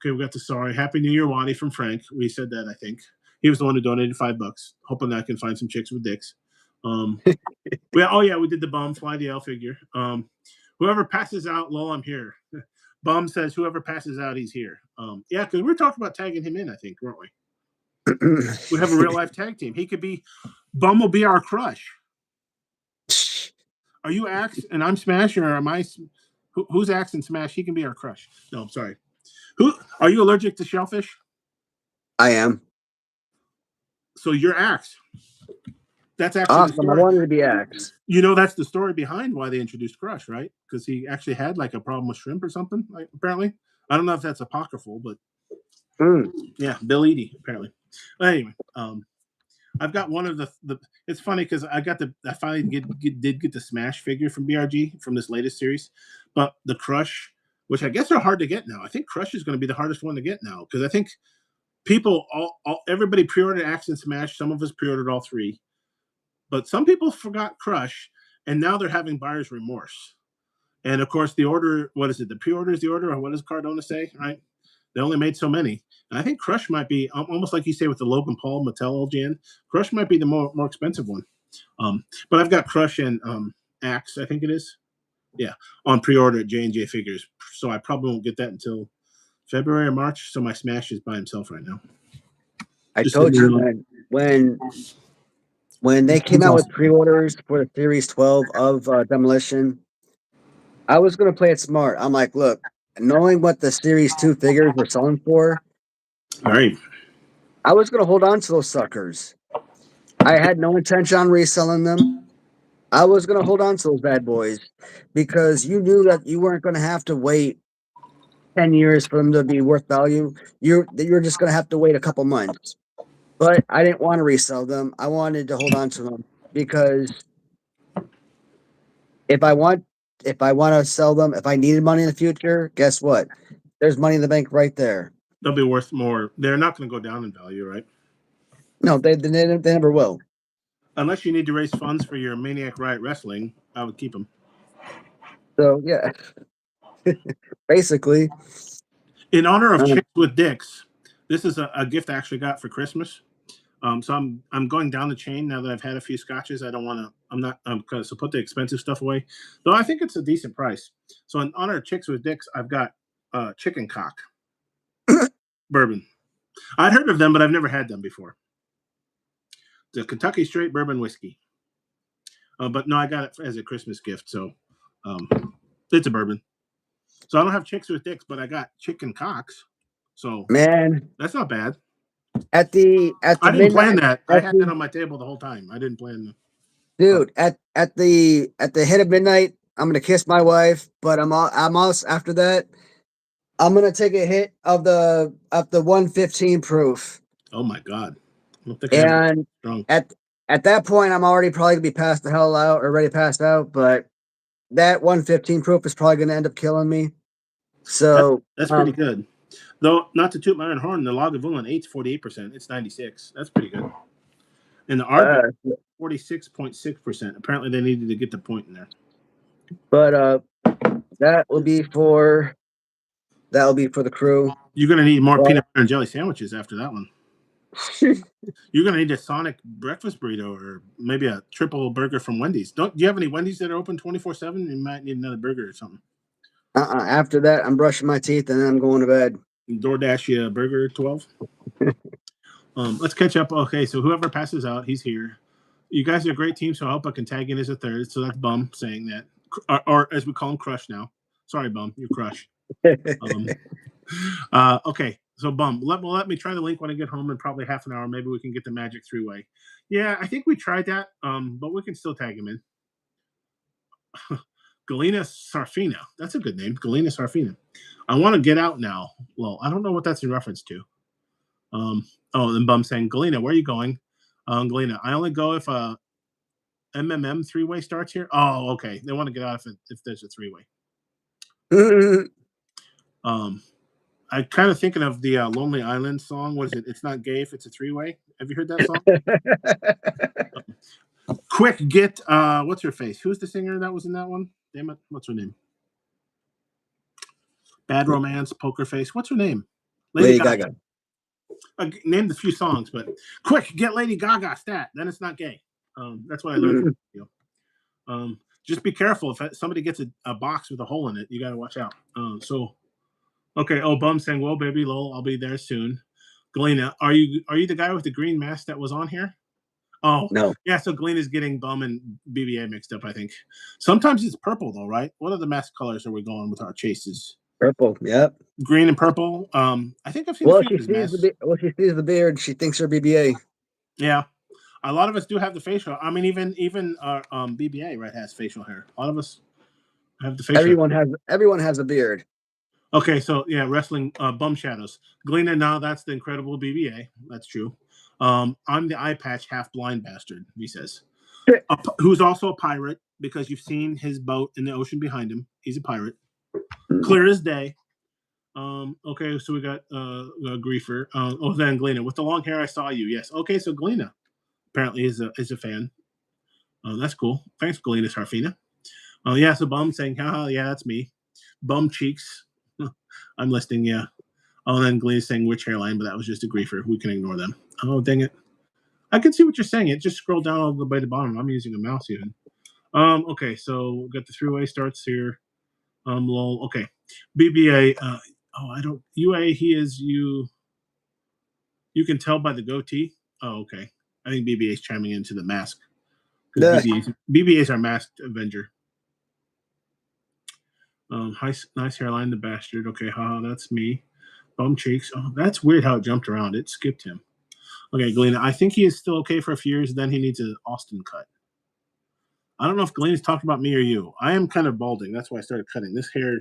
Okay, we got the sorry. Happy New Year, Waddy from Frank. We said that, I think. He was the one who donated $5. Hoping that I can find some chicks with dicks. We did the Bum Fly the L figure. Whoever passes out, lol, I'm here. Bum says whoever passes out, he's here. Yeah, because we're talking about tagging him in, I think, weren't we? We have a real life tag team. He could be, Bum will be our crush. Are you Axe and I'm Smash, or am I Who's Axe and Smash? He can be our crush. No, I'm sorry. Who are you allergic to shellfish? I am. So you're Axe. That's actually the Awesome. I story. wanted to be Axe. You know, that's the story behind why they introduced Crush, right? Because he actually had like a problem with shrimp or something. Like, apparently, I don't know if that's apocryphal, but yeah, Bill Eadie apparently. But anyway, I've got one of the. It's funny because I finally did get the Smash figure from BRG from this latest series, but the Crush, which I guess are hard to get now. I think Crush is going to be the hardest one to get now because I think people everybody pre-ordered Axe and Smash. Some of us pre-ordered all three, but some people forgot Crush, and now they're having buyer's remorse. And of course, the order. What is it? The pre-order is the order, or what does Cardona say? Right? They only made so many. And I think Crush might be almost like you say with the Logan Paul Mattel LGN. Crush might be the more expensive one. But I've got Crush and Axe, I think it is. Yeah, on pre-order at J&J Figures. So I probably won't get that until February or March. So my Smash is by himself right now. I told you when they came out with pre-orders for the Series 12 of Demolition, I was going to play it smart. I'm like, look, knowing what the Series 2 figures were selling for, all right, I was going to hold on to those suckers. I had no intention on reselling them. I was going to hold on to those bad boys because you knew that you weren't going to have to wait 10 years for them to be worth value. You're just going to have to wait a couple months. But I didn't want to resell them. I wanted to hold on to them because if I want to sell them, if I needed money in the future, guess what? There's money in the bank right there. they'll be worth more. They're not going to go down in value, right? No, they never will. Unless you need to raise funds for your Maniac Riot Wrestling, I would keep them. So yeah, basically. In honor of Chicks with Dicks, this is a gift I actually got for Christmas. So I'm going down the chain now that I've had a few scotches. I don't want to. I'm going to put the expensive stuff away, though. I think it's a decent price. So in honor of Chicks with Dicks, I've got Chicken Cock bourbon. I'd heard of them, but I've never had them before. The Kentucky Straight Bourbon Whiskey. But no, I got it as a Christmas gift, so it's a bourbon. So I don't have Chicks with Dicks, but I got Chicken Cocks. So man, that's not bad. At the I didn't plan that. I had it on my table the whole time. I didn't plan that. Dude, at the hit of midnight, I'm gonna kiss my wife, but I'm also after that, I'm gonna take a hit of the 115 proof. Oh my god! And at that point, I'm already probably gonna be passed the hell out or already passed out. But that 115 proof is probably gonna end up killing me. So that's pretty good. Though, not to toot my own horn, the Lagavulin 8's 48%. It's 96. That's pretty good. And the Ardbeg 46.6%. Apparently, they needed to get the point in there. But that will be for the crew. You're gonna need more peanut butter and jelly sandwiches after that one. You're gonna need a Sonic breakfast burrito or maybe a triple burger from Wendy's. Do you have any Wendy's that are open 24/7? You might need another burger or something. After that, I'm brushing my teeth and then I'm going to bed. DoorDash you a burger 12. Let's catch up. Okay, so whoever passes out, he's here. You guys are a great team, so I hope I can tag in as a third. So that's Bum saying that, or as we call him, Crush now. Sorry, Bum, you're Crush. Okay, so Bum, let me try the link when I get home in probably half an hour. Maybe we can get the Magic 3-way. Yeah, I think we tried that, but we can still tag him in. Galena Sarfina. That's a good name. Galena Sarfina. I want to get out now. Well, I don't know what that's in reference to. And Bum saying, Galena, where are you going? Galena, I only go if a MMM 3-way starts here. Oh, okay. They want to get out if there's a 3-way. I kind of thinking of the Lonely Island song. What is it? It's not gay if it's a 3-way. Have you heard that song? Quick, get what's her face? Who's the singer that was in that one? Damn it, what's her name? Bad Romance, Poker Face. What's her name? Lady Gaga. I named a few songs, but quick, get Lady Gaga stat. Then it's not gay. That's what I learned from you. Just be careful if somebody gets a box with a hole in it. You got to watch out. Okay. Oh, Bum saying, "Well, baby, lol, I'll be there soon." Galena, are you the guy with the green mask that was on here? Oh, No, yeah. So Glenn is getting Bum and BBA mixed up, I think. Sometimes it's purple, though, right? What other mask colors are we going with our chases? purple. Yep. Green and purple. I think I've seen a Well, few of these masks. she sees the beard. She thinks her BBA. Yeah. A lot of us do have the facial. I mean, even our BBA, right, has facial hair. A lot of us have the facial Everyone has a beard. Okay, so yeah, wrestling bum shadows. Gleena, now that's the incredible BBA. That's true. I'm the eye patch half blind bastard, he says. Who's also a pirate because you've seen his boat in the ocean behind him. He's a pirate. Clear as day. Okay, so we got Griefer. Then Gleena. With the long hair, I saw you. Yes. Okay, so Gleena apparently is a fan. That's cool. Thanks, Gleena Sarfina. Yeah, so Bum saying, haha, yeah, that's me. Bum cheeks. I'm listening, yeah. Oh, then Gleen's saying which hairline, but that was just a griefer. We can ignore them. Oh, dang it. I can see what you're saying. It just scroll down all the way to the bottom. I'm using a mouse even. Okay, so we've got the three-way starts here. Lol. Okay. BBA. I don't. UA, he is you. You can tell by the goatee. Oh, okay. I think BBA is chiming into the mask. BBA is our masked Avenger. Nice hairline, the bastard. Okay, haha, that's me. Bum cheeks. Oh, that's weird how it jumped around. It skipped him. Okay, Gleena. I think he is still okay for a few years. Then he needs an Austin cut. I don't know if Gleena's talking about me or you. I am kind of balding. That's why I started cutting. This hair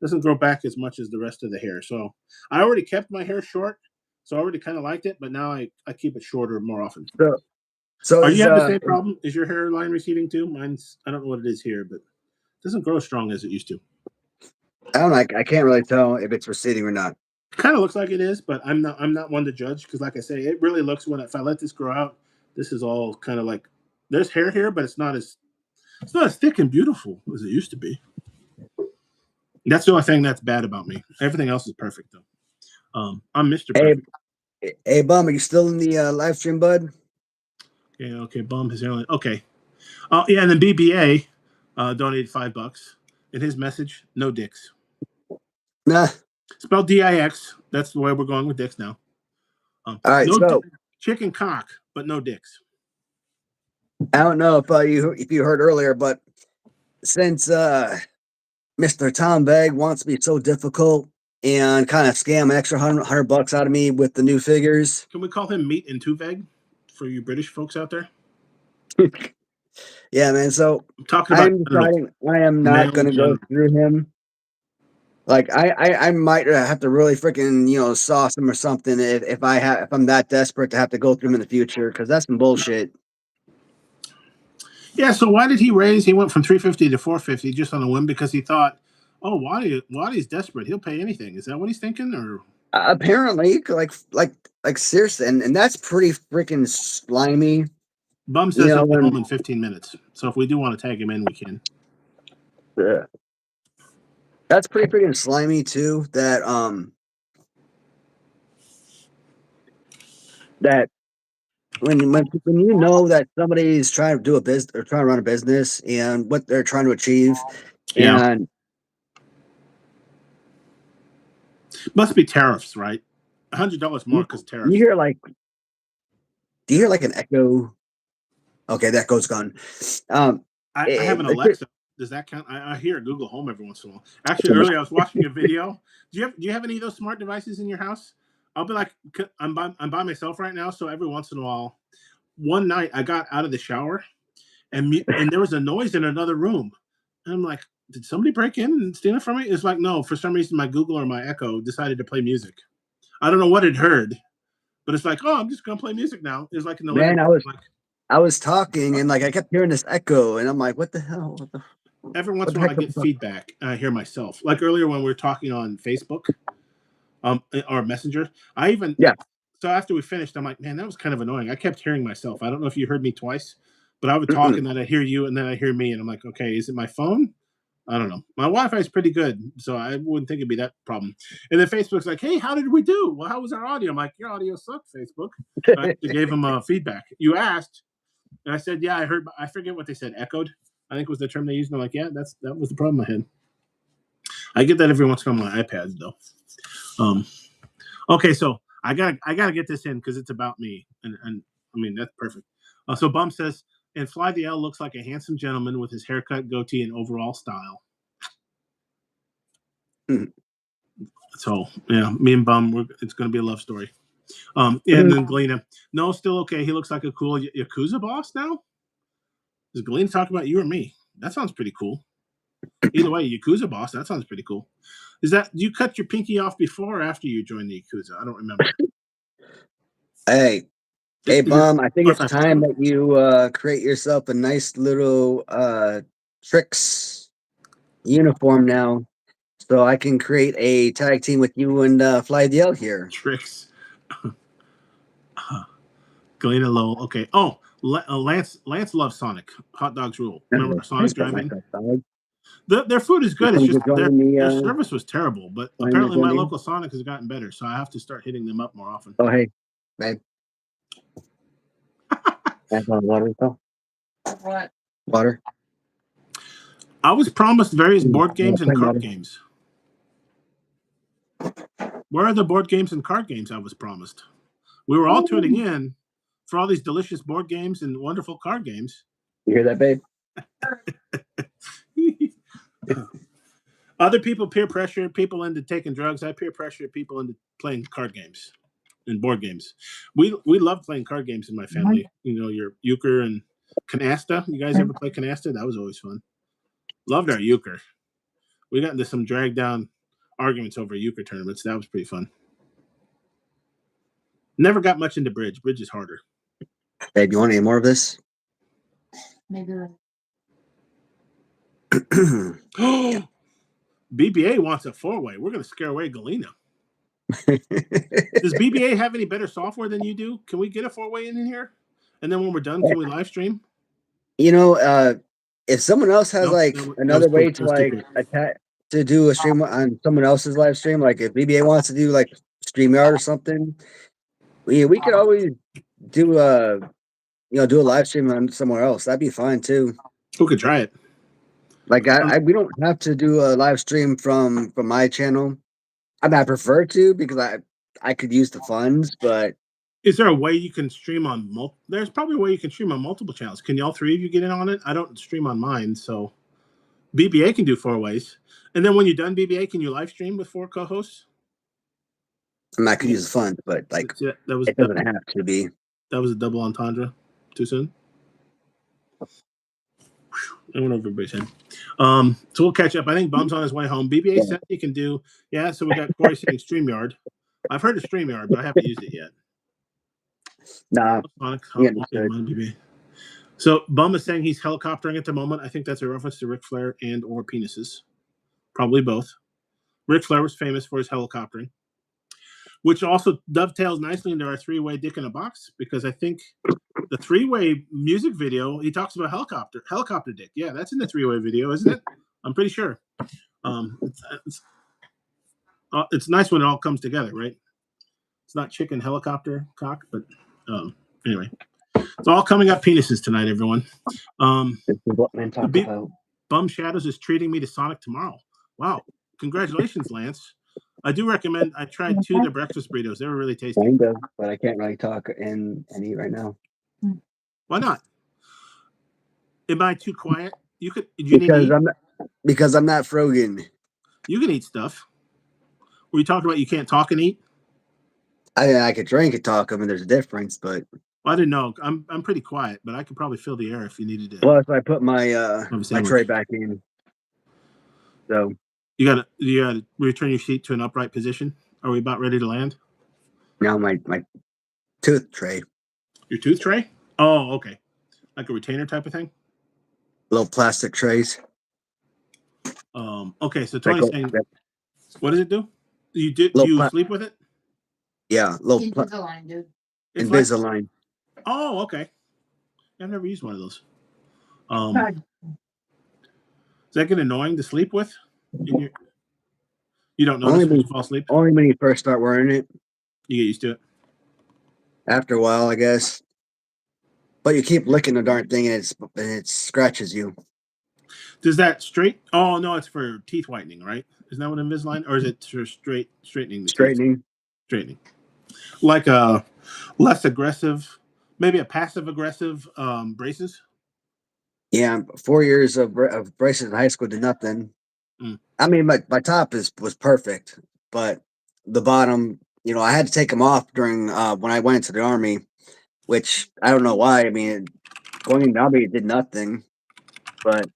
doesn't grow back as much as the rest of the hair. So I already kept my hair short. So I already kind of liked it, but now I keep it shorter more often. So are you have the same problem? Is your hairline receding too? Mine's, I don't know what it is here, but it doesn't grow as strong as it used to. I don't know. I can't really tell if it's receding or not. Kind of looks like it is, but I'm not one to judge because, like I say, it really looks if I let this grow out, this is all kind of like there's hair here, but it's not as thick and beautiful as it used to be. That's the only thing that's bad about me. Everything else is perfect though. I'm Mr. Perfect. Hey, Bum, are you still in the live stream, bud? Yeah, okay, Bum his hairline. Okay. Yeah, and then BBA donated $5. In his message, no dicks. Nah. Spelled DIX. That's the way we're going with dicks now. All right, no chicken cock, but no dicks. I don't know if you heard earlier, but since Mr. Tom Begg wants to be so difficult and kind of scam an extra $100 out of me with the new figures. Can we call him Meat and Tuveg for you British folks out there? Yeah, man. So I'm deciding I am not going to go through him. Like I might have to really freaking sauce him or something if I'm that desperate to have to go through him in the future because that's some bullshit. Yeah. So why did he raise? He went from 350 to 450 just on a whim because he thought, oh, Waddy's desperate. He'll pay anything. Is that what he's thinking? Or apparently, like seriously, and that's pretty freaking slimy. Bum says he'll be home in 15 minutes. So if we do want to tag him in, we can. Yeah. That's pretty freaking slimy too. That when you know that somebody's trying to do a business or trying to run a business and what they're trying to achieve, and must be tariffs, right? $100 more because tariffs. Do you hear like an echo? Okay, that echo's gone. I have an Alexa. Does that count? I hear Google Home every once in a while. Actually, earlier I was watching a video. Do you have any of those smart devices in your house? I'll be like, I'm by myself right now, so every once in a while, one night I got out of the shower, and there was a noise in another room, and I'm like, did somebody break in and steal it from me? It's like, no, for some reason my Google or my Echo decided to play music. I don't know what it heard, but it's like, oh, I'm just gonna play music now. It's like in the man, I was talking and like I kept hearing this echo, and I'm like, what the hell? Every once in a while I get feedback. I hear myself. Like earlier when we were talking on Facebook, or Messenger. So after we finished, I'm like, man, that was kind of annoying. I kept hearing myself. I don't know if you heard me twice, but I would talk and then I hear you and then I hear me, and I'm like, okay, is it my phone? I don't know. My Wi-Fi is pretty good, so I wouldn't think it'd be that problem. And then Facebook's like, hey, how did we do? Well, how was our audio? I'm like, your audio sucked, Facebook. So I gave them feedback. You asked, and I said, yeah, I heard. I forget what they said. Echoed, I think was the term they used. And I'm like, yeah, that was the problem I had. I get that every once in a while on my iPads, though. Okay, so I gotta get this in because it's about me, and I mean that's perfect. So Bum says, and Fly the L looks like a handsome gentleman with his haircut, goatee, and overall style. So yeah, me and Bum, it's going to be a love story. And then Galena, no, still okay. He looks like a cool Yakuza boss now. Does Galena talk about you or me? That sounds pretty cool. Either way, Yakuza boss, that sounds pretty cool. Is that, do you cut your pinky off before or after you joined the Yakuza? I don't remember. Hey, Bum, I think it's time that you create yourself a nice little Tricks uniform now, so I can create a tag team with you and Fly DL here. Tricks. Galena Lowell. Okay. Oh, Lance loves Sonic. Hot dogs rule. Remember Sonic driving? Their food is good. It's just their service was terrible. But apparently my local Sonic has gotten better, so I have to start hitting them up more often. Oh, hey, babe. That's on water, though. What? Water. I was promised various board games and card games. Where are the board games and card games I was promised? We were all tuning in for all these delicious board games and wonderful card games. You hear that, babe? Other people peer pressure people into taking drugs. I peer pressure people into playing card games and board games. We love playing card games in my family. You know, your euchre and canasta. You guys ever play canasta? That was always fun. Loved our euchre. We got into some dragged down arguments over euchre tournaments. That was pretty fun. Never got much into bridge. Bridge is harder. Babe, you want any more of this? Maybe. BBA wants a 4-way. We're going to scare away Galena. Does BBA have any better software than you do? Can we get a 4-way in here? And then when we're done, can we live stream? You know, if someone else has another way to attach to do a stream on someone else's live stream, like if BBA wants to do like StreamYard or something, we could always do a live stream on somewhere else. That'd be fine too. Who could try it? Like we don't have to do a live stream from my channel. I mean, I prefer to because I could use the funds, but is there a way you can stream on there's probably a way you can stream on multiple channels. Can y'all three of you get in on it? I don't stream on mine, so BBA can do 4 ways. And then when you're done, BBA, can you live stream with 4 co-hosts? I mean, I could use the funds, but like it doesn't have to be. That was a double entendre. Too soon? I went over everybody's head. So we'll catch up. I think Bum's on his way home. BBA said he can do. Yeah, so we got Corey saying StreamYard. I've heard of StreamYard, but I haven't used it yet. Nah. So Bum is saying he's helicoptering at the moment. I think that's a reference to Ric Flair and or penises. Probably both. Ric Flair was famous for his helicoptering, which also dovetails nicely into our 3-way dick in a box, because I think the 3-way music video, he talks about helicopter dick. Yeah, that's in the 3-way video, isn't it? I'm pretty sure. It's nice when it all comes together, right? It's not chicken helicopter cock, but anyway. It's all coming up penises tonight, everyone. This is what men talk about. Bum Shadows is treating me to Sonic tomorrow. Wow. Congratulations, Lance. I do recommend. I tried 2 of the breakfast burritos. They were really tasty. Kind of, but I can't really talk and eat right now. Why not? Am I too quiet? Because I'm not Frogan. You can eat stuff. Were you talking about you can't talk and eat? I could drink and talk. I mean, there's a difference, but I didn't know. I'm pretty quiet, but I could probably fill the air if you needed to. Well, if I put my my tray back in, so you gotta return your seat to an upright position. Are we about ready to land? Now my tooth tray. Your tooth tray? Oh, okay. Like a retainer type of thing? Little plastic trays. Okay, so Tony's saying, what does it do? Do you sleep with it? Yeah, little Invisalign, dude. Invisalign. Oh, okay. I've never used one of those. Is that get annoying to sleep with? You don't know when you fall asleep? Only when you first start wearing it. You get used to it. After a while, I guess. But you keep licking the darn thing and it scratches you. Does that straight? Oh no, it's for teeth whitening, right? Isn't that what Invisalign, or is it for straightening? Straightening. Straightening. Like a less aggressive Maybe a passive aggressive braces. Yeah, 4 years of braces in high school did nothing. Mm. I mean, my top was perfect, but the bottom, I had to take them off during when I went into the army, which I don't know why. I mean, going in the army it did nothing, but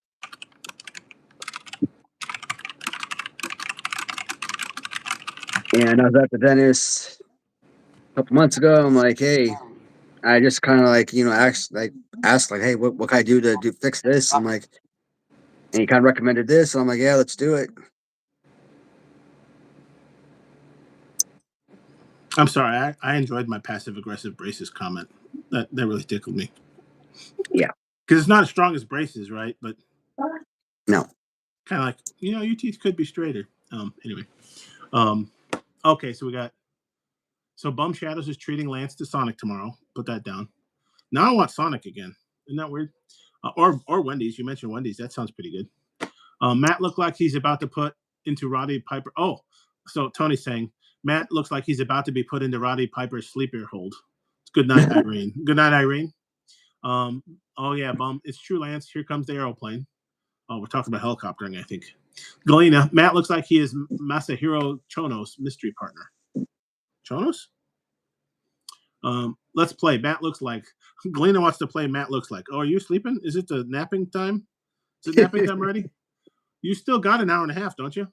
and I was at the dentist a couple months ago. I'm like, hey, I just kind of like asked like, hey, what can I do to fix this? I'm like, and he kind of recommended this. And I'm like, yeah, let's do it. I'm sorry. I enjoyed my passive aggressive braces comment. That really tickled me. Yeah. Because it's not as strong as braces, right? But No. kind of like your teeth could be straighter. Anyway. Okay, so Bum Shadows is treating Lance to Sonic tomorrow. Put that down. Now I want Sonic again. Isn't that weird? Or Wendy's. You mentioned Wendy's. That sounds pretty good. Matt looked like he's about to put into Roddy Piper. Oh, so Tony's saying Matt looks like he's about to be put into Roddy Piper's sleeper hold. Good night, Irene. Good night, Irene. Oh yeah, Bum. It's true, Lance. Here comes the aeroplane. Oh, we're talking about helicoptering, I think. Galena. Matt looks like he is Masahiro Chono's mystery partner. Chonos? Let's play. Matt looks like. Galena wants to play. Matt looks like. Oh, are you sleeping? Is it the napping time? Is it napping time already? You still got an hour and a half, don't you?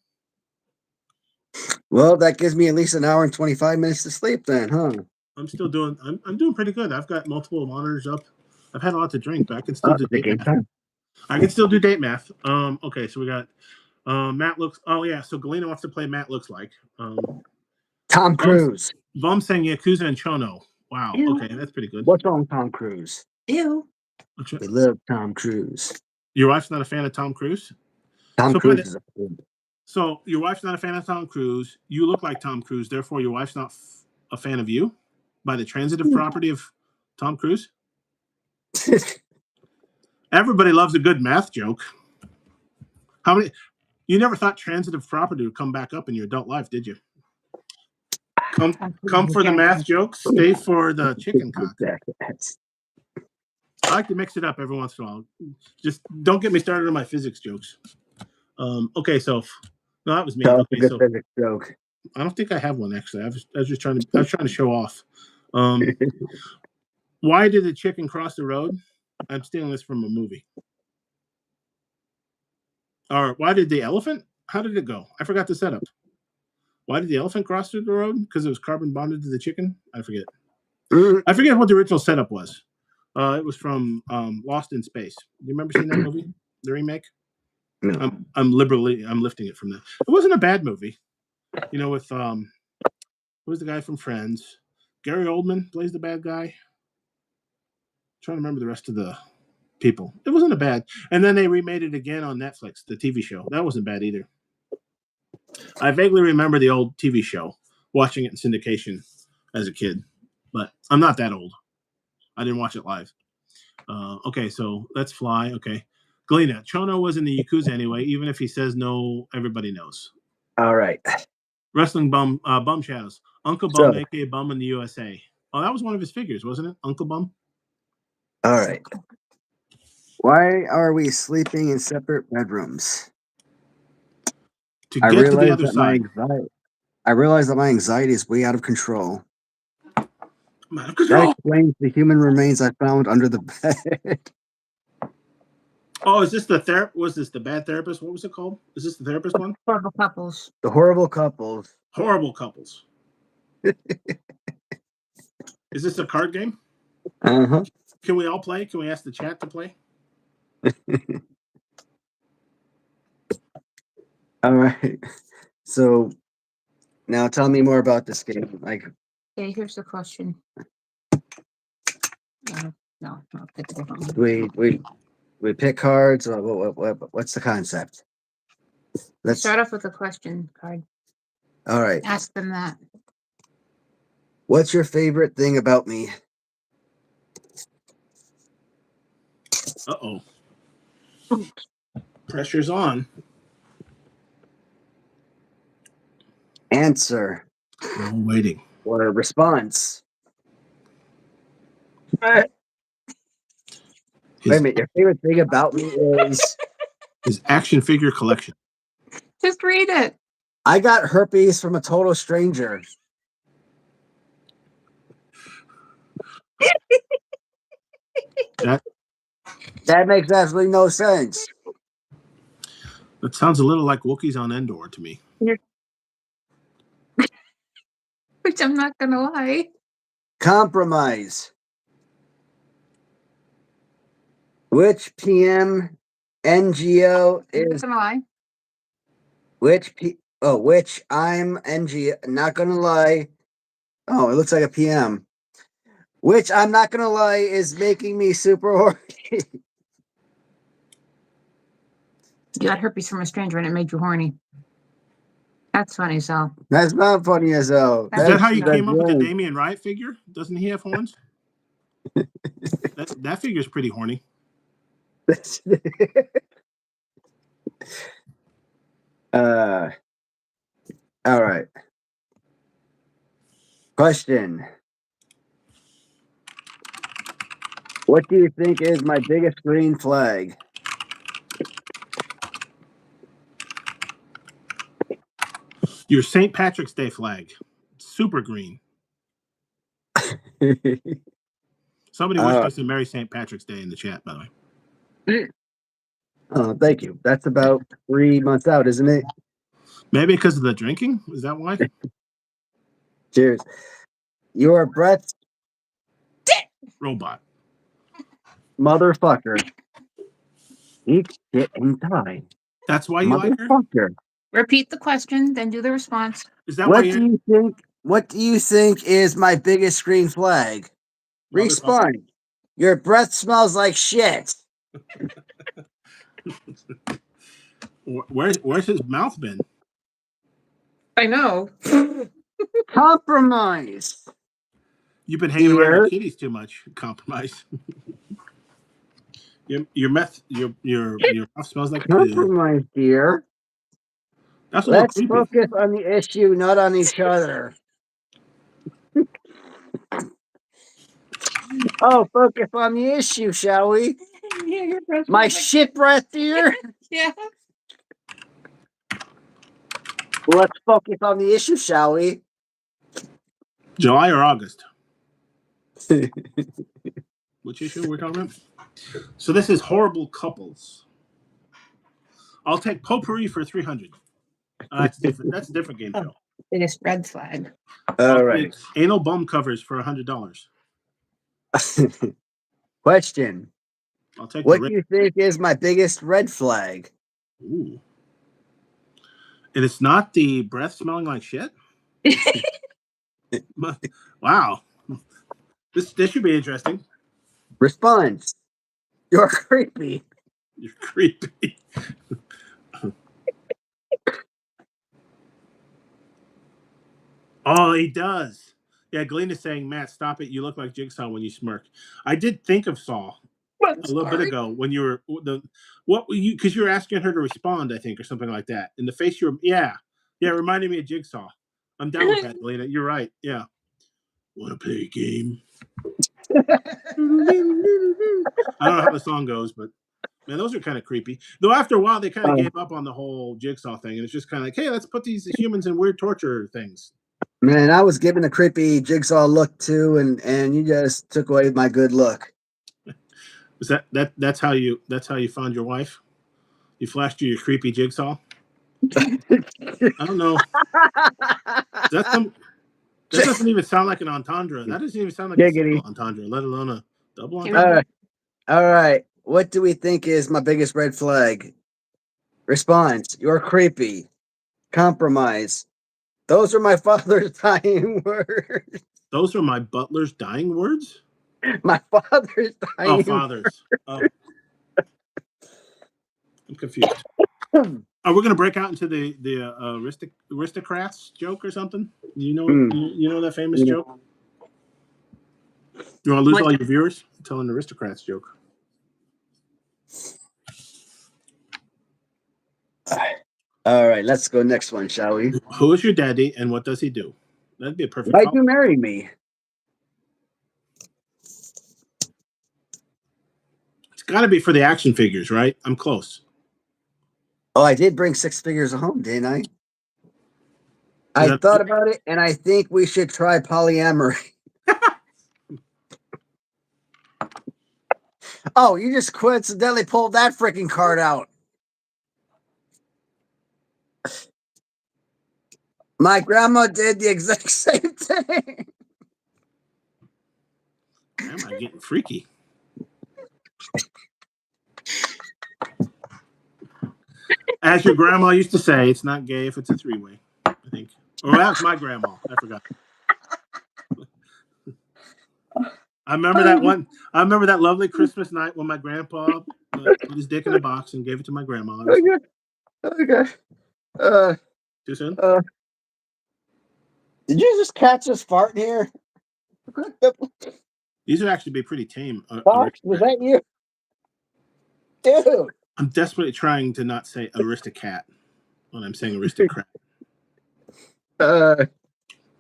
Well, that gives me at least an hour and 25 minutes to sleep then, huh? I'm still doing. I'm doing pretty good. I've got multiple monitors up. I've had a lot to drink, but I can still do the date game math. time. I can still do date math. Okay, so we got Matt looks. Oh yeah, so Galena wants to play. Matt looks like Tom Cruise. Bum saying Yakuza and Chono. Wow. Ew. Okay, that's pretty good. What's wrong with Tom Cruise? Ew. We love Tom Cruise. Your wife's not a fan of Tom Cruise? Tom So Cruise is a So your wife's not a fan of Tom Cruise. You look like Tom Cruise. Therefore, your wife's not a fan of you by the transitive property of Tom Cruise. Everybody loves a good math joke. How many? You never thought transitive property would come back up in your adult life, did you? Come for the math jokes. Stay for the chicken cock. I like to mix it up every once in a while. Just don't get me started on my physics jokes. Okay, so no, that was me. That's Okay, a good so physics joke. I don't think I have one actually. I was just trying to show off. Why did the chicken cross the road? I'm stealing this from a movie. Or why did the elephant? How did it go? I forgot the setup. Why did the elephant cross through the road? Because it was carbon bonded to the chicken? I forget. I forget what the original setup was. It was from Lost in Space. Do you remember seeing that movie? The remake? No. I'm lifting it from that. It wasn't a bad movie. With who's the guy from Friends? Gary Oldman plays the bad guy. I'm trying to remember the rest of the people. It wasn't a bad. And then they remade it again on Netflix, the TV show. That wasn't bad either. I vaguely remember the old TV show, watching it in syndication as a kid, but I'm not that old. I didn't watch it live. Okay, so let's fly. Okay. Galena, Chono was in the Yakuza anyway. Even if he says no, everybody knows. All right. Wrestling Bum Shadows. Uncle Bum, aka Bum in the USA. Oh, that was one of his figures, wasn't it? Uncle Bum? All right. Why are we sleeping in separate bedrooms? To get to the other side. I realize that my anxiety is way out of control. I'm out of control. That explains the human remains I found under the bed. Oh, is this the was this the bad therapist? What was it called? Is this the therapist one? Horrible couples. The horrible couples. Horrible couples. Is this a card game? Uh-huh. Can we all play? Can we ask the chat to play? All right. So now tell me more about this game. Like, Okay, here's the question. No, pick a different one. we pick cards. What's the concept? Let's start off with a question card. All right. Ask them that. What's your favorite thing about me? Uh-oh. Pressure's on. Answer. I'm waiting. Or response. Wait His, a minute. Your favorite thing about me is his action figure collection. Just read it. I got herpes from a total stranger. That makes absolutely no sense. That sounds a little like Wookiees on Endor to me. Which I'm not gonna lie. Compromise. Which PM NGO I'm not is gonna lie. which I'm NGO, not gonna lie. Oh, it looks like a PM. Which I'm not gonna lie is making me super horny. You got herpes from a stranger and it made you horny. That's funny, so. That's not funny as hell. Is that how you That's came up with the right. Damian Riot figure? Doesn't he have horns? that figure's pretty horny. All right. Question. What do you think is my biggest green flag? Your St. Patrick's Day flag. Super green. Somebody wished us a Merry St. Patrick's Day in the chat, by the way. Oh, thank you. That's about 3 months out, isn't it? Maybe because of the drinking? Is that why? Cheers. Your breath, Robot. motherfucker. Eat shit and die. That's why you like her? Motherfucker. Repeat the question, then do the response. Is that why you What do you think is my biggest green flag? Respawn. Your breath smells like shit. Where's his mouth been? I know. Compromise. You've been hanging around with kitties too much. Compromise. your mouth smells like compromise, dear. That's a Let's creepy. focus on the issue, not on each other. Oh, focus on the issue, shall we? Yeah, My shit breath, dear. Yeah. Let's focus on the issue, shall we? July or August? Which issue we're talking about? So this is Horrible Couples. I'll take Potpourri for 300. That's different. That's a different game show. Biggest red flag. All right. Anal bum covers for $100. Question. I'll take. What do you think is my biggest red flag? Ooh. And it's not the breath smelling like shit? Wow. This should be interesting. Response. You're creepy. You're creepy. Oh, he does. Yeah, Glenn is saying, Matt, stop it. You look like Jigsaw when you smirk. I did think of Saw a little bit ago when you were because you were asking her to respond, I think, or something like that. In the face, it reminded me of Jigsaw. I'm down with that, Galena. You're right. Yeah. Want to play a game? I don't know how the song goes, but man, those are kind of creepy. Though after a while, they kind of gave up on the whole Jigsaw thing, and it's just kind of like, hey, let's put these humans in weird torture things. Man, I was given a creepy Jigsaw look too, and you just took away my good look. Is that's how you found your wife? You flashed your creepy Jigsaw? I don't know. That doesn't even sound like an entendre. That doesn't even sound like a single entendre, let alone a double entendre. All right. What do we think is my biggest red flag? Response. You're creepy. Compromise. Those are my father's dying words. Those are my butler's dying words? My father's dying words. Oh, fathers. Oh. I'm confused. Are we going to break out into the aristocrats joke or something? You know that famous joke? You want to lose all your viewers? I'm telling the aristocrats joke. All right, let's go next one, shall we? Who is your daddy and what does he do? That'd be a perfect. Why'd you marry me? got to be for the action figures, right? I'm close. Oh, I did bring six figures home, didn't I? I that- thought about it, and I think we should try polyamory. Oh, you just coincidentally pulled that freaking card out. My grandma did the exact same thing. Grandma getting freaky. As your grandma used to say, it's not gay if it's a three-way, I think. Or that's my grandma. I forgot. I remember that one. I remember that lovely Christmas night when my grandpa put his dick in a box and gave it to my grandma. Okay. Too soon? Did you just catch us farting here? These would actually be pretty tame. Fox, was that you? Dude. I'm desperately trying to not say aristocat when I'm saying aristocrat.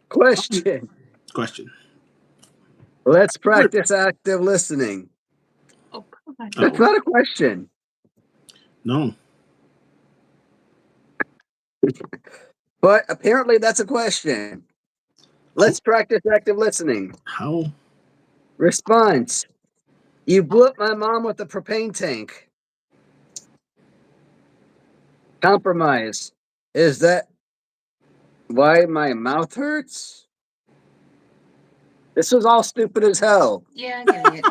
Question. Question. Let's practice active listening. Oh, God. That's not a question. No. But apparently that's a question. Let's practice active listening. How? Response. You blew up my mom with a propane tank. Compromise. Is that why my mouth hurts? This was all stupid as hell. Yeah, I get it.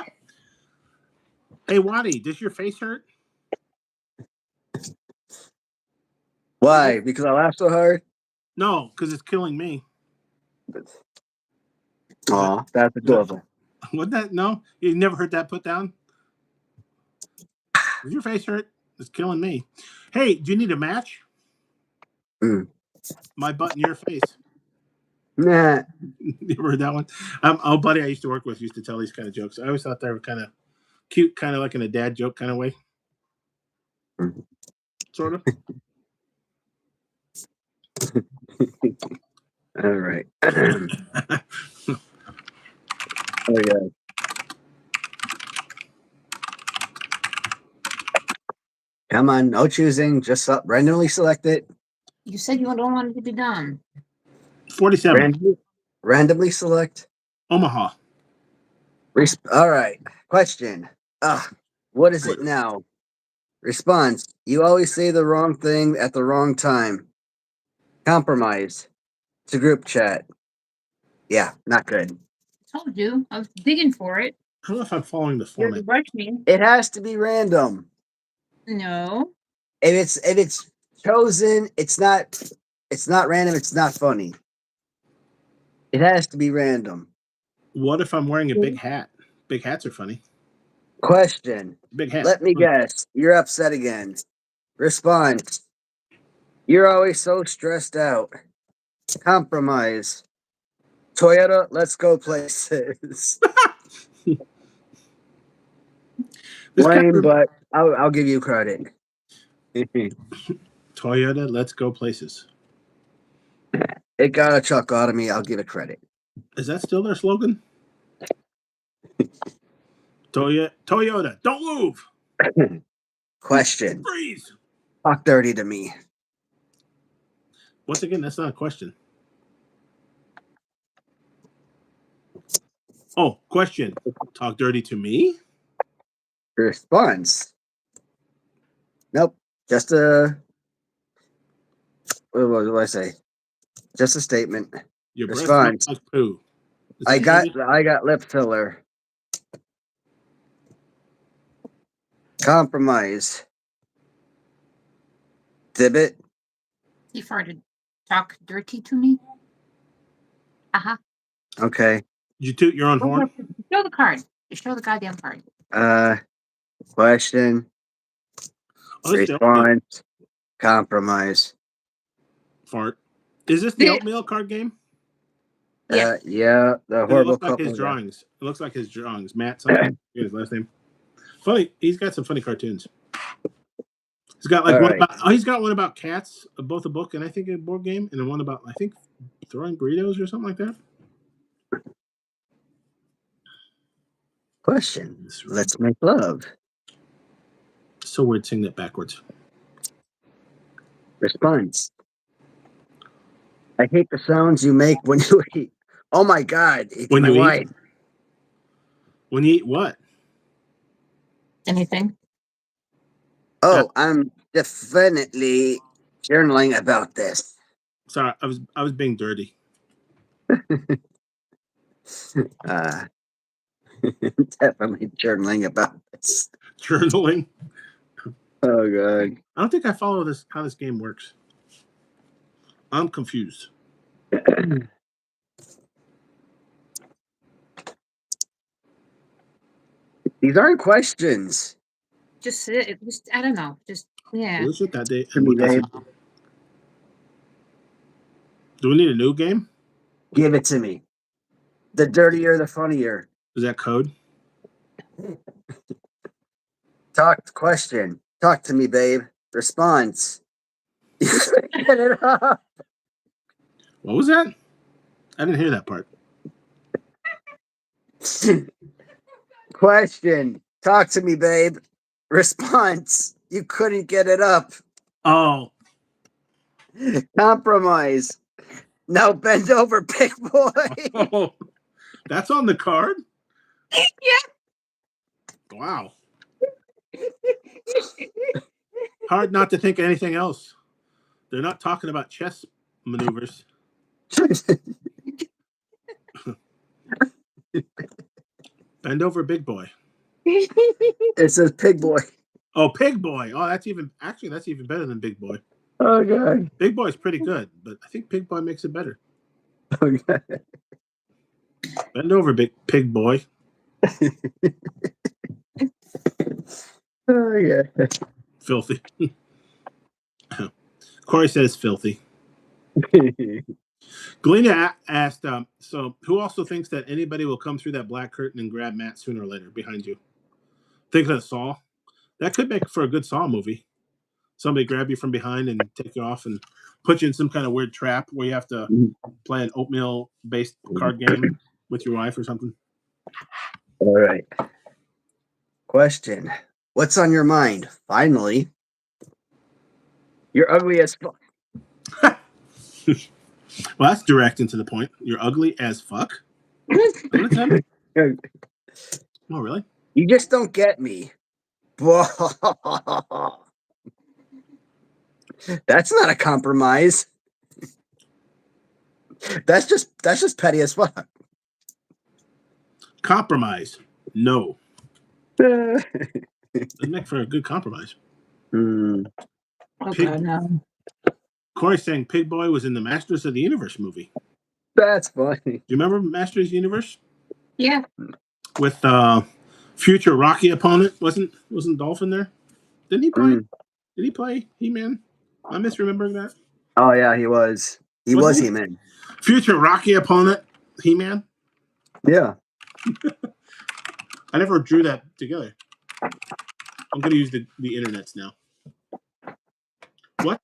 Hey, Waddy, does your face hurt? Why? Because I laughed so hard? No, because it's killing me. Aw, that's adorable. What that? No? You never heard that put down? Does your face hurt? It's killing me. Hey, do you need a match? My butt in your face. Nah. You ever heard that one? A buddy I used to work with used to tell these kind of jokes. I always thought they were kind of cute, kind of like in a dad joke kind of way. Sort of. All right. Okay. Come on, no choosing. Just randomly select it. You said you don't want it to be done. 47. Randomly select. Omaha. All right. Question. What is it now? Response. You always say the wrong thing at the wrong time. Compromise. To group chat. Yeah, not good. Told you. I was digging for it. I don't know if I'm following the You're format. rushing. It has to be random. No. If it's chosen, it's not random, it's not funny. It has to be random. What if I'm wearing a big hat? Big hats are funny. Question. Big hat. Let me guess. You're upset again. Response. You're always so stressed out. Compromise. Toyota, let's go places. Lame, but I'll give you credit. Toyota, let's go places. It got a chuckle out of me. I'll give it credit. Is that still their slogan? Toyota, don't move. Question. Freeze. Talk dirty to me. Once again, that's not a question. Oh, question. Talk dirty to me? Response. Nope. Just a. What do I say? Just a statement. Your breath Response. smells like poo. I got lip filler. Compromise. Dibbit. He farted. Talk dirty to me. Uh-huh. Okay. Did you toot your own horn? Show the card. Just show the goddamn card. Question. Oh, it's the Response. Compromise. fart. Is this the oatmeal card game? Yeah. Yeah. The It horrible looks like couple. his drawings. It looks like his drawings. Matt, something. His last name. Funny. He's got some funny cartoons. He's got like All one right. about. Oh, he's got one about cats, both a book and I think a board game, and then one about I think throwing burritos or something like that. Question. Let's make love. So weird saying that backwards. Response. I hate the sounds you make when you eat. Oh my God. It's When my you eat? wife. When you eat what? Anything? Oh, I'm definitely journaling about this. Sorry, I was being dirty. Definitely journaling about this. Journaling. Oh God. I don't think I follow how this game works. I'm confused. These aren't questions. Just I don't know. Just yeah. What is it that day? To me, babe. Do we need a new game? Give it to me. The dirtier, the funnier. Is that code? Question. Talk to me, babe. Response. Get it up. What was that? I didn't hear that part. Question. Talk to me, babe. Response. You couldn't get it up. Oh, Compromise. Now bend over, big boy. oh, that's on the card? Yeah. Wow. Hard not to think of anything else. They're not talking about chess maneuvers. Bend over, big boy. It says pig boy. Oh, pig boy. Oh, that's even better than big boy. Oh God. Big boy's pretty good, but I think pig boy makes it better. Oh God. Bend over, big pig boy. Oh yeah. Filthy. Corey says filthy. Galena asked, so who also thinks that anybody will come through that black curtain and grab Matt sooner or later behind you? Think of Saw. That could make for a good Saw movie. Somebody grab you from behind and take you off and put you in some kind of weird trap where you have to play an oatmeal-based card game with your wife or something. All right. Question. What's on your mind? Finally. You're ugly as fuck. Well, that's direct and to the point. You're ugly as fuck. What is that? Oh, really? You just don't get me. That's not a compromise. That's just petty as fuck. Compromise. No. Doesn't make for a good compromise. Oh God, no. Corey's saying Pig Boy was in the Masters of the Universe movie. That's funny. Do you remember Masters of the Universe? Yeah. With future Rocky opponent. Wasn't Dolphin there? Didn't he play? Did he play He-Man? I'm misremembering that. Oh yeah, he was. He was He-Man. Future Rocky opponent, He-Man? Yeah. I never drew that together. I'm going to use the internets now. What?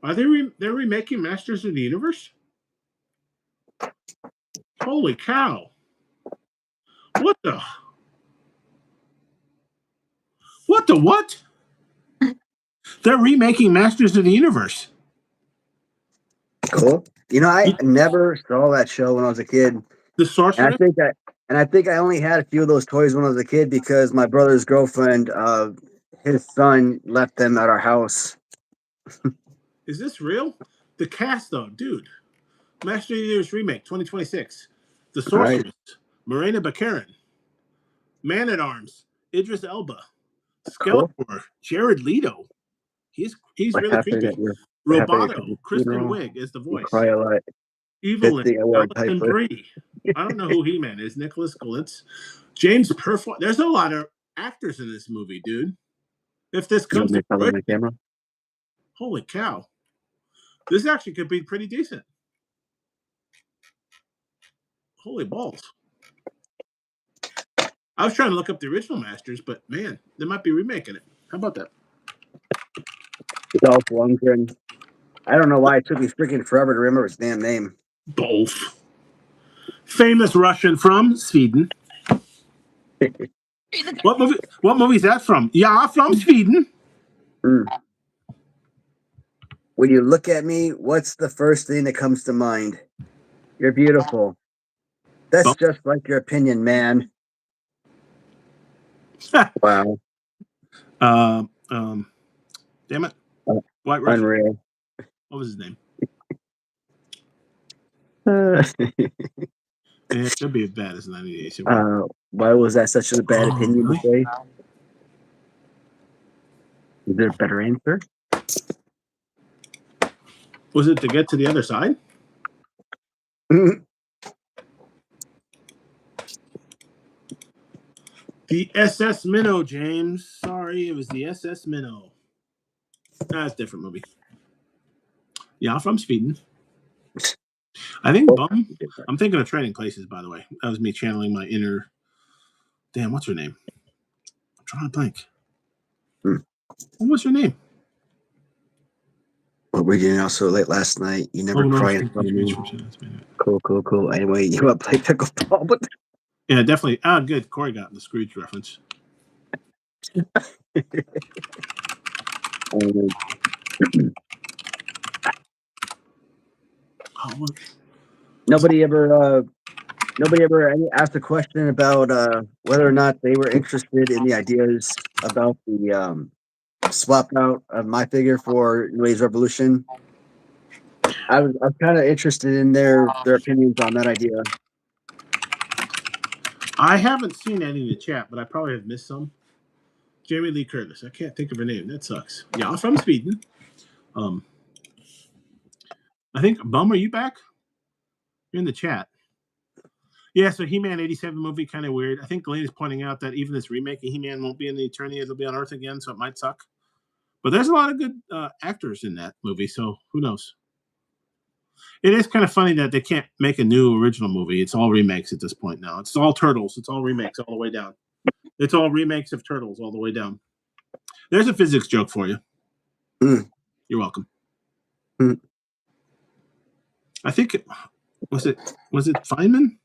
Are they're remaking Masters of the Universe? Holy cow. What the what? They're remaking Masters of the Universe. Cool. You know, I never saw that show when I was a kid. The Sorcerer? And I think I only had a few of those toys when I was a kid because my brother's girlfriend, his son left them at our house. Is this real? The cast, though, dude. Master of the Universe remake, 2026. The Sorceress, right. Morena Baccarin. Man-at-Arms, Idris Elba. Skeletor, cool. Jared Leto. He's really creepy. Roboto, Kristen Wiig is the voice. Cry a lot. Evelyn, Alison Brie. I don't know who He-Man is. Nicholas Glitz. James Purfoy. There's a lot of actors in this movie, dude. If this comes to my camera. Holy cow. This actually could be pretty decent. Holy balls. I was trying to look up the original Masters, but man, they might be remaking it. How about that? Dolph Lundgren. I don't know why it took me freaking forever to remember his damn name. Dolph. Famous Russian from Sweden. What movie is that from? Yeah, from Sweden. Mm. When you look at me, what's the first thing that comes to mind? You're beautiful. That's just like your opinion, man. Wow. Damn it. White Russian. Unreal. What was his name? It could be as bad as 90 Days. Why was that such a bad opinion really? to say? Is there a better answer? Was it to get to the other side? The SS Minnow, James. Sorry, it was the SS Minnow. That's a different movie. Yeah, from Sweden. I think Bum. I'm thinking of Trading Places, by the way. That was me channeling my inner. Damn, what's her name? I'm trying to think. What was her name? What were you doing out so late last night? You never cried in front of me. Cool. Anyway, you want to play pickleball? Yeah, definitely. Good. Corey got the Scrooge reference. Nobody ever asked a question about whether or not they were interested in the ideas about the swap out of my figure for New Age Revolution. I was kind of interested in their opinions on that idea. I haven't seen any in the chat, but I probably have missed some. Jamie Lee Curtis. I can't think of her name. That sucks. Yeah, I'm from Sweden. I think Bum, are you back? You're in the chat. Yeah, so He-Man 87 movie, kind of weird. I think Glenn is pointing out that even this remake of He-Man won't be in the Eternity. It'll be on Earth again, so it might suck. But there's a lot of good actors in that movie, so who knows? It is kind of funny that they can't make a new original movie. It's all remakes at this point now. It's all Turtles. It's all remakes all the way down. It's all remakes of Turtles all the way down. There's a physics joke for you. You're welcome. I think was it Feynman?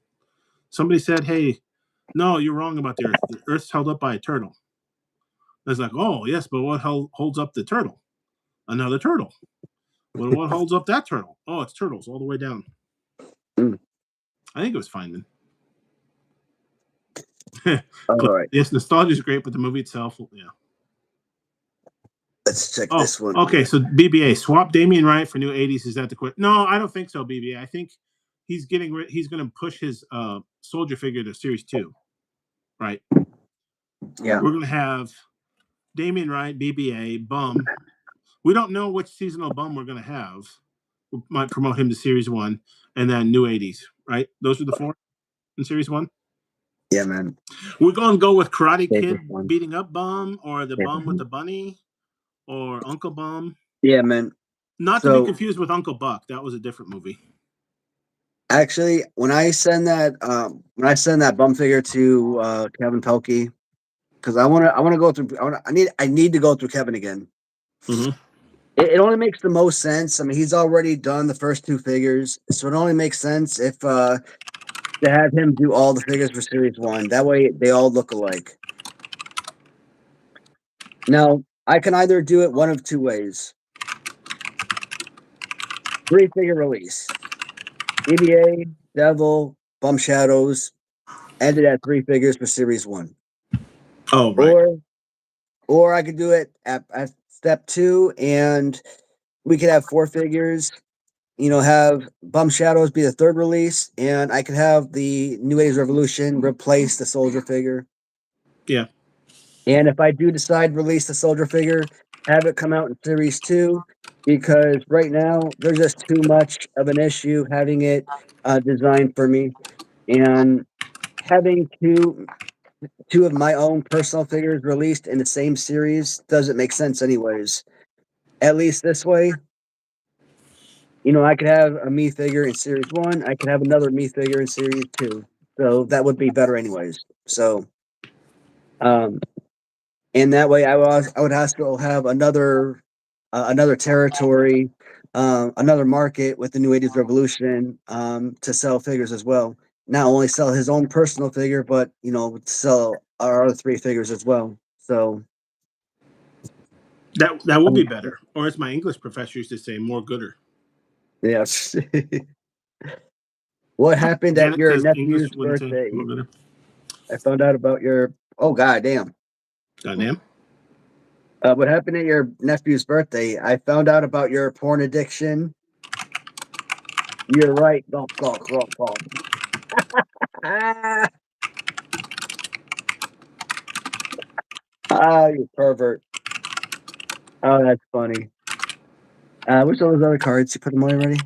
Somebody said, "Hey, no, you're wrong about the Earth. The Earth's held up by a turtle." I was like, "Oh, yes, but what holds up the turtle? Another turtle. Well, what holds up that turtle? Oh, it's turtles all the way down." I think it was Feynman. All right. Yes, nostalgia is great, but the movie itself, yeah. Let's check this one. Okay, so BBA, swap Damian Wright for new 80s. Is that the question? No, I don't think so, BBA. I think he's going to push his soldier figure to Series 2, right? Yeah. We're going to have Damian Wright, BBA, Bum. We don't know which seasonal Bum we're going to have. We might promote him to Series 1, and then new 80s, right? Those are the 4 in Series 1? Yeah, man. We're going to go with Karate Kid beating up Bum, or the Bum with the bunny, or Uncle Bum. Yeah, man. Not to be confused with Uncle Buck. That was a different movie. Actually, when I send that Bum figure to Kevin Pelkey, because I want to go through. I need to go through Kevin again. It only makes the most sense. I mean, he's already done the first 2 figures, so it only makes sense if to have him do all the figures for Series 1. That way, they all look alike. Now, I can either do it one of 2 ways. 3-figure release. EBA, Devil, Bum Shadows, ended at 3 figures for Series 1. Oh, right. Or I could do it at step 2, and we could have 4 figures. Have Bum Shadows be the 3rd release, and I could have the New Age Revolution replace the soldier figure. Yeah. And if I do decide to release the soldier figure, have it come out in Series 2, because right now there's just too much of an issue having it designed for me, and having two of my own personal figures released in the same series doesn't make sense anyways. At least this way, I could have a me figure in Series 1, I could have another me figure in Series 2, so that would be better anyways. So and that way I would also have another territory, another market with the New 80s Revolution to sell figures as well. Not only sell his own personal figure, but sell our other three figures as well. So That would be better. Or as my English professor used to say, more gooder. yes. What happened at Janet your says English nephew's wouldn't say birthday? more gooder. I found out about your. Oh goddamn! Goddamn. What happened at your nephew's birthday? I found out about your porn addiction. You're right. Golf, golf, golf, golf. Ah, you pervert. Oh, that's funny. Where's all those other cards? You put them away already?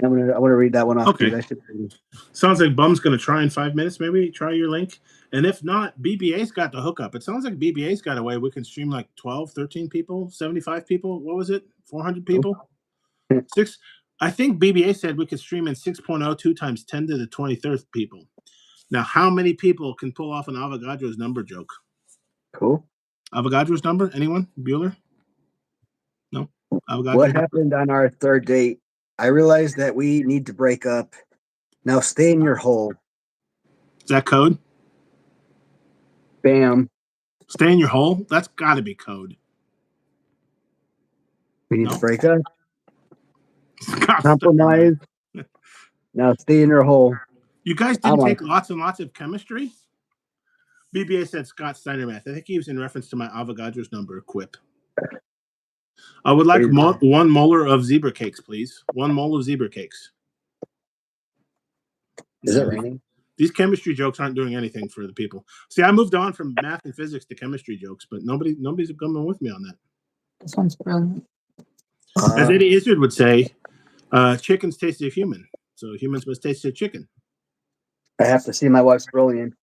I want to read that one off. Okay. Too. That should be. Sounds like Bum's going to try in 5 minutes, maybe. Try your link. And if not, BBA's got the hookup. It sounds like BBA's got a way we can stream like 12, 13 people, 75 people. What was it? 400 people? Six. I think BBA said we could stream in 6.02 times 10 to the 23rd people. Now, how many people can pull off an Avogadro's number joke? Cool. Avogadro's number? Anyone? Bueller? No? Avogadro's What number? happened on our third date? I realized that we need to break up. Now stay in your hole. Is that code? Bam. Stay in your hole? That's got to be code. We need No. to break up. Scott Compromise. Now stay in your hole. You guys I didn't want- take lots and lots of chemistry? BBA said Scott Steiner math. I think he was in reference to my Avogadro's number quip. I would like 1 molar of zebra cakes, please. 1 mole of zebra cakes. Is it raining? These chemistry jokes aren't doing anything for the people. See, I moved on from math and physics to chemistry jokes, but nobody's coming with me on that. This one's brilliant. As Eddie Izzard would say, chickens taste of human, so humans must taste of chicken. I have to see my wife's brilliant.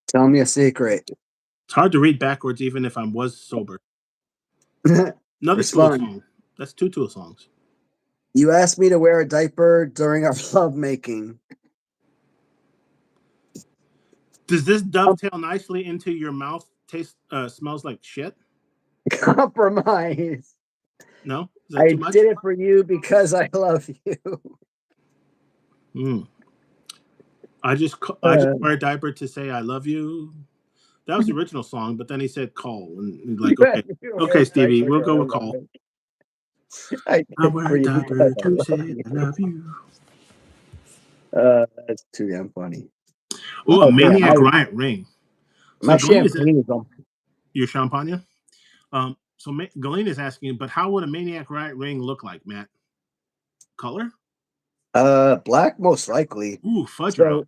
Tell me a secret. It's hard to read backwards even if I was sober. Another Tool Respond. song. That's 2 Tool songs. You asked me to wear a diaper during our lovemaking. Does this dovetail nicely into your mouth smells like shit? Compromise. No? Is that I too much? did it for you because I love you. I just wear a diaper to say I love you. That was the original song, but then he said call. And he's like, okay, Stevie, we'll go with call. I wear a diaper to say I love you. That's too damn funny. Oh, Oh, a Maniac yeah, Riot ring. So My Galene is champagne is on. your champagne? So Galene is asking, but how would a Maniac Riot ring look like, Matt? Color? Black most likely. Ooh, fudge So roll.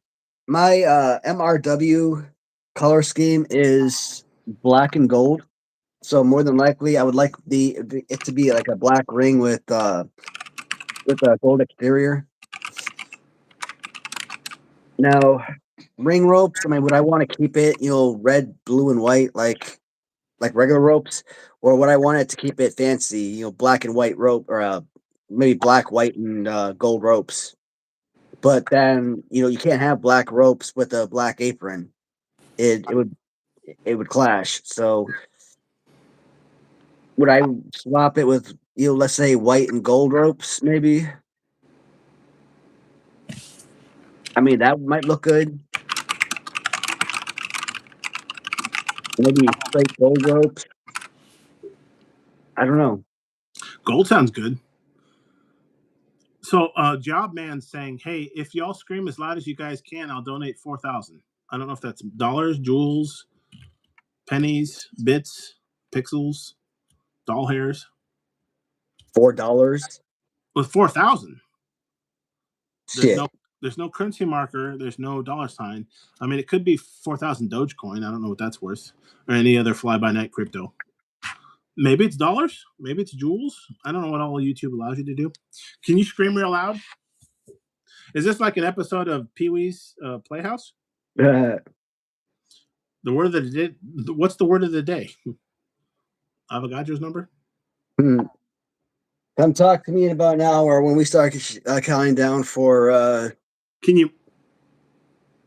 my MRW color scheme is black and gold. So more than likely, I would like it to be like a black ring with a gold exterior. Now, ring ropes. I mean, would I want to keep it, red, blue, and white like regular ropes, or would I want it to keep it fancy, black and white rope, or maybe black, white, and gold ropes? But then you can't have black ropes with a black apron. It would clash. So would I swap it with let's say white and gold ropes maybe? I mean that might look good. Maybe straight gold ropes. I don't know. Gold sounds good. So Job Man saying, hey, if y'all scream as loud as you guys can, I'll donate 4,000. I don't know if that's dollars, joules, pennies, bits, pixels, doll hairs. $4. With 4,000. Shit. There's no currency marker. There's no dollar sign. I mean, it could be 4,000 Dogecoin. I don't know what that's worth, or any other fly-by-night crypto. Maybe it's dollars. Maybe it's joules. I don't know what all YouTube allows you to do. Can you scream real loud? Is this like an episode of Pee-wee's Playhouse? The word of the day. What's the word of the day? Avogadro's number? Come talk to me in about an hour when we start counting down for. Can you?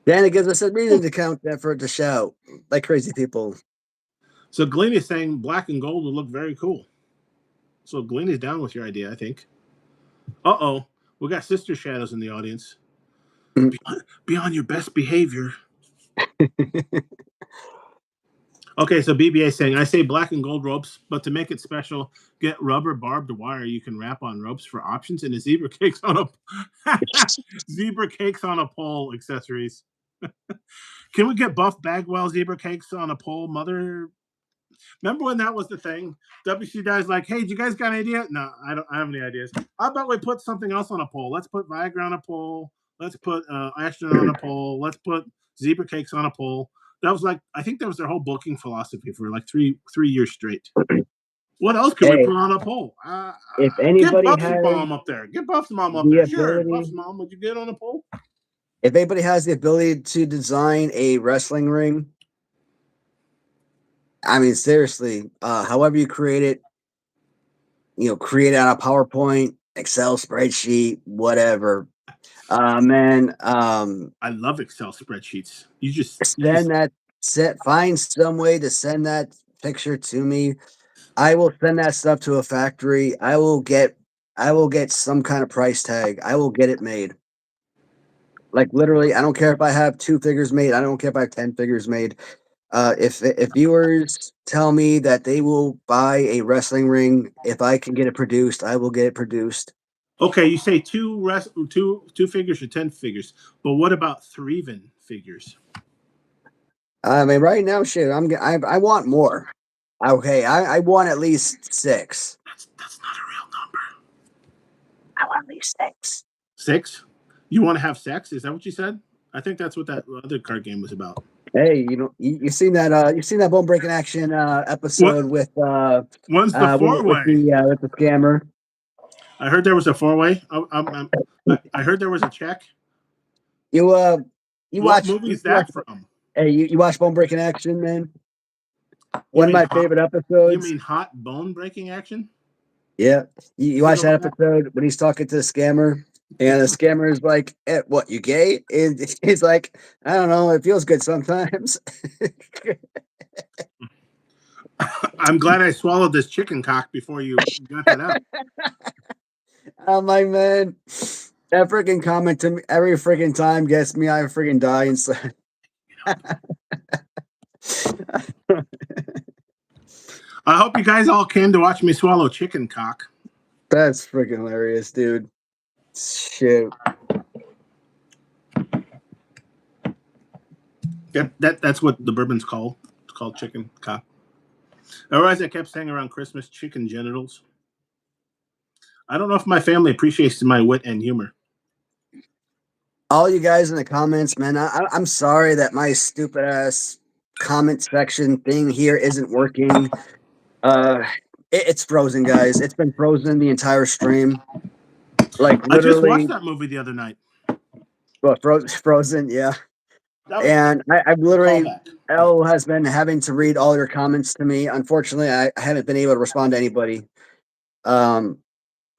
Then it gives us a reason to count that for it to shout like crazy people. So Glenn is saying black and gold would look very cool. So Glenn is down with your idea, I think. We got Sister Shadows in the audience. Be on your best behavior. Okay, so BBA saying, I say black and gold ropes, but to make it special, get rubber barbed wire you can wrap on ropes for options and a zebra cakes on a pole accessories. Can we get Buff Bagwell zebra cakes on a pole, mother? Remember when that was the thing? WCW's like, hey, do you guys got an idea? No, I don't have any ideas. How about we put something else on a pole? Let's put Viagra on a pole. Let's put Ashton on a pole. Let's put zebra cakes on a pole. That was like, I think that was their whole booking philosophy for like three years straight. What else can we put on a pole? If Get anybody Buff's has mom up there. Get Buff's mom up the there. Sure, ability, Buff's mom, would you get on a pole? if anybody has the ability to design a wrestling ring, I mean, seriously, however you create it, create it on a PowerPoint, Excel spreadsheet, whatever. Man, I love Excel spreadsheets. You just find some way to send that picture to me. I will send that stuff to a factory. I will get some kind of price tag. I will get it made. Like literally, I don't care if I have 2 figures made. I don't care if I have 10 figures made. If viewers tell me that they will buy a wrestling ring, if I can get it produced, I will get it produced. Okay, you say two figures or 10 figures, but what about Threven figures? I mean, right now, shit, I want more. Okay, I want at least 6. That's not a real number. I want at least 6. 6? You want to have sex? Is that what you said? I think that's what that other card game was about. Hey, you seen that Bone Breaking Action episode with When's the 4-way with the scammer? I heard there was a 4-way. I heard there was a check. What watch movie is that from? Hey, you watch Bone Breaking Action, man? One of my favorite episodes. You mean Hot Bone Breaking Action? Yeah, you watch that episode when he's talking to the scammer. And the scammer is like, what, you gay? And he's like, I don't know. It feels good sometimes. I'm glad I swallowed this chicken cock before you got that out. I'm like, man, that freaking comment to me every freaking time gets me. I freaking die inside. I hope you guys all came to watch me swallow chicken cock. That's freaking hilarious, dude. Shit. That's what the bourbon's called. It's called chicken cock. Otherwise, I kept saying around Christmas, chicken genitals. I don't know if my family appreciates my wit and humor. All you guys in the comments, man, I'm sorry that my stupid ass comment section thing here isn't working. It's frozen, guys. It's been frozen the entire stream. Like literally, I just watched that movie the other night. What, Frozen? Yeah. And I literally, Elle has been having to read all your comments to me. Unfortunately, I haven't been able to respond to anybody.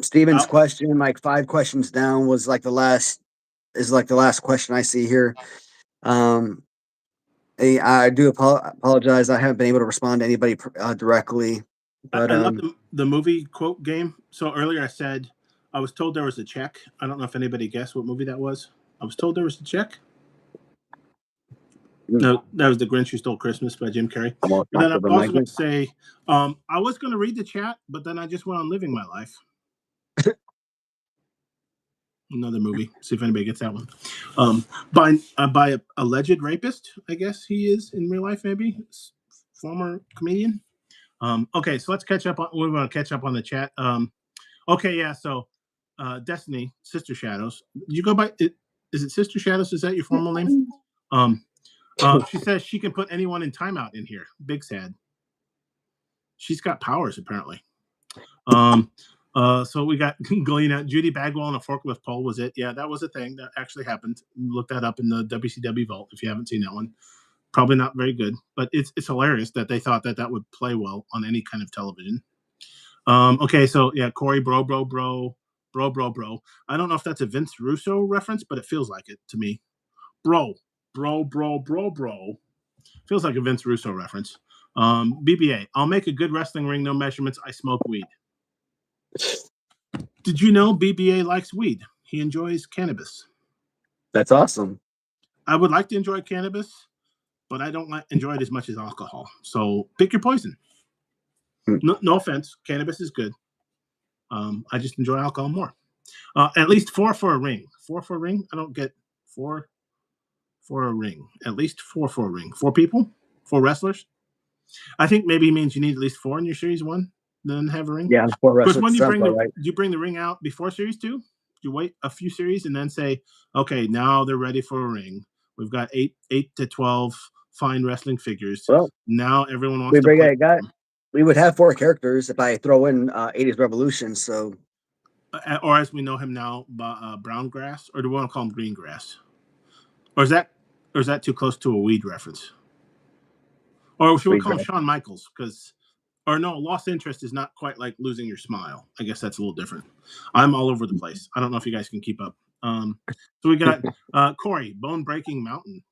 Steven's question, like 5 questions down, was like the last question I see here. I do apologize. I haven't been able to respond to anybody directly. But I love the movie quote game. So earlier I said I was told there was a check. I don't know if anybody guessed what movie that was. I was told there was a check. No, that was The Grinch Who Stole Christmas by Jim Carrey. And then I'm also going to say, I was going to read the chat, but then I just went on living my life. Another movie. See if anybody gets that one. By a alleged rapist, I guess he is in real life, maybe. Former comedian. Okay, so let's catch up. We want to catch up on the chat. Okay, yeah. So, Destiny, Sister Shadows. Did you go by? Is it Sister Shadows? Is that your formal name? She says she can put anyone in timeout in here. Big sad. She's got powers apparently. So we got Galena, Judy Bagwell on a forklift pole was it? Yeah, that was a thing that actually happened. Look that up in the WCW vault if you haven't seen that one. Probably not very good, but it's hilarious that they thought that would play well on any kind of television. Okay, so yeah, Corey, bro. I don't know if that's a Vince Russo reference, but it feels like it to me. Bro. Feels like a Vince Russo reference. BBA, I'll make a good wrestling ring, no measurements. I smoke weed. Did you know BBA likes weed? He enjoys cannabis. That's awesome. I would like to enjoy cannabis, but I don't enjoy it as much as alcohol. So pick your poison. Hmm. No offense, cannabis is good. I just enjoy alcohol more. At least 4 for a ring. 4 for a ring. I don't get 4 for a ring. At least 4 for a ring. 4 people, 4 wrestlers. I think maybe it means you need at least 4 in your series 1, then have a ring. Yeah, for Because wrestling when sounds about right. you bring the ring out before series 2, you wait a few series and then say, okay, now they're ready for a ring. We've got 8 to 12 fine wrestling figures. Well, Now everyone wants we to bring play. it. We would have 4 characters if I throw in 80s Revolution. So, Or as we know him now, brown grass, or do we want to call him green grass? Or is that too close to a weed reference? Or should we Weed call him grass. Shawn Michaels? Or no, lost interest is not quite like losing your smile. I guess that's a little different. I'm all over the place. I don't know if you guys can keep up. So we got Corey, Bone Breaking Mountain.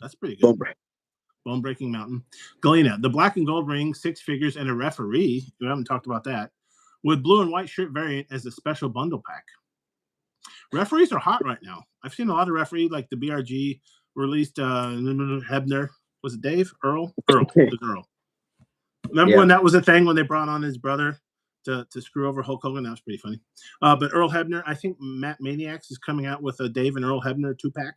That's pretty good. Bone Breaking Mountain. Galena, the black and gold ring, 6 figures, and a referee. We haven't talked about that. With blue and white shirt variant as a special bundle pack. Referees are hot right now. I've seen a lot of referee, like the BRG released Hebner. Was it Dave? Earl? It was Earl. Remember when that was a thing when they brought on his brother to screw over Hulk Hogan? That was pretty funny. But Earl Hebner, I think Matt Maniacs is coming out with a Dave and Earl Hebner 2-pack.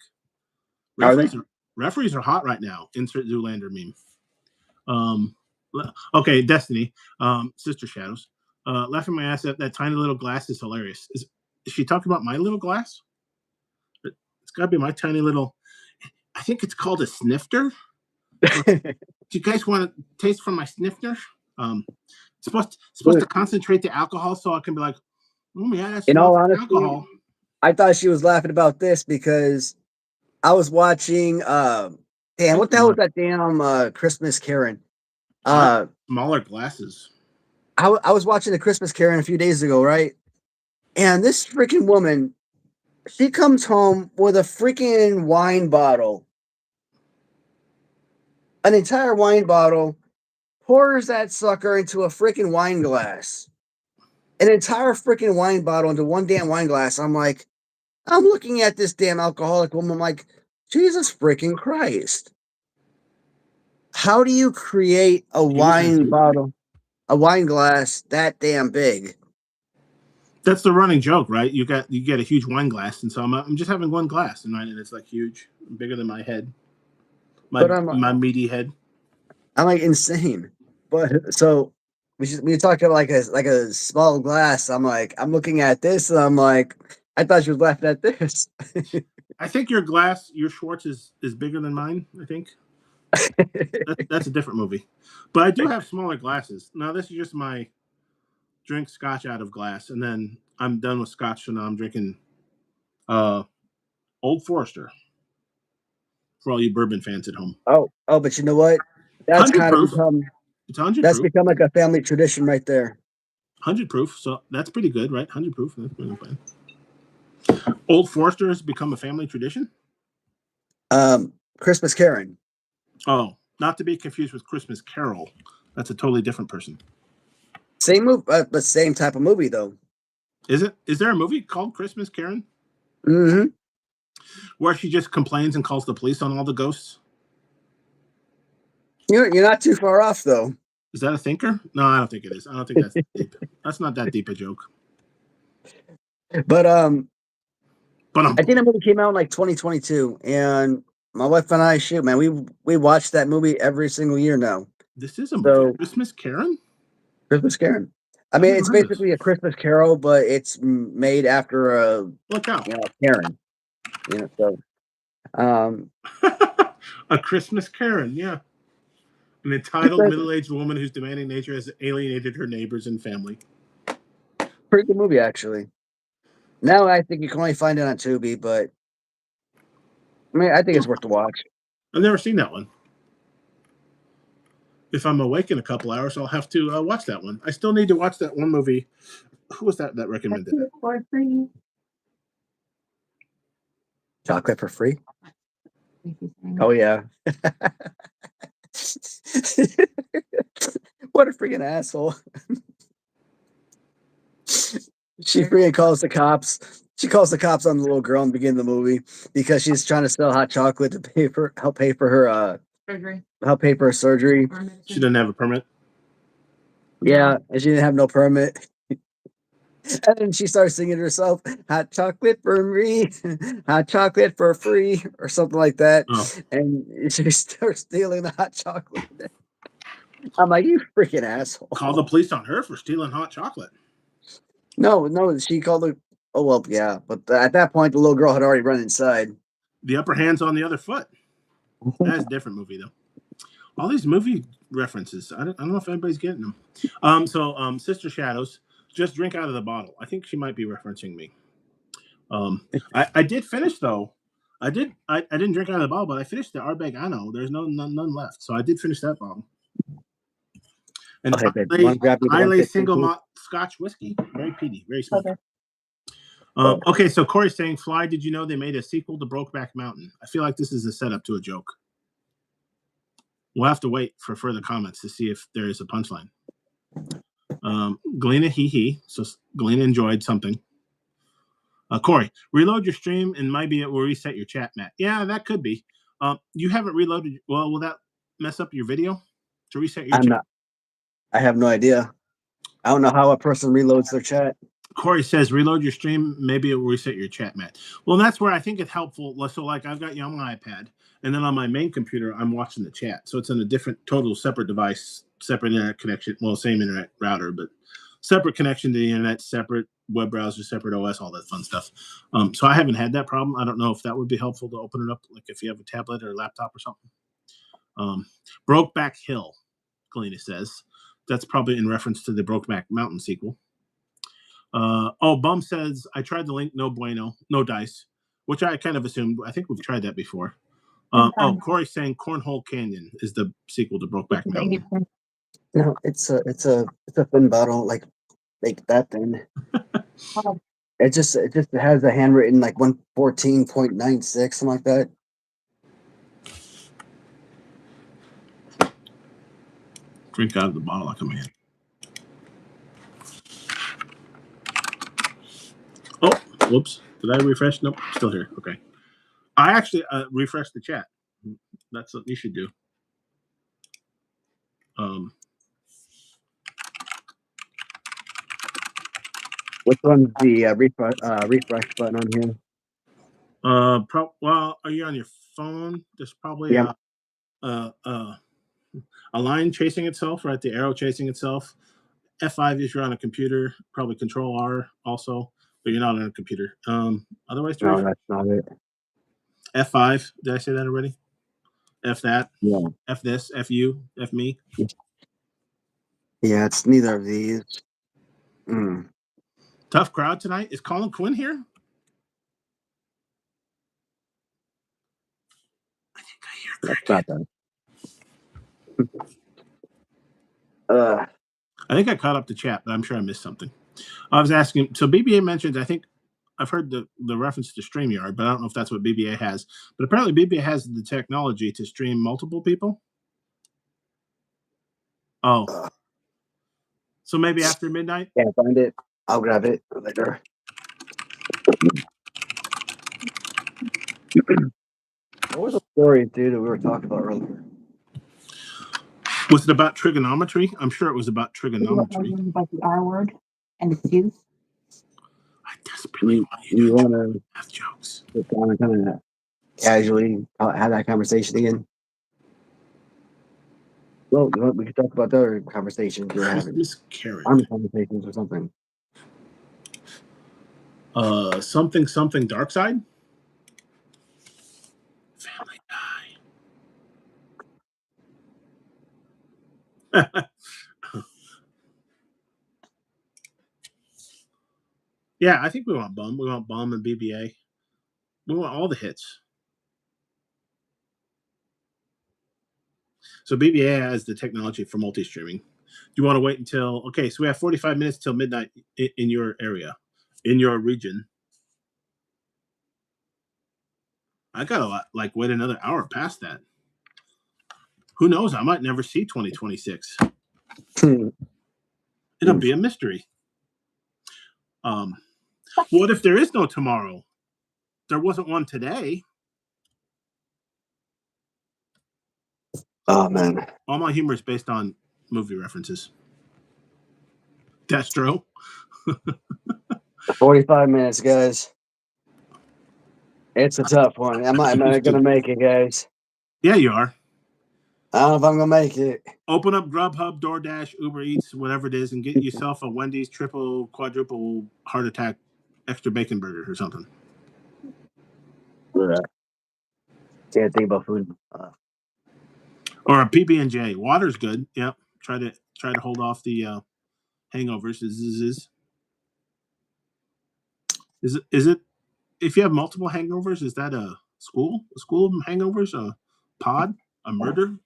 Referees are hot right now. Insert Zoolander meme. Okay, Destiny. Sister Shadows. Laughing my ass at that tiny little glass is hilarious. Is she talking about my little glass? It's got to be my tiny little. I think it's called a snifter. Do you guys want to taste from my snifter? It's supposed to concentrate the alcohol, so I can be like, oh yeah, that's in all honesty, alcohol. I thought she was laughing about this because I was watching. Damn, what the hell was that damn Christmas Karen? Smaller glasses. I was watching the Christmas Karen a few days ago, right? And this freaking woman, she comes home with a freaking wine bottle, an entire wine bottle, pours that sucker into a freaking wine glass, an entire freaking wine bottle into one damn wine glass. I'm looking at this damn alcoholic woman. I'm like, Jesus freaking Christ. How do you create a wine bottle, a wine glass that damn big? That's the running joke, right? You get a huge wine glass, and so I'm just having one glass, and it's like huge, bigger than my head, my meaty head. I'm like insane, but so we talk about like a small glass. I'm looking at this, and I'm like, I thought you was laughing at this. I think your Schwartz is bigger than mine. I think that's a different movie, but I do have smaller glasses. Now this is just my drink scotch out of glass, and then I'm done with scotch, so now I'm drinking Old Forester for all you bourbon fans at home. Oh, but you know what? That's kind of become it's 100 that's proof. become like a family tradition right there. 100 proof, so that's pretty good, right? 100 proof. That's pretty bad. Old Forester has become a family tradition. Christmas Karen. Oh, not to be confused with Christmas Carol. That's a totally different person. Same movie, but same type of movie though. Is it? Is there a movie called Christmas Karen? Mm-hmm. Where she just complains and calls the police on all the ghosts? You're not too far off though. Is that a thinker? No, I don't think it is. I don't think that's deep. That's not that deep a joke. But I think that movie came out in like 2022, and my wife and I, we watch that movie every single year now. This is a movie. Christmas Karen? Christmas Karen. I mean, it's basically a Christmas Carol, but it's made after a Karen. So a Christmas Karen, yeah. An entitled middle-aged woman whose demanding nature has alienated her neighbors and family. Pretty good movie, actually. Now I think you can only find it on Tubi, but I mean, I think it's worth the watch. I've never seen that one. If I'm awake in a couple hours, I'll have to watch that one. I still need to watch that one movie. Who was that recommended it? Chocolate for free? Oh, yeah. What a freaking asshole. She freaking calls the cops. She calls the cops on the little girl in the beginning of the movie because she's trying to sell hot chocolate to help pay for her Surgery. surgery. Or medicine. She doesn't have a permit. Yeah, and she didn't have no permit. And then she starts singing to herself, "Hot chocolate for me, hot chocolate for free," or something like that. Oh. And she starts stealing the hot chocolate. I'm like, you freaking asshole! Call the police on her for stealing hot chocolate. No, she called the. Oh well, yeah, but at that point, the little girl had already run inside. The upper hand's on the other foot. That's a different movie though. All these movie references, I don't know if anybody's getting them. So Sister Shadows, just drink out of the bottle. I think she might be referencing me. I did finish though. I didn't drink out of the bottle, but I finished the Arbegano. There's none left, so I did finish that bottle. And Okay, babe, wanna grab me the Islay 150, single please? malt Scotch whiskey, very peaty, very smooth. Okay. Okay, so Corey's saying, "Fly, did you know they made a sequel to Brokeback Mountain?" I feel like this is a setup to a joke. We'll have to wait for further comments to see if there is a punchline. Galena, he. So Galena enjoyed something. Corey, reload your stream and maybe it will reset your chat, Matt. Yeah, that could be. You haven't reloaded. Well, will that mess up your video to reset your chat? I have no idea. I don't know how a person reloads their chat. Corey says, reload your stream. Maybe it will reset your chat, Matt. Well, that's where I think it's helpful. So, like, I've got you on my iPad, and then on my main computer, I'm watching the chat. So it's on a different, total separate device, separate internet connection. Well, same internet router, but separate connection to the internet, separate web browser, separate OS, all that fun stuff. So I haven't had that problem. I don't know if that would be helpful to open it up, like if you have a tablet or a laptop or something. Brokeback Hill, Galena says. That's probably in reference to the Brokeback Mountain sequel. Bum says, I tried the link, no bueno, no dice, which I kind of assumed. I think we've tried that before. Corey's saying Cornhole Canyon is the sequel to Brokeback Mountain. No, it's a thin bottle, like that thin. It just has a handwritten like 114.96, something like that. Drink out of the bottle like a man. Oh, whoops. Did I refresh? Nope, still here. Okay. I actually refreshed the chat. That's what you should do. Which one's the refresh button on here? Well, are you on your phone? There's probably a line chasing itself, right? The arrow chasing itself. F5 if you're on a computer, probably Control R also, but you're not on a computer. Otherwise, No, that's not it. F5. Did I say that already? F that. Yeah. F this. F you. F me. Yeah, it's neither of these. Tough crowd tonight. Is Colin Quinn here? I think I hear That's not that. I think I caught up the chat, but I'm sure I missed something. I was asking. So BBA mentioned, I think I've heard the reference to StreamYard, but I don't know if that's what BBA has. But apparently BBA has the technology to stream multiple people. Oh. So maybe after midnight? Can't find it. I'll grab it later. What was the story, dude, that we were talking about earlier? Was it about trigonometry? I'm sure it was about trigonometry. About the R word and its use. I desperately want you to have jokes. Sit down and kind of casually have that conversation again. Well, we could talk about the other conversations we're having. Miss Karen. Conversations or something. Something dark side? Family Guy. Yeah, I think we want Bum. We want Bum and BBA. We want all the hits. So BBA has the technology for multi-streaming. Do you want to wait until... Okay, so we have 45 minutes till midnight in your area, in your region. I got to wait another hour past that. Who knows? I might never see 2026. It'll be a mystery. What if there is no tomorrow? There wasn't one today. Oh man. All my humor is based on movie references. Destro. 45 minutes, guys. It's a tough one. Am I gonna make it, guys? Yeah, you are. I don't know if I'm gonna make it. Open up Grubhub, DoorDash, Uber Eats, whatever it is, and get yourself a Wendy's triple, quadruple heart attack extra bacon burger or something. Yeah. Can't think about food. Or a PB&J. Water's good. Yep. Try to hold off the hangovers. Is it if you have multiple hangovers, is that a school of hangovers, a pod, a murder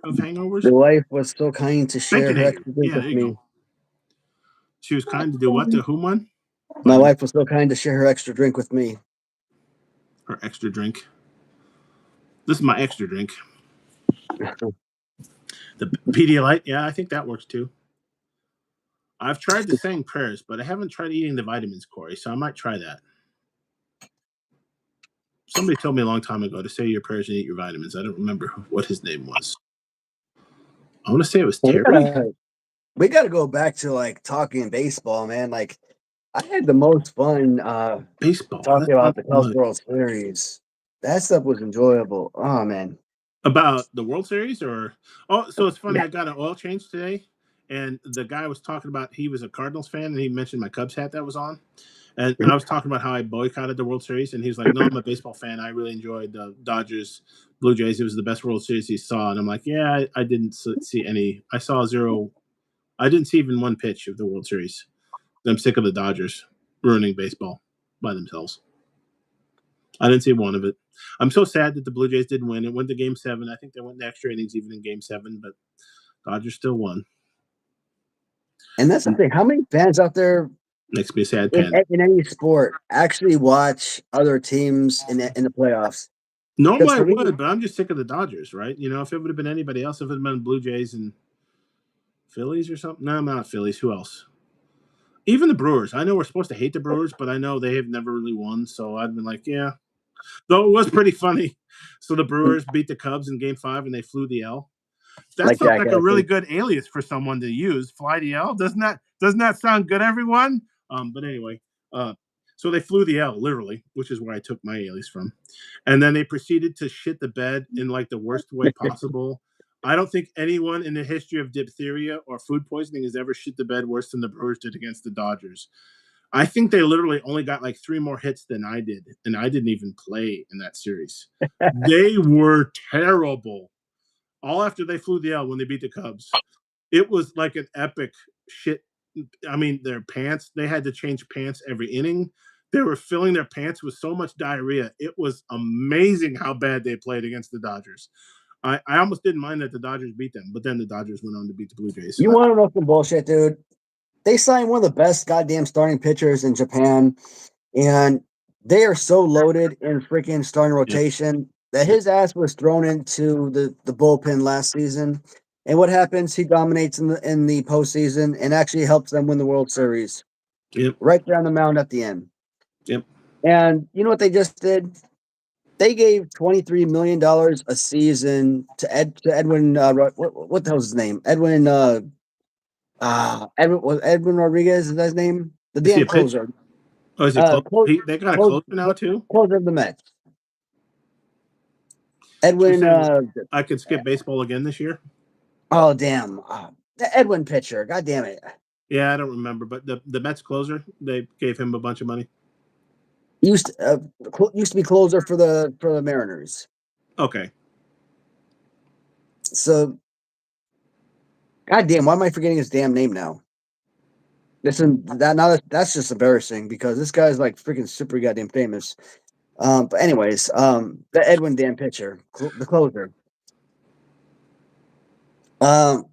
of hangovers? The wife was so kind to share her Baconator. extra drink Yeah, with there you me. go. She was kind to do what to whom one? My wife was so kind to share her extra drink with me. Her extra drink. This is my extra drink. The Pedialyte, yeah, I think that works too. I've tried the saying prayers, but I haven't tried eating the vitamins, Corey, so I might try that. Somebody told me a long time ago to say your prayers and eat your vitamins. I don't remember what his name was. I want to say it was Terry. We got to go back to like talking baseball, man. Like I had the most fun Baseball. talking about the Cubs World Series. That stuff was enjoyable. Oh man. About the World Series so it's funny. Yeah. I got an oil change today, and the guy was talking about he was a Cardinals fan, and he mentioned my Cubs hat that was on. And I was talking about how I boycotted the World Series, and he's like, no, I'm a baseball fan. I really enjoyed the Dodgers, Blue Jays. It was the best World Series he saw. And I'm like, yeah, I didn't see any. I saw zero. I didn't see even one pitch of the World Series. I'm sick of the Dodgers ruining baseball by themselves. I didn't see one of it. I'm so sad that the Blue Jays didn't win. It went to Game 7. I think they went the extra innings even in Game 7, but Dodgers still won. And that's the thing. How many fans out there makes me a sad fan in any sport actually watch other teams in the playoffs? No, I would, but I'm just sick of the Dodgers, right? You know, if it would have been anybody else, if it would have been Blue Jays and Phillies or something. No, not Phillies. Who else? Even the Brewers. I know we're supposed to hate the Brewers, but I know they have never really won. So I've been like, yeah. Though it was pretty funny. So the Brewers beat the Cubs in Game 5 and they flew the L. That sounds like a really good alias for someone to use. Fly the L. Doesn't that sound good, everyone? But anyway, so they flew the L, literally, which is where I took my alias from. And then they proceeded to shit the bed in like the worst way possible. I don't think anyone in the history of diphtheria or food poisoning has ever shit the bed worse than the Brewers did against the Dodgers. I think they literally only got like 3 more hits than I did, and I didn't even play in that series. They were terrible. All after they flew the L when they beat the Cubs. It was like an epic shit. I mean, their pants, they had to change pants every inning. They were filling their pants with so much diarrhea. It was amazing how bad they played against the Dodgers. I almost didn't mind that the Dodgers beat them, but then the Dodgers went on to beat the Blue Jays. You want to know some bullshit, dude? They signed one of the best goddamn starting pitchers in Japan, and they are so loaded in freaking starting rotation that his ass was thrown into the bullpen last season. And what happens? He dominates in the postseason and actually helps them win the World Series. Yep. Right there on the mound at the end. Yep. And you know what they just did? They gave $23 million a season to Edwin. What the hell's his name? Edwin Rodriguez is that his name? The damn closer. Oh, is he they got a closer now too? Closer of the Mets. Edwin. I could skip baseball again this year. Oh damn! The Edwin pitcher. God damn it. Yeah, I don't remember, but the Mets closer, they gave him a bunch of money. Used to be closer for the Mariners. Okay. So, goddamn, why am I forgetting his damn name now? That's just embarrassing because this guy's like freaking super goddamn famous. But anyways, the Edwin damn pitcher, the closer. I'm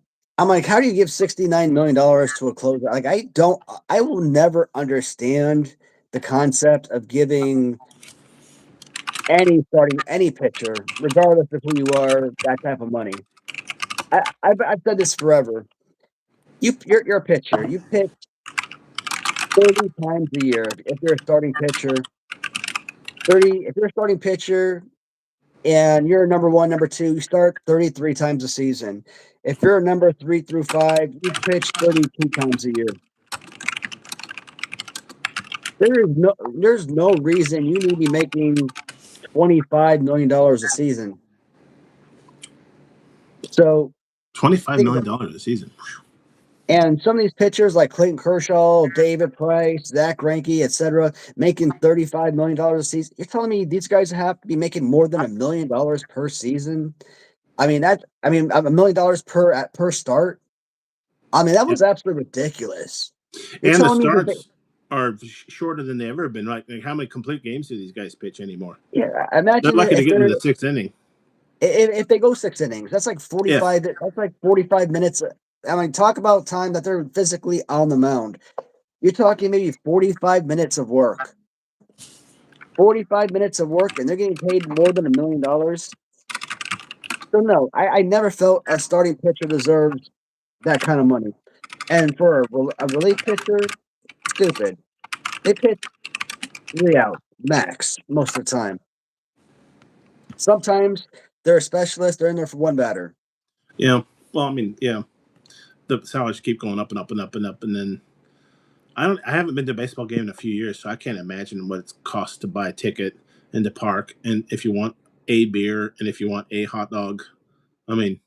like, how do you give $69 million to a closer? Like, I will never understand the concept of giving any pitcher, regardless of who you are, that type of money. I've said this forever. You're a pitcher. You pitch 30 times a year. If you're a starting pitcher, 30. If you're a starting pitcher and you're number one, number two, you start 33 times a season. If you're a number 3 through 5, you pitch 32 times a year. There's no reason you need to be making $25 million a season. So $25 think million about, a season. and some of these pitchers like Clayton Kershaw, David Price, Zach Greinke, etc., making $35 million a season. You're telling me these guys have to be making more than $1 million per season? I mean $1 million per start. I mean, that was absolutely ridiculous. You're And the telling me that starts are shorter than they ever been. Like how many complete games do these guys pitch anymore? yeah, They're imagine lucky to if get into they're the 6th inning. if they go 6 innings, that's like If 45. That's like 45 minutes. I mean, talk about time that they're physically on the mound. You're talking maybe 45 minutes of work. 45 minutes of work, and they're getting paid more than $1 million. So no, I never felt a starting pitcher deserved that kind of money. And for a relief pitcher, stupid. They pitch 3 outs max most of the time. Sometimes they're a specialist. They're in there for one batter. Yeah. Well, I mean, yeah. The salaries keep going up and up and up and up, and then I haven't been to a baseball game in a few years, so I can't imagine what it costs to buy a ticket in the park, and if you want a beer and if you want a hot dog. I mean,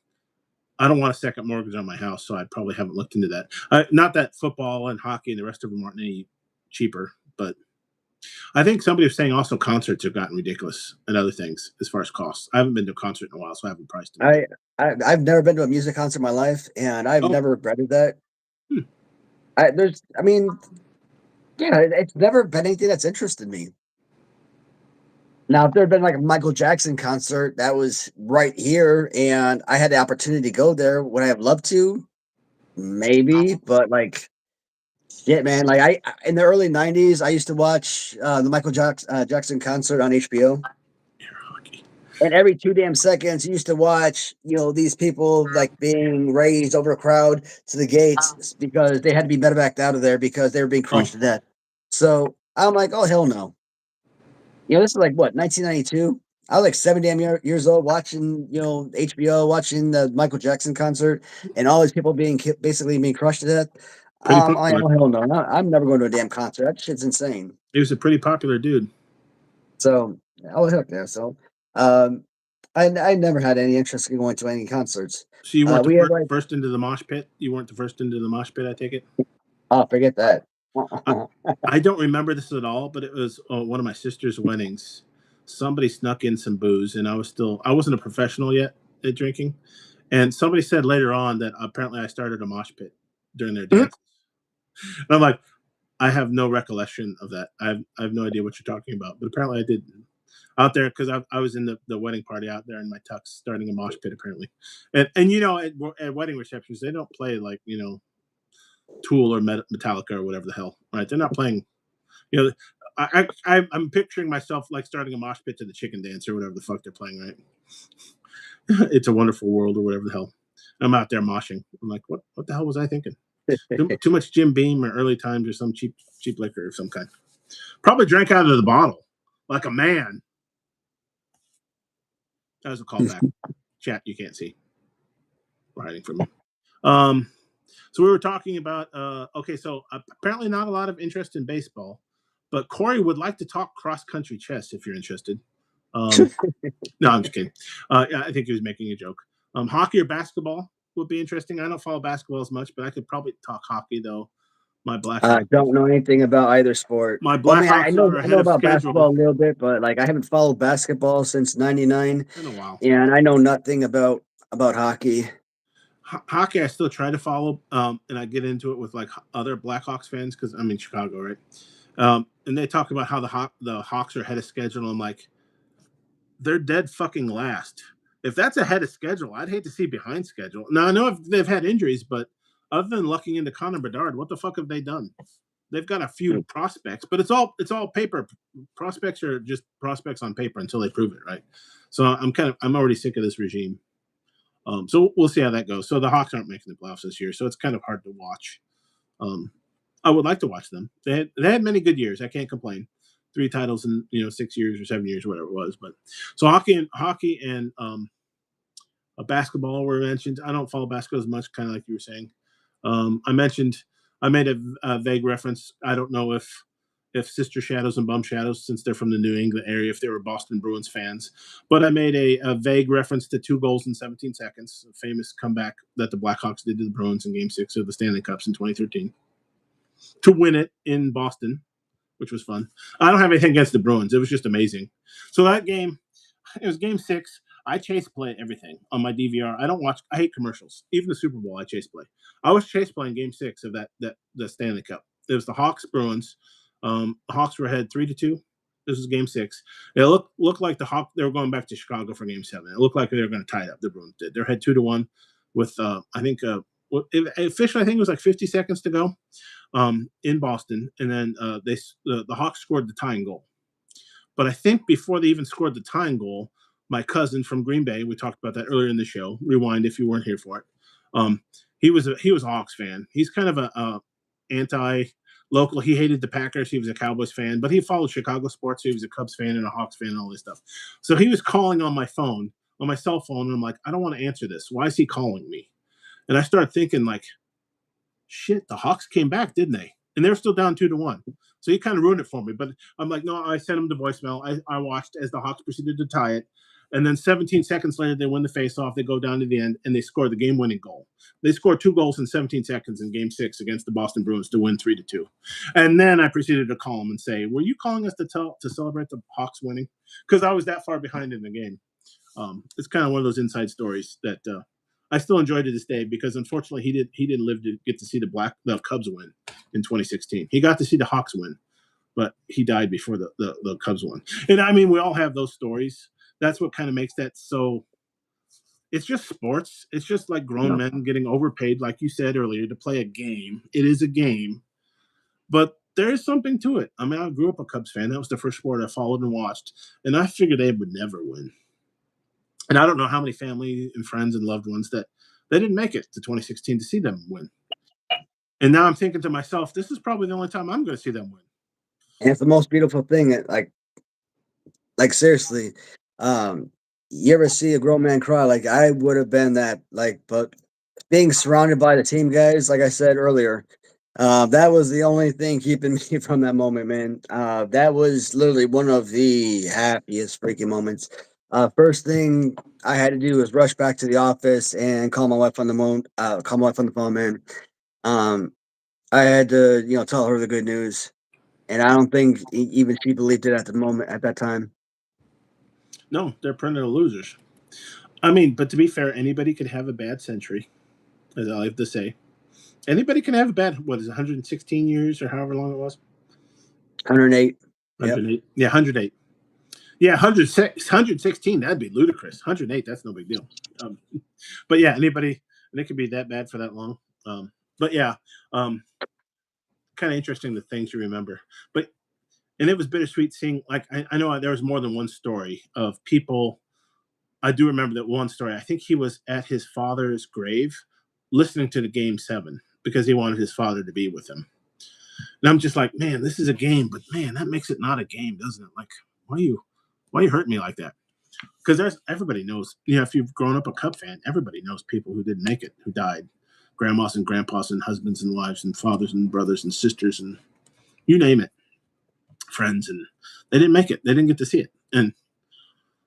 I don't want a second mortgage on my house, so I probably haven't looked into that. Not that football and hockey and the rest of them aren't any cheaper, but I think somebody was saying also concerts have gotten ridiculous and other things as far as costs. I haven't been to a concert in a while, so I haven't priced it. I've never been to a music concert in my life, and I've Oh, never regretted that. Hmm. I mean, yeah, it's never been anything that's interested me. Now, if there had been like a Michael Jackson concert that was right here, and I had the opportunity to go there, would I have loved to? Maybe, but like, shit, man. Like in the early '90s, I used to watch the Michael Jackson concert on HBO. hockey. And every 2 damn seconds, you used to watch, these people like being raised over a crowd to the gates because they had to be medevaced out of there because they were being Oh, crushed to death. So I'm like, oh hell no. This is like what 1992. I was like 7 damn years old watching, HBO, watching the Michael Jackson concert, and all these people basically being crushed to death. pretty Oh popular. hell no, I'm never going to a damn concert. That shit's insane. He was a pretty popular dude. So I was hooked there. So um, I never had any interest in going to any concerts. So you weren't We the had like, first into the mosh pit? You weren't the first into the mosh pit, I take it? oh, forget that. I don't remember this at all, but it was one of my sister's weddings. Somebody snuck in some booze, and I wasn't a professional yet at drinking. And somebody said later on that apparently I started a mosh pit during their Mhm. dances. And I'm like, I have no recollection of that. I have no idea what you're talking about, but apparently I did out there because I was in the wedding party out there in my tux starting a mosh pit apparently. And at wedding receptions, they don't play like, Tool or Metallica or whatever the hell, right? They're not playing, you know, I'm picturing myself like starting a mosh pit to the Chicken Dance or whatever the fuck they're playing, right? It's a Wonderful World or whatever the hell. I'm out there moshing. I'm like, what the hell was I thinking? Too much Jim Beam or Early Times or some cheap liquor of some kind. Probably drank out of the bottle like a man. That was a callback. Chat, you can't see. We're hiding from you. So we were talking about, okay, so apparently not a lot of interest in baseball, but Corey would like to talk cross-country chess if you're interested. No, I'm just kidding. Yeah, I think he was making a joke. Hockey or basketball would be interesting. I don't follow basketball as much, but I could probably talk hockey, though. My I Blackhawks. don't know anything about either sport. My Well, I mean, I Blackhawks know are I know ahead of about basketball a schedule little bit, but like I haven't followed basketball since '99, in a while. and I know nothing about hockey. Hockey, I still try to follow, and I get into it with like other Blackhawks fans because I'm in Chicago, right? And they talk about how the Hawks are ahead of schedule. And I'm like, they're dead fucking last. If that's ahead of schedule, I'd hate to see behind schedule. Now I know they've had injuries, but other than lucking into Connor Bedard, what the fuck have they done? They've got a few prospects, but it's all paper. Prospects are just prospects on paper until they prove it, right? So I'm already sick of this regime. So we'll see how that goes. So the Hawks aren't making the playoffs this year, so it's kind of hard to watch. I would like to watch them. They had many good years. I can't complain. 3 titles in 6 years or 7 years, whatever it was. But so hockey and basketball were mentioned. I don't follow basketball as much, kind of like you were saying. I made a vague reference. I don't know if Sister Shadows and Bum Shadows, since they're from the New England area, if they were Boston Bruins fans. But I made a vague reference to 2 goals in 17 seconds, a famous comeback that the Blackhawks did to the Bruins in Game 6 of the Stanley Cups in 2013 to win it in Boston, which was fun. I don't have anything against the Bruins. It was just amazing. So that game, it was Game 6. I chase play everything on my DVR. I hate commercials. Even the Super Bowl, I chase play. I was chase playing Game 6 of the Stanley Cup. It was the Hawks Bruins. The Hawks were ahead 3-2. This was Game 6. It looked like they were going back to Chicago for Game 7. It looked like they were going to tie it up. The Bruins did. They're ahead 2-1 with officially I think it was like 50 seconds to go in Boston, and then the Hawks scored the tying goal. But I think before they even scored the tying goal, my cousin from Green Bay, we talked about that earlier in the show. Rewind if you weren't here for it. He was a Hawks fan. He's kind of a anti-local. He hated the Packers. He was a Cowboys fan, but he followed Chicago sports. So he was a Cubs fan and a Hawks fan and all this stuff. So he was calling on my cell phone, and I'm like, I don't want to answer this. Why is he calling me? And I started thinking, like, shit, the Hawks came back, didn't they? And they're still down 2-1. So he kind of ruined it for me. But I'm like, no, I sent him the voicemail. I watched as the Hawks proceeded to tie it. And then 17 seconds later, they win the faceoff. They go down to the end, and they score the game-winning goal. They scored 2 goals in 17 seconds in Game 6 against the Boston Bruins to win 3-2. And then I proceeded to call him and say, were you calling us to celebrate the Hawks winning? Because I was that far behind in the game. It's kind of one of those inside stories that I still enjoy to this day, because unfortunately he didn't live to get to see the Cubs win in 2016. He got to see the Hawks win, but he died before the Cubs won. And I mean, we all have those stories. That's what kind of makes that so. It's just sports. It's just like grown men getting overpaid, like you said earlier, to play a game. It is a game, but there is something to it. I mean, I grew up a Cubs fan. That was the first sport I followed and watched, and I figured they would never win. And I don't know how many family and friends and loved ones that they didn't make it to 2016 to see them win. And now I'm thinking to myself, this is probably the only time I'm going to see them win. And it's the most beautiful thing. Like seriously, you ever see a grown man cry? Like I would have been that. Like, but being surrounded by the team guys, like I said earlier, that was the only thing keeping me from that moment, man. That was literally one of the happiest freaking moments. First thing I had to do was rush back to the office and call my wife on the phone, man. I had to, tell her the good news, and I don't think even she believed it at that time. No, they're perennial losers. I mean, but to be fair, anybody could have a bad century, as I like to say. Anybody can have a bad, 116 years or however long it was? 108. 108. Yep. Yeah, 108. Yeah, 116, that'd be ludicrous. 108, that's no big deal. But yeah, anybody, and it could be that bad for that long. But yeah, kind of interesting the things you remember. And it was bittersweet seeing, like, I know there was more than one story of people. I do remember that one story. I think he was at his father's grave listening to the Game 7 because he wanted his father to be with him. And I'm just like, man, this is a game, but man, that makes it not a game, doesn't it? Like, why you hurt me like that? Because everybody knows, if you've grown up a Cub fan, everybody knows people who didn't make it, who died. Grandmas and grandpas and husbands and wives and fathers and brothers and sisters and you name it. Friends, and they didn't make it. They didn't get to see it. And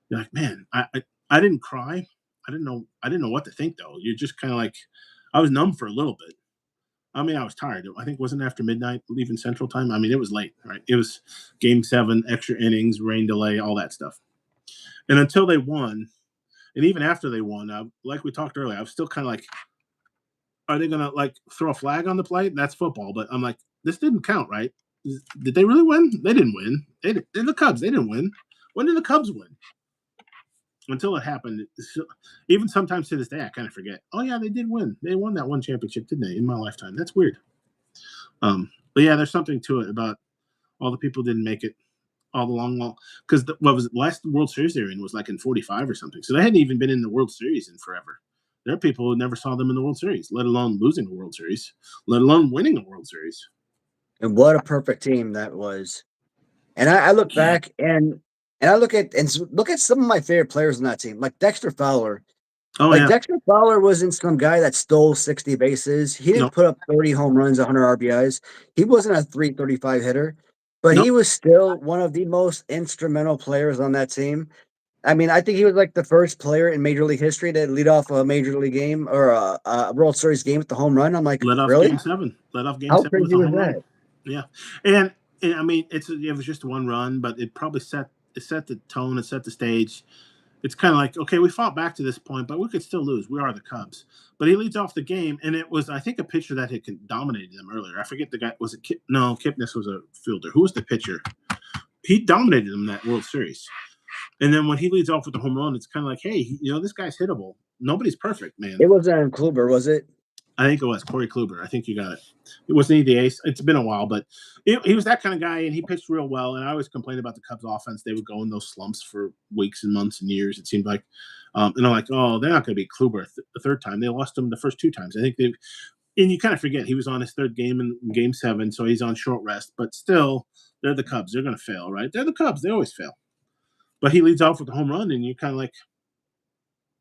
you're like, man, I didn't cry. I didn't know what to think, though. You're just kind of like, I was numb for a little bit. I mean, I was tired. I think it wasn't after midnight, leaving Central Time. I mean, it was late, right? It was Game 7, extra innings, rain delay, all that stuff. And until they won, and even after they won, like we talked earlier, I was still kind of like, are they going to like throw a flag on the play? That's football. But I'm like, this didn't count, right? Did they really win? They didn't win. They're the Cubs. They didn't win. When did the Cubs win? Until it happened. Even sometimes to this day, I kind of forget. Oh, yeah, they did win. They won that one championship, didn't they, in my lifetime? That's weird. But, yeah, there's something to it about all the people didn't make it all the long. Because what was it? Last World Series they were in was like in 45 or something. So they hadn't even been in the World Series in forever. There are people who never saw them in the World Series, let alone losing a World Series, let alone winning a World Series. And what a perfect team that was. And I look back and I look at some of my favorite players on that team, like Dexter Fowler. Oh Like yeah, Dexter Fowler wasn't some guy that stole 60 bases. He didn't no, put up 30 home runs, 100 RBIs. He wasn't a 335 hitter, but no. he was still one of the most instrumental players on that team. I mean, I think he was like the first player in Major League history to lead off a Major League game or a World Series game with the home run. I'm like, Let off really? Game 7. Let off Game How 7 with crazy a was home run. that? Yeah, and I mean, it was just one run, but it probably set the tone and set the stage. It's kind of like, okay, we fought back to this point, but we could still lose. We are the Cubs. But he leads off the game, and it was, I think, a pitcher that had dominated them earlier. I forget the guy. Was it No, Kipnis was a fielder. Who was the pitcher? He dominated them that World Series. And then when he leads off with the home run, it's kind of like, hey, this guy's hittable. Nobody's perfect, man. It wasn't Kluber, was it? I think it was Corey Kluber. I think you got it. It wasn't he the ace. It's been a while, but he was that kind of guy, and he pitched real well. And I always complained about the Cubs' offense. They would go in those slumps for weeks and months and years, it seemed like. And I'm like, oh, they're not going to beat Kluber the third time. They lost him the first 2 times. I think and you kind of forget he was on his 3rd game in Game 7, so he's on short rest. But still, they're the Cubs. They're going to fail, right? They're the Cubs. They always fail. But he leads off with a home run, and you're kind of like,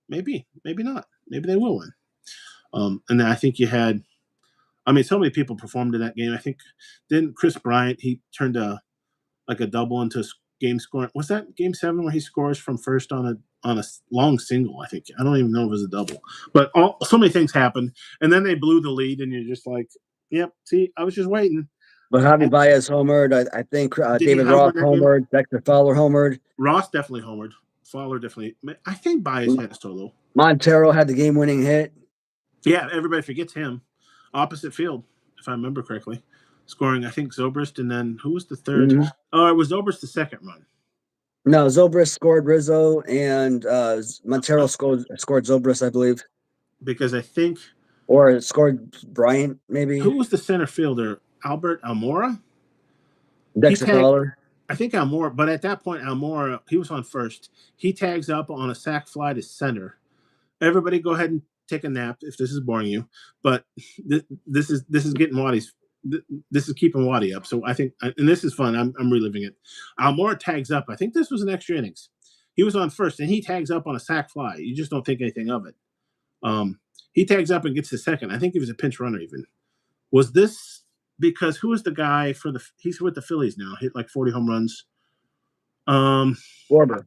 maybe not. Maybe they will win. And then I think you had, so many people performed in that game. I think then Chris Bryant, he turned a double into game scoring. Was that Game 7 where he scores from first on a long single? I think I don't even know if it was a double, but so many things happened, and then they blew the lead, and you're just like, yep. See, I was just waiting. But Javi Baez homered. I think David Ross homered. Dexter Fowler homered. Ross definitely homered. Fowler definitely. I think Baez had a solo. Montero had the game-winning hit. Yeah, everybody forgets him. Opposite field, if I remember correctly. Scoring, I think, Zobrist, and then who was the third? Mm-hmm. Oh, it was Zobrist the second run. No, Zobrist scored Rizzo, and Montero scored Zobrist, I believe. Because I think... Or scored Bryant, maybe. Who was the center fielder? Albert Almora? Dexter Fowler. I think Almora, but at that point, Almora, he was on first. He tags up on a sac fly to center. Everybody go ahead and take a nap if this is boring you, but this is getting Waddy's. This is keeping Waddy up. So I think, and this is fun. I'm reliving it. Almora tags up. I think this was an extra innings. He was on first, and he tags up on a sac fly. You just don't think anything of it. He tags up and gets to second. I think he was a pinch runner even. Was this because who was the guy for he's with the Phillies now, hit like 40 home runs? Schwarber.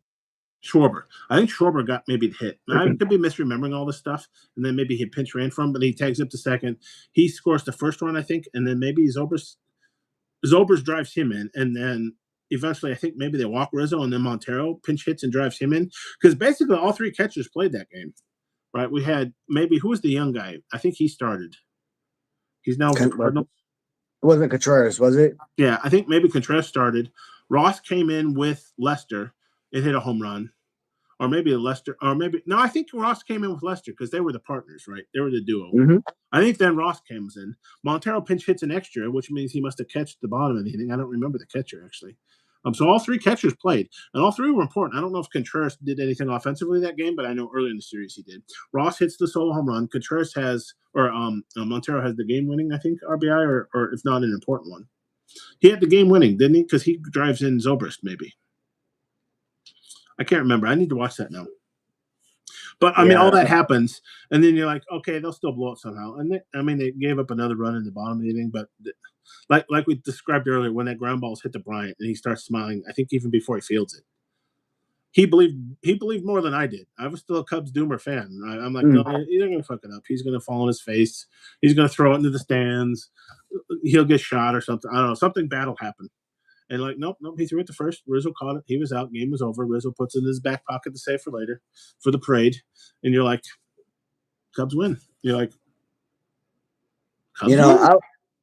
I think Schwarber got maybe hit. I could be misremembering all this stuff, and then maybe he pinch ran from, but he tags up to second. He scores the first run, I think, and then maybe Zobrist drives him in, and then eventually I think maybe they walk Rizzo, and then Montero pinch hits and drives him in, because basically all 3 catchers played that game, right? We had maybe, who was the young guy? I think he started. He's now with the Cardinals. It wasn't Contreras, was it? Yeah, I think maybe Contreras started. Ross came in with Lester and hit a home run. Or maybe Lester, or maybe no. I think Ross came in with Lester because they were the partners, right? They were the duo. Mm-hmm. I think then Ross comes in. Montero pinch hits an extra, which means he must have catched the bottom of the inning. I don't remember the catcher actually. So all 3 catchers played, and all 3 were important. I don't know if Contreras did anything offensively that game, but I know early in the series he did. Ross hits the solo home run. Contreras has, or Montero has the game-winning, I think, RBI, or if not an important one. He had the game-winning, didn't he? Because he drives in Zobrist, maybe. I can't remember. I need to watch that now. But, I mean, all that happens, and then you're like, okay, they'll still blow it somehow. And they gave up another run in the bottom of the inning, but like we described earlier, when that ground ball's hit to Bryant and he starts smiling, I think even before he fields it, he believed more than I did. I was still a Cubs Doomer fan. I'm like, no, he's not going to fuck it up. He's going to fall on his face. He's going to throw it into the stands. He'll get shot or something. I don't know. Something bad will happen. And like, nope, he threw it to first. Rizzo caught it. He was out. Game was over. Rizzo puts it in his back pocket to save for later, for the parade. And you're like, Cubs win. You're like, Cubs win?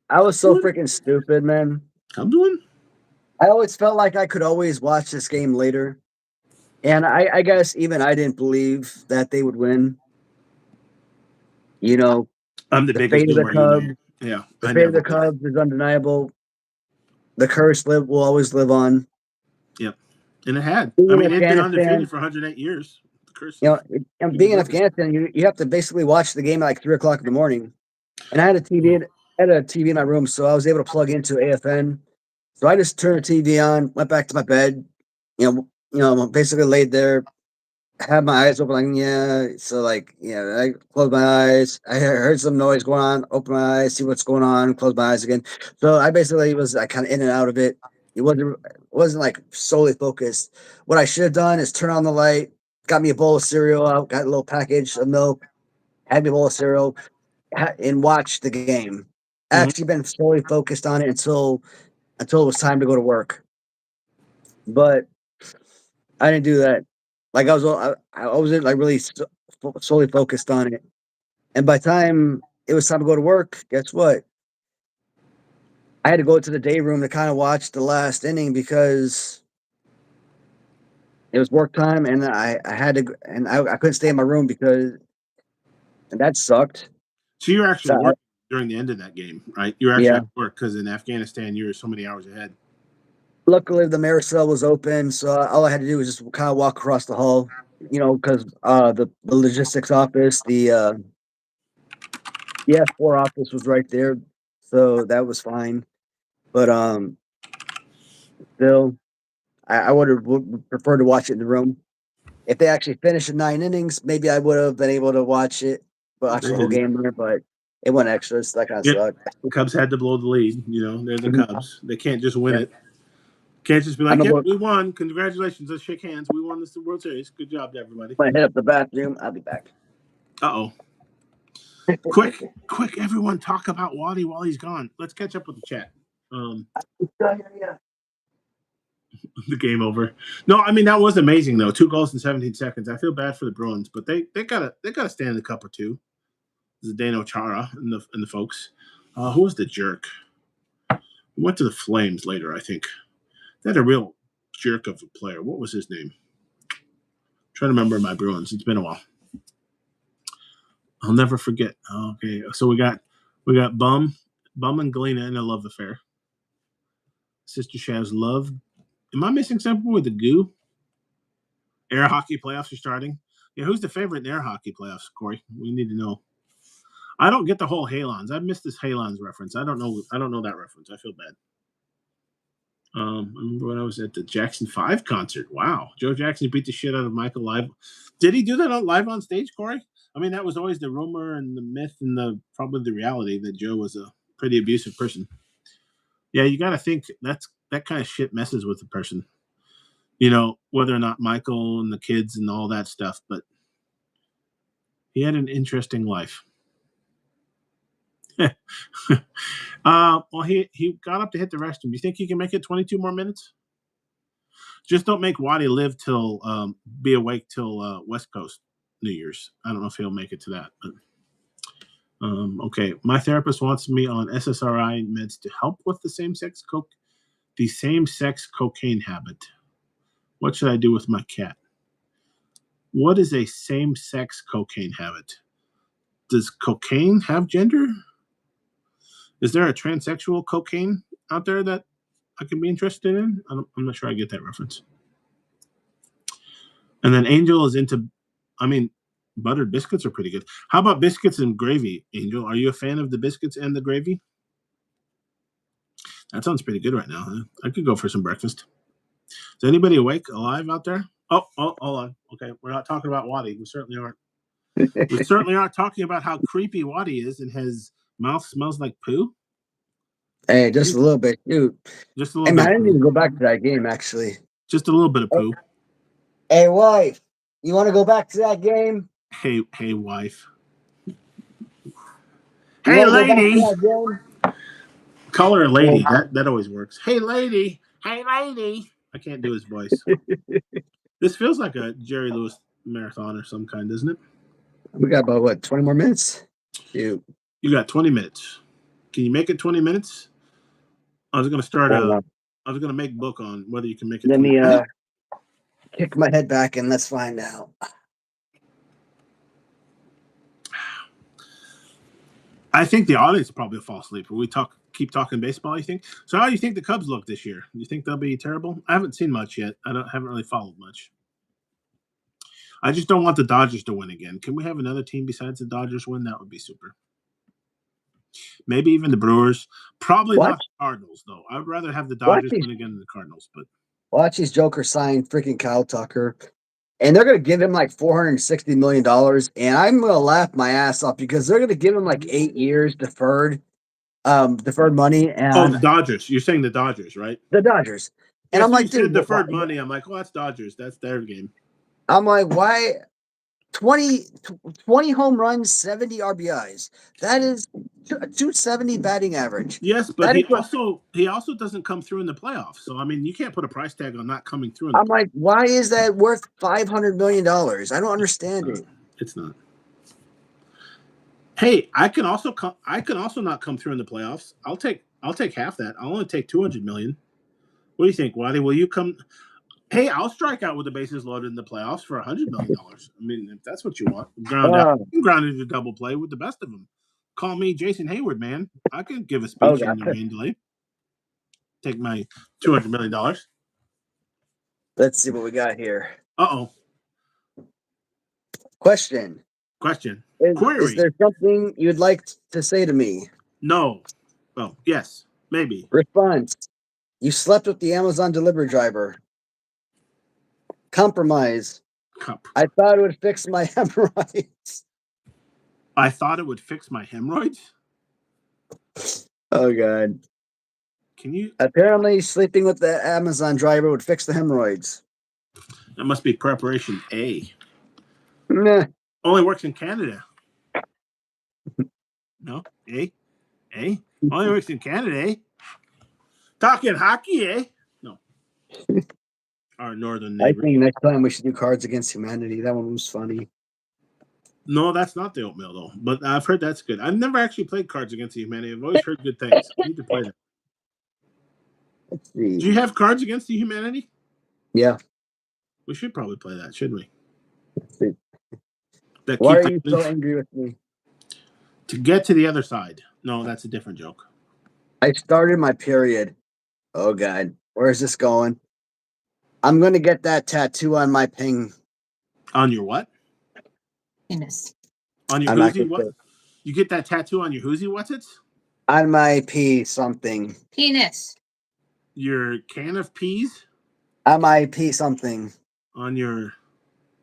I was so freaking stupid, man. Cubs win? I always felt like I could always watch this game later. And I guess even I didn't believe that they would win. I'm the biggest fate of the Cubs. Yeah. The fate of the Cubs is undeniable. The curse will always live on. Yep. And it had. It's been undefeated for 108 years. The curse. And being in Afghanistan, you have to basically watch the game at like 3:00 in the morning. And I had a TV had a TV in my room, so I was able to plug into AFN. So I just turned the TV on, went back to my bed, basically laid there, had my eyes open, like, yeah. So like, yeah, I closed my eyes. I heard some noise going on, open my eyes, see what's going on, close my eyes again. So I basically was like kind of in and out of it. It wasn't like solely focused. What I should have done is turn on the light, got me a bowl of cereal out, got a little package of milk, had me a bowl of cereal, and watched the game. Mhm. Actually been solely focused on it until it was time to go to work. But I didn't do that. Like I wasn't like really solely focused on it. And by the time it was time to go to work, guess what? I had to go to the day room to kind of watch the last inning because it was work time, and I had to, and I couldn't stay in my room and that sucked. So you're actually So, working during the end of that game, right? You're actually yeah. at work because in Afghanistan you're so many hours ahead. Luckily, the Maricel was open, so all I had to do was just kind of walk across the hall, because the logistics office, the F4 office was right there, so that was fine. But still, I would prefer to watch it in the room. If they actually finished in 9 innings, maybe I would have been able to watch the whole game there. But it went extras. That kind of Yeah. sucked. The Cubs had to blow the lead. They're the Mhm. Cubs. They can't just win Yeah. it. Can't just be like, I'm "Yep, about we won. Congratulations. Let's shake hands. We won this World Series. Good job to everybody." to head up the bathroom. I'll be back. Uh-oh. Quick, everyone talk about Waddy while he's gone. Let's catch up with the chat. Yeah. The game over. No, I mean that was amazing though. 2 goals in 17 seconds. I feel bad for the Bruins, but they gotta stand a cup or two. Zdeno Chara and the folks. Who was the jerk? He went to the Flames later, I think. They had a real jerk of a player. What was his name? I'm trying to remember my Bruins. It's been a while. I'll never forget. Okay, so we got Bum and Galena in a love affair. Sister Shav's love. Am I missing something with the goo? Air hockey playoffs are starting. Yeah, who's the favorite in air hockey playoffs, Corey? We need to know. I don't get the whole Halons. I've missed this Halons reference. I don't know that reference. I feel bad. I remember when I was at the Jackson 5 concert. Wow. Joe Jackson beat the shit out of Michael live. Did he do that live on stage, Corey? I mean, that was always the rumor and the myth and probably the reality that Joe was a pretty abusive person. Yeah, you got to think that kind of shit messes with the person. Whether or not Michael and the kids and all that stuff, but he had an interesting life. Well, he got up to hit the restroom. Do you think he can make it 22 more minutes? Just don't make Waddy live till be awake till West Coast New Year's. I don't know if he'll make it to that, but okay. My therapist wants me on SSRI meds to help with the same-sex cocaine habit. What should I do with my cat? What is a same-sex cocaine habit? Does cocaine have gender? Is there a transsexual cocaine out there that I can be interested in? I'm not sure I get that reference. And then Angel is into, buttered biscuits are pretty good. How about biscuits and gravy, Angel? Are you a fan of the biscuits and the gravy? That sounds pretty good right now. Huh? I could go for some breakfast. Is anybody alive out there? Oh, hold on. Okay, we're not talking about Waddy. We certainly aren't. We certainly aren't talking about how creepy Waddy is and his mouth smells like poo. Hey, just a little bit, dude. Just a Hey, little man, I bit. didn't even go back to that game, actually. Just a little bit of poo. Hey, wife, you want to go back to that game? Hey, wife. You Hey, wanna go back to lady. that game? Call her a lady. That always works. Hey, lady. Hey, lady. I can't do his voice. This feels like a Jerry Lewis marathon or some kind, doesn't it? We got about 20 more minutes? Shoot. You got 20 minutes. Can you make it 20 minutes? I was going to start I was going to make book on whether you can make it. Let me kick my head back and let's find out. I think the audience will probably fall asleep. We keep talking baseball, you think? So how do you think the Cubs look this year? Do you think they'll be terrible? I haven't seen much yet. Haven't really followed much. I just don't want the Dodgers to win again. Can we have another team besides the Dodgers win? That would be super. Maybe even the Brewers. Probably What? not the Cardinals, though. I'd rather have the Dodgers these- win again than the Cardinals. But Watch these Joker sign freaking Kyle Tucker. And they're going to give him like $460 million. And I'm going to laugh my ass off because they're going to give him like 8 years deferred money. the And Dodgers. You're saying the Dodgers, right? the Dodgers. And Yes, I'm you like, said dude, deferred why- money. I'm like, well, that's Dodgers. That's their game. I'm like, why 20 home runs, 70 RBIs? That is a 270 batting average. Yes, but That he is what- also doesn't come through in the playoffs. So I mean, you can't put a price tag on not coming through. In the I'm like, why is that worth $500 million? I don't understand it. It's not. Hey, I can also not come through in the playoffs. I'll take half that. I'll only take $200 million. What do you think, Waddy? Will you come? Hey, I'll strike out with the bases loaded in the playoffs for $100 million. I mean, if that's what you want, ground out, ground into double play with the best of them. Call me Jason Hayward, man. I could give a speech in the rain delay. Take my $200 million. Let's see what we got here. Uh-oh. Question. Query. Is there something you'd like to say to me? No. Oh, yes. Maybe. Response. You slept with the Amazon delivery driver. Compromise. I thought it would fix my hemorrhoids. I thought it would fix my hemorrhoids? Oh, God. Can you? Apparently, sleeping with the Amazon driver would fix the hemorrhoids. That must be preparation A. Nah. Only works in Canada. No? A? Only works in Canada, eh? Talking hockey, eh? No. Our northern I neighbor. think next time we should do Cards Against Humanity. That one was funny. No, that's not the oatmeal, though. But I've heard that's good. I've never actually played Cards Against Humanity. I've always heard good things. I need to play that. Let's see. Do you have Cards Against the Humanity? Yeah. We should probably play that, shouldn't we? Let's see. That Why keep are you so angry with me? To get to the other side. No, that's a different joke. I started my period. Oh, God. Where is this going? I'm going to get that tattoo on my ping. On your what? Penis. On your I'm not whoozy gonna what? say. You get that tattoo on your whoozy what's it? On my P something. Penis. Your can of peas? On my P something. On your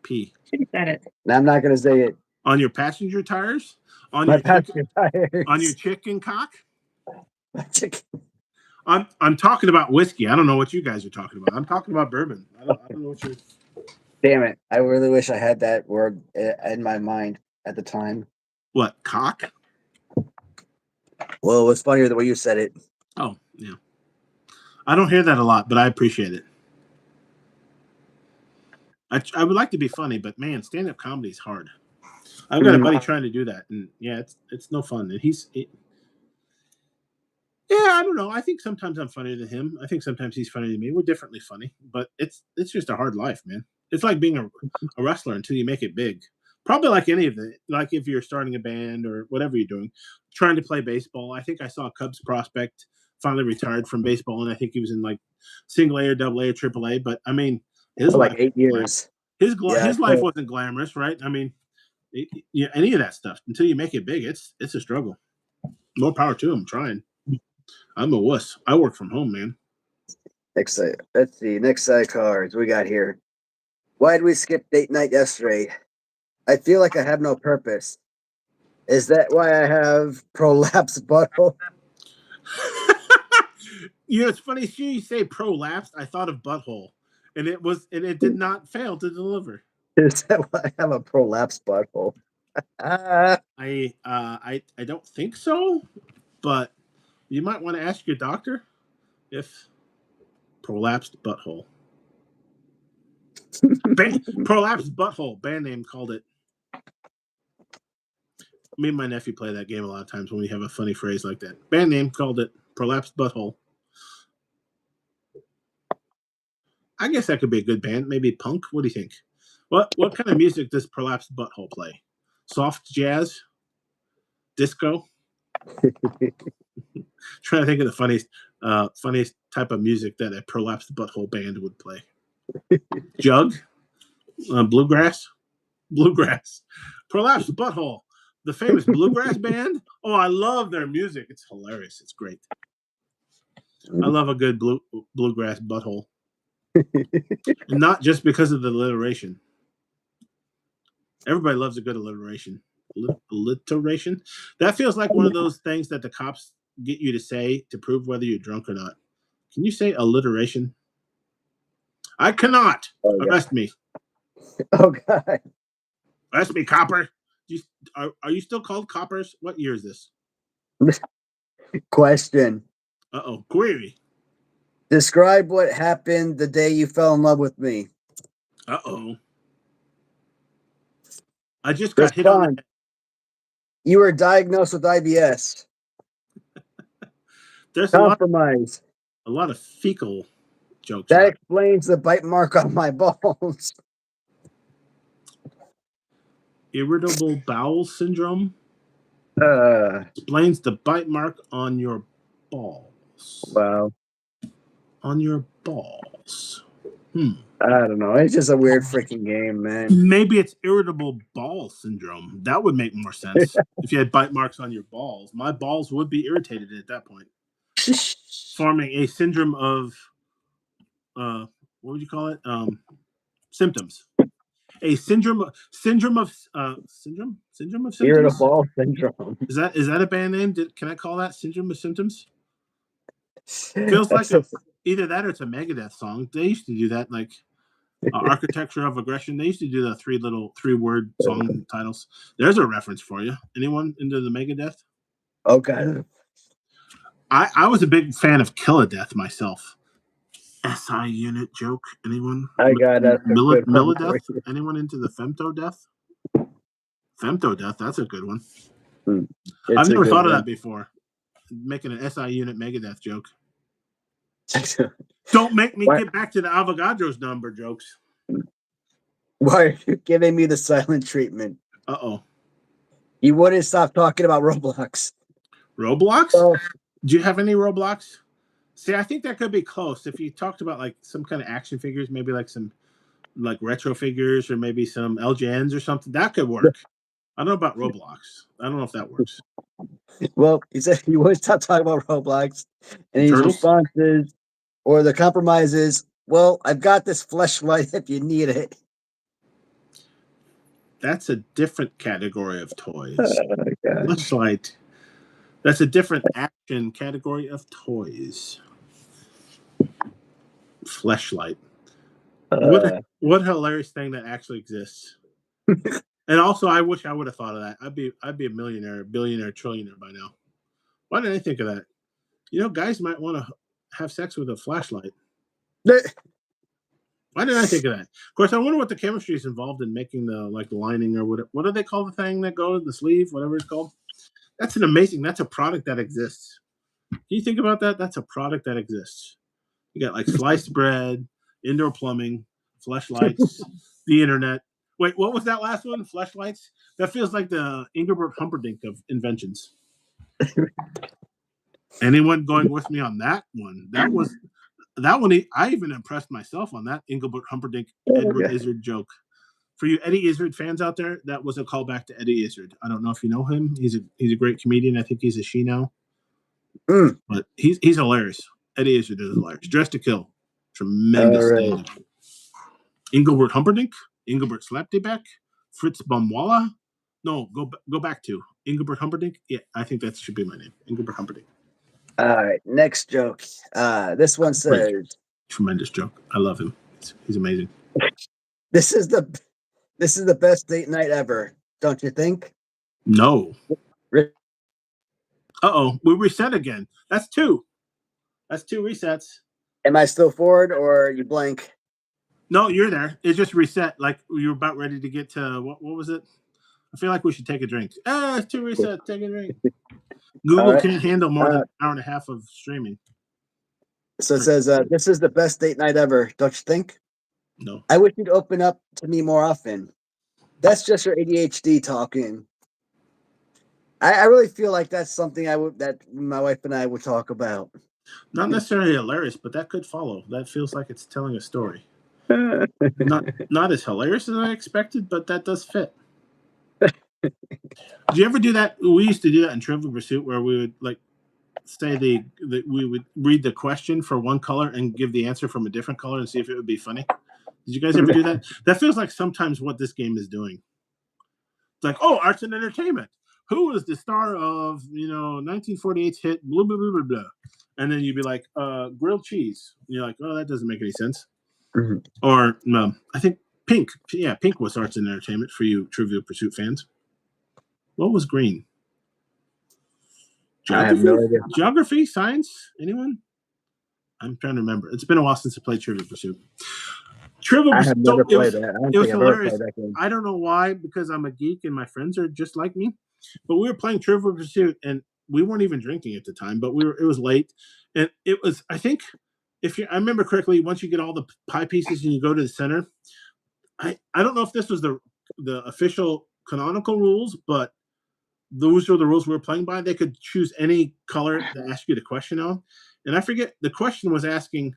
pee. Should have said it. And I'm not going to say it. On your passenger tires? On My your passenger chicken, tires. on your chicken cock? My chicken. I'm talking about whiskey. I don't know what you guys are talking about. I'm talking about bourbon. I don't know what you're. Damn it. I really wish I had that word in my mind at the time. What, cock? Well, it was funnier the way you said it. Oh, yeah. I don't hear that a lot, but I appreciate it. I would like to be funny, but man, stand-up comedy is hard. I've got a buddy trying to do that, and yeah, it's no fun. And yeah, I don't know. I think sometimes I'm funnier than him. I think sometimes he's funnier than me. We're differently funny, but it's just a hard life, man. It's like being a wrestler until you make it big. Probably like any of the, like if you're starting a band or whatever you're doing, trying to play baseball. I think I saw a Cubs prospect finally retired from baseball, and I think he was in like single A or double A or triple A. But I mean, his For like life, 8 years. his Yeah, life wasn't glamorous, right? I mean, any of that stuff until you make it big, it's a struggle. More power to him. Trying. I'm a wuss. I work from home, man. Let's see. Next side cards we got here. Why did we skip date night yesterday? I feel like I have no purpose. Is that why I have prolapsed butthole? You know, it's funny. See, you say prolapsed. I thought of butthole, and it did not fail to deliver. Is that why I have a prolapsed butthole? I don't think so, but you might want to ask your doctor if prolapsed butthole. Prolapsed butthole. Band name called it. Me and my nephew play that game a lot of times when we have a funny phrase like that. Band name called it prolapsed butthole. I guess that could be a good band. Maybe punk. What do you think? What kind of music does prolapsed butthole play? Soft jazz? Disco? Trying to think of the funniest type of music that a prolapsed butthole band would play. Jug? Bluegrass? Prolapsed butthole. The famous bluegrass band. Oh, I love their music. It's hilarious. It's great. I love a good bluegrass butthole. And not just because of the alliteration. Everybody loves a good alliteration. Alliteration? That feels like one of those things that the cops get you to say to prove whether you're drunk or not. Can you say alliteration? I cannot. Arrest me. Oh God. Arrest me, copper. Are you still called coppers? What year is this? Question. Uh-oh. Query. Describe what happened the day you fell in love with me. Uh-oh. I just got hit on the head. You were diagnosed with IBS. There's Compromise. a lot of fecal jokes. That explains the bite mark on my balls. Irritable bowel syndrome explains the bite mark on your balls. Wow. On your balls. I don't know. It's just a weird freaking game, man. Maybe it's irritable bowel syndrome. That would make more sense. If you had bite marks on your balls, my balls would be irritated at that point, forming a syndrome of what would you call it? Symptoms. A syndrome of symptoms. Irritable bowel syndrome. Is that a band name? Can I call that syndrome of symptoms? Feels like either that or it's a Megadeth song. They used to do that, like Architecture of Aggression. They used to do the three-word song titles. There's a reference for you. Anyone into the Megadeth? Okay. I was a big fan of Kill a Death myself. SI unit joke. Anyone? I got that. Milladeth? Anyone into the Femto Death? Femto Death, that's a good one. I've never thought of that before. Making an SI unit Megadeth joke. Don't make me get back to the Avogadro's number jokes. Why are you giving me the silent treatment? Uh-oh. You wouldn't stop talking about Roblox. Roblox? Oh. Do you have any Roblox? See, I think that could be close. If you talked about like some kind of action figures, maybe like some like retro figures or maybe some LJNs or something, that could work. I don't know about Roblox. I don't know if that works. Well, he said you wouldn't stop talking about Roblox. And his responses or the compromises, well, I've got this fleshlight if you need it. That's a different category of toys. Fleshlight. That's a different action category of toys. Fleshlight. What a hilarious thing that actually exists. And also, I wish I would have thought of that. I'd be a millionaire, billionaire, trillionaire by now. Why didn't I think of that? You know, guys might want to have sex with a flashlight. Why didn't I think of that? Of course, I wonder what the chemistry is involved in making the lining or what do they call the thing that goes the sleeve, whatever it's called. That's a product that exists. Can you think about that? That's a product that exists. You got like sliced bread, indoor plumbing, fleshlights, the internet. Wait, what was that last one? Fleshlights? That feels like the Engelbert Humperdinck of inventions. Anyone going with me on that one? That one. I even impressed myself on that Engelbert Humperdinck Edward Izzard joke. For you Eddie Izzard fans out there, that was a callback to Eddie Izzard. I don't know if you know him. He's a great comedian. I think he's a she now. But he's hilarious. Eddie Izzard is hilarious. Dressed to Kill. Tremendous stand-up. Engelbert Humperdinck, Engelbert Slapdyback, Fritz Bumwalla. No, go back to Engelbert Humperdinck. Yeah, I think that should be my name. Engelbert Humperdinck. All right, next joke. This one says, tremendous joke. I love him. He's amazing. This is the best date night ever, don't you think? No. Uh-oh, we reset again. That's two. That's two resets. Am I still forward or you blank? No, you're there. It just reset. Like you were about ready to get to what was it? I feel like we should take a drink. It's two resets. Take a drink. Google can't handle more than an hour and a half of streaming. So it says, this is the best date night ever, don't you think? No. I wish you'd open up to me more often. That's just your ADHD talking. I really feel like that's something that my wife and I would talk about. Not necessarily hilarious, but that could follow. That feels like it's telling a story. Not as hilarious as I expected, but that does fit. Do you ever do that? We used to do that in Trivial Pursuit, where we would like say we would read the question for one color and give the answer from a different color and see if it would be funny. Did you guys ever do that? That feels like sometimes what this game is doing. It's like, oh, arts and entertainment. Who was the star of 1948's hit blah blah blah blah blah? And then you'd be like, grilled cheese. And you're like, oh, that doesn't make any sense. Mhm. Or I think Pink. Yeah, Pink was arts and entertainment for you Trivial Pursuit fans. What was green? I have no idea. Geography, science, anyone? I'm trying to remember. It's been a while since I played Trivial Pursuit. Trivial I Pursuit. have never played that. I don't It was think I've ever hilarious. played that game. I don't know why, because I'm a geek and my friends are just like me. But we were playing Trivial Pursuit and we weren't even drinking at the time. But it was late, and it was. I think I remember correctly, once you get all the pie pieces and you go to the center. I don't know if this was the official canonical rules, but those were the rules we were playing by. They could choose any color to ask you the question on. And I forget, the question was asking,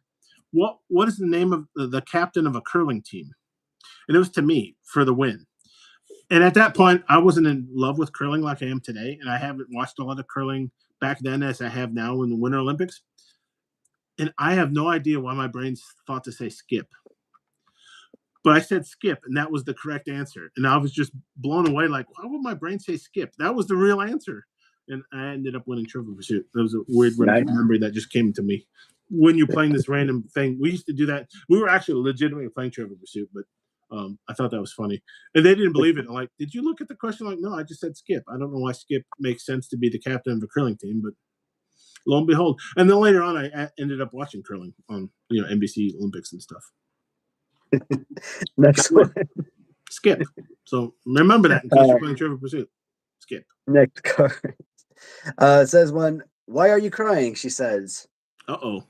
what is the name of the captain of a curling team? And it was to me for the win. And at that point, I wasn't in love with curling like I am today. And I haven't watched a lot of curling back then as I have now in the Winter Olympics. And I have no idea why my brain thought to say skip. But I said skip, and that was the correct answer. And I was just blown away, like, why would my brain say skip? That was the real answer. And I ended up winning Trivial Pursuit. That was a weird memory that just came to me. When you're playing this random thing, we used to do that. We were actually legitimately playing Trivial Pursuit, but I thought that was funny. And they didn't believe it. I'm like, did you look at the question? Like, no, I just said skip. I don't know why skip makes sense to be the captain of a curling team, but lo and behold. And then later on, I ended up watching curling on NBC Olympics and stuff. Next one. Skip. So remember that in case you're playing Trivial Pursuit. Skip. Next card. It says one. Why are you crying? She says. Uh-oh.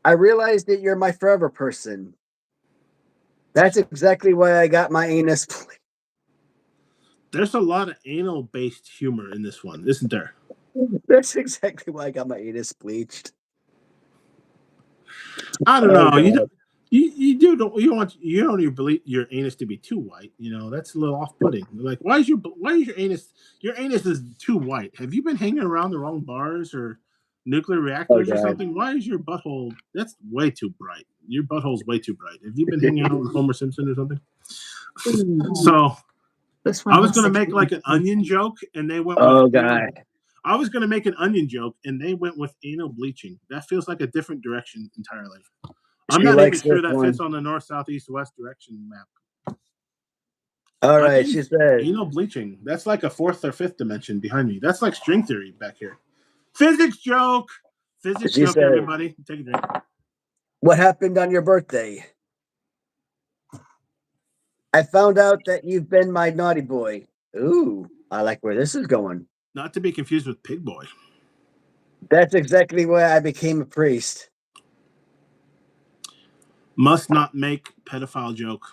I realized that you're my forever person. That's exactly why I got my anus. There's a lot of anal-based humor in this one, isn't there? That's exactly why I got my anus bleached. I don't know. You don't want your anus to be too white. That's a little off-putting. Like, why is your anus? Your anus is too white. Have you been hanging around the wrong bars or nuclear reactors or something? Why is your butthole? That's way too bright. Your butthole's way too bright. Have you been hanging out with Homer Simpson or something? So I was going to make like an onion joke, and they went. Oh God. I was going to make an onion joke, and they went with anal bleaching. That feels like a different direction entirely. I'm not even sure that fits on the north, south, east, west direction map. All right, she said. Anal bleaching. That's like a fourth or fifth dimension behind me. That's like string theory back here. Physics joke. Physics joke, everybody. Take a drink. What happened on your birthday? I found out that you've been my naughty boy. Ooh, I like where this is going. Not to be confused with Pig Boy. That's exactly why I became a priest. Must not make pedophile joke.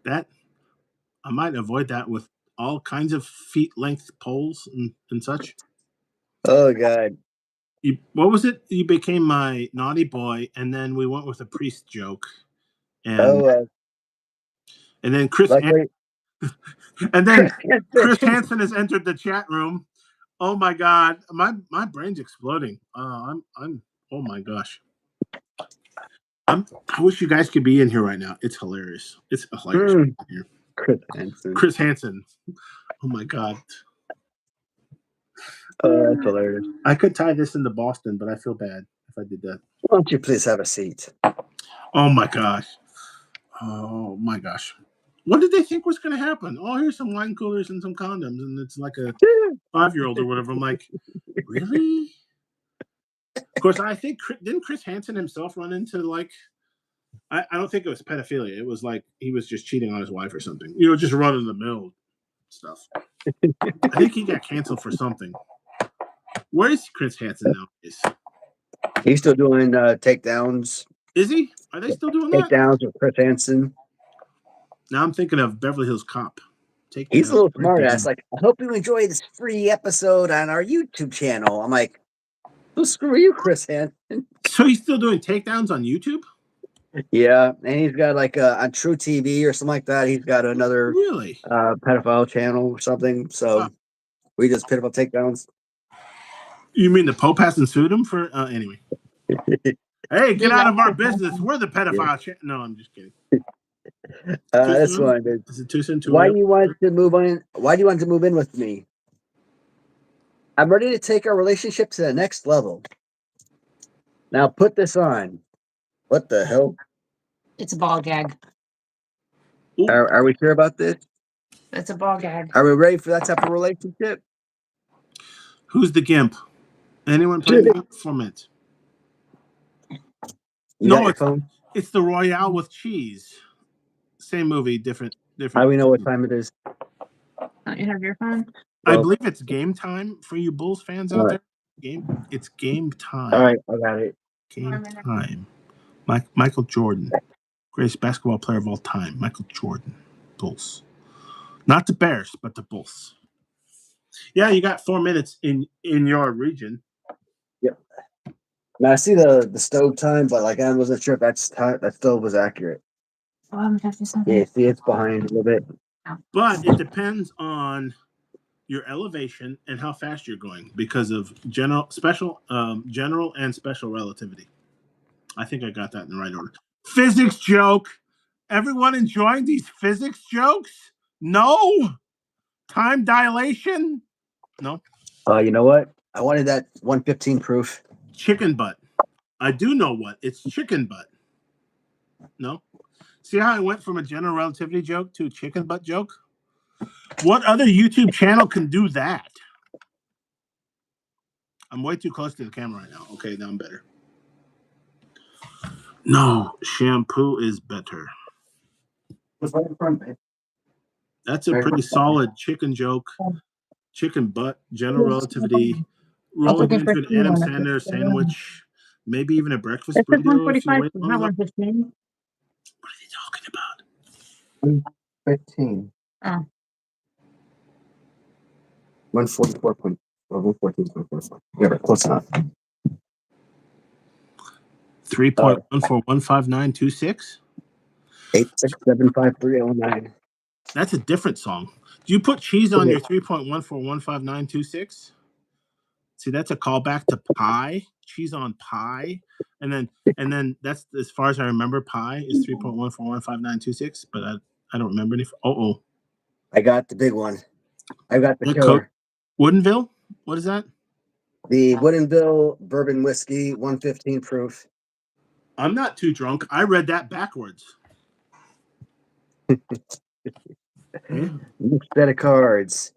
That I might avoid that with all kinds of feet length poles and such. Oh God. What was it? You became my naughty boy, and then we went with a priest joke. And and then Chris Hansen has entered the chat room. Oh my God, my brain's exploding. Oh my gosh. I wish you guys could be in here right now. It's hilarious. It's hilarious. Here. Chris Hansen. Oh my God. Oh, that's hilarious. I could tie this into Boston, but I feel bad if I did that. Why don't you please have a seat? Oh my gosh. Oh my gosh. What did they think was going to happen? Oh, here's some wine coolers and some condoms, and it's like a 5-year-old or whatever. I'm like, really? Of course, I think didn't Chris Hansen himself run into like, I don't think it was pedophilia. It was like he was just cheating on his wife or something. Just running the mill stuff. I think he got canceled for something. Where is Chris Hansen nowadays? He's still doing takedowns. Is he? Are they still doing that? Takedowns with Chris Hansen. Now I'm thinking of Beverly Hills Cop. He's a little smart ass. Like, I hope you enjoy this free episode on our YouTube channel. I'm like, well, screw you, Chris Hansen. So he's still doing takedowns on YouTube? Yeah, and he's got like on True TV or something like that. He's got another Really? pedophile channel or something. So Huh. we just pedophile takedowns. You mean the Pope hasn't sued him for anyway? Hey, get out of our business. We're the pedophile. No, I'm just kidding. That's soon? fine, dude. Is it too soon? Why do you want to move on? Why do you want to move in with me? I'm ready to take our relationship to the next level. Now put this on. What the hell? It's a ball gag. Are we sure about this? It's a ball gag. Are we ready for that type of relationship? Who's the gimp? Anyone playing the gimp? 4 minutes. You No, got your it's phone? it's the Royale with cheese. Same movie, different. How do we know what time it is? Don't you have your phone? I Well, believe it's game time for you Bulls fans out there. It's game time. all right, I got it. Game time. Michael Jordan, greatest basketball player of all time. Michael Jordan, Bulls. Not the Bears, but the Bulls. Yeah, you got 4 minutes in your region. Yep. Now I see the stove time, but like I wasn't sure if that stove was accurate. Oh, I'm 57. Yeah, see, it's behind a little bit. But it depends on your elevation and how fast you're going because of general and special relativity. I think I got that in the right order. Physics joke. Everyone enjoying these physics jokes? No. Time dilation? No. You know what? I wanted that 115 proof. Chicken butt. I do know what. It's chicken butt. No. See how I went from a general relativity joke to a chicken butt joke? What other YouTube channel can do that? I'm way too close to the camera right now. Okay, now I'm better. No, shampoo is better. That's a pretty solid chicken joke. Chicken butt, general relativity, rolling into an Adam Sandler sandwich, maybe even a breakfast It's burrito if you 145, wait long not enough. 115. What are they talking about? 115. Oh. 144.114.44. Yeah, but close enough. 3.141596. 8675309. That's a different song. Do you put cheese on your 3.141596? See, that's a callback to pie. Cheese on pie, and then that's as far as I remember. Pie is 3.141596, but I don't remember any. I got the big one. I got the What killer. Woodenville? What is that? The Woodenville bourbon whiskey, 115 proof. I'm not too drunk. I read that backwards. Next set of cards.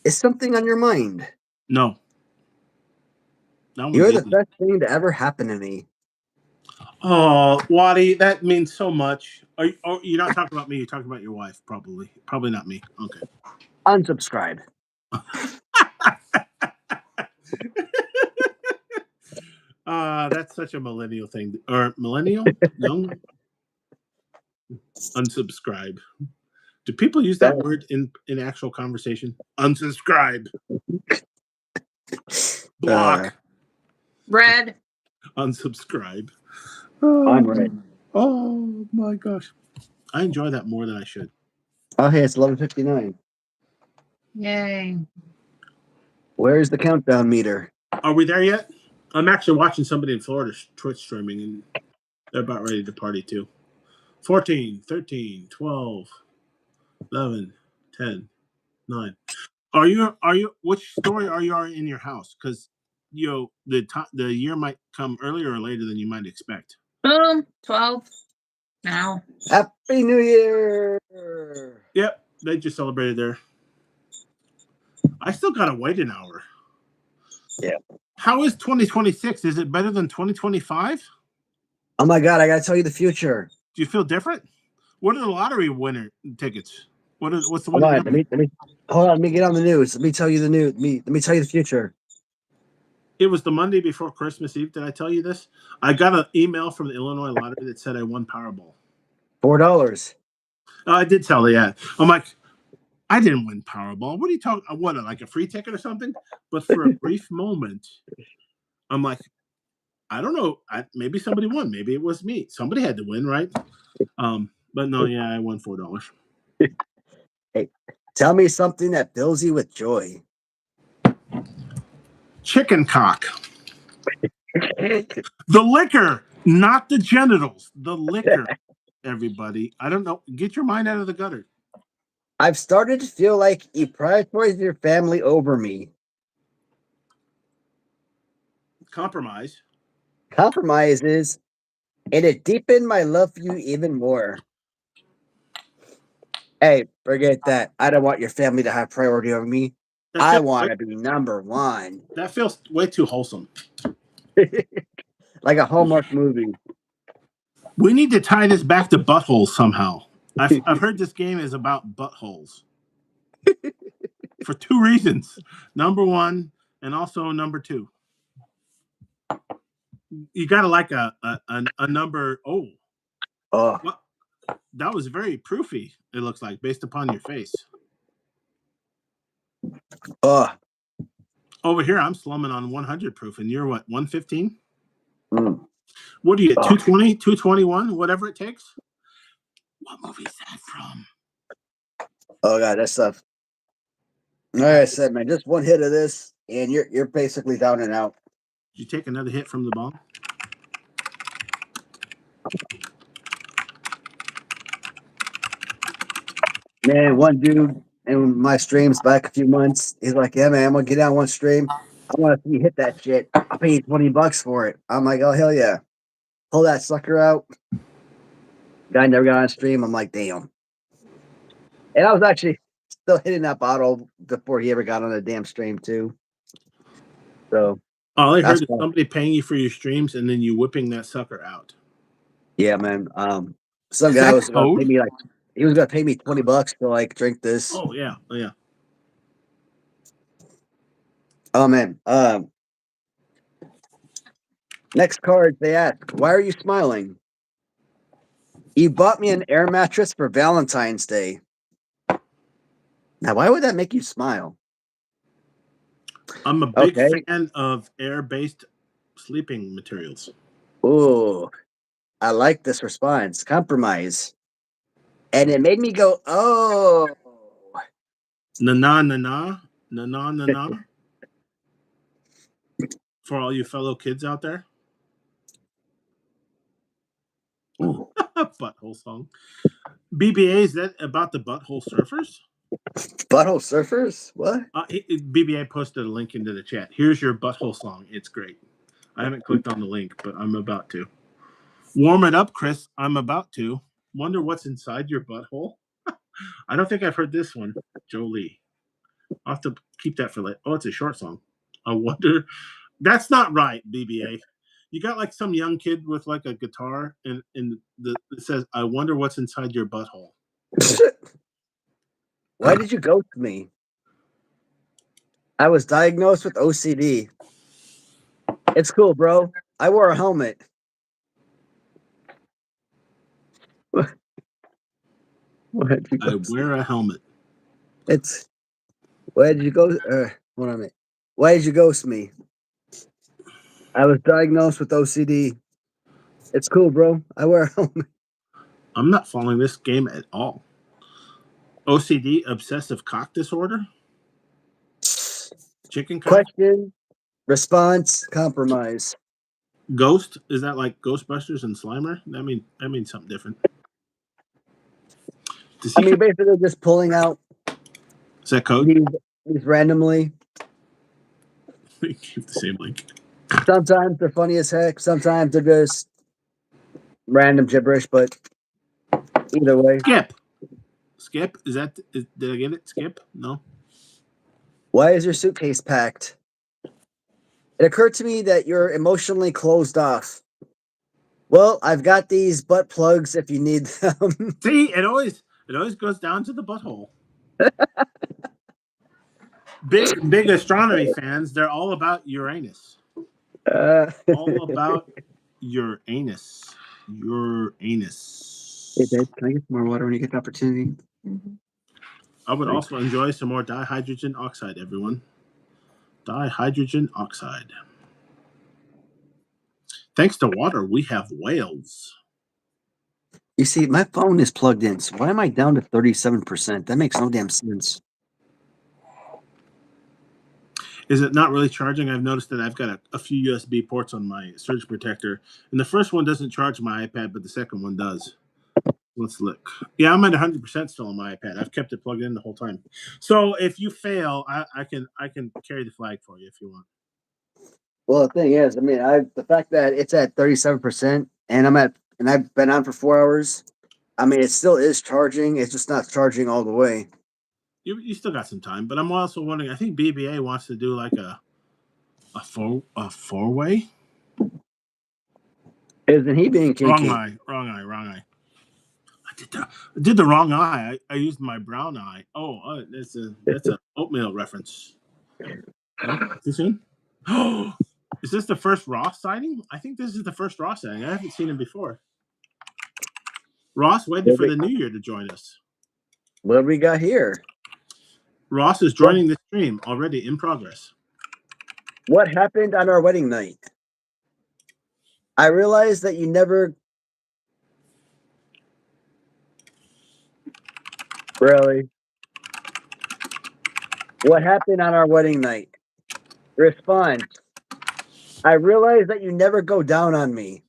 Is something on your mind? No. That You're one's the easy. best thing to ever happen to me. Oh, Waddy, that means so much. You're not talking about me. You're talking about your wife, probably. Probably not me. Okay. Unsubscribe. That's such a millennial thing. Or millennial? Young? Unsubscribe. Do people use that word in actual conversation? Unsubscribe. Block. Red. Unsubscribe. I'm red. Oh my gosh. I enjoy that more than I should. Oh, hey, it's 11:59. Yay. Where's the countdown meter? Are we there yet? I'm actually watching somebody in Florida Twitch streaming, and they're about ready to party too. 14, 13, 12, 11, 10, 9. Are you? Which story are you in your house? Because the year might come earlier or later than you might expect. Boom. 12. Now. Happy New Year! Yep, they just celebrated there. I still gotta wait an hour. Yeah. How is 2026? Is it better than 2025? Oh my God, I gotta tell you the future. Do you feel different? What are the lottery winner tickets? What's the Hold winning on, number? let me get on the news. Let me tell you the news. Let me tell you the future. It was the Monday before Christmas Eve. Did I tell you this? I got an email from the Illinois Lottery that said I won Powerball. $4. I did tell the ad. I'm like, I didn't win Powerball. What are you talking? What, like a free ticket or something? But for a brief moment, I'm like, I don't know. Maybe somebody won. Maybe it was me. Somebody had to win, right? But no, yeah, I won $4. Hey, tell me something that fills you with joy. Chicken cock. The liquor, not the genitals. The liquor, everybody. I don't know. Get your mind out of the gutter. I've started to feel like you prioritize your family over me. Compromise. Compromises, and it deepened my love for you even more. Hey, forget that. I don't want your family to have priority over me. I want to be number one. That feels way too wholesome. Like a Hallmark movie. We need to tie this back to buttholes somehow. I've heard this game is about buttholes for 2 reasons. Number 1, and also number 2. You got to like a number. Oh, well, that was very proofy. It looks like based upon your face. Over here, I'm slumming on 100 proof, and you're what, 115? What do you get? 220, 221, whatever it takes. What movie is that from? Oh god, that stuff. Like I said, man, just one hit of this, and you're basically down and out. Did you take another hit from the bong? Man, one dude in my streams back a few months, he's like, "Yeah, man, I'm gonna get on one stream. I want to see you hit that shit. I'll pay you $20 for it." I'm like, "Oh hell yeah!" Pull that sucker out. Guy never got on stream. I'm like, "Damn!" And I was actually still hitting that bottle before he ever got on the damn stream too. So, all I heard is somebody paying you for your streams and then you whipping that sucker out. Yeah, man. Some guy was going to pay me he was going to pay me $20 to like drink this. Oh yeah, Oh man. Next card, they ask, "Why are you smiling?" You bought me an air mattress for Valentine's Day. Now, why would that make you smile? I'm a big fan of air-based sleeping materials. Oh, I like this response. Compromise. And it made me go, oh. Na-na. For all you fellow kids out there. Butthole song. BBA, is that about the Butthole Surfers? Butthole Surfers? What? BBA posted a link into the chat. Here's your Butthole song. It's great. I haven't clicked on the link, but I'm about to. Warm it up, Chris. I'm about to. Wonder what's inside your butthole? I don't think I've heard this one. Jolie. I'll have to keep that for later. Oh, it's a short song. I wonder. That's not right, BBA. You got like some young kid with like a guitar and it says, "I wonder what's inside your butthole." Why did you ghost me? I was diagnosed with OCD. It's cool, bro. I wore a helmet. I wear a helmet. It's why did you go? What I mean? Why did you ghost me? I was diagnosed with OCD. It's cool, bro. I wear a helmet. I'm not following this game at all. OCD, obsessive cock disorder. Chicken cock. Question, response, compromise. Ghost, is that like Ghostbusters and Slimer? That means something different. I mean, basically just pulling out. Is that code? These randomly. Keep the same link. Sometimes they're funny as heck. Sometimes they're just random gibberish. But either way. Skip. Did I get it? Skip? No. Why is your suitcase packed? It occurred to me that you're emotionally closed off. Well, I've got these butt plugs if you need them. See, it always goes down to the butthole. Big astronomy fans, they're all about Uranus. All about your anus. Your anus. Hey, babe, can I get some more water when you get the opportunity? Mm-hmm. I would also enjoy some more dihydrogen oxide, everyone. Dihydrogen oxide. Thanks to water, we have whales. You see, my phone is plugged in, so why am I down to 37%? That makes no damn sense. Is it not really charging? I've noticed that I've got a few USB ports on my surge protector, and the first one doesn't charge my iPad, but the second one does. Let's look. Yeah, I'm at 100% still on my iPad. I've kept it plugged in the whole time. So if you fail, I can carry the flag for you if you want. Well, the thing is, I mean, the fact that it's at 37% and I've been on for 4 hours. I mean, it still is charging. It's just not charging all the way. You still got some time, but I'm also wondering. I think BBA wants to do like a four-way. Isn't he being kinky? Wrong eye. I did the wrong eye. I used my brown eye. Oh, that's a oatmeal reference. Too soon? Oh, is this the first Ross sighting? I think this is the first Ross sighting. I haven't seen him before. Ross waiting for the new year to join us. What do we got here? Ross is joining the stream already in progress. What happened on our wedding night? I realized that you never... Really? What happened on our wedding night? Response. I realized that you never go down on me.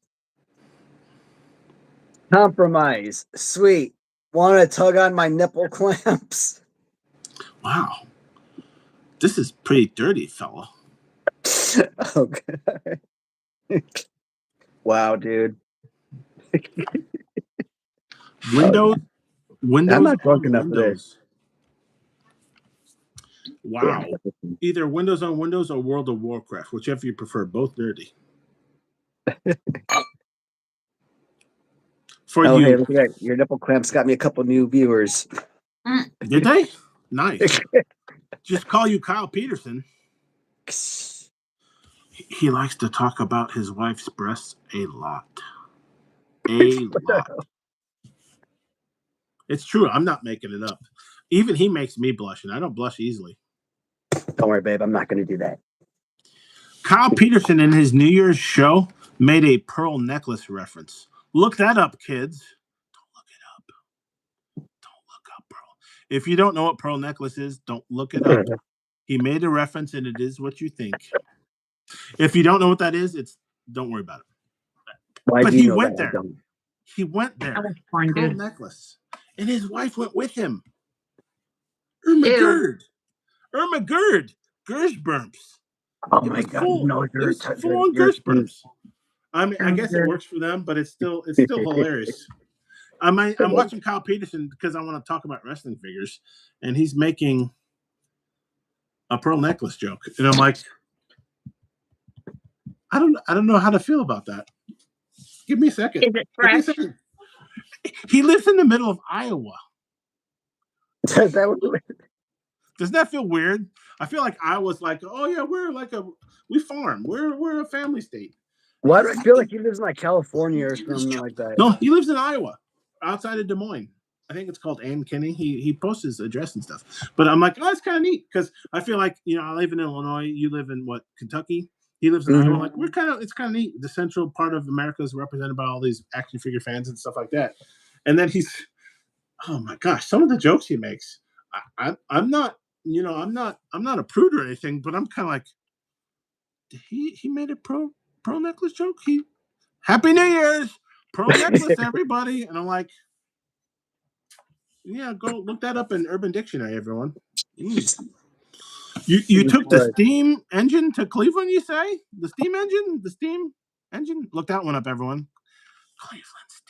Compromise. Sweet. Want to tug on my nipple clamps? Wow. This is pretty dirty, fella. Oh, God. Wow, dude. Windows. I'm not drunk enough for this. Wow. Either Windows on Windows or World of Warcraft, whichever you prefer. Both dirty. Hey, look at that. Your nipple clamps got me a couple new viewers. Did they? Nice. Just call you Kyle Peterson. He likes to talk about his wife's breasts a lot. A lot. It's true. I'm not making it up. Even he makes me blush, and I don't blush easily. Don't worry, babe. I'm not going to do that. Kyle Peterson in his New Year's show made a pearl necklace reference. Look that up, kids. Don't look it up. Don't look up pearl. If you don't know what pearl necklace is, don't look it up. He made a reference, and it is what you think. If you don't know what that is, don't worry about it. But he went there. He went there. Pearl necklace. And his wife went with him. Irma Gerd. Gershburms. Oh my God. No, it's full on Gershburms. I mean, I guess it works for them, but it's still hilarious. I'm watching Kyle Peterson because I want to talk about wrestling figures, and he's making a pearl necklace joke. And I'm like, I don't know how to feel about that. Give me a second. Is it fresh? He lives in the middle of Iowa. Does that feel weird? I feel like Iowa's like, oh yeah, we farm. We're a family state. Why do I feel like he lives in like California or something like that? No, he lives in Iowa, outside of Des Moines. I think it's called Ann Kinney. He posts his address and stuff. But I'm like, oh, that's kind of neat because I feel like, I live in Illinois. You live in Kentucky. He lives in Iowa. Like it's kind of neat. The central part of America is represented by all these action figure fans and stuff like that. And then oh my gosh, some of the jokes he makes. I'm not a prude or anything, but I'm kind of like, he made a pearl necklace joke. Happy New Year's, pearl necklace, everybody. And I'm like, yeah, go look that up in Urban Dictionary, everyone. You took the steam engine to Cleveland, you say? The steam engine? Look that one up, everyone. Cleveland steamer.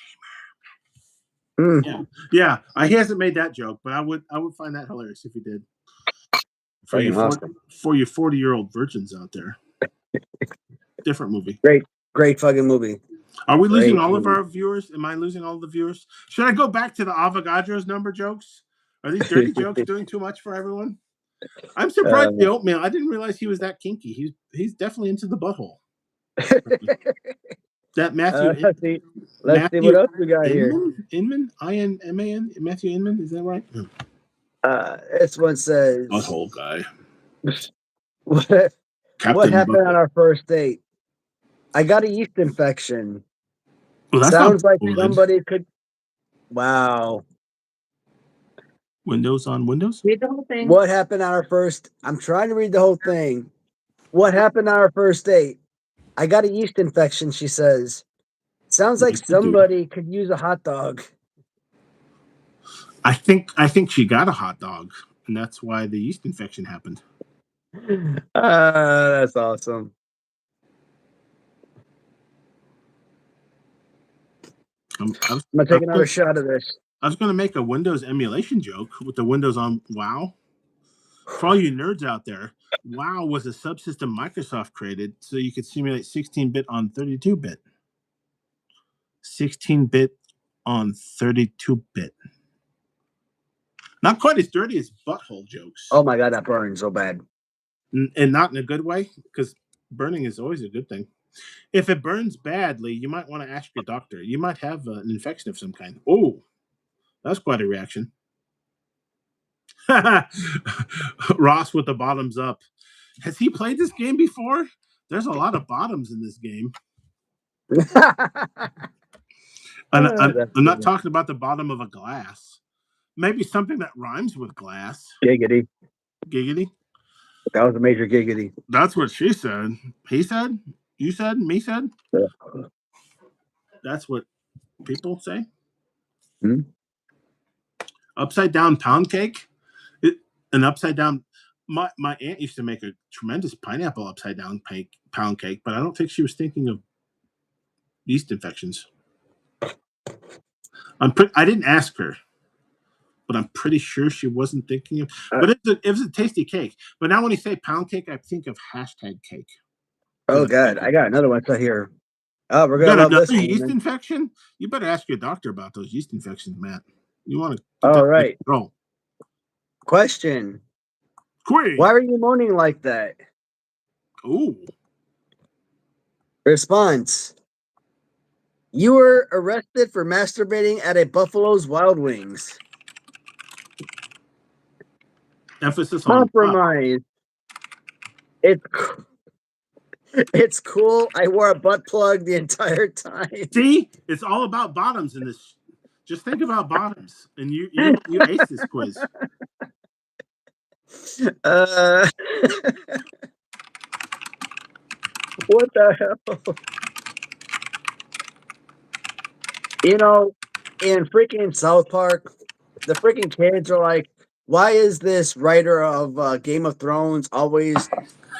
Yeah. He hasn't made that joke, but I would find that hilarious if he did. For you 40-year-old virgins out there. Different movie. Great fucking movie. Are we losing all of our viewers? Am I losing all the viewers? Should I go back to the Avogadro's number jokes? Are these dirty jokes doing too much for everyone? I'm surprised the oatmeal. I didn't realize he was that kinky. He's definitely into the butthole. That Matthew. Let's see what else we got here. Inman, I-N-M-A-N. Matthew Inman, is that right? This one says. Butthole guy. What happened on our first date? I got a yeast infection. Well, that's Sounds not like good. somebody could. Wow. Windows on Windows. Read the whole thing. What happened on our first? I'm trying to read the whole thing. What happened on our first date? I got a yeast infection, she says. Sounds like Yes, you do. somebody could use a hot dog. I think she got a hot dog, and that's why the yeast infection happened. That's awesome. I was I'm gonna take another shot of this. going to make a Windows emulation joke with the Windows on WoW. For all you nerds out there, WoW was a subsystem Microsoft created so you could simulate 16-bit on 32-bit. 16-bit on 32-bit. Not quite as dirty as butthole jokes. Oh my god, that burns so bad. And not in a good way, because burning is always a good thing. If it burns badly, you might want to ask your doctor. You might have an infection of some kind. Oh, that's quite a reaction. Ross with the bottoms up. Has he played this game before? There's a lot of bottoms in this game. I'm not talking about the bottom of a glass. Maybe something that rhymes with glass. Giggity. Giggity. That was a major giggity. That's what she said. He said? You said? Me said? Yeah. That's what people say? Hmm? Upside down pound cake? An upside down... My aunt used to make a tremendous pineapple upside down pound cake, but I don't think she was thinking of yeast infections. I didn't ask her, but I'm pretty sure she wasn't thinking of. But it was a tasty cake. But now when you say pound cake, I think of hashtag cake. Oh god, I got another one right here. Oh, we're You gonna got love this another one, yeast man. infection? You better ask your doctor about those yeast infections, Matt. You want to All right. control. Question. Queen. Why are you moaning like that? Ooh. Response. You were arrested for masturbating at a Buffalo's Wild Wings. Emphasis on Compromise. It's cool. I wore a butt plug the entire time. See, it's all about bottoms in this. Just think about bottoms, and you aced this quiz. What the hell? You know, in freaking South Park, the freaking kids are like, why is this writer of Game of Thrones always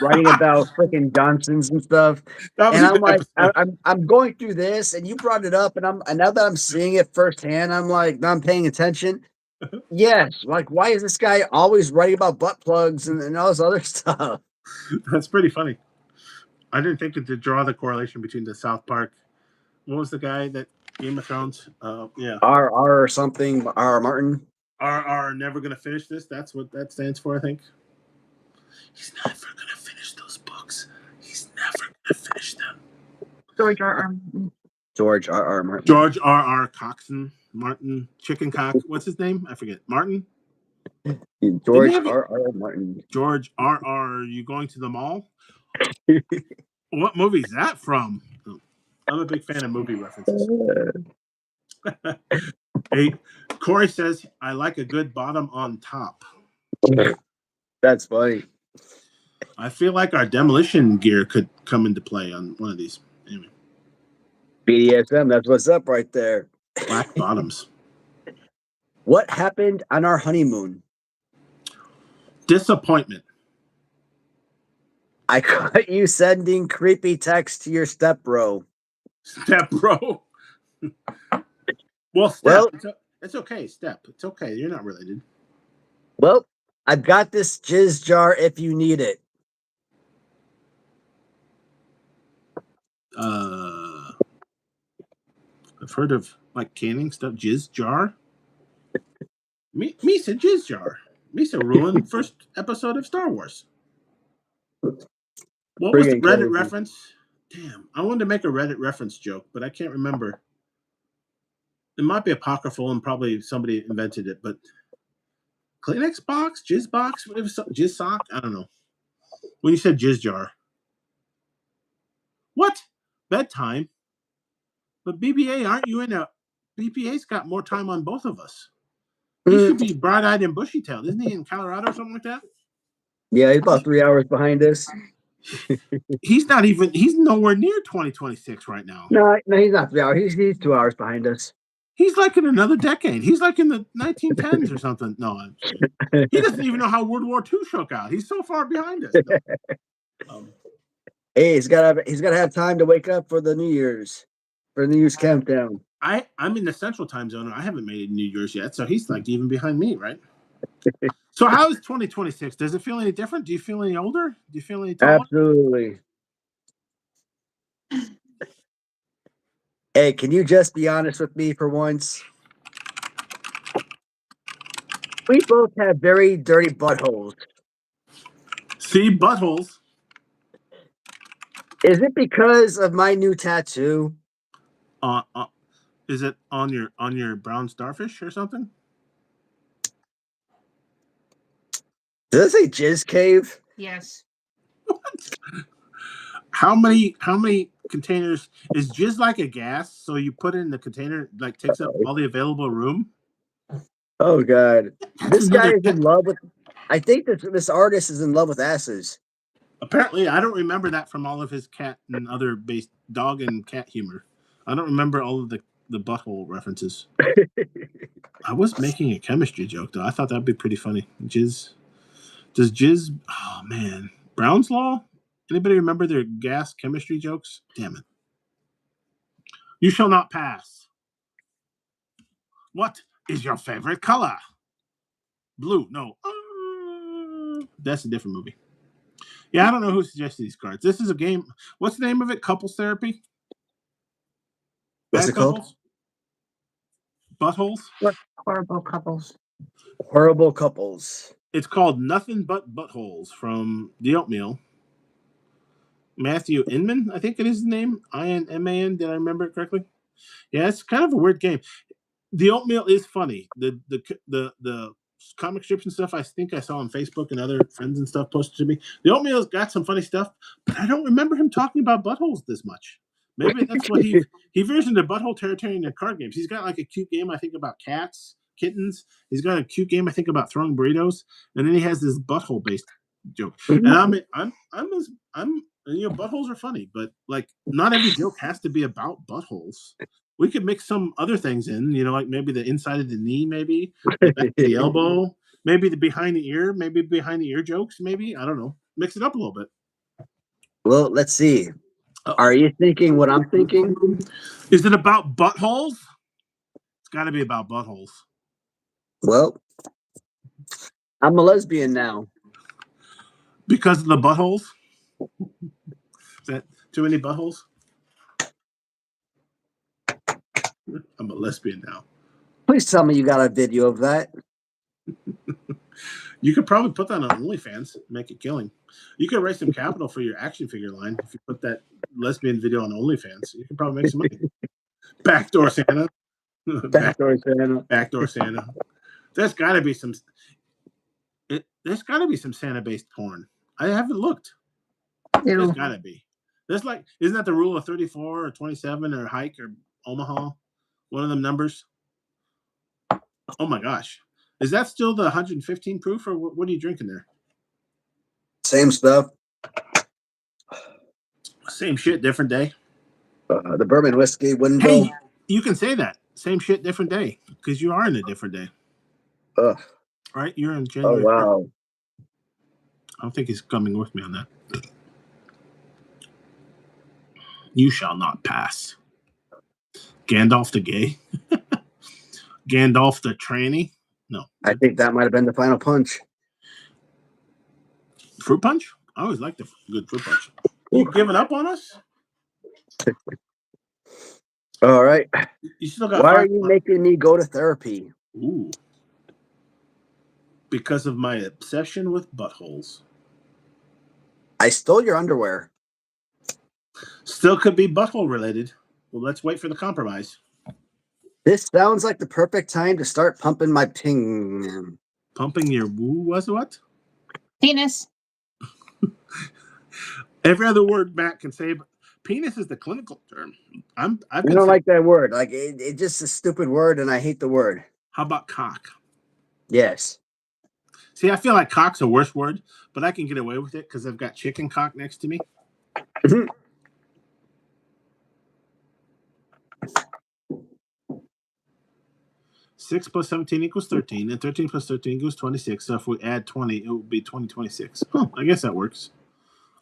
writing about freaking Johnsons and stuff? That was And a I'm good like, episode. I'm going through this, and you brought it up, and now that I'm seeing it firsthand, I'm like, now I'm paying attention. Yes, like why is this guy always writing about butt plugs and all this other stuff? That's pretty funny. I didn't think to draw the correlation between the South Park. What was the guy that Game of Thrones? Yeah. R or something. R Martin. R never gonna finish this. That's what that stands for, I think. He's never gonna finish those books. He's never gonna finish them. George R. George R. Martin. George R. Coxon Martin Chicken Cock. What's his name? I forget. Martin. George R. Martin. George R. You going to the mall? What movie is that from? I'm a big fan of movie references. Hey, Corey says, I like a good bottom on top. That's funny. I feel like our demolition gear could come into play on one of these. Anyway. BDSM, that's what's up right there. Black bottoms. What happened on our honeymoon? Disappointment. I caught you sending creepy texts to your stepbro. Step bro. Well, Step. Well, it's okay, Step. It's okay. You're not related. Well, I've got this jizz jar if you need it. I've heard of like canning stuff. Jizz jar. Misa jizz jar. Misa ruined first episode of Star Wars. What was the Reddit reference? Damn, I wanted to make a Reddit reference joke, but I can't remember. It might be apocryphal and probably somebody invented it, but Kleenex box, jizz box, whatever, jizz sock. I don't know. When you said jizz jar, what? bedtime. But BBA, aren't you in a? BBA's got more time on both of us. He should be bright-eyed and bushy-tailed. Isn't he in Colorado or something like that? Yeah, he's about 3 hours behind us. He's nowhere near 2026 right now. No, he's not 3 hours. He's 2 hours behind us. He's like in another decade. He's like in the 1910s or something. No, he doesn't even know how World War II shook out. He's so far behind us. No. Hey, he's gotta have time to wake up for the New Year's countdown. I'm in the Central Time Zone. And I haven't made it New Year's yet, so he's like even behind me, right? So how is 2026? Does it feel any different? Do you feel any older? Do you feel any taller? Absolutely. Hey, can you just be honest with me for once? We both have very dirty buttholes. See, buttholes. Is it because of my new tattoo? Is it on your brown starfish or something? Does it say Jizz Cave? Yes. What? How many containers is jizz like a gas? So you put it in the container, like takes up all the available room. Oh God, this guy is in love with. I think this artist is in love with asses. Apparently, I don't remember that from all of his cat and other based dog and cat humor. I don't remember all of the butthole references. I was making a chemistry joke though. I thought that'd be pretty funny. Jizz. Does jizz? Oh man, Brown's Law. Anybody remember their gas chemistry jokes? Damn it. You shall not pass. What is your favorite color? Blue. No. That's a different movie. Yeah, I don't know who suggested these cards. This is a game. What's the name of it? Couples therapy? What's Bad it called? Buttholes? What horrible couples. Horrible couples. It's called Nothing But Buttholes from The Oatmeal. Matthew Inman, I think it is his name. INMAN. Did I remember it correctly? Yeah, it's kind of a weird game. The Oatmeal is funny. The comic strips and stuff I think I saw on Facebook and other friends and stuff posted to me. The Oatmeal's got some funny stuff, but I don't remember him talking about buttholes this much. Maybe that's what he veers into butthole territory in the card games. He's got like a cute game I think about cats, kittens. He's got a cute game I think about throwing burritos, and then he has this butthole based joke. And I'm buttholes are funny, but like not every joke has to be about buttholes. We could mix some other things in, like maybe the inside of the knee, maybe the back of the elbow, maybe the behind the ear, maybe behind the ear jokes, maybe. I don't know. Mix it up a little bit. Well, let's see. Are you thinking what I'm thinking? Is it about buttholes? It's got to be about buttholes. Well, I'm a lesbian now. Because of the buttholes? Is that too many buttholes? I'm a lesbian now. Please tell me you got a video of that. You could probably put that on OnlyFans, make it killing. You could raise some capital for your action figure line if you put that lesbian video on OnlyFans. You could probably make some money. Backdoor Santa. Backdoor Santa. Backdoor Santa. There's got to be some. There's got to be some Santa-based porn. I haven't looked. There's got to be. There's like, isn't that the rule of 34 or 27 or Hike or Omaha? One of them numbers. Oh my gosh. Is that still the 115 proof, or what are you drinking there? Same stuff. Same shit, different day. The bourbon whiskey wouldn't go. Hey, you can say that. Same shit, different day, because you are in a different day. Right? You're in January. Oh, wow. I don't think he's coming with me on that. You shall not pass. Gandalf the gay? Gandalf the tranny? No. I think that might have been the final punch. Fruit punch? I always liked the good fruit punch. You giving up on us? All right. You still got. Why are you making me go to therapy? Ooh. Because of my obsession with buttholes. I stole your underwear. Still could be butthole related. Well, let's wait for the compromise. This sounds like the perfect time to start pumping my ping. Pumping your woo was what? Penis. Every other word Matt can say. penis is the clinical term. I've I been don't saying, like that word. Like it's just a stupid word, and I hate the word. how about cock? Yes. See, I feel like cock's a worse word, but I can get away with it because I've got chicken cock next to me. 6 plus 17 equals 13, and 13 plus 13 equals 26. So if we add 20, it would be 2026. Huh, I guess that works.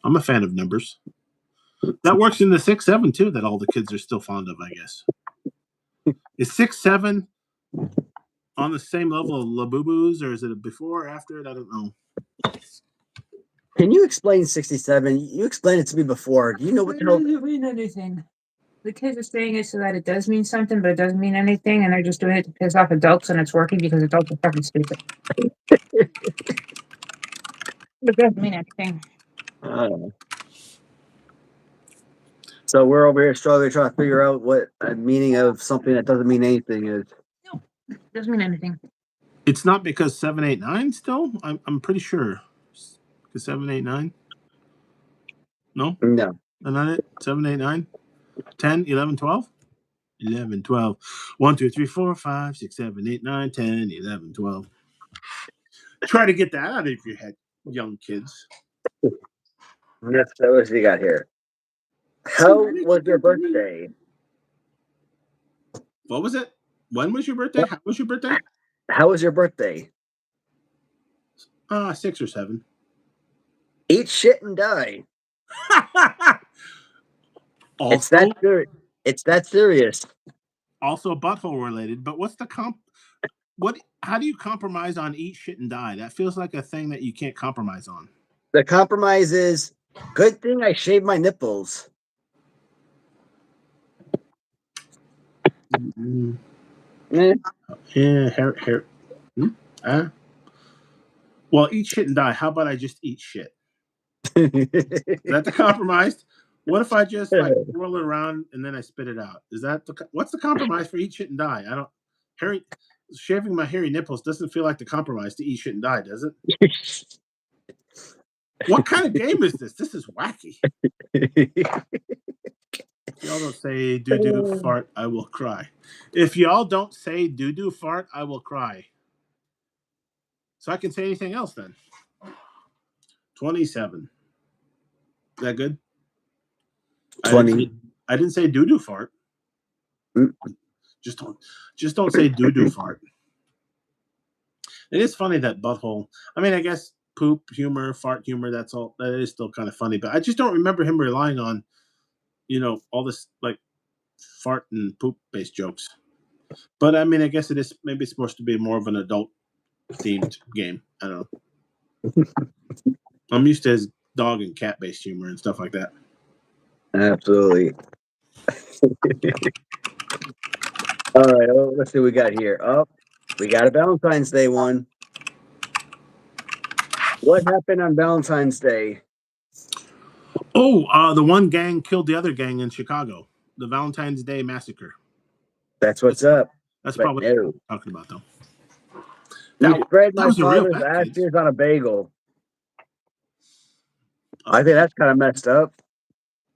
I'm a fan of numbers. That works in the 6-7 too, that all the kids are still fond of, I guess. Is 6-7 on the same level of Labubu's, or is it before or after it? I don't know. Can you explain 67? You explained it to me before. Do you know what the hell? doesn't mean anything. The kids are saying it so that it does mean something, but it doesn't mean anything, and they're just doing it to piss off adults, and it's working because adults are fucking stupid. It doesn't mean anything. So we're over here struggling trying to figure out what a meaning of something that doesn't mean anything is. It doesn't mean anything. It's not because 7, 8, 9 still? I'm pretty sure. Because 7, 8, 9? No? No. Not it? 7, 8, 9? 10, 11, 12? 11, 12. 1, 2, 3, 4, 5, 6, 7, 8, 9, 10, 11, 12. Try to get that out of your head, young kids. That's what we got here. How was your birthday? What was it? When was your birthday? How was your birthday? How was your birthday? 6 or 7. Eat shit and die. It's Also, that serious. It's that serious. also butthole related. But what's the comp? What? How do you compromise on eat shit and die? That feels like a thing that you can't compromise on. The compromise is good thing I shaved my nipples. Eh. Yeah, hair. Well, eat shit and die. How about I just eat shit? Is that the compromise? What if I just like roll it around and then I spit it out? Is that what's the compromise for eat shit and die? I don't. Shaving my hairy nipples doesn't feel like the compromise to eat shit and die, does it? What kind of game is this? This is wacky. If y'all don't say doo doo fart, I will cry. If y'all don't say doo doo fart, I will cry. So I can say anything else then. 27. Is that good? 20. I didn't say doo doo fart. Just don't say doo doo fart. It is funny that butthole. I mean, I guess poop humor, fart humor. That's all. That is still kind of funny, but I just don't remember him relying on, all this like fart and poop based jokes. But I mean, I guess it is maybe supposed to be more of an adult themed game. I don't know. I'm used to his dog and cat based humor and stuff like that. Absolutely. All right, let's see what we got here. Oh, we got a Valentine's Day one. What happened on Valentine's Day? Oh, the one gang killed the other gang in Chicago. The Valentine's Day massacre. That's what's up. That's But probably no. what I'm talking about, though. You spread my was a real father's fact, kids. ashes on a bagel. I think that's kind of messed up.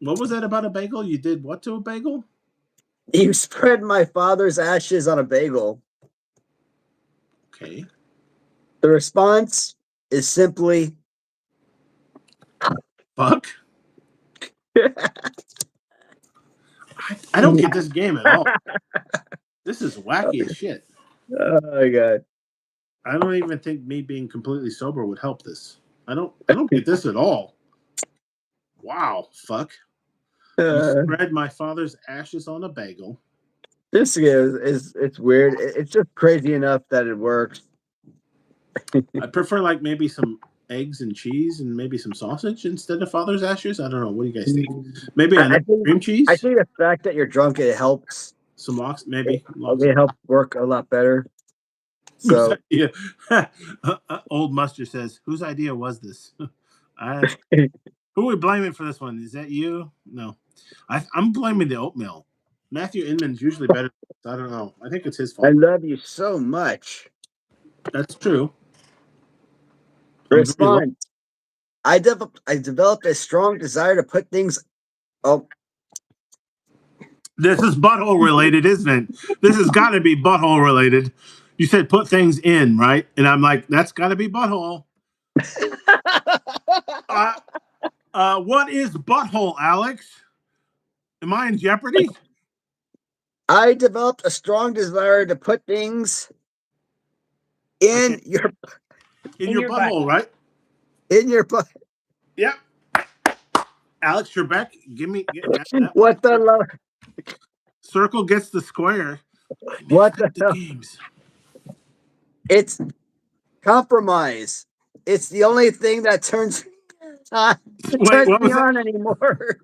What was that about a bagel? You did what to a bagel? You spread my father's ashes on a bagel. Okay. The response is simply Fuck. I don't get this game at all. This is wacky as shit. Oh my god. I don't even think me being completely sober would help this. I don't get this at all. Wow, fuck. You spread my father's ashes on a bagel. This is it's weird. It's just crazy enough that it works. I prefer like maybe some eggs and cheese and maybe some sausage instead of father's ashes. I don't know. What do you guys think? Maybe cream cheese? I think the fact that you're drunk, it helps. Some lox, maybe. It helps work a lot better. So yeah. Old Mustard says, "Whose idea was this?" Who are we blaming for this one? Is that you? No, I'm blaming the oatmeal. Matthew Inman's usually better. I don't know. I think it's his fault. I love you so much. That's true. Response. I developed a strong desire to put things. Oh, This is butthole related, isn't it? This has got to be butthole related. You said put things in, right? And I'm like, that's got to be butthole. What is butthole, Alex? Am I in jeopardy? I developed a strong desire to put things in your your your butthole, right? in your butt. Yep. Alex Trebek, get that What the love? circle gets the square. What the The hell? games. It's compromise. It's the only thing that turns Wait, what me was that? on anymore.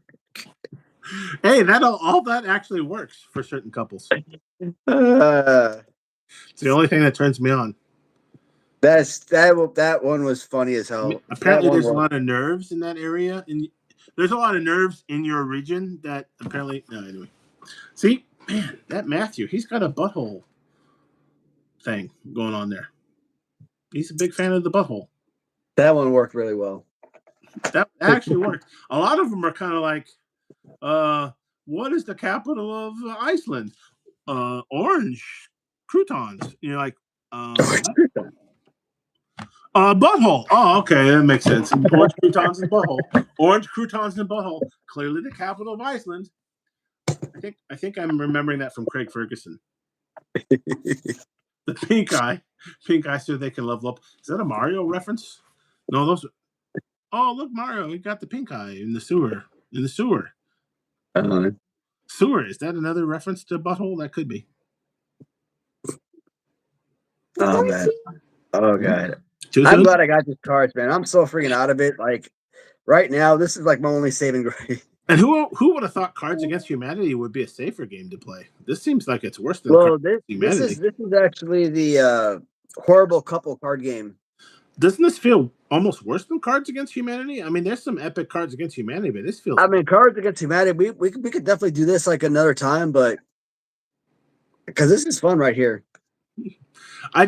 Hey, all that actually works for certain couples. Uh, It's the only thing that turns me on. that one was funny as hell. Apparently, That one there's a was- lot of nerves in that area, and there's a lot of nerves in your region that apparently. No, anyway. See, man, that Matthew, he's got a butthole thing going on there. He's a big fan of the butthole. That one worked really well. That actually worked. A lot of them are kind of like, what is the capital of Iceland? Orange croutons. You're like, butthole. Oh, okay, that makes sense. Orange croutons and butthole. Orange croutons and butthole. Clearly the capital of Iceland. I think I'm remembering that from Craig Ferguson. The pink eye so they can level up. Is that a Mario reference? No, those are. Oh, look, Mario, he got the pink eye in the sewer. Sewer, is that another reference to butthole? That could be. Oh man. Oh god. Too I'm soon? glad I got these cards, man. I'm so freaking out of it. Like right now, this is like my only saving grace. And who would have thought Cards Against Humanity would be a safer game to play? This seems like it's worse than Well, Cards this Against Humanity. is actually the horrible couple card game. Doesn't this feel almost worse than Cards Against Humanity? I mean, there's some epic Cards Against Humanity, but this feels. I mean, Cards Against Humanity. We could definitely do this like another time, but because this is fun right here. I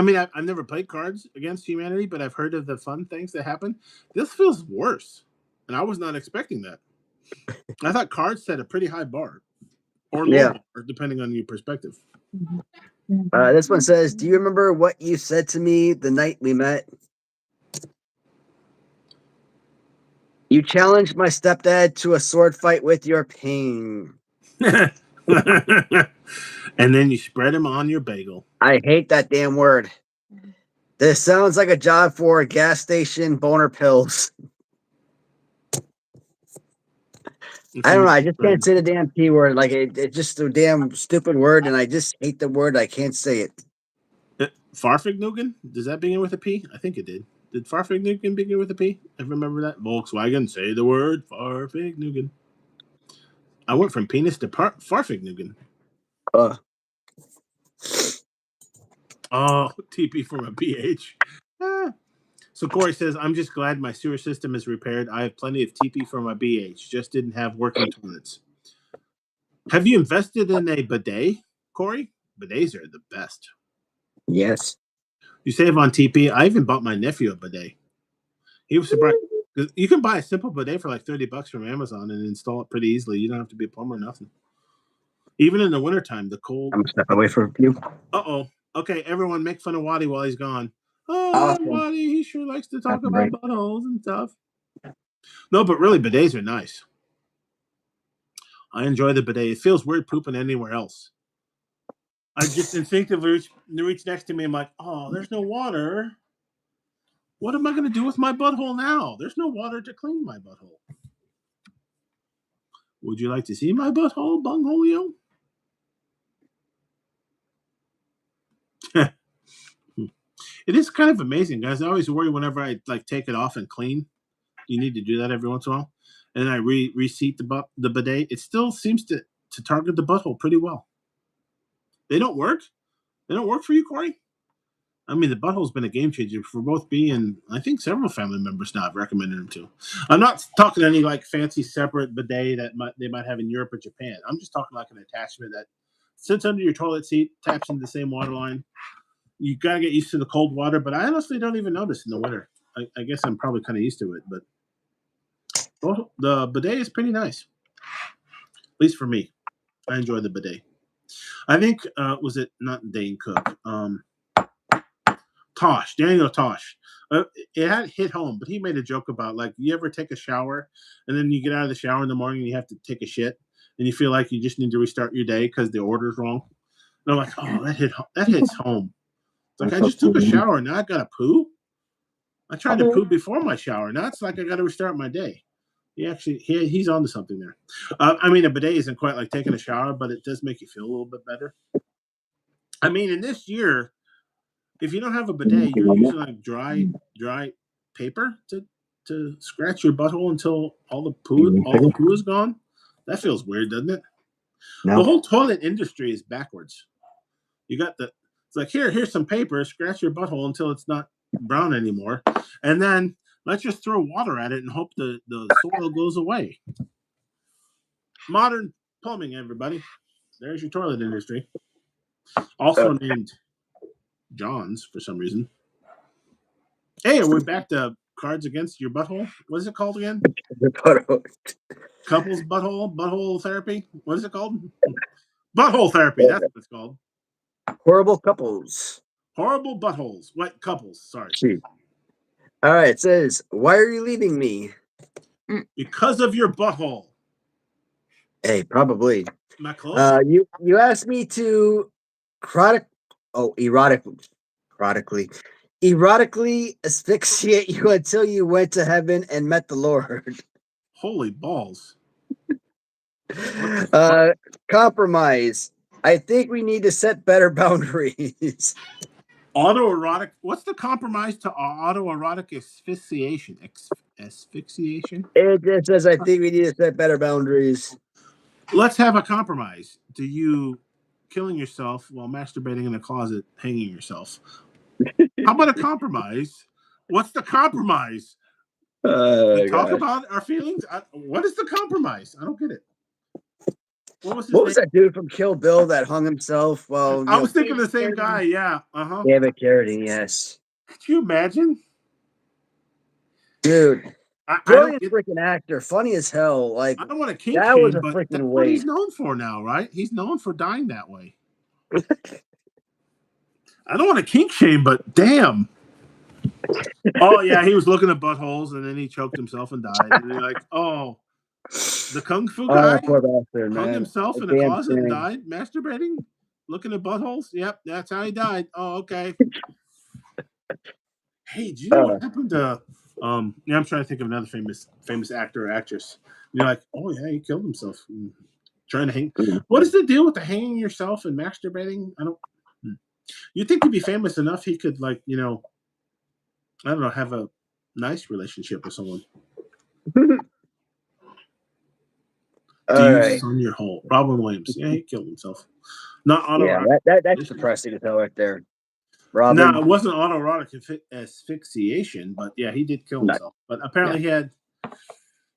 mean, I've never played Cards Against Humanity, but I've heard of the fun things that happen. This feels worse, and I was not expecting that. I thought Cards set a pretty high bar, or low bar, depending on your perspective. This one says, "Do you remember what you said to me the night we met? You challenged my stepdad to a sword fight with your pain." And then you spread him on your bagel. I hate that damn word. This sounds like a job for a gas station boner pills. I don't know. I just can't say the damn P word. Like it's just a damn stupid word, and I just hate the word. I can't say it. Farfignugan? Does that begin with a P? I think it did. Did Farfignugan begin with a P? I remember that. Volkswagen, say the word Farfignugan. I went from penis to Farfignugan. Oh, TP from a BH. So Corey says, I'm just glad my sewer system is repaired. I have plenty of TP for my BH. Just didn't have working toilets. Have you invested in a bidet, Corey? Bidets are the best. Yes. You save on TP. I even bought my nephew a bidet. He was surprised. You can buy a simple bidet for like $30 from Amazon and install it pretty easily. You don't have to be a plumber or nothing. Even in the wintertime, the cold. I'm gonna step away for a few. Uh-oh. Okay, everyone make fun of Waddy while he's gone. Oh, Awesome. Waddy, he sure likes to talk That's about right. buttholes and stuff. No, but really, bidets are nice. I enjoy the bidet. It feels weird pooping anywhere else. I just instinctively reach next to me. I'm like, oh, there's no water. What am I going to do with my butthole now? There's no water to clean my butthole. Would you like to see my butthole, Bungholio? It is kind of amazing, guys. I always worry whenever I like take it off and clean. You need to do that every once in a while. And then I reseat the bidet. It still seems to target the butthole pretty well. They don't work? They don't work for you, Corey? I mean, the butthole's been a game changer for both me and I think several family members now have recommended them to. I'm not talking any like fancy separate bidet that they might have in Europe or Japan. I'm just talking like an attachment that sits under your toilet seat, taps into the same water line. You got to get used to the cold water, but I honestly don't even notice in the winter. I guess I'm probably kind of used to it, but the bidet is pretty nice, at least for me. I enjoy the bidet. I think was it not Dane Cook? Daniel Tosh. It had hit home, but he made a joke about like you ever take a shower and then you get out of the shower in the morning and you have to take a shit and you feel like you just need to restart your day because the order's wrong. And I'm like, oh, that hits home. It's like I just took a shower and now I gotta poo. I tried to poo before my shower. Now it's like I gotta restart my day. He's onto something there. I mean, a bidet isn't quite like taking a shower, but it does make you feel a little bit better. I mean, in this year, if you don't have a bidet, you're using like dry paper to scratch your butthole until all the poo is gone. That feels weird, doesn't it? No. The whole toilet industry is backwards. You got it's like here's some paper, scratch your butthole until it's not brown anymore, and then let's just throw water at it and hope the soil goes away. Modern plumbing, everybody. There's your toilet industry. Also named John's for some reason. Hey, we're back to Cards Against Your Butthole. What is it called again? Couples butthole therapy. What is it called? Butthole therapy. That's what it's called. Horrible couples. Horrible buttholes. What couples? Sorry. All right. It says, "Why are you leaving me?" Because of your butthole. Hey, probably. Am I close? You asked me to erotically asphyxiate you until you went to heaven and met the Lord. Holy balls. Compromise. I think we need to set better boundaries. Autoerotic. What's the compromise to autoerotic asphyxiation? Asphyxiation? It says, I think we need to set better boundaries. Let's have a compromise. Do you killing yourself while masturbating in a closet, hanging yourself? How about a compromise? What's the compromise? We talk about our feelings? What is the compromise? I don't get it. What was that dude from Kill Bill that hung himself? Well, I was thinking the same guy. Yeah. Uh-huh. David Carradine, yes. Could you imagine? Dude. Brilliant freaking actor. Funny as hell. Like, I don't want to kink that shame, was a but freaking that's what waste. he's known for now, right? He's known for dying that way. I don't want to kink shame, but damn. Oh, yeah, he was looking at buttholes, and then he choked himself and died. And you're like, oh, the kung fu guy hung himself in a closet and died masturbating, looking at buttholes? Yep, that's how he died. Oh, okay. Hey, do you know what happened to... I'm trying to think of another famous actor or actress. You're like, oh, yeah, he killed himself. Trying to hang... What is the deal with the hanging yourself and masturbating? I don't... You'd think to be famous enough, he could, like, I don't know, have a nice relationship with someone. On your hole. Robin Williams. Yeah, he killed himself. Not autoerotic. Yeah, that's depressing as hell right there. Robin. No, it wasn't autoerotic asphyxiation, but yeah, he did kill himself. But apparently he had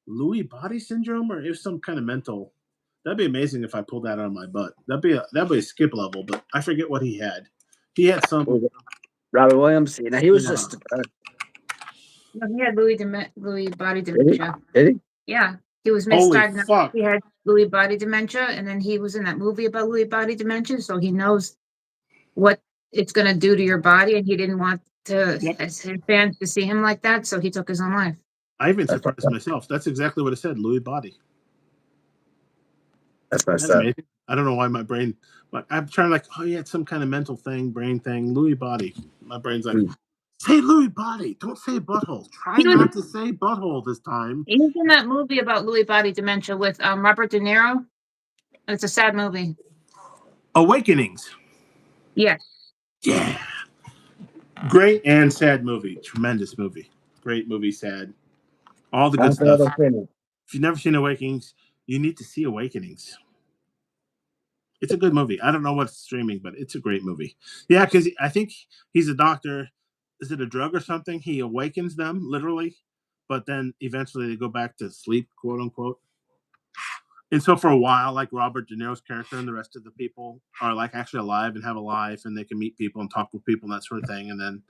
Lewy body syndrome, or it was some kind of mental. That'd be amazing if I pulled that out of my butt. That'd be a skip level, but I forget what he had. He had some. Robin Williams. Now he was just. No, he had Lewy body dementia. Did he? Yeah, he was misdiagnosed. He had Lewy body dementia, and then he was in that movie about Lewy body dementia, so he knows what it's going to do to your body, and he didn't want his fans to see him like that, so he took his own life. I even surprised myself. That's exactly what it said, Lewy body. That's messed up. I don't know why my brain... I'm trying to it's some kind of mental thing, brain thing, Lewy body. My brain's like... Say Lewy body. Don't say butthole. Try not to say butthole this time. He's in that movie about Lewy body dementia with Robert De Niro. It's a sad movie. Awakenings. Yes. Yeah. Great and sad movie. Tremendous movie. Great movie, sad. All the good stuff. If you've never seen Awakenings, you need to see Awakenings. It's a good movie. I don't know what's streaming, but it's a great movie. Yeah, because I think he's a doctor. Is it a drug or something? He awakens them, literally, but then eventually they go back to sleep, quote unquote. And so for a while, like Robert De Niro's character and the rest of the people are like actually alive and have a life, and they can meet people and talk with people and that sort of thing. And then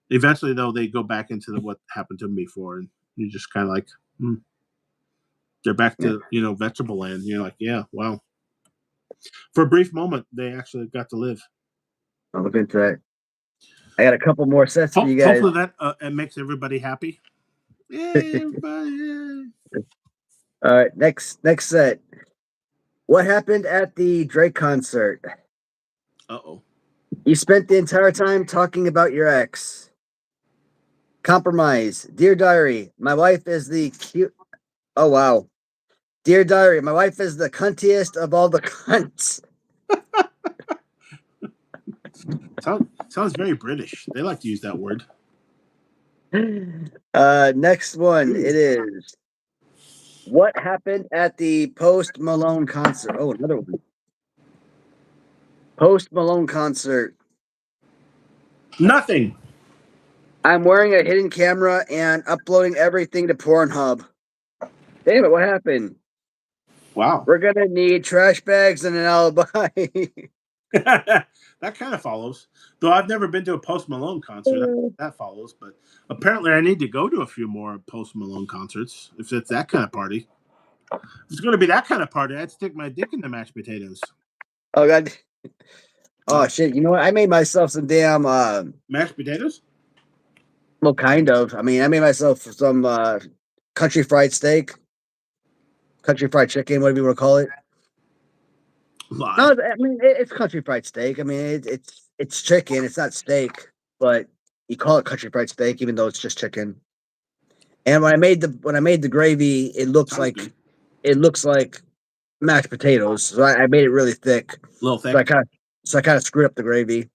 eventually, though, they go back into what happened to them before, and you're just kind of like, they're back to vegetable land. And you're like, yeah, wow. For a brief moment, they actually got to live. I'll look into that. I got a couple more sets for you guys. Hopefully that it makes everybody happy. Yay, everybody! Yay. All right, next set. What happened at the Drake concert? Uh-oh. You spent the entire time talking about your ex. Compromise. Dear Diary, my wife is the cute. Oh, wow. Dear Diary, my wife is the cuntiest of all the cunts. Sounds very British. They like to use that word. Next one. It is. What happened at the Post Malone concert? Oh, another one. Post Malone concert. Nothing. I'm wearing a hidden camera and uploading everything to Pornhub. Damn it, what happened? Wow. We're going to need trash bags and an alibi. That kind of follows. Though I've never been to a Post Malone concert. That follows. But apparently I need to go to a few more Post Malone concerts if it's that kind of party. If it's going to be that kind of party, I'd stick my dick in the mashed potatoes. Oh, God. Oh, shit. You know what? I made myself some damn... mashed potatoes? Well, kind of. I mean, I made myself some country fried steak. Country fried chicken, whatever you want to call it. Lie. No, I mean it's country fried steak. I mean it's chicken. It's not steak, but you call it country fried steak, even though it's just chicken. And when I made the gravy, it looks like mashed potatoes. So I made it really thick. A little thick. So I kind of screwed up the gravy.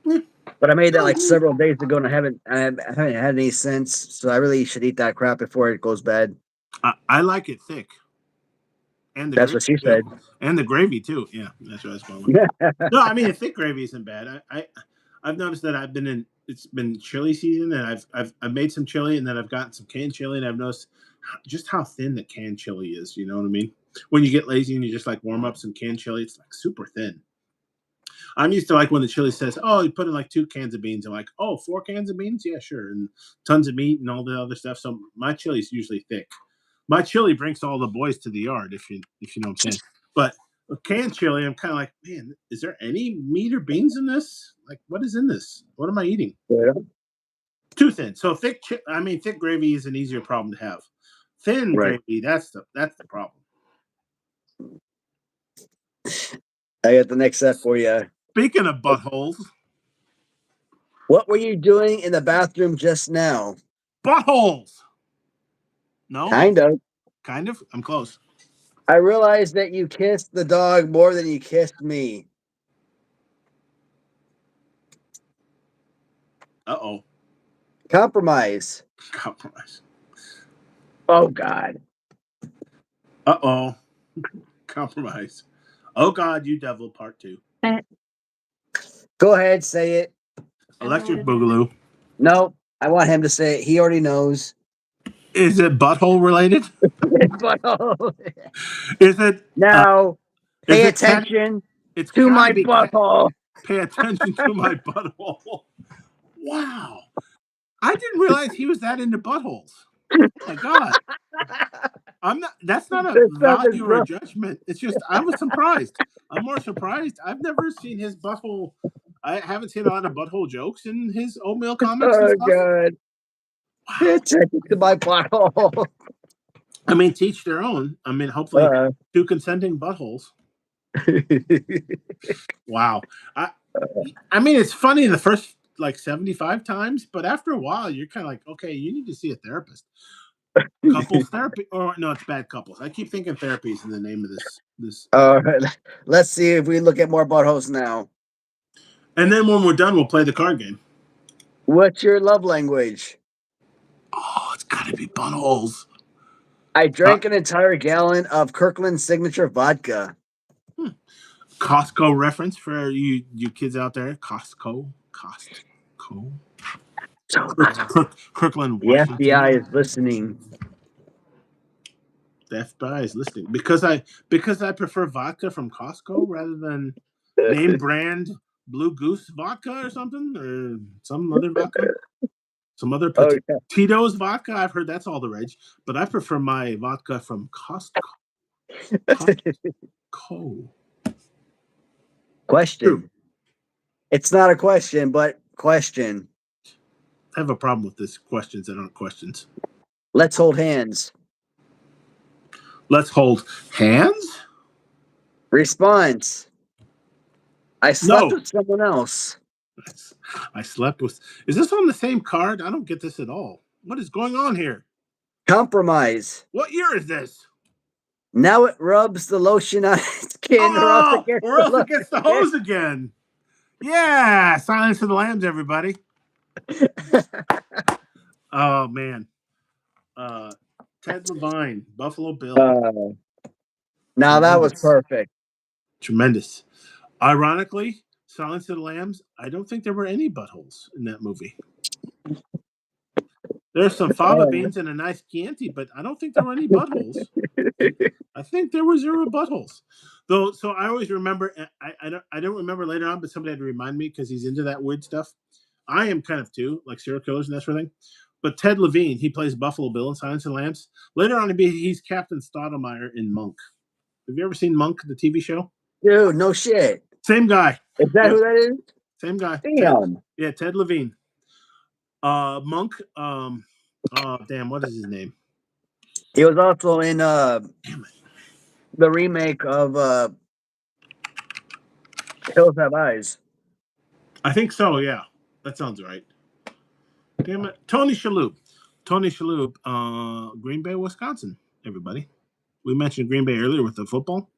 But I made that like several days ago, and I haven't had any since. So I really should eat that crap before it goes bad. I like it thick. And that's what she said. And the gravy too. Yeah, that's what I was going. No, I mean, thick gravy isn't bad. I've noticed that it's been chili season, and I've made some chili, and then I've gotten some canned chili, and I've noticed just how thin the canned chili is. You know what I mean? When you get lazy and you just like warm up some canned chili, it's like super thin. I'm used to like when the chili says, "Oh, you put in like 2 cans of beans." I'm like, "Oh, 4 cans of beans? Yeah, sure." And tons of meat and all the other stuff. So my chili is usually thick. My chili brings all the boys to the yard, if you know what I'm saying. But a canned chili, I'm kind of like, man, is there any meat or beans in this? Like, what is in this? What am I eating? Yeah. Too thin. So thick gravy is an easier problem to have. Thin gravy, that's the problem. I got the next set for you. Speaking of buttholes, what were you doing in the bathroom just now? Buttholes. No? Kind of. I'm close. I realized that you kissed the dog more than you kissed me. Uh-oh. Compromise. Oh, God. Uh-oh. Compromise. Oh, God, you devil, part 2. Go ahead, say it. Electric Boogaloo. No, I want him to say it. He already knows. Is it butthole related? Butthole. Is it? Now, pay attention to my butthole. Pay attention to my butthole. Wow. I didn't realize he was that into buttholes. Oh my God. That's not a value or a judgment. It's just, I was surprised. I'm more surprised. I've never seen his butthole. I haven't seen a lot of butthole jokes in his oatmeal comments. Oh, God. Wow. Pay attention to my butthole. I mean, teach their own. I mean, hopefully 2 consenting buttholes. Wow. I mean, it's funny in the first like 75 times, but after a while, you're kind of like, okay, you need to see a therapist. Couples therapy, or no, it's bad couples. I keep thinking therapy is in the name of this. Let's see if we look at more buttholes now. And then when we're done, we'll play the card game. What's your love language? Oh, it's got to be buttholes. I drank an entire gallon of Kirkland Signature vodka. Costco reference for you kids out there. Costco. Kirkland. The FBI is listening. The FBI is listening because I prefer vodka from Costco rather than name brand Blue Goose vodka or something, or some other vodka. Some other Tito's vodka. I've heard that's all the rage, but I prefer my vodka from Costco. Cole. Question. True. It's not a question, but question. I have a problem with this. Questions that aren't questions. Let's hold hands. Let's hold hands? Response. I slept with someone else. I slept with... Is this on the same card? I don't get this at all. What is going on here? Compromise. What year is this? Now it rubs the lotion on its skin. Oh, or else it gets the hose again. Yeah, Silence of the Lambs, everybody. Oh, man. Ted Levine, Buffalo Bill. Now that was perfect. Tremendous. Ironically, Silence of the Lambs, I don't think there were any buttholes in that movie. There's some fava beans and a nice Chianti, but I don't think there were any buttholes. I think there were 0 buttholes. Though, so I always remember, I don't remember later on, but somebody had to remind me because he's into that weird stuff. I am kind of too, like serial killers and that sort of thing. But Ted Levine, he plays Buffalo Bill in Silence of the Lambs. Later on, he's Captain Stottlemyre in Monk. Have you ever seen Monk, the TV show? Dude, no shit. Same guy. Is that who that is? Same guy. Damn. Ted Levine. Monk. Damn, what is his name? He was also in the remake of Hills Have Eyes. I think so, yeah. That sounds right. Damn it. Tony Shalhoub. Green Bay, Wisconsin, everybody. We mentioned Green Bay earlier with the football.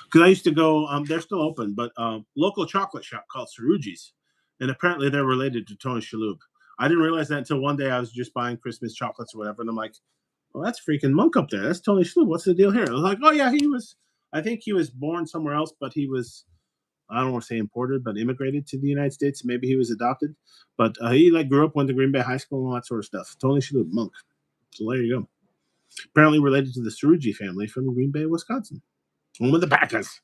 Because I used to go, they're still open, but local chocolate shop called Cerrugi's. And apparently they're related to Tony Shalhoub. I didn't realize that until one day I was just buying Christmas chocolates or whatever. And I'm like, well, that's freaking Monk up there. That's Tony Shalhoub. What's the deal here? I was like, oh, yeah, I think he was born somewhere else, but he was, I don't want to say imported, but immigrated to the United States. Maybe he was adopted. But he grew up, went to Green Bay High School and all that sort of stuff. Tony Shalhoub, Monk. So there you go. Apparently related to the Cerrugi family from Green Bay, Wisconsin. Home of the Packers.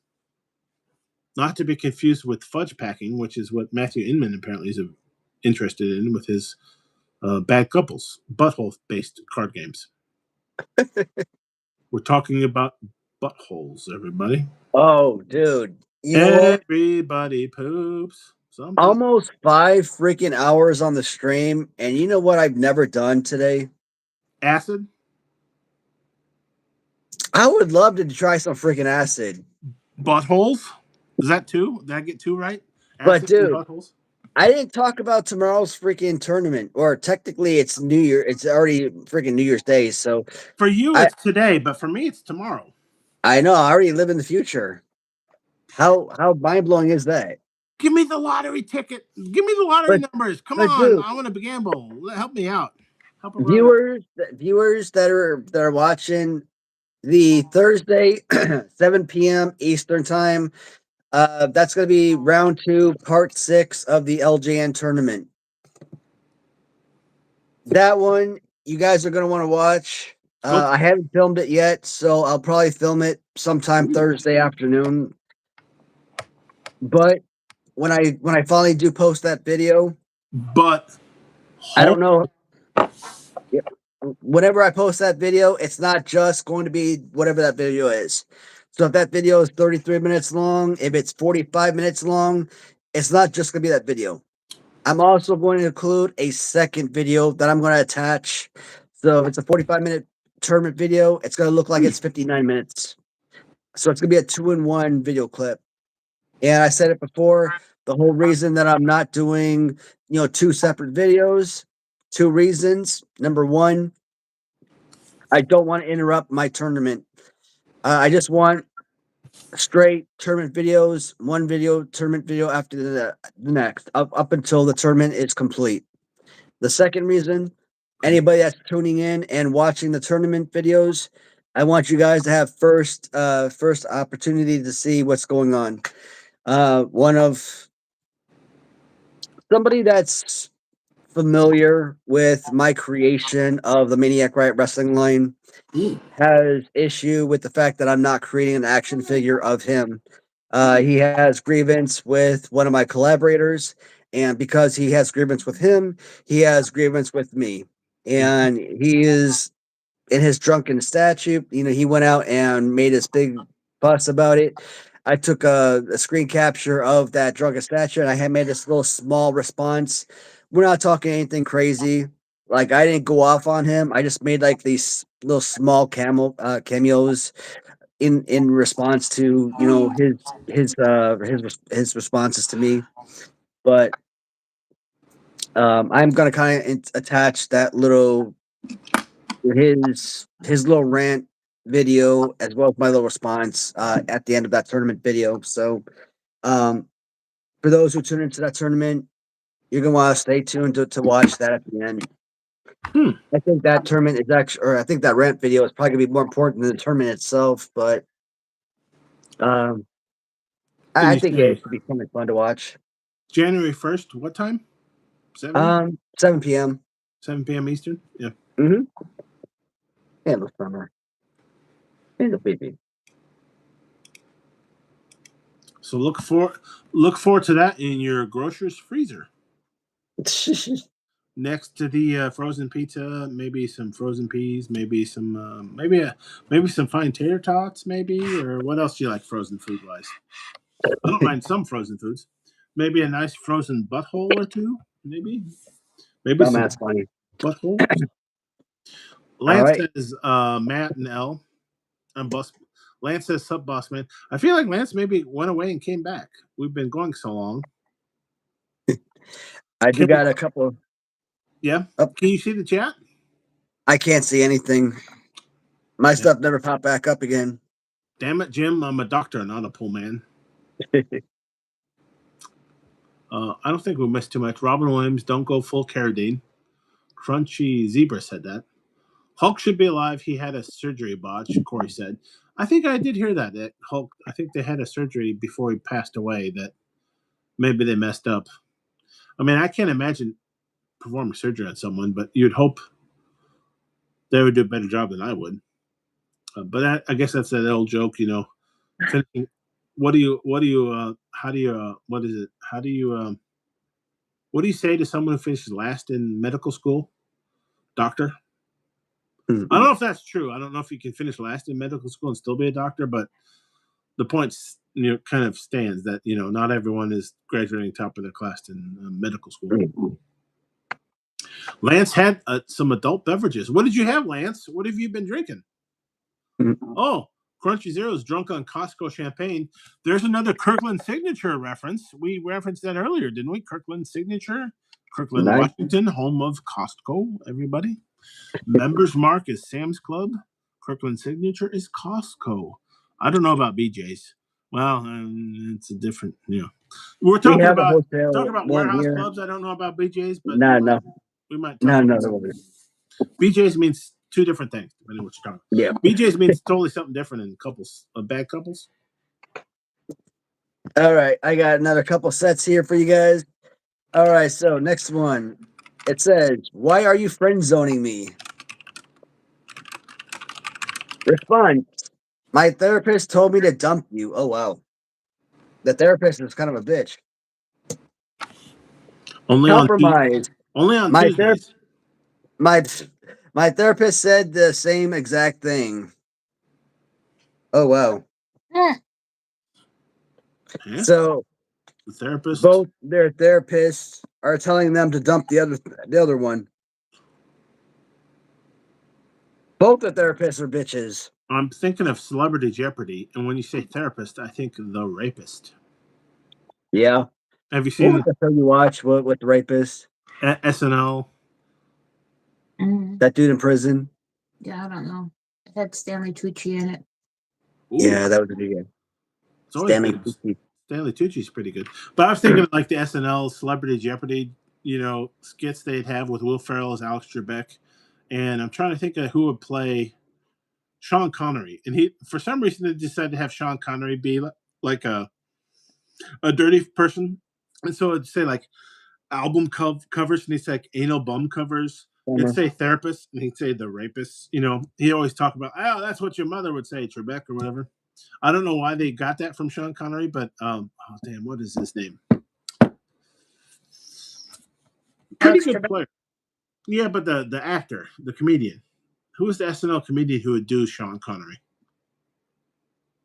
Not to be confused with fudge packing, which is what Matthew Inman apparently is interested in with his Bad Couples, butthole-based card games. We're talking about buttholes, everybody. Oh, dude. Everybody poops. Sometimes. Almost 5 freaking hours on the stream, and you know what I've never done today? Acid? I would love to try some freaking acid. Buttholes? Is that 2? Did I get 2 right? Acid, but dude, buttholes? I didn't talk about tomorrow's freaking tournament, or technically it's New Year. It's already freaking New Year's Day. So for you, it's today, but for me, it's tomorrow. I know. I already live in the future. How mind blowing is that? Give me the lottery ticket. Give me the lottery numbers. Come on, dude, I want to gamble. Help me out. Viewers that are watching the Thursday 7 p.m. Eastern time. That's going to be round 2, part 6 of the LJN tournament. That one you guys are going to want to watch. I haven't filmed it yet, so I'll probably film it sometime Thursday afternoon. But when I finally do post that video, I don't know. Whenever I post that video, it's not just going to be whatever that video is. So if that video is 33 minutes long, if it's 45 minutes long, it's not just going to be that video. I'm also going to include a second video that I'm going to attach. So if it's a 45-minute tournament video, it's going to look like it's 59 minutes. So it's going to be a 2-in-1 video clip. And I said it before, the whole reason that I'm not doing, 2 separate videos, 2 reasons. Number 1, I don't want to interrupt my tournament. I just want straight tournament videos, one tournament video after the next, up until the tournament is complete. The second reason, anybody that's tuning in and watching the tournament videos, I want you guys to have first opportunity to see what's going on. One of somebody that's familiar with my creation of the Maniac Riot Wrestling line has issue with the fact that I'm not creating an action figure of him. He has grievance with one of my collaborators, and because he has grievance with him, he has grievance with me. And he is in his drunken statue, he went out and made this big fuss about it. I took a screen capture of that drunken statue, and I had made this little small response. We're not talking anything crazy. Like, I didn't go off on him. I just made like these little small cameos in response to his responses to me. But I'm gonna kind of attach that his little rant video as well as my little response at the end of that tournament video. So for those who tune into that tournament, you're gonna want to stay tuned to watch that at the end. I think that tournament is actually, or I think that rant video is probably gonna be more important than the tournament itself. But I think it should be kind of fun to watch. January 1st, what time? 7 p.m. 7 p.m. Eastern. Yeah. Mm-hmm. End of summer. End of baby. So look forward to that in your grocer's freezer. Next to the frozen pizza, maybe some frozen peas, maybe some maybe some fine tater tots, maybe, or what else do you like frozen food wise? I don't mind some frozen foods. Maybe a nice frozen butthole or two, maybe. Maybe some that's funny. butthole. Lance says Matt and L. I'm boss. Lance says sub boss man. I feel like Lance maybe went away and came back. We've been going so long. I do got a couple. Yeah. Can you see the chat? I can't see anything. My stuff never popped back up again. Damn it, Jim. I'm a doctor, not a pool man. I don't think we missed too much. Robin Williams, don't go full Carradine. Crunchy Zebra said that. Hulk should be alive. He had a surgery botch, Corey said. I think I did hear that Hulk, I think they had a surgery before he passed away that maybe they messed up. I mean, I can't imagine performing surgery on someone, but you'd hope they would do a better job than I would. But I guess that's that old joke, what do you say to someone who finishes last in medical school? Doctor? Mm-hmm. I don't know if that's true. I don't know if you can finish last in medical school and still be a doctor, but the point kind of stands that not everyone is graduating top of their class in medical school. Mm-hmm. Lance had some adult beverages. What did you have, Lance? What have you been drinking? Mm-hmm. Oh, Crunchy Zero's drunk on Costco champagne. There's another Kirkland Signature reference. We referenced that earlier, didn't we? Kirkland Signature. Kirkland, Washington, home of Costco, everybody. Members Mark is Sam's Club. Kirkland Signature is Costco. I don't know about BJ's. Well, it's a different, We're talking about warehouse clubs. I don't know about BJ's, but no. We might talk about BJ's means two different things, depending on what you're talking about. Yeah. BJ's means totally something different in couples, bad couples. All right. I got another couple sets here for you guys. All right. So next one. It says, why are you friend zoning me? Response. My therapist told me to dump you. Oh, wow. The therapist is kind of a bitch. Only compromise. Only on my Tuesdays. My therapist said the same exact thing. Oh, wow. Yeah. So the therapist, both their therapists are telling them to dump the other one. Both the therapists are bitches. I'm thinking of Celebrity Jeopardy, and when you say therapist, I think the rapist. Yeah. Have you seen the show you watch with the rapist? SNL. That dude in prison. Yeah, I don't know. It had Stanley Tucci in it. Ooh. Yeah, that was a good game. Stanley Tucci's pretty good. But I was thinking of like the SNL Celebrity Jeopardy, skits they'd have with Will Ferrell as Alex Trebek. And I'm trying to think of who would play Sean Connery. And for some reason, they decided to have Sean Connery be like a dirty person. And so it'd say like album covers, and he'd say like anal bum covers. It'd say therapist, and he'd say the rapist. He always talk about, oh, that's what your mother would say, Trebek or whatever. I don't know why they got that from Sean Connery, but what is his name? Pretty good player. Yeah, but the actor, the comedian, Who was the SNL comedian who would do Sean Connery?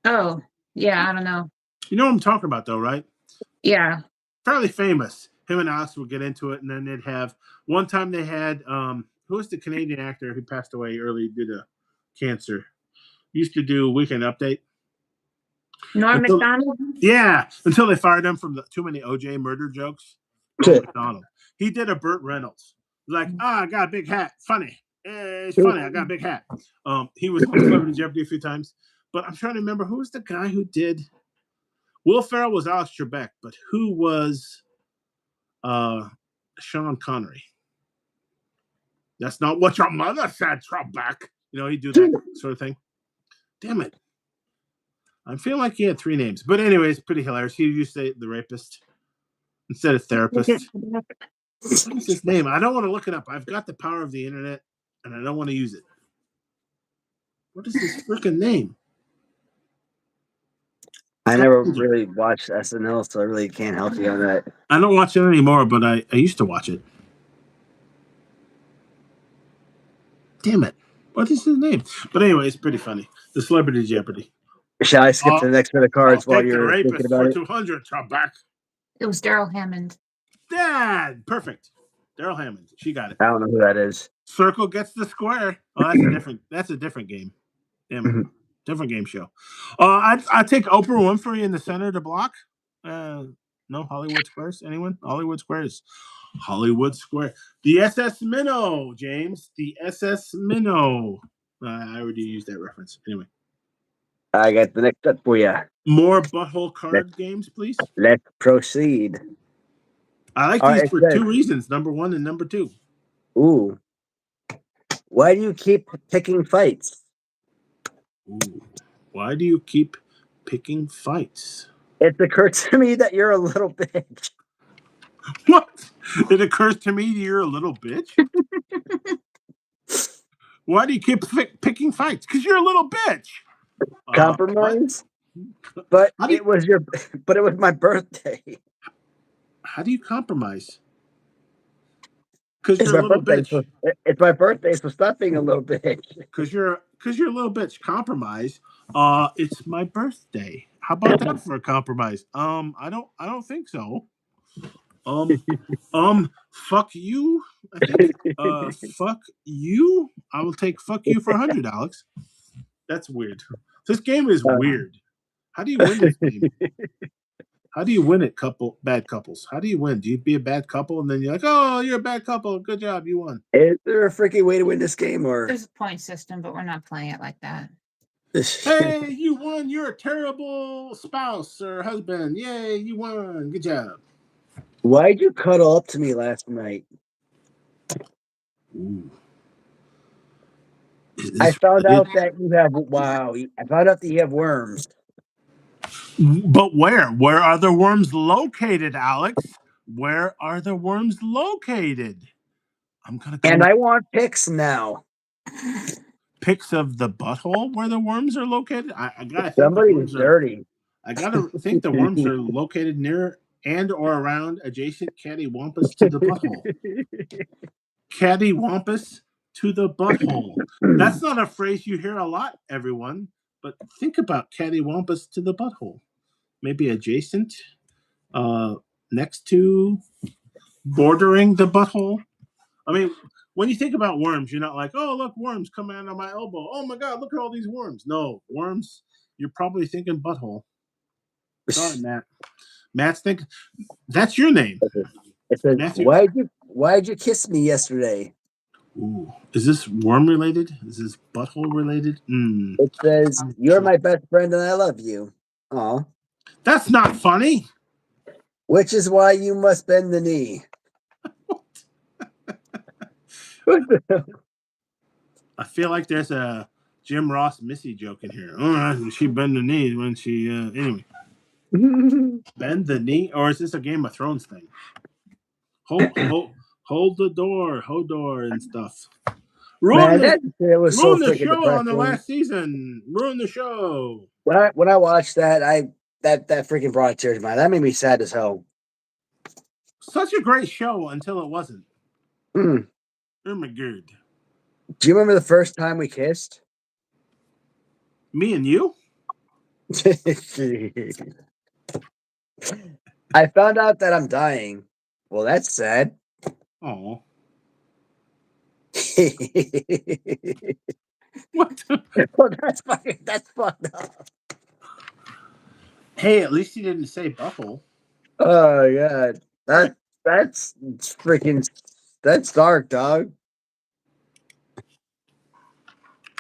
Oh, yeah, I don't know. You know what I'm talking about, though, right? Yeah. Fairly famous. Him and Alex would get into it, and then they'd have one time they had who was the Canadian actor who passed away early due to cancer? He used to do Weekend Update. Norm Macdonald? Yeah, until they fired him from too many OJ murder jokes. Norm Macdonald. He did a Burt Reynolds. Like, I got a big hat. Funny. It's funny. I got a big hat. He was on Celebrity Jeopardy a few times. But I'm trying to remember who was the guy who did. Will Ferrell was Alex Trebek, but who was Sean Connery? That's not what your mother said, Trebek. You know, he'd do that sort of thing. Damn it. I feel like he had 3 names. But anyways, pretty hilarious. He used to say the rapist instead of therapist. What is his name? I don't want to look it up. I've got the power of the internet, and I don't want to use it. What is his freaking name? I never really watched SNL, so I really can't help you on that. I don't watch it anymore, but I used to watch it. Damn it. What is his name? But anyway, it's pretty funny. The Celebrity Jeopardy. Shall I skip to the next bit of cards while you're thinking about it? 200, Trebek. It was Daryl Hammond. Dad! Perfect. Daryl Hammond. She got it. I don't know who that is. Circle gets the square. Oh, that's a different game. Damn it. Different game show. I take Oprah Winfrey in the center of the block. No Hollywood Squares. Anyone? Hollywood Squares. Hollywood Square. The SS Minnow, James. The SS Minnow. I already used that reference. Anyway. I got the next up for you. More butthole card games, please. Let's proceed. I like these for 2 reasons. Number 1 and number 2. Ooh. Why do you keep picking fights? Ooh. Why do you keep picking fights? It occurred to me that you're a little bitch. What? It occurs to me you're a little bitch? Why do you keep picking fights? Because you're a little bitch. Compromise? But it was my birthday. How do you compromise? Because you're a little bitch. So it's my birthday, so stop being a little bitch. Because you're a little bitch. Compromise. It's my birthday. How about that for a compromise? I don't think so. Fuck you. I think. Fuck you. I will take fuck you for 100, Alex. That's weird. This game is weird. How do you win this game? How do you win it, bad couples? How do you win? Do you be a bad couple and then you're like, oh, you're a bad couple. Good job. You won. Is there a freaking way to win this game? Or there's a point system, but we're not playing it like that. Hey, you won. You're a terrible spouse or husband. Yay, you won. Good job. Why'd you cuddle up to me last night? Ooh. I found out that you have I found out that you have worms. But where? Where are the worms located, Alex? Where are the worms located? I'm gonna go. And I want pics now. Pics of the butthole where the worms are located? I gotta think somebody's dirty. I gotta think the worms are located near and or around adjacent cattywampus to the butthole. Cattywampus to the butthole. That's not a phrase you hear a lot, everyone. But think about cattywampus to the butthole. Maybe adjacent, next to, bordering the butthole. I mean, when you think about worms, you're not like, oh, look, worms coming out of my elbow. Oh, my God, look at all these worms. No, worms, you're probably thinking butthole. Sorry, Matt. Matt's thinking, that's your name. It says, why'd you kiss me yesterday? Ooh, is this worm related? Is this butthole related? It says, you're my best friend and I love you. Aw. That's not funny. Which is why you must bend the knee. I feel like there's a Jim Ross Missy joke in here. She bend the knee when she anyway. Bend the knee, or is this a Game of Thrones thing? Hold the door, Hodor and stuff. Ruin the show on the last season. Ruin the show. When I watched that, that freaking brought a tear to my eye. That made me sad as hell. Such a great show until it wasn't. Oh my God. Do you remember the first time we kissed? Me and you? I found out that I'm dying. Well, that's sad. Oh. What? Well, that's fucked up. Hey, at least he didn't say buckle. Oh god. That's freaking that's dark, dog.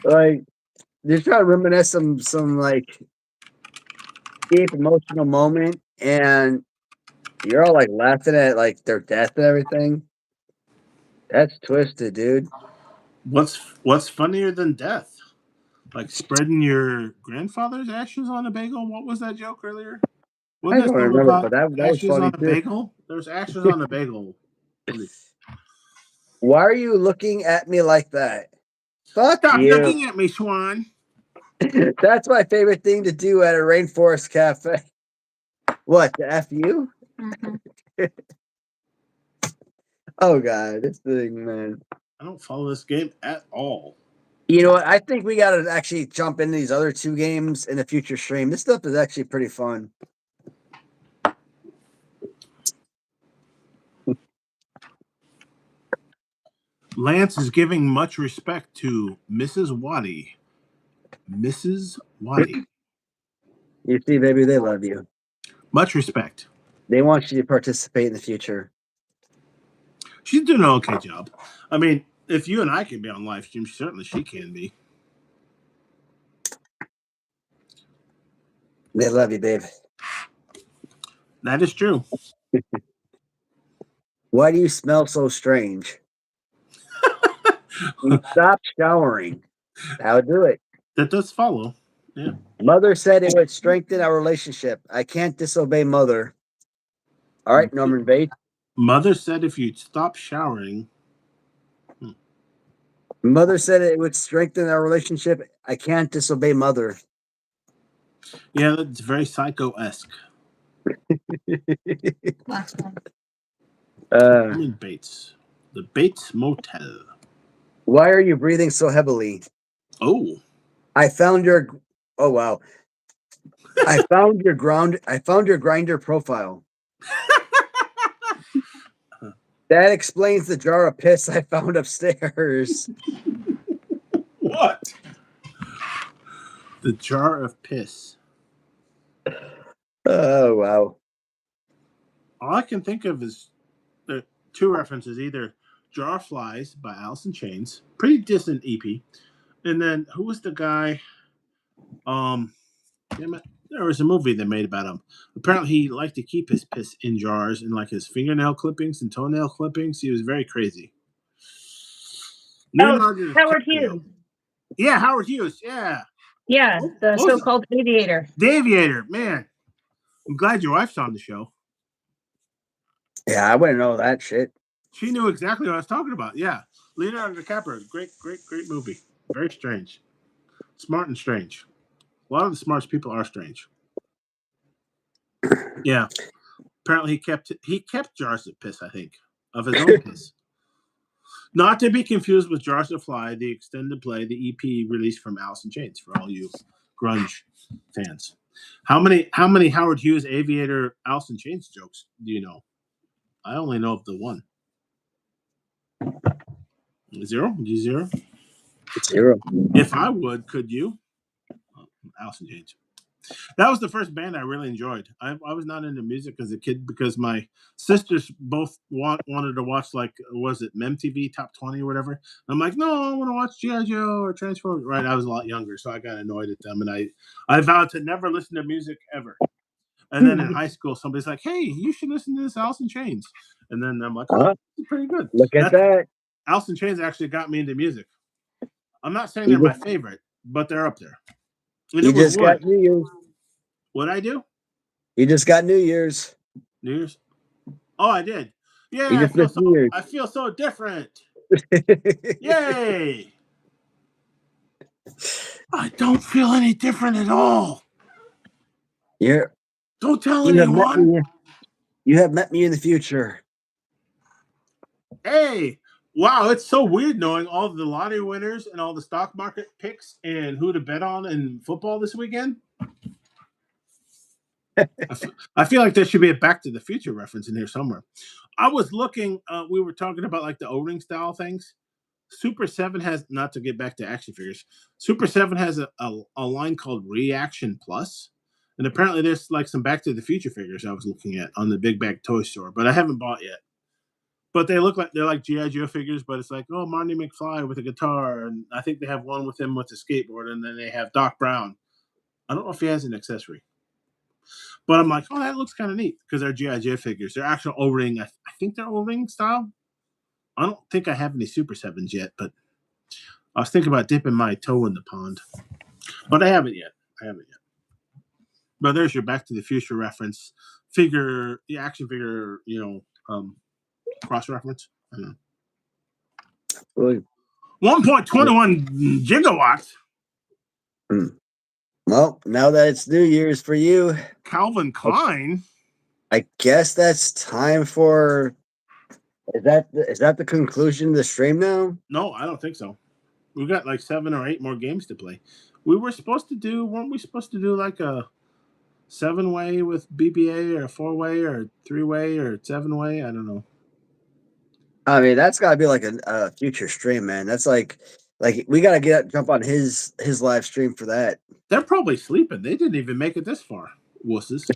Like you're trying to reminisce some like deep emotional moment and you're all like laughing at like their death and everything. That's twisted, dude. What's funnier than death? Like spreading your grandfather's ashes on a bagel? What was that joke earlier? I Wasn't don't that something remember, about but that was ashes funny on a too. bagel? There's ashes on a bagel. Why are you looking at me like that? Fuck Stop you. looking at me, Swan. That's my favorite thing to do at a rainforest cafe. What, to F you? Mm-hmm. Oh god, this thing, man. I don't follow this game at all. You know what? I think we gotta actually jump into these other two games in the future stream. This stuff is actually pretty fun. Lance is giving much respect to Mrs. Waddy. Mrs. Waddy. You see, baby, they love you. Much respect. They want you to participate in the future. She's doing an okay job. I mean, if you and I can be on live stream, certainly she can be. They love you, babe. That is true. Why do you smell so strange? You stop showering. I'll do it. That does follow. Yeah. Mother said it would strengthen our relationship. I can't disobey mother. All right, Norman Bates. Mother said if you stop showering. Mother said it would strengthen our relationship. I can't disobey mother. Yeah, that's very psycho-esque. Norman Bates. The Bates Motel. Why are you breathing so heavily? Oh. I found your. Oh wow. I found your grinder profile. That explains the jar of piss I found upstairs. What? The jar of piss. Oh wow. All I can think of is two references: either Jar of Flies by Alice in Chains, pretty decent EP, and then who was the guy? Damn it, there was a movie they made about him. Apparently, he liked to keep his piss in jars and like his fingernail clippings and toenail clippings. He was very crazy. Howard Hughes. Yeah, Howard Hughes. Yeah. Yeah, the so-called aviator. The Aviator, man. I'm glad your wife's on the show. Yeah, I wouldn't know that shit. She knew exactly what I was talking about. Yeah. Leonardo DiCaprio, great movie. Very strange. Smart and strange. A lot of the smartest people are strange. Yeah. Apparently he kept jars of piss, I think, of his own piss. Not to be confused with Jars of Fly, the extended play, the EP released from Alice in Chains for all you grunge fans. How many Howard Hughes Aviator Alice in Chains jokes do you know? I only know of the one. Zero? Do you zero? Zero. If I would, could you? Alice in Chains. That was the first band I really enjoyed. I was not into music as a kid because my sisters both wanted to watch, like, was it MTV Top 20 or whatever? I'm like, no, I want to watch G.I. Joe or Transformers. Right, I was a lot younger, so I got annoyed at them, and I vowed to never listen to music ever. And then in high school, somebody's like, hey, you should listen to this Alice in Chains. And then I'm like, oh, it's pretty good. Look at that. Alice in Chains actually got me into music. I'm not saying they're my favorite, but they're up there. And you just got New Year's. What'd I do? You just got New Year's. New Year's? Oh, I did. Yeah, I feel so different. Yay! I don't feel any different at all. Yeah. Don't tell anyone. You have met me in the future. Hey, Wow, it's so weird knowing all the lottery winners and all the stock market picks and who to bet on in football this weekend. I feel like there should be a Back to the Future reference in here somewhere. I was looking, we were talking about like the O-ring style things. Super 7 has, not to get back to action figures, Super 7 has a line called Reaction Plus. And apparently there's like some Back to the Future figures I was looking at on the Big Bag Toy Store, but I haven't bought yet. But they look like they're like G.I. Joe figures, but it's like, oh, Marty McFly with a guitar. And I think they have one with him with a skateboard. And then they have Doc Brown. I don't know if he has an accessory. But I'm like, oh, that looks kind of neat because they're G.I. Joe figures. They're actual O-ring. I think they're O-ring style. I don't think I have any Super 7s yet, but I was thinking about dipping my toe in the pond. But I haven't yet. But there's your Back to the Future reference. Figure, the action figure, cross-reference. I don't know. 1.21 gigawatts. Well, now that it's New Year's for you, Calvin Klein. I guess that's time for. Is that the conclusion of the stream now? No, I don't think so. We've got like 7 or 8 more games to play. Weren't we supposed to do like a 7-way with BBA or a 4-way or 3-way or 7-way? I don't know. I mean, that's got to be like a future stream, man. That's like we got to jump on his live stream for that. They're probably sleeping. They didn't even make it this far. Wusses.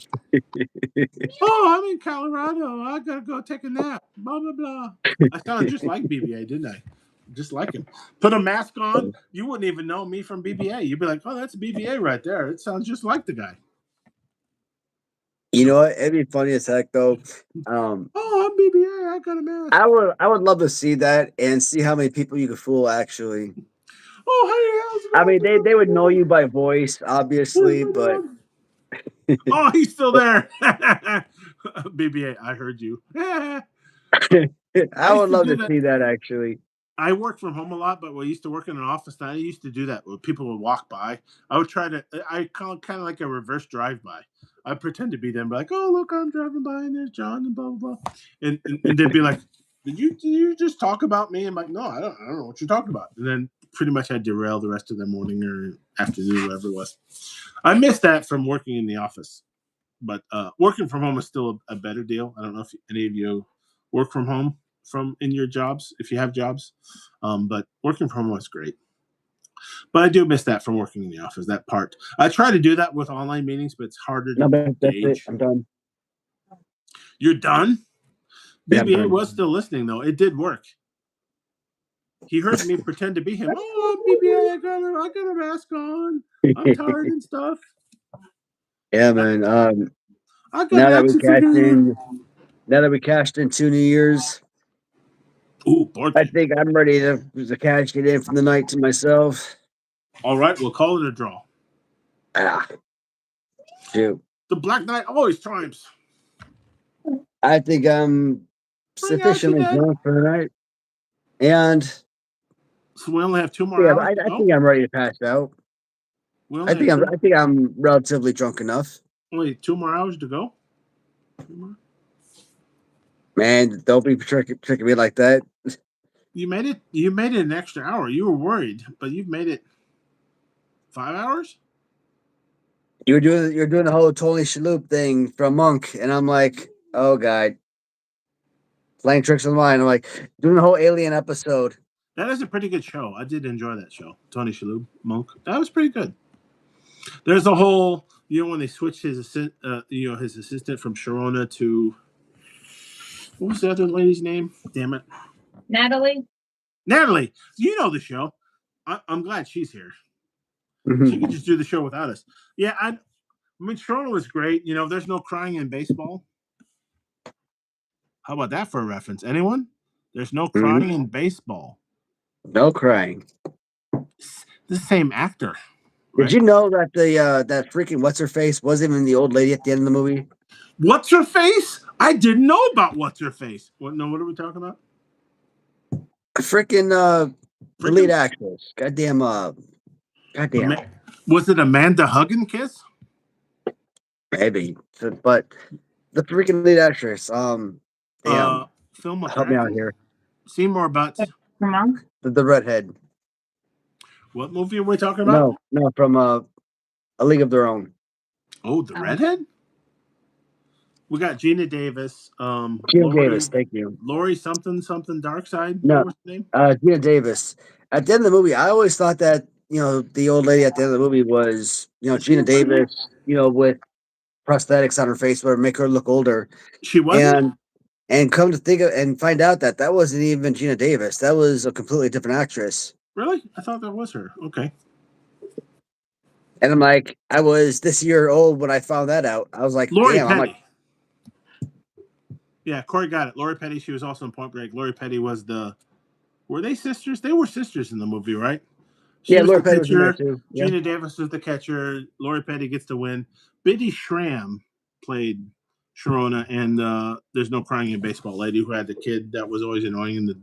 Oh, I'm in Colorado. I gotta go take a nap. Blah blah blah. I sounded just like BBA, didn't I? Just like him. Put a mask on, you wouldn't even know me from BBA. You'd be like, oh, that's BBA right there. It sounds just like the guy. You know what? It'd be funny as heck though. Oh, I'm BBA. I got a mask. I would love to see that and see how many people you could fool actually. Oh, hey, I mean, they would know you by voice, obviously, but. Oh, he's still there. BBA, I heard you. I would love to see that actually. I work from home a lot, but we used to work in an office. And I used to do that where people would walk by. I call it kind of like a reverse drive-by. I pretend to be them, like, oh, look, I'm driving by and there's John and blah, blah, blah. And they'd be like, did you just talk about me? I'm like, no, I don't know what you're talking about. And then pretty much I'd derail the rest of the morning or afternoon, whatever it was. I miss that from working in the office. But working from home is still a better deal. I don't know if any of you work from home in your jobs, if you have jobs. But working from home is great. But I do miss that from working in the office, that part. I try to do that with online meetings, but it's harder to gauge. I'm done. You're done? Yeah, BBA was still listening, though. It did work. He heard me pretend to be him. Oh, BBA, I got a mask on. I'm tired and stuff. Yeah, man. Now that we cashed in 2 New Years, I think I'm ready to cash it in for the night to myself. All right, we'll call it a draw. Shoot. The Black Knight always triumphs. I think I'm sufficiently drunk for the night. And so we only have 2 more hours. I think I'm ready to pass out. I think I'm relatively drunk enough. Only 2 more hours to go. Man, don't be tricking me like that. You made it an extra hour. You were worried, but you've made it 5 hours. You're doing the whole Tony Shalhoub thing from Monk, and I'm like, oh god, playing tricks on the mind. I'm like doing the whole Alien episode. That is a pretty good show. I did enjoy that show. Tony Shalhoub, Monk. That was pretty good. There's a whole, when they switched his assistant from Sharona to, what was the other lady's name? Damn it. Natalie. You know the show. I'm glad she's here. Mm-hmm. She could just do the show without us. Yeah, I mean, Sharona was great. There's no crying in baseball. How about that for a reference? Anyone? There's no crying in baseball. No crying. The same actor. Right? Did you know that that freaking what's her face wasn't even the old lady at the end of the movie? What's her face? I didn't know about what's her face. What are we talking about? Freaking the lead actress. Goddamn. Was it Amanda Hugginkiss? Maybe, but the freaking lead actress. Film help me out here. Seymour Butts. The monk? The redhead. What movie are we talking about? No, from A League of Their Own. Oh, the redhead? We got Gina Davis. Gina Davis, thank you. Lori something Dark Side. No, what was her name? Gina Davis. At the end of the movie, I always thought that, the old lady at the end of the movie was, Gina Davis, with prosthetics on her face would make her look older. She wasn't? And come to think of and find out that wasn't even Gina Davis. That was a completely different actress. Really? I thought that was her. Okay. And I'm like, I was this year old when I found that out. I was like, Lori damn. Petty. I'm like, yeah, Corey got it. Lori Petty, she was also in Point Break. Lori Petty was were they sisters? They were sisters in the movie, right? Lori Petty was in there too. Yeah. Gina Davis was the catcher. Lori Petty gets the win. Biddy Schramm played Sharona, and There's No Crying in Baseball lady who had the kid that was always annoying in the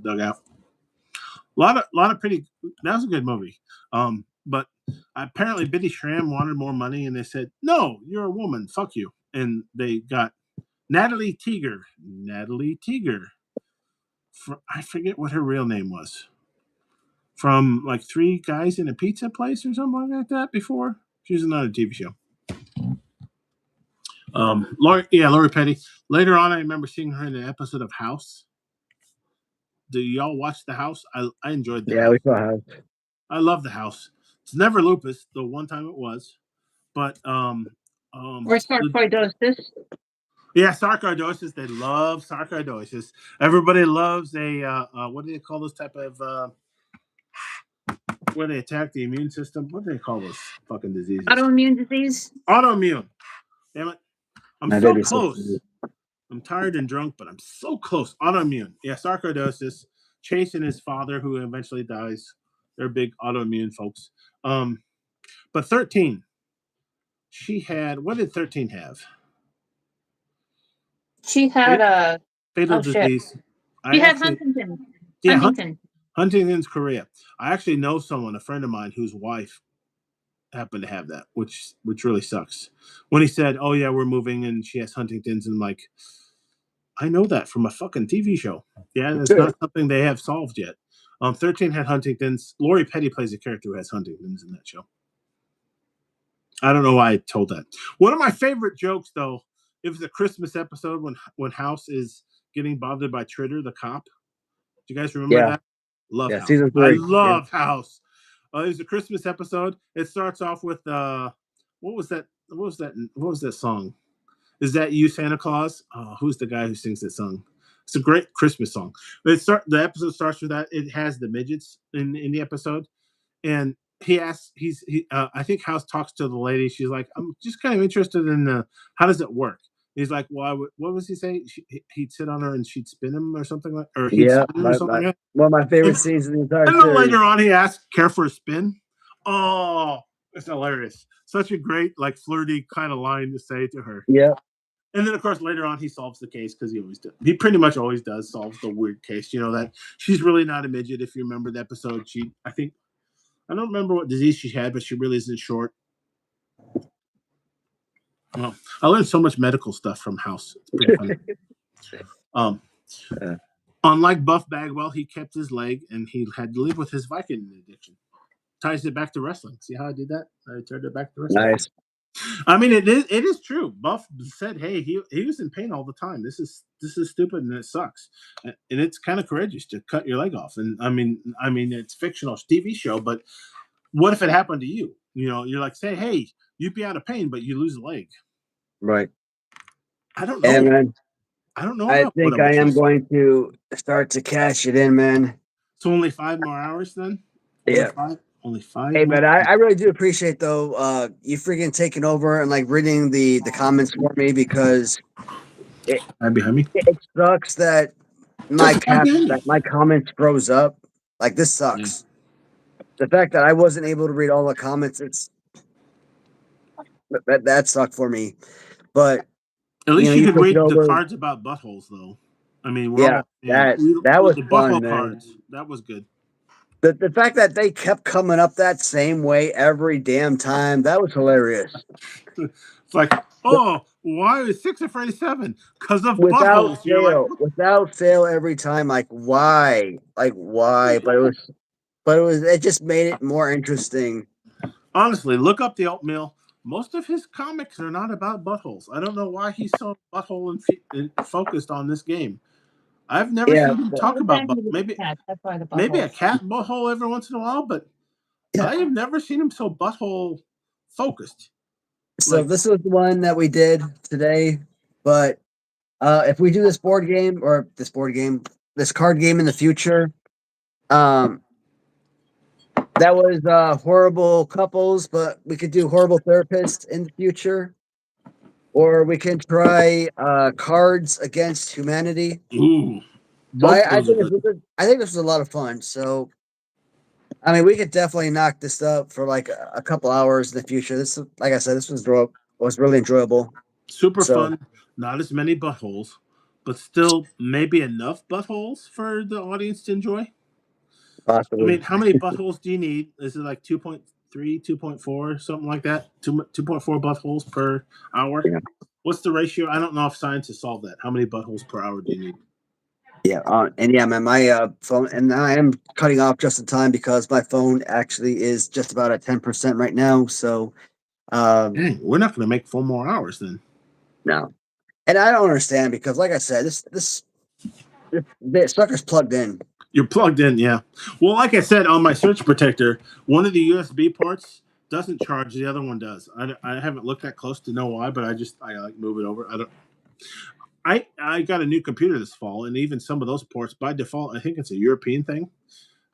dugout. A lot of pretty. That was a good movie. But apparently Biddy Schramm wanted more money, and they said, "No, you're a woman. Fuck you." And they got Natalie Teeger. I forget what her real name was. From like Three Guys in a Pizza Place or something like that before. She was another TV show. Lori Petty. Later on, I remember seeing her in an episode of House. Do y'all watch The House? I enjoyed that. Yeah, we saw House. I love The House. It's never lupus, the one time it was. But or sarcoidosis. Yeah, sarcoidosis. They love sarcoidosis. Everybody loves a what do they call those type of where they attack the immune system? What do they call those fucking diseases? Autoimmune disease. Autoimmune. Damn it. I'm so close. I'm tired and drunk, but I'm so close. Autoimmune. Yeah, sarcoidosis. Chase and his father, who eventually dies. They're big autoimmune folks. But 13. She had, what did 13 have? She had a fatal disease. She had Huntington. Yeah, Huntington's chorea. I actually know someone, a friend of mine, whose wife happened to have that, which really sucks. When he said, "Oh yeah, we're moving and she has Huntington's," and like, I know that from a fucking TV show. Yeah, it's not something they have solved yet. 13 had Huntington's. Lori Petty plays a character who has Huntington's in that show. I don't know why I told that. One of my favorite jokes, though, it was a Christmas episode when House is getting bothered by Tritter, the cop. Do you guys remember that? Love House. Season 3. I love House. It was a Christmas episode. It starts off with what was that song? Is That You, Santa Claus? Who's the guy who sings that song? It's a great Christmas song. But the episode starts with that. It has the midgets in the episode, and he asks. I think House talks to the lady. She's like, "I'm just kind of interested in how does it work?" He's like, "Well, what was he saying? He'd sit on her and she'd spin him or something like, or he'd spin him or something like that." One of my favorite scenes in the entire series. And then later on, he asks, "Care for a spin?" Oh, it's hilarious. Such a great, like, flirty kind of line to say to her. Yeah. And then, of course, later on, he solves the case because he always does. He pretty much always does solve the weird case. You know, that she's really not a midget. If you remember the episode, I don't remember what disease she had, but she really isn't short. Well, I learned so much medical stuff from House. It's pretty funny. Unlike Buff Bagwell, he kept his leg and he had to live with his Vicodin addiction. Ties it back to wrestling. See how I did that? I turned it back to wrestling. Nice. I mean, it is true. Buff said, "Hey, he was in pain all the time. This is stupid and it sucks." And it's kind of courageous to cut your leg off. And I mean, it's fictional TV show, but what if it happened to you? You know, you're like, say, "Hey, you'd be out of pain, but you lose a leg." Right. I don't know. And I don't know. I think I am going to start to cash it in, man. So only 5 more hours then? Yeah. Only 5. Hey, man, I really do appreciate, though, you freaking taking over and, like, reading the comments for me because behind me. It sucks that my comments froze up. Like, this sucks. Yeah. The fact that I wasn't able to read all the comments, that sucked for me. But at least you could read the cards about buttholes, though. I mean, that was the fun, butthole cards. That was good. The fact that they kept coming up that same way every damn time, that was hilarious. It's like, Oh, why is 6 for 87? Because of Without buttholes. You're like, fail, without fail every time. Like why? Like why? It just made it more interesting. honestly, look up the oatmeal. Most of his comics are not about buttholes. I don't know why he's so butthole and focused on this game. I've never seen him talk about maybe a cat butthole every once in a while, but I have never seen him so butthole focused. So this was the one that we did today, but if we do this card game in the future, that was horrible couples, but we could do horrible therapists in the future, or we can try Cards Against Humanity. Ooh, So I think this was a lot of fun. So I mean, we could definitely knock this up for like a couple hours in the future. This, like I said, this was really enjoyable. Super fun. Not as many buttholes, but still maybe enough buttholes for the audience to enjoy. Possibly. I mean, how many buttholes do you need? Is it like 2.3, 2.4, something like that? 2.4 buttholes per hour? Yeah. What's the ratio? I don't know if science has solved that. How many buttholes per hour do you need? Yeah, and yeah, man, my phone, and I am cutting off just in time because my phone actually is just about at 10% right now. So, dang, we're not going to make 4 more hours then. No, and I don't understand because, like I said, this sucker's plugged in. You're plugged in, yeah. Well, like I said, on my surge protector, one of the USB ports doesn't charge, the other one does. I haven't looked that close to know why, but I like move it over. I got a new computer this fall, and even some of those ports by default, I think it's a European thing,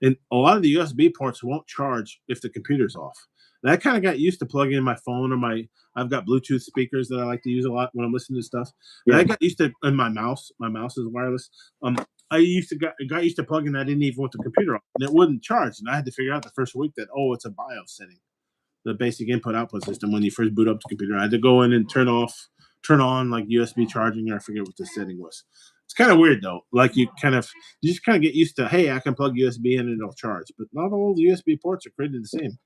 and a lot of the USB ports won't charge if the computer's off. And I kind of got used to plugging in my phone or I've got Bluetooth speakers that I like to use a lot when I'm listening to stuff. And I got used to, and my mouse is wireless. I got used to plugging that in even with the computer on, and it wouldn't charge. And I had to figure out the first week that it's a BIOS setting, the basic input-output system. When you first boot up the computer, I had to go in and turn on like USB charging, or I forget what the setting was. It's kind of weird though. Like you just kind of get used to, hey, I can plug USB in and it'll charge, but not all the USB ports are created the same.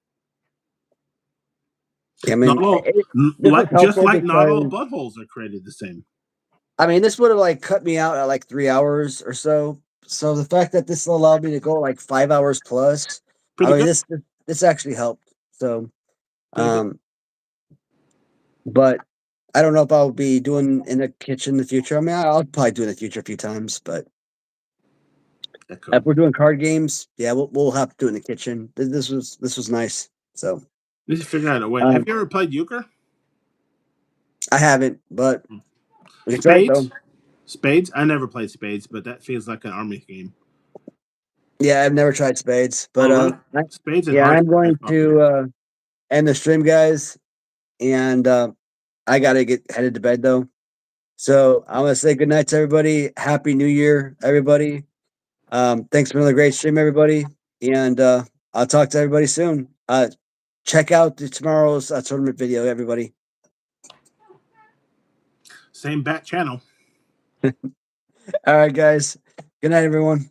I mean, not all buttholes are created the same. I mean, this would have like cut me out at like 3 hours or so. So the fact that this allowed me to go like 5 hours plus, this actually helped. So, but I don't know if I'll be doing in the kitchen in the future. I mean, I'll probably do it in the future a few times, but if we're doing card games, yeah, we'll have to do it in the kitchen. This was nice. So we should figure out a way. Have you ever played euchre? I haven't, but Spades? I never played spades, but that feels like an army game. Yeah, I've never tried spades, but spades. I'm going to end the stream, guys, and I gotta get headed to bed though. So I'm gonna say good night to everybody. Happy New Year, everybody. Thanks for another great stream, everybody, and I'll talk to everybody soon. Check out tomorrow's tournament video, everybody. Same bat channel. All right, guys. Good night, everyone.